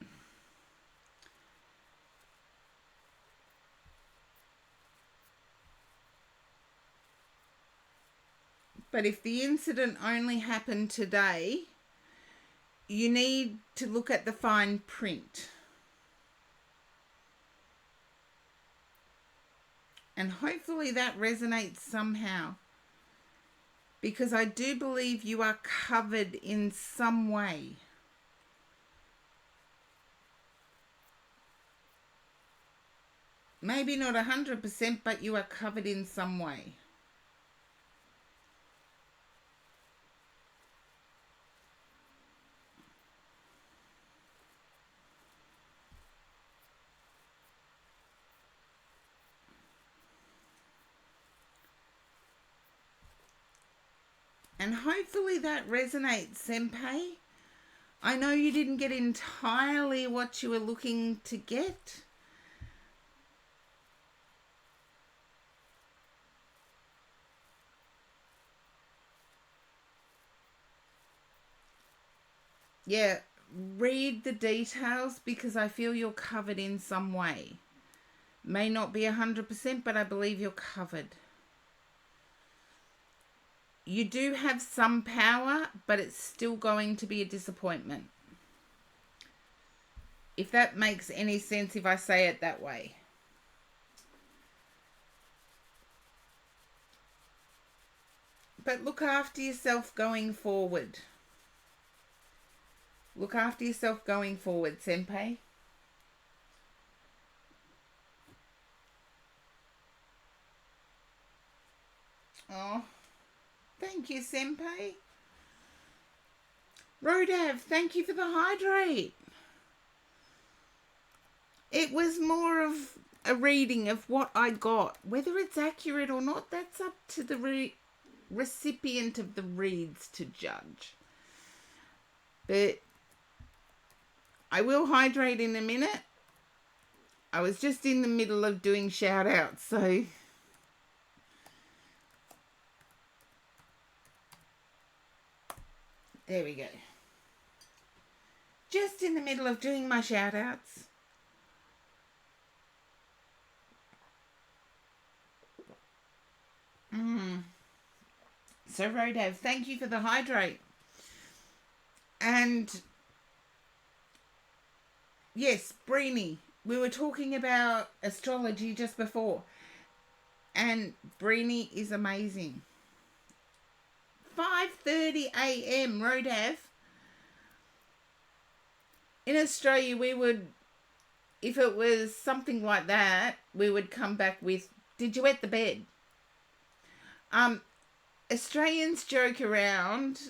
But if the incident only happened today, you need to look at the fine print. And hopefully that resonates somehow. Because I do believe you are covered in some way. Maybe not 100%, but you are covered in some way. And hopefully that resonates, Senpai. I know you didn't get entirely what you were looking to get. Yeah, read the details because I feel you're covered in some way. May not be 100%, but I believe you're covered. You do have some power, but it's still going to be a disappointment. If that makes any sense if I say it that way. But look after yourself going forward. Look after yourself going forward, Senpai. Oh, thank you, Senpai. Rodav, thank you for the hydrate. It was more of a reading of what I got. Whether it's accurate or not, that's up to the recipient of the reads to judge. But I will hydrate in a minute. I was just in the middle of doing shout outs, so there we go. Just in the middle of doing my shout outs. So Rodav, thank you for the hydrate. And yes, Brini, we were talking about astrology just before. And Brini is amazing. 5:30 a.m. Rodav. In Australia, we would, if it was something like that, we would come back with, did you wet the bed? Australians joke around,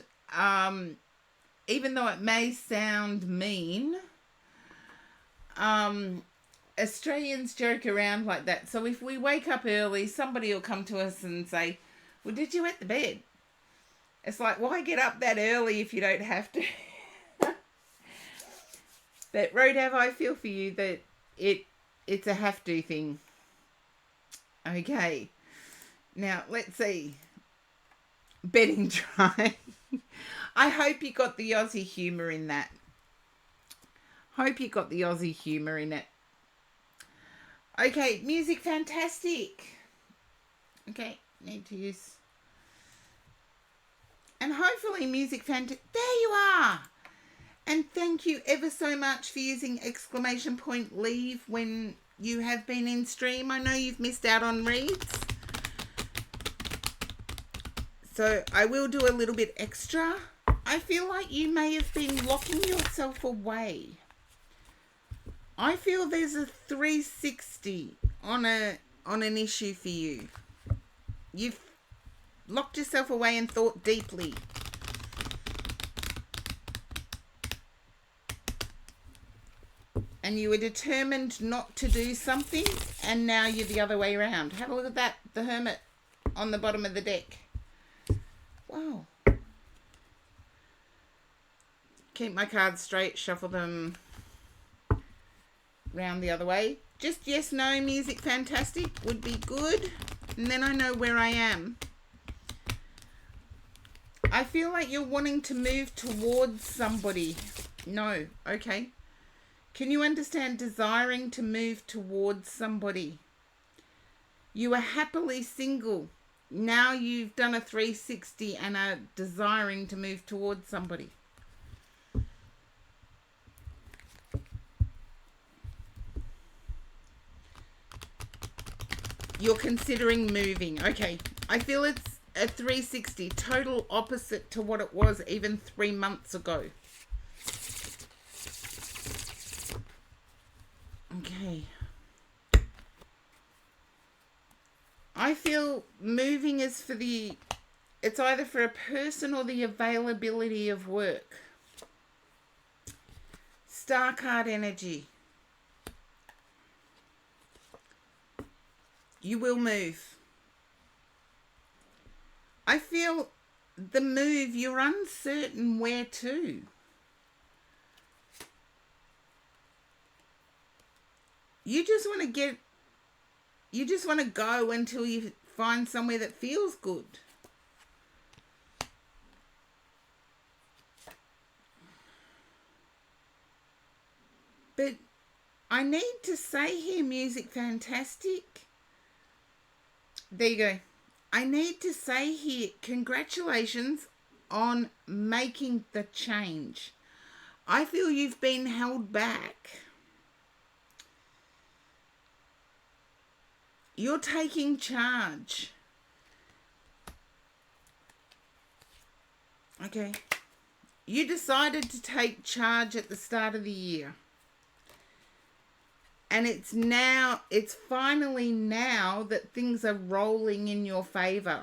even though it may sound mean, Australians joke around like that. So if we wake up early, somebody will come to us and say, well, did you wet the bed? It's like, why get up that early if you don't have to? But Rodav, I feel for you that it's a have to thing. Okay. Now, let's see. Bedding dry. I hope you got the Aussie humour in that. Hope you got the Aussie humour in it. Okay, music fantastic. Okay, need to use. And hopefully music fantastic. There you are. And thank you ever so much for using ! leave when you have been in stream. I know you've missed out on reads. So I will do a little bit extra. I feel like you may have been locking yourself away. I feel there's a 360 on an issue for you. You've locked yourself away and thought deeply. And you were determined not to do something, and now you're the other way around. Have a look at that, the Hermit on the bottom of the deck. Wow. Keep my cards straight, shuffle them round the other way. Just yes, no, music fantastic would be good. And then I know where I am. I feel like you're wanting to move towards somebody. No, okay. Can you understand desiring to move towards somebody? You are happily single. Now you've done a 360 and are desiring to move towards somebody. You're considering moving. Okay. I feel it's a 360, total opposite to what it was even 3 months ago. Okay. I feel moving is for it's either for a person or the availability of work. Star card energy. You will move. I feel the move, you're uncertain where to. You just want to go until you find somewhere that feels good. But I need to say here, music fantastic. There you go. I need to say here, congratulations on making the change. I feel you've been held back. You're taking charge. Okay. You decided to take charge at the start of the year. And it's finally now that things are rolling in your favor.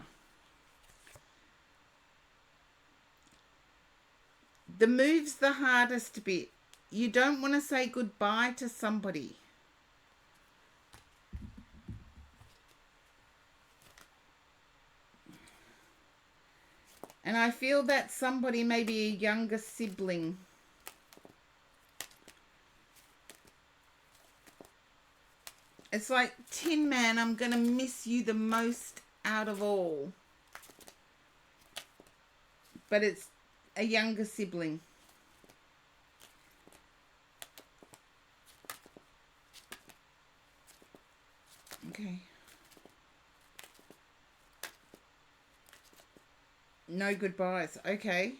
The move's the hardest bit. You don't want to say goodbye to somebody. And I feel that somebody may be a younger sibling. It's like, Tin Man, I'm going to miss you the most out of all. But it's a younger sibling. Okay. No goodbyes. Okay.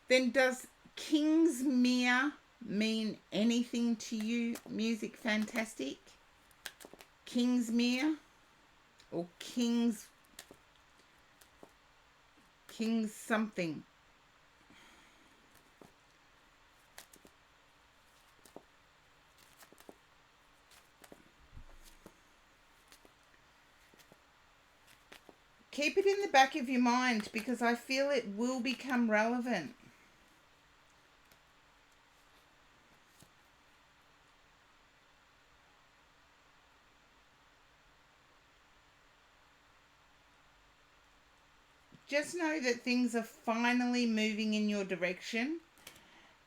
Then does Kingsmere mean anything to you, music fantastic? Kingsmere or Kings something. Keep it in the back of your mind because I feel it will become relevant. Just know that things are finally moving in your direction.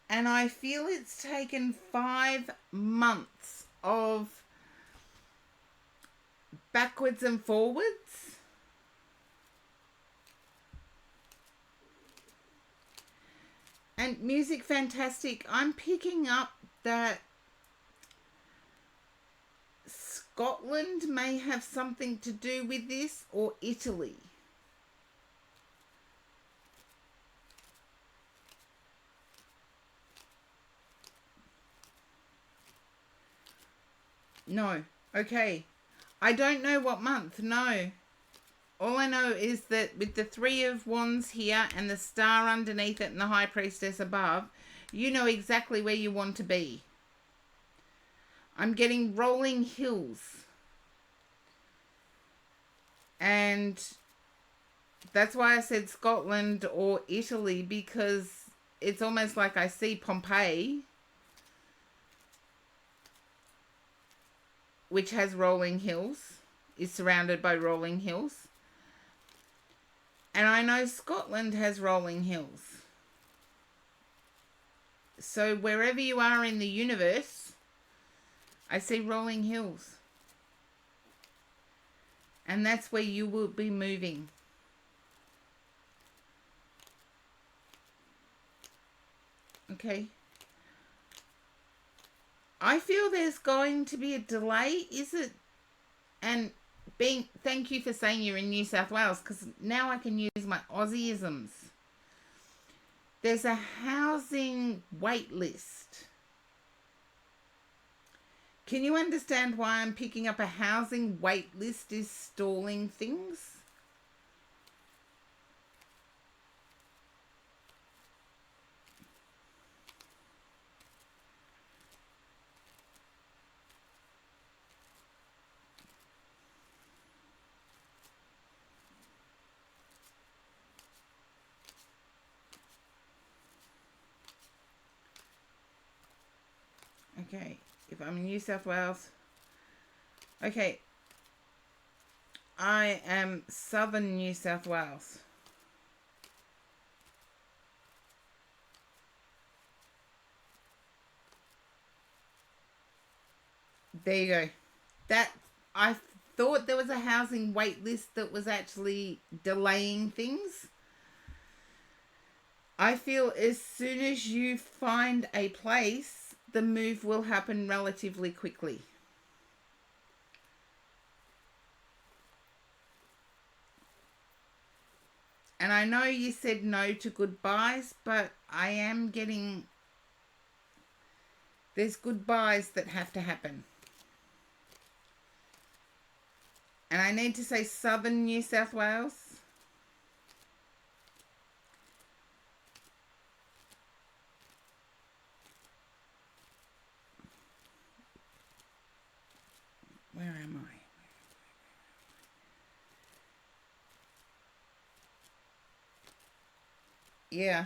And I feel it's taken 5 months of backwards and forwards. And music fantastic, I'm picking up that Scotland may have something to do with this, or Italy. No. Okay. I don't know what month. No. All I know is that with the 3 of Wands here and the star underneath it and the High Priestess above, you know exactly where you want to be. I'm getting rolling hills. And that's why I said Scotland or Italy, because it's almost like I see Pompeii, which has rolling hills, is surrounded by rolling hills. And I know Scotland has rolling hills. So wherever you are in the universe, I see rolling hills. And that's where you will be moving. Okay. I feel there's going to be a delay. Is it? And thank you for saying you're in New South Wales, because now I can use my Aussieisms. There's a housing wait list. Can you understand why I'm picking up a housing wait list is stalling things? Okay, if I'm in New South Wales. Okay, I am southern New South Wales. There you go. That, I thought there was a housing wait list that was actually delaying things. I feel as soon as you find a place, the move will happen relatively quickly. And I know you said no to goodbyes, but I am getting... There's goodbyes that have to happen. And I need to say southern New South Wales. Where am I? Yeah.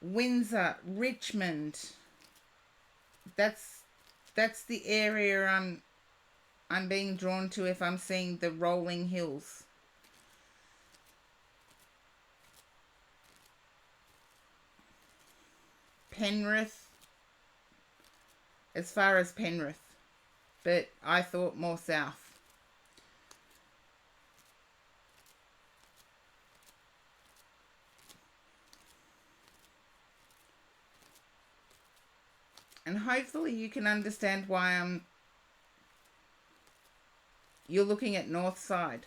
Windsor, Richmond. That's the area I'm being drawn to if I'm seeing the rolling hills. Penrith, as far as Penrith, but I thought more south. And hopefully you can understand why you're looking at north side.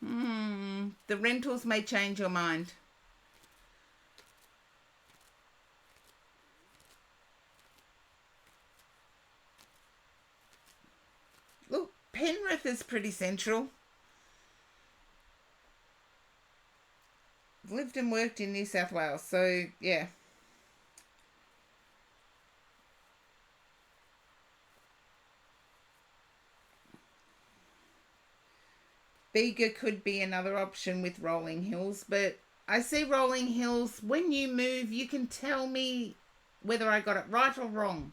The rentals may change your mind. Look, Penrith is pretty central. I've lived and worked in New South Wales, so yeah. Bega could be another option with rolling hills, but I see rolling hills. When you move, you can tell me whether I got it right or wrong.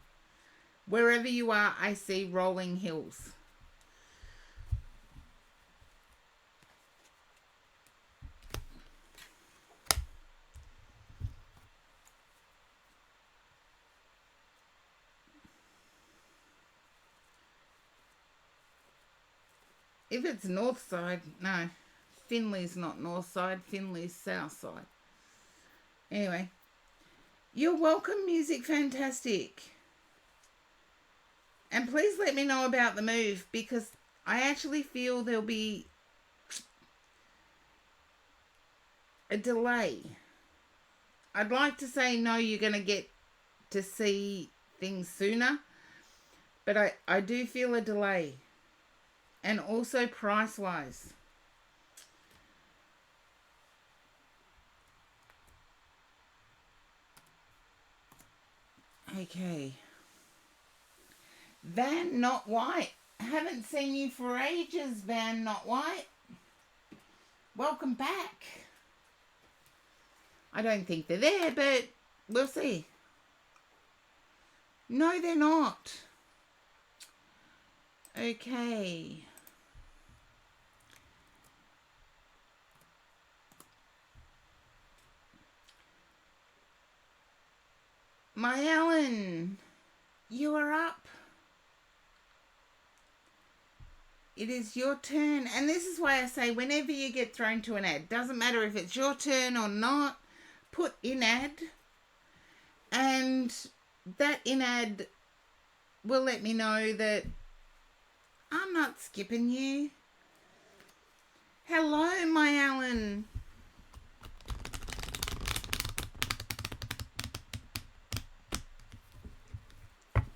Wherever you are, I see rolling hills. If it's north side, no. Finley's not north side, Finley's south side. Anyway, you're welcome, Music Fantastic. And please let me know about the move, because I actually feel there'll be a delay. I'd like to say no, you're going to get to see things sooner, but I do feel a delay. And also price-wise. Okay. Van Not White. Haven't seen you for ages, Van Not White. Welcome back. I don't think they're there, but we'll see. No, they're not. Okay. My Ellen, you are up. It is your turn. And this is why I say whenever you get thrown to an ad, doesn't matter if it's your turn or not, put in ad. And that in ad will let me know that I'm not skipping you. Hello, my Ellen.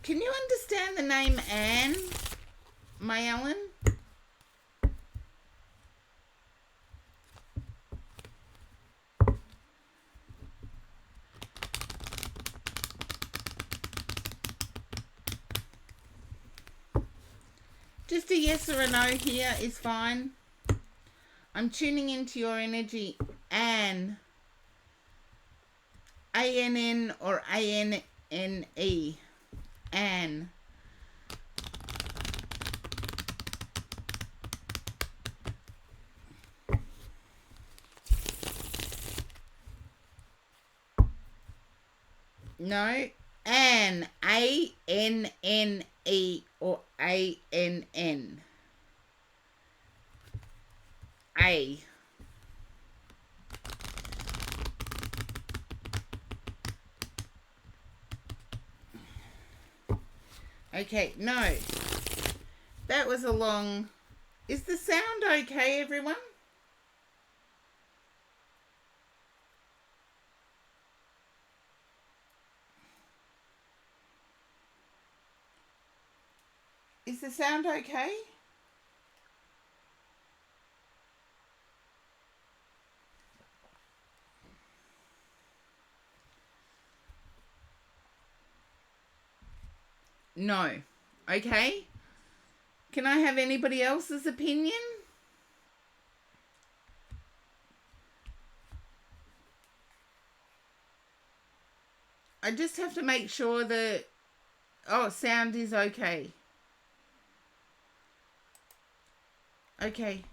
Can you understand the name Anne, my Ellen? Just a yes or a no here is fine. I'm tuning into your energy, Anne. A-N-N or A-N-N-E. Anne. No. Anne. A-N-N-E or A-N-N. A. Okay, no. That was a long... Is the sound okay, everyone? Is the sound okay? No. Okay. Can I have anybody else's opinion? I just have to make sure that... Oh, sound is okay. Okay.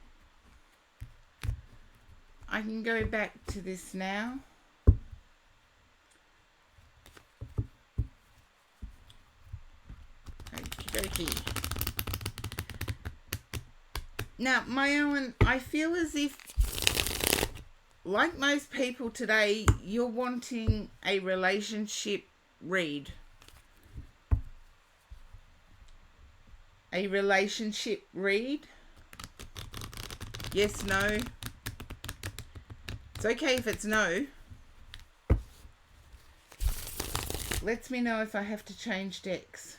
I can go back to this now. Okey-dokey. Now, my Owen, I feel as if, like most people today, you're wanting a relationship read. A relationship read? Yes, no. It's okay if it's no. Lets me know if I have to change decks.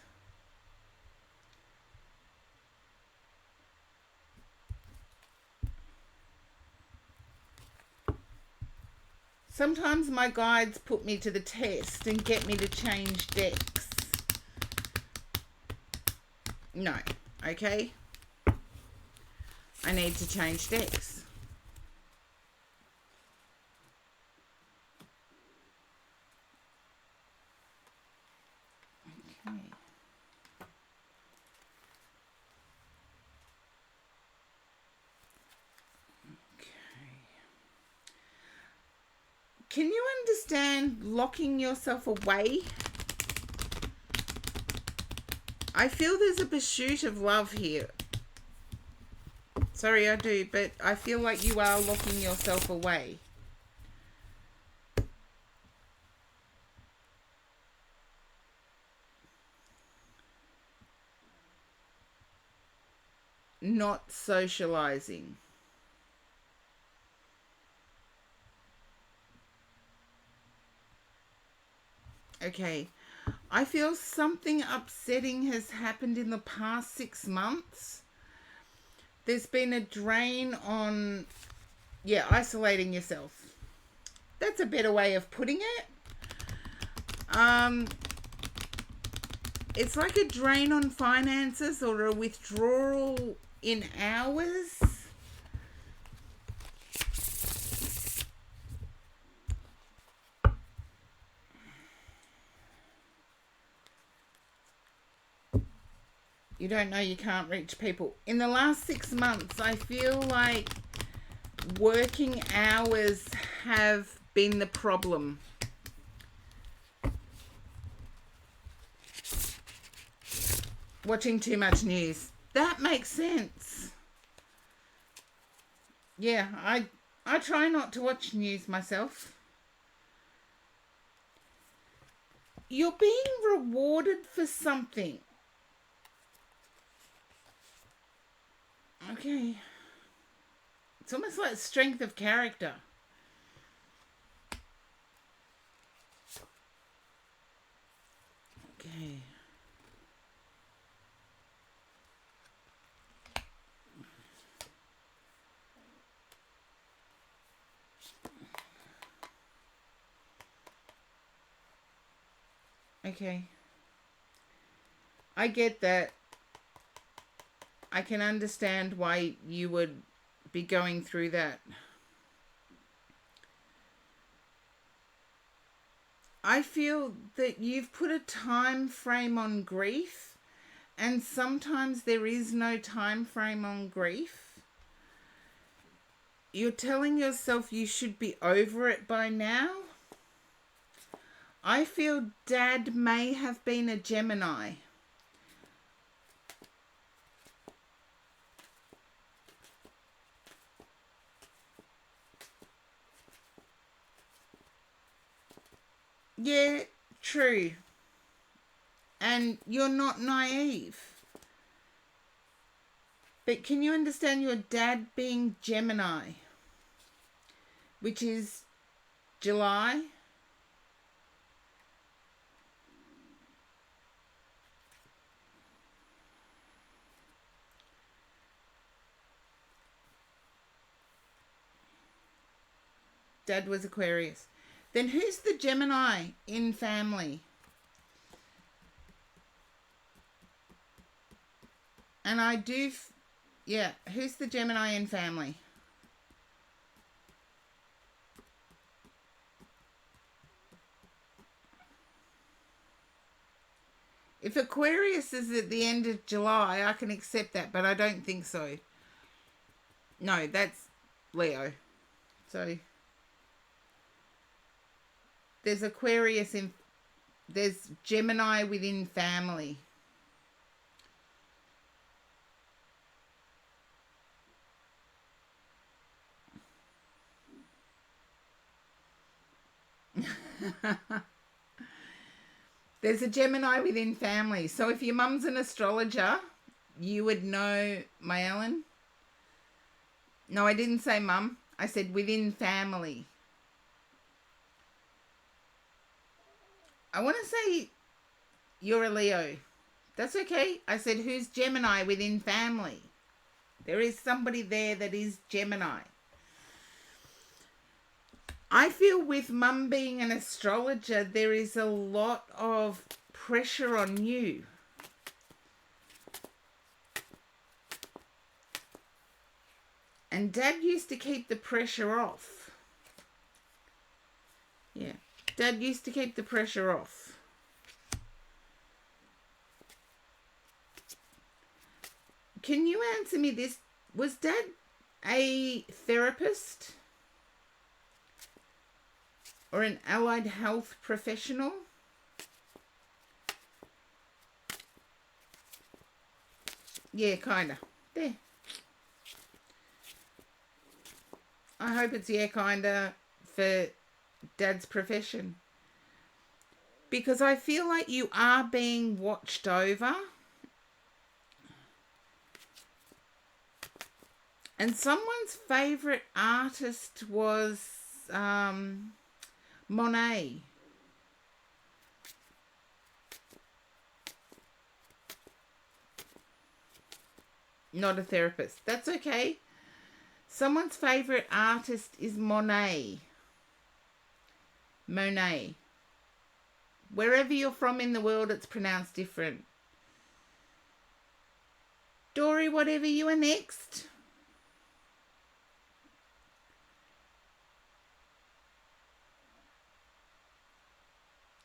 Sometimes my guides put me to the test and get me to change decks. No. Okay? I need to change decks. Okay. Can you understand locking yourself away? I feel there's a pursuit of love here. Sorry, I do, but I feel like you are locking yourself away. Not socializing. Okay. I feel something upsetting has happened in the past 6 months. There's been a drain on, isolating yourself. That's a better way of putting it. It's like a drain on finances or a withdrawal in hours. You don't know you can't reach people. In the last 6 months, I feel like working hours have been the problem. Watching too much news. That makes sense. Yeah, I try not to watch news myself. You're being rewarded for something. Okay. It's almost like strength of character. Okay. Okay. I get that. I can understand why you would be going through that. I feel that you've put a time frame on grief, and sometimes there is no time frame on grief. You're telling yourself you should be over it by now. I feel Dad may have been a Gemini. Yeah, true. And you're not naive. But can you understand your dad being Gemini, which is July? Dad was Aquarius. Then who's the Gemini in family? And I do, yeah, who's the Gemini in family? If Aquarius is at the end of July, I can accept that, but I don't think so. No, that's Leo. So there's Aquarius in, there's Gemini within family. There's a Gemini within family. So if your mum's an astrologer, you would know, my Ellen. No, I didn't say mum. I said within family. I want to say you're a Leo. That's okay. I said who's Gemini within family. There is somebody there that is Gemini. I feel with mum being an astrologer, there is a lot of pressure on you. And Dad used to keep the pressure off. Yeah, Dad used to keep the pressure off. Can you answer me this? Was Dad a therapist? Or an allied health professional? Yeah, kinda. There. I hope it's yeah, kinda for Dad's profession. Because I feel like you are being watched over. And someone's favourite artist was Monet. Not a therapist. That's okay. Someone's favourite artist is Monet. Monet. Wherever you're from in the world, it's pronounced different. Dory, whatever, you are next.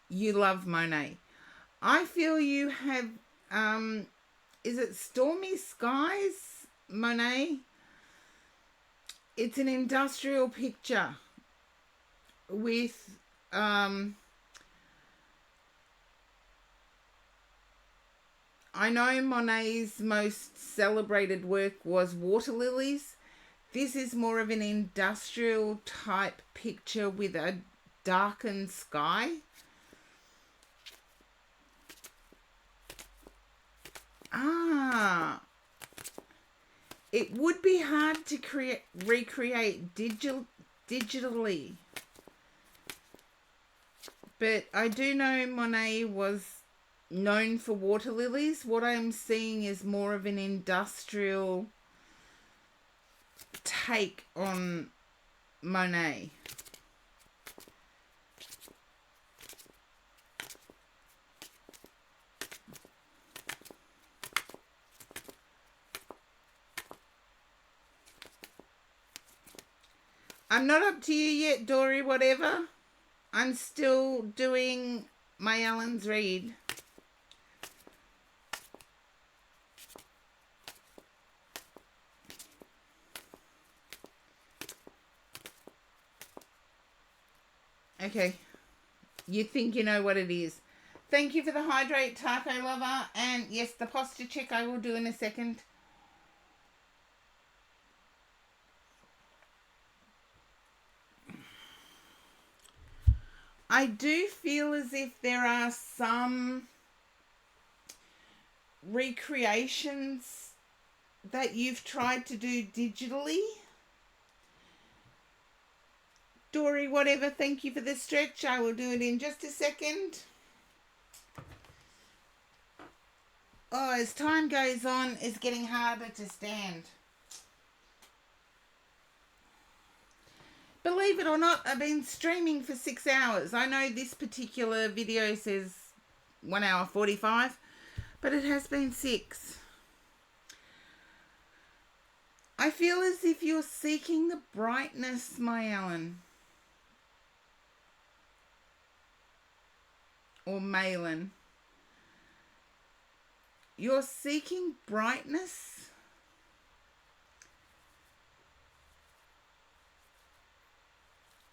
You love Monet. I feel you have, is it Stormy Skies, Monet? It's an industrial picture with, I know Monet's most celebrated work was Water Lilies. This is more of an industrial type picture with a darkened sky. It would be hard to recreate digitally. But I do know Monet was known for water lilies. What I'm seeing is more of an industrial take on Monet. I'm not up to you yet, Dory, whatever. I'm still doing my Ellen's read. Okay. You think you know what it is. Thank you for the hydrate, Taco Lover. And yes, the posture check I will do in a second. I do feel as if there are some recreations that you've tried to do digitally. Dory, whatever, thank you for the stretch. I will do it in just a second. Oh, as time goes on, it's getting harder to stand. Believe it or not, I've been streaming for 6 hours. I know this particular video says 1 hour 45, but it has been 6. I feel as if you're seeking the brightness, my Ellen. Or Malin. You're seeking brightness.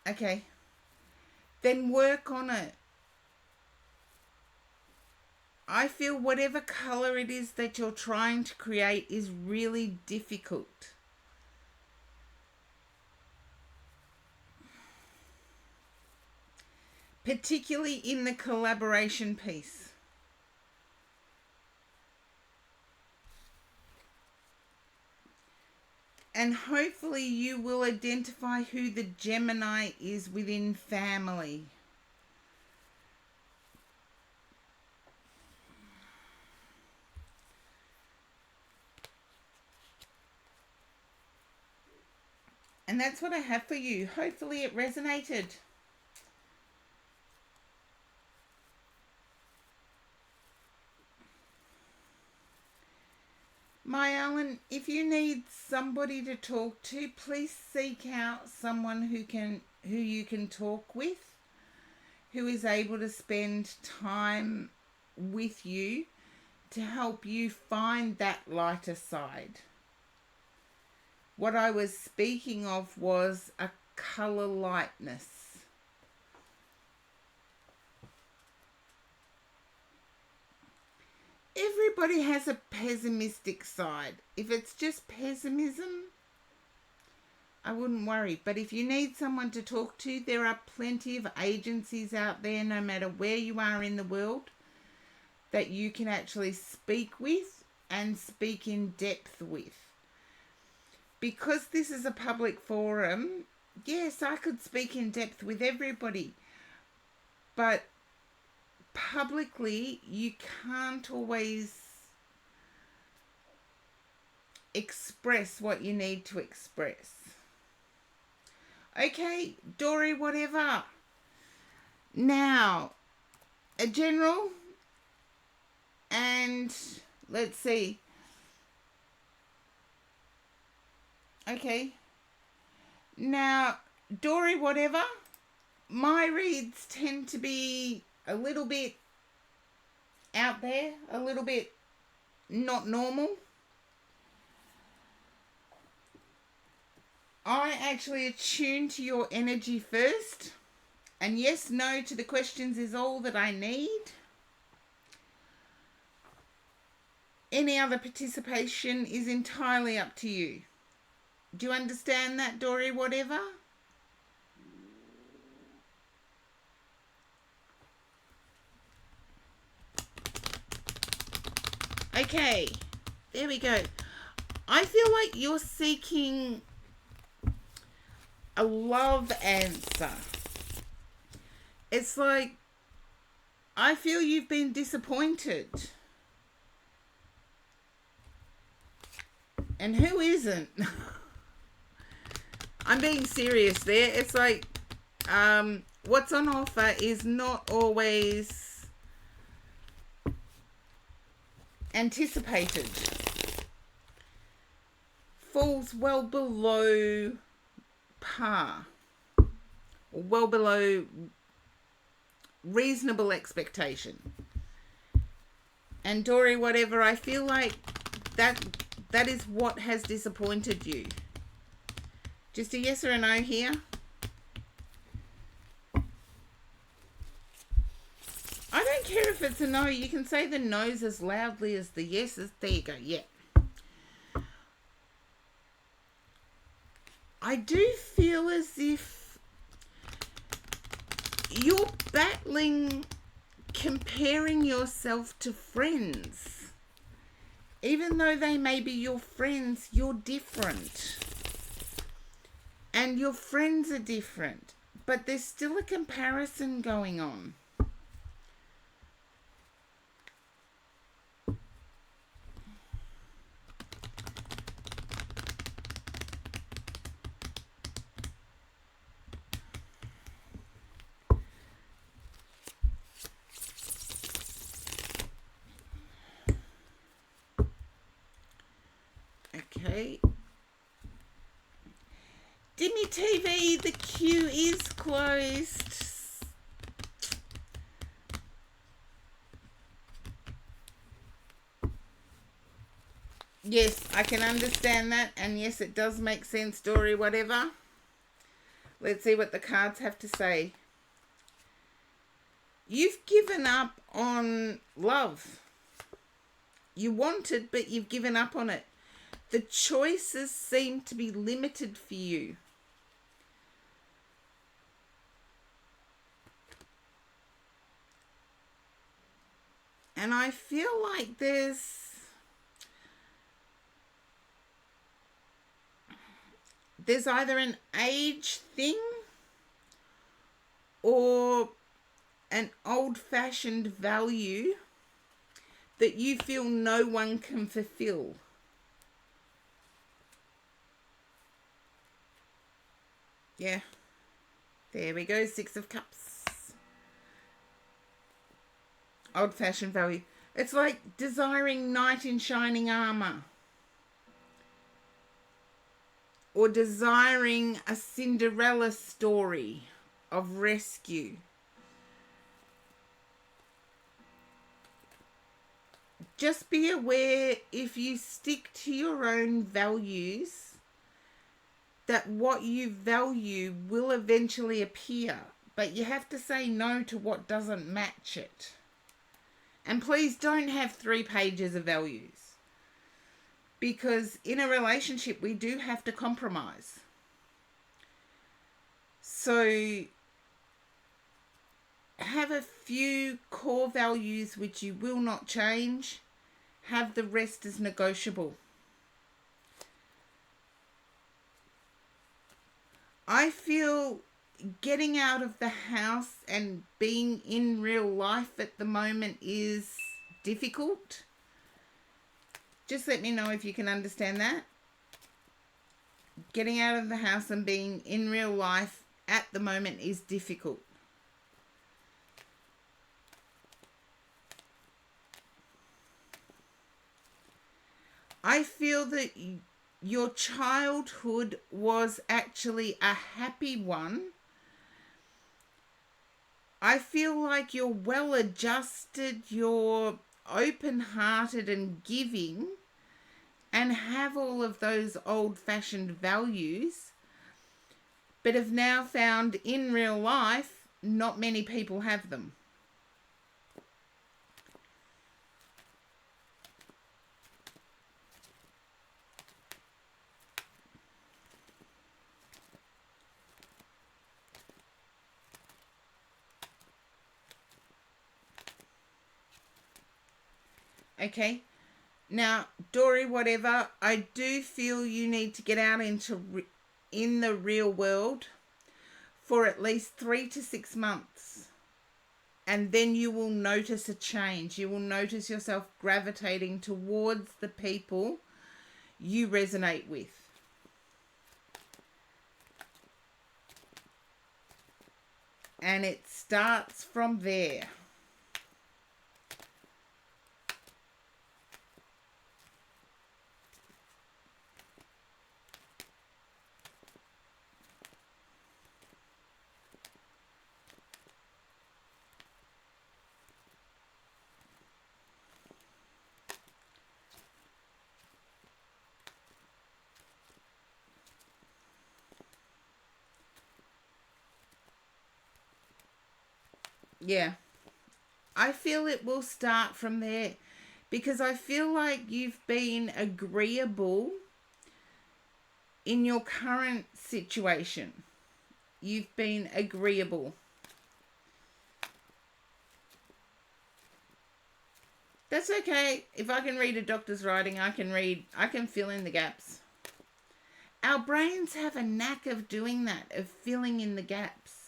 Okay. Then work on it. I feel whatever color it is that you're trying to create is really difficult. Particularly in the collaboration piece. And hopefully you will identify who the Gemini is within family. And that's what I have for you. Hopefully it resonated. My Ellen, if you need somebody to talk to, please seek out someone who you can talk with, who is able to spend time with you to help you find that lighter side. What I was speaking of was a color lightness. Everybody has a pessimistic side. If it's just pessimism, I wouldn't worry. But if you need someone to talk to, there are plenty of agencies out there, no matter where you are in the world, that you can actually speak with and speak in depth with. Because this is a public forum, yes, I could speak in depth with everybody. But publicly, you can't always express what you need to express. Okay, Dory, whatever. Now, a general, and let's see. Okay. Now, Dory, whatever. My reads tend to be a little bit out there, a little bit not normal. I actually attune to your energy first. And yes, no to the questions is all that I need. Any other participation is entirely up to you. Do you understand that, Dory? Whatever? Okay, there we go. I feel like you're seeking a love answer. It's like, I feel you've been disappointed. And who isn't? I'm being serious there. It's like, what's on offer is not always anticipated. Falls well below par. Or well below reasonable expectation. And Dory, whatever, I feel like that is what has disappointed you. Just a yes or a no here. I don't care if it's a no. You can say the no's as loudly as the yeses. There you go. Yeah. I do feel as if you're battling comparing yourself to friends. Even though they may be your friends, you're different. And your friends are different. But there's still a comparison going on. Okay. Dimmy TV, the queue is closed. Yes, I can understand that. And yes, it does make sense, Dory, whatever. Let's see what the cards have to say. You've given up on love. You wanted, but you've given up on it. The choices seem to be limited for you. And I feel like there's either an age thing or an old-fashioned value that you feel no one can fulfill. Yeah. There we go. 6 of Cups. Old-fashioned value. It's like desiring knight in shining armor. Or desiring a Cinderella story of rescue. Just be aware, if you stick to your own values, that what you value will eventually appear. But you have to say no to what doesn't match it. And please don't have 3 pages of values. Because in a relationship, we do have to compromise. So have a few core values which you will not change. Have the rest as negotiable. I feel getting out of the house and being in real life at the moment is difficult. Just let me know if you can understand that. Getting out of the house and being in real life at the moment is difficult. I feel that your childhood was actually a happy one. I feel like you're well adjusted, you're open-hearted and giving, and have all of those old-fashioned values, but have now found in real life not many people have them. Okay. Now, Dory, whatever, I do feel you need to get out in the real world for at least 3 to 6 months. And then you will notice a change. You will notice yourself gravitating towards the people you resonate with. And it starts from there. Yeah. I feel it will start from there because I feel like you've been agreeable in your current situation. You've been agreeable. That's okay. If I can read a doctor's writing, I can fill in the gaps. Our brains have a knack of doing that, of filling in the gaps.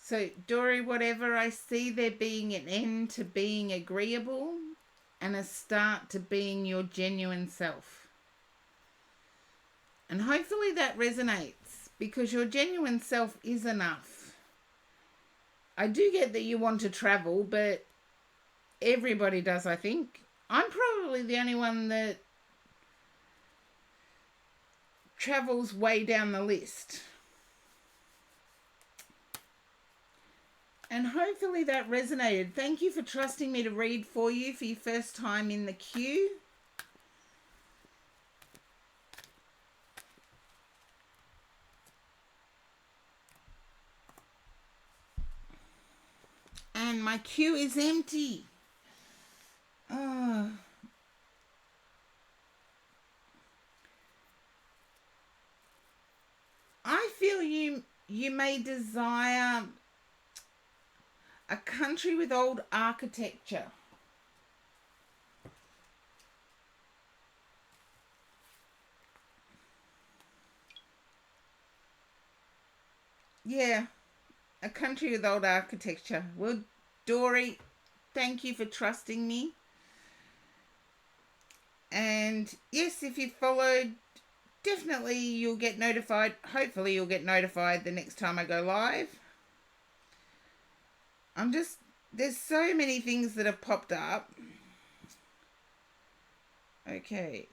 So, Dory, whatever, I see there being an end to being agreeable and a start to being your genuine self. And hopefully that resonates because your genuine self is enough. I do get that you want to travel, but everybody does, I think. I'm probably the only one that travels way down the list. And hopefully that resonated. Thank you for trusting me to read for you for your first time in the queue. And my queue is empty. Oh. I feel you may desire a country with old architecture. Yeah, a country with old architecture. Well, Dory, thank you for trusting me. And yes, if you followed, definitely you'll get notified. Hopefully you'll get notified the next time I go live. There's so many things that have popped up. Okay.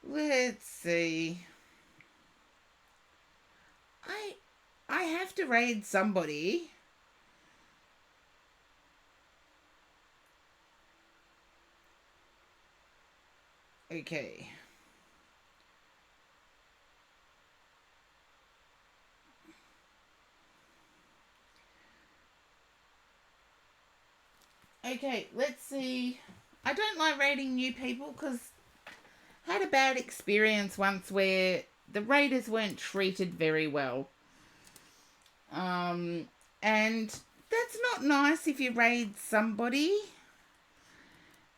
Let's see. I have to raid somebody. Okay. Okay, let's see. I don't like raiding new people because I had a bad experience once where the raiders weren't treated very well. And that's not nice if you raid somebody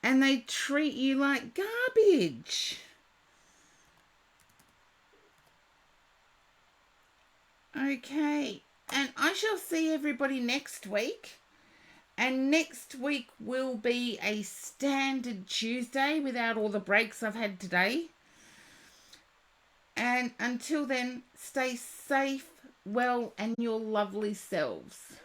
and they treat you like garbage. Okay, and I shall see everybody next week. And next week will be a standard Tuesday without all the breaks I've had today. And until then, stay safe, well, and your lovely selves.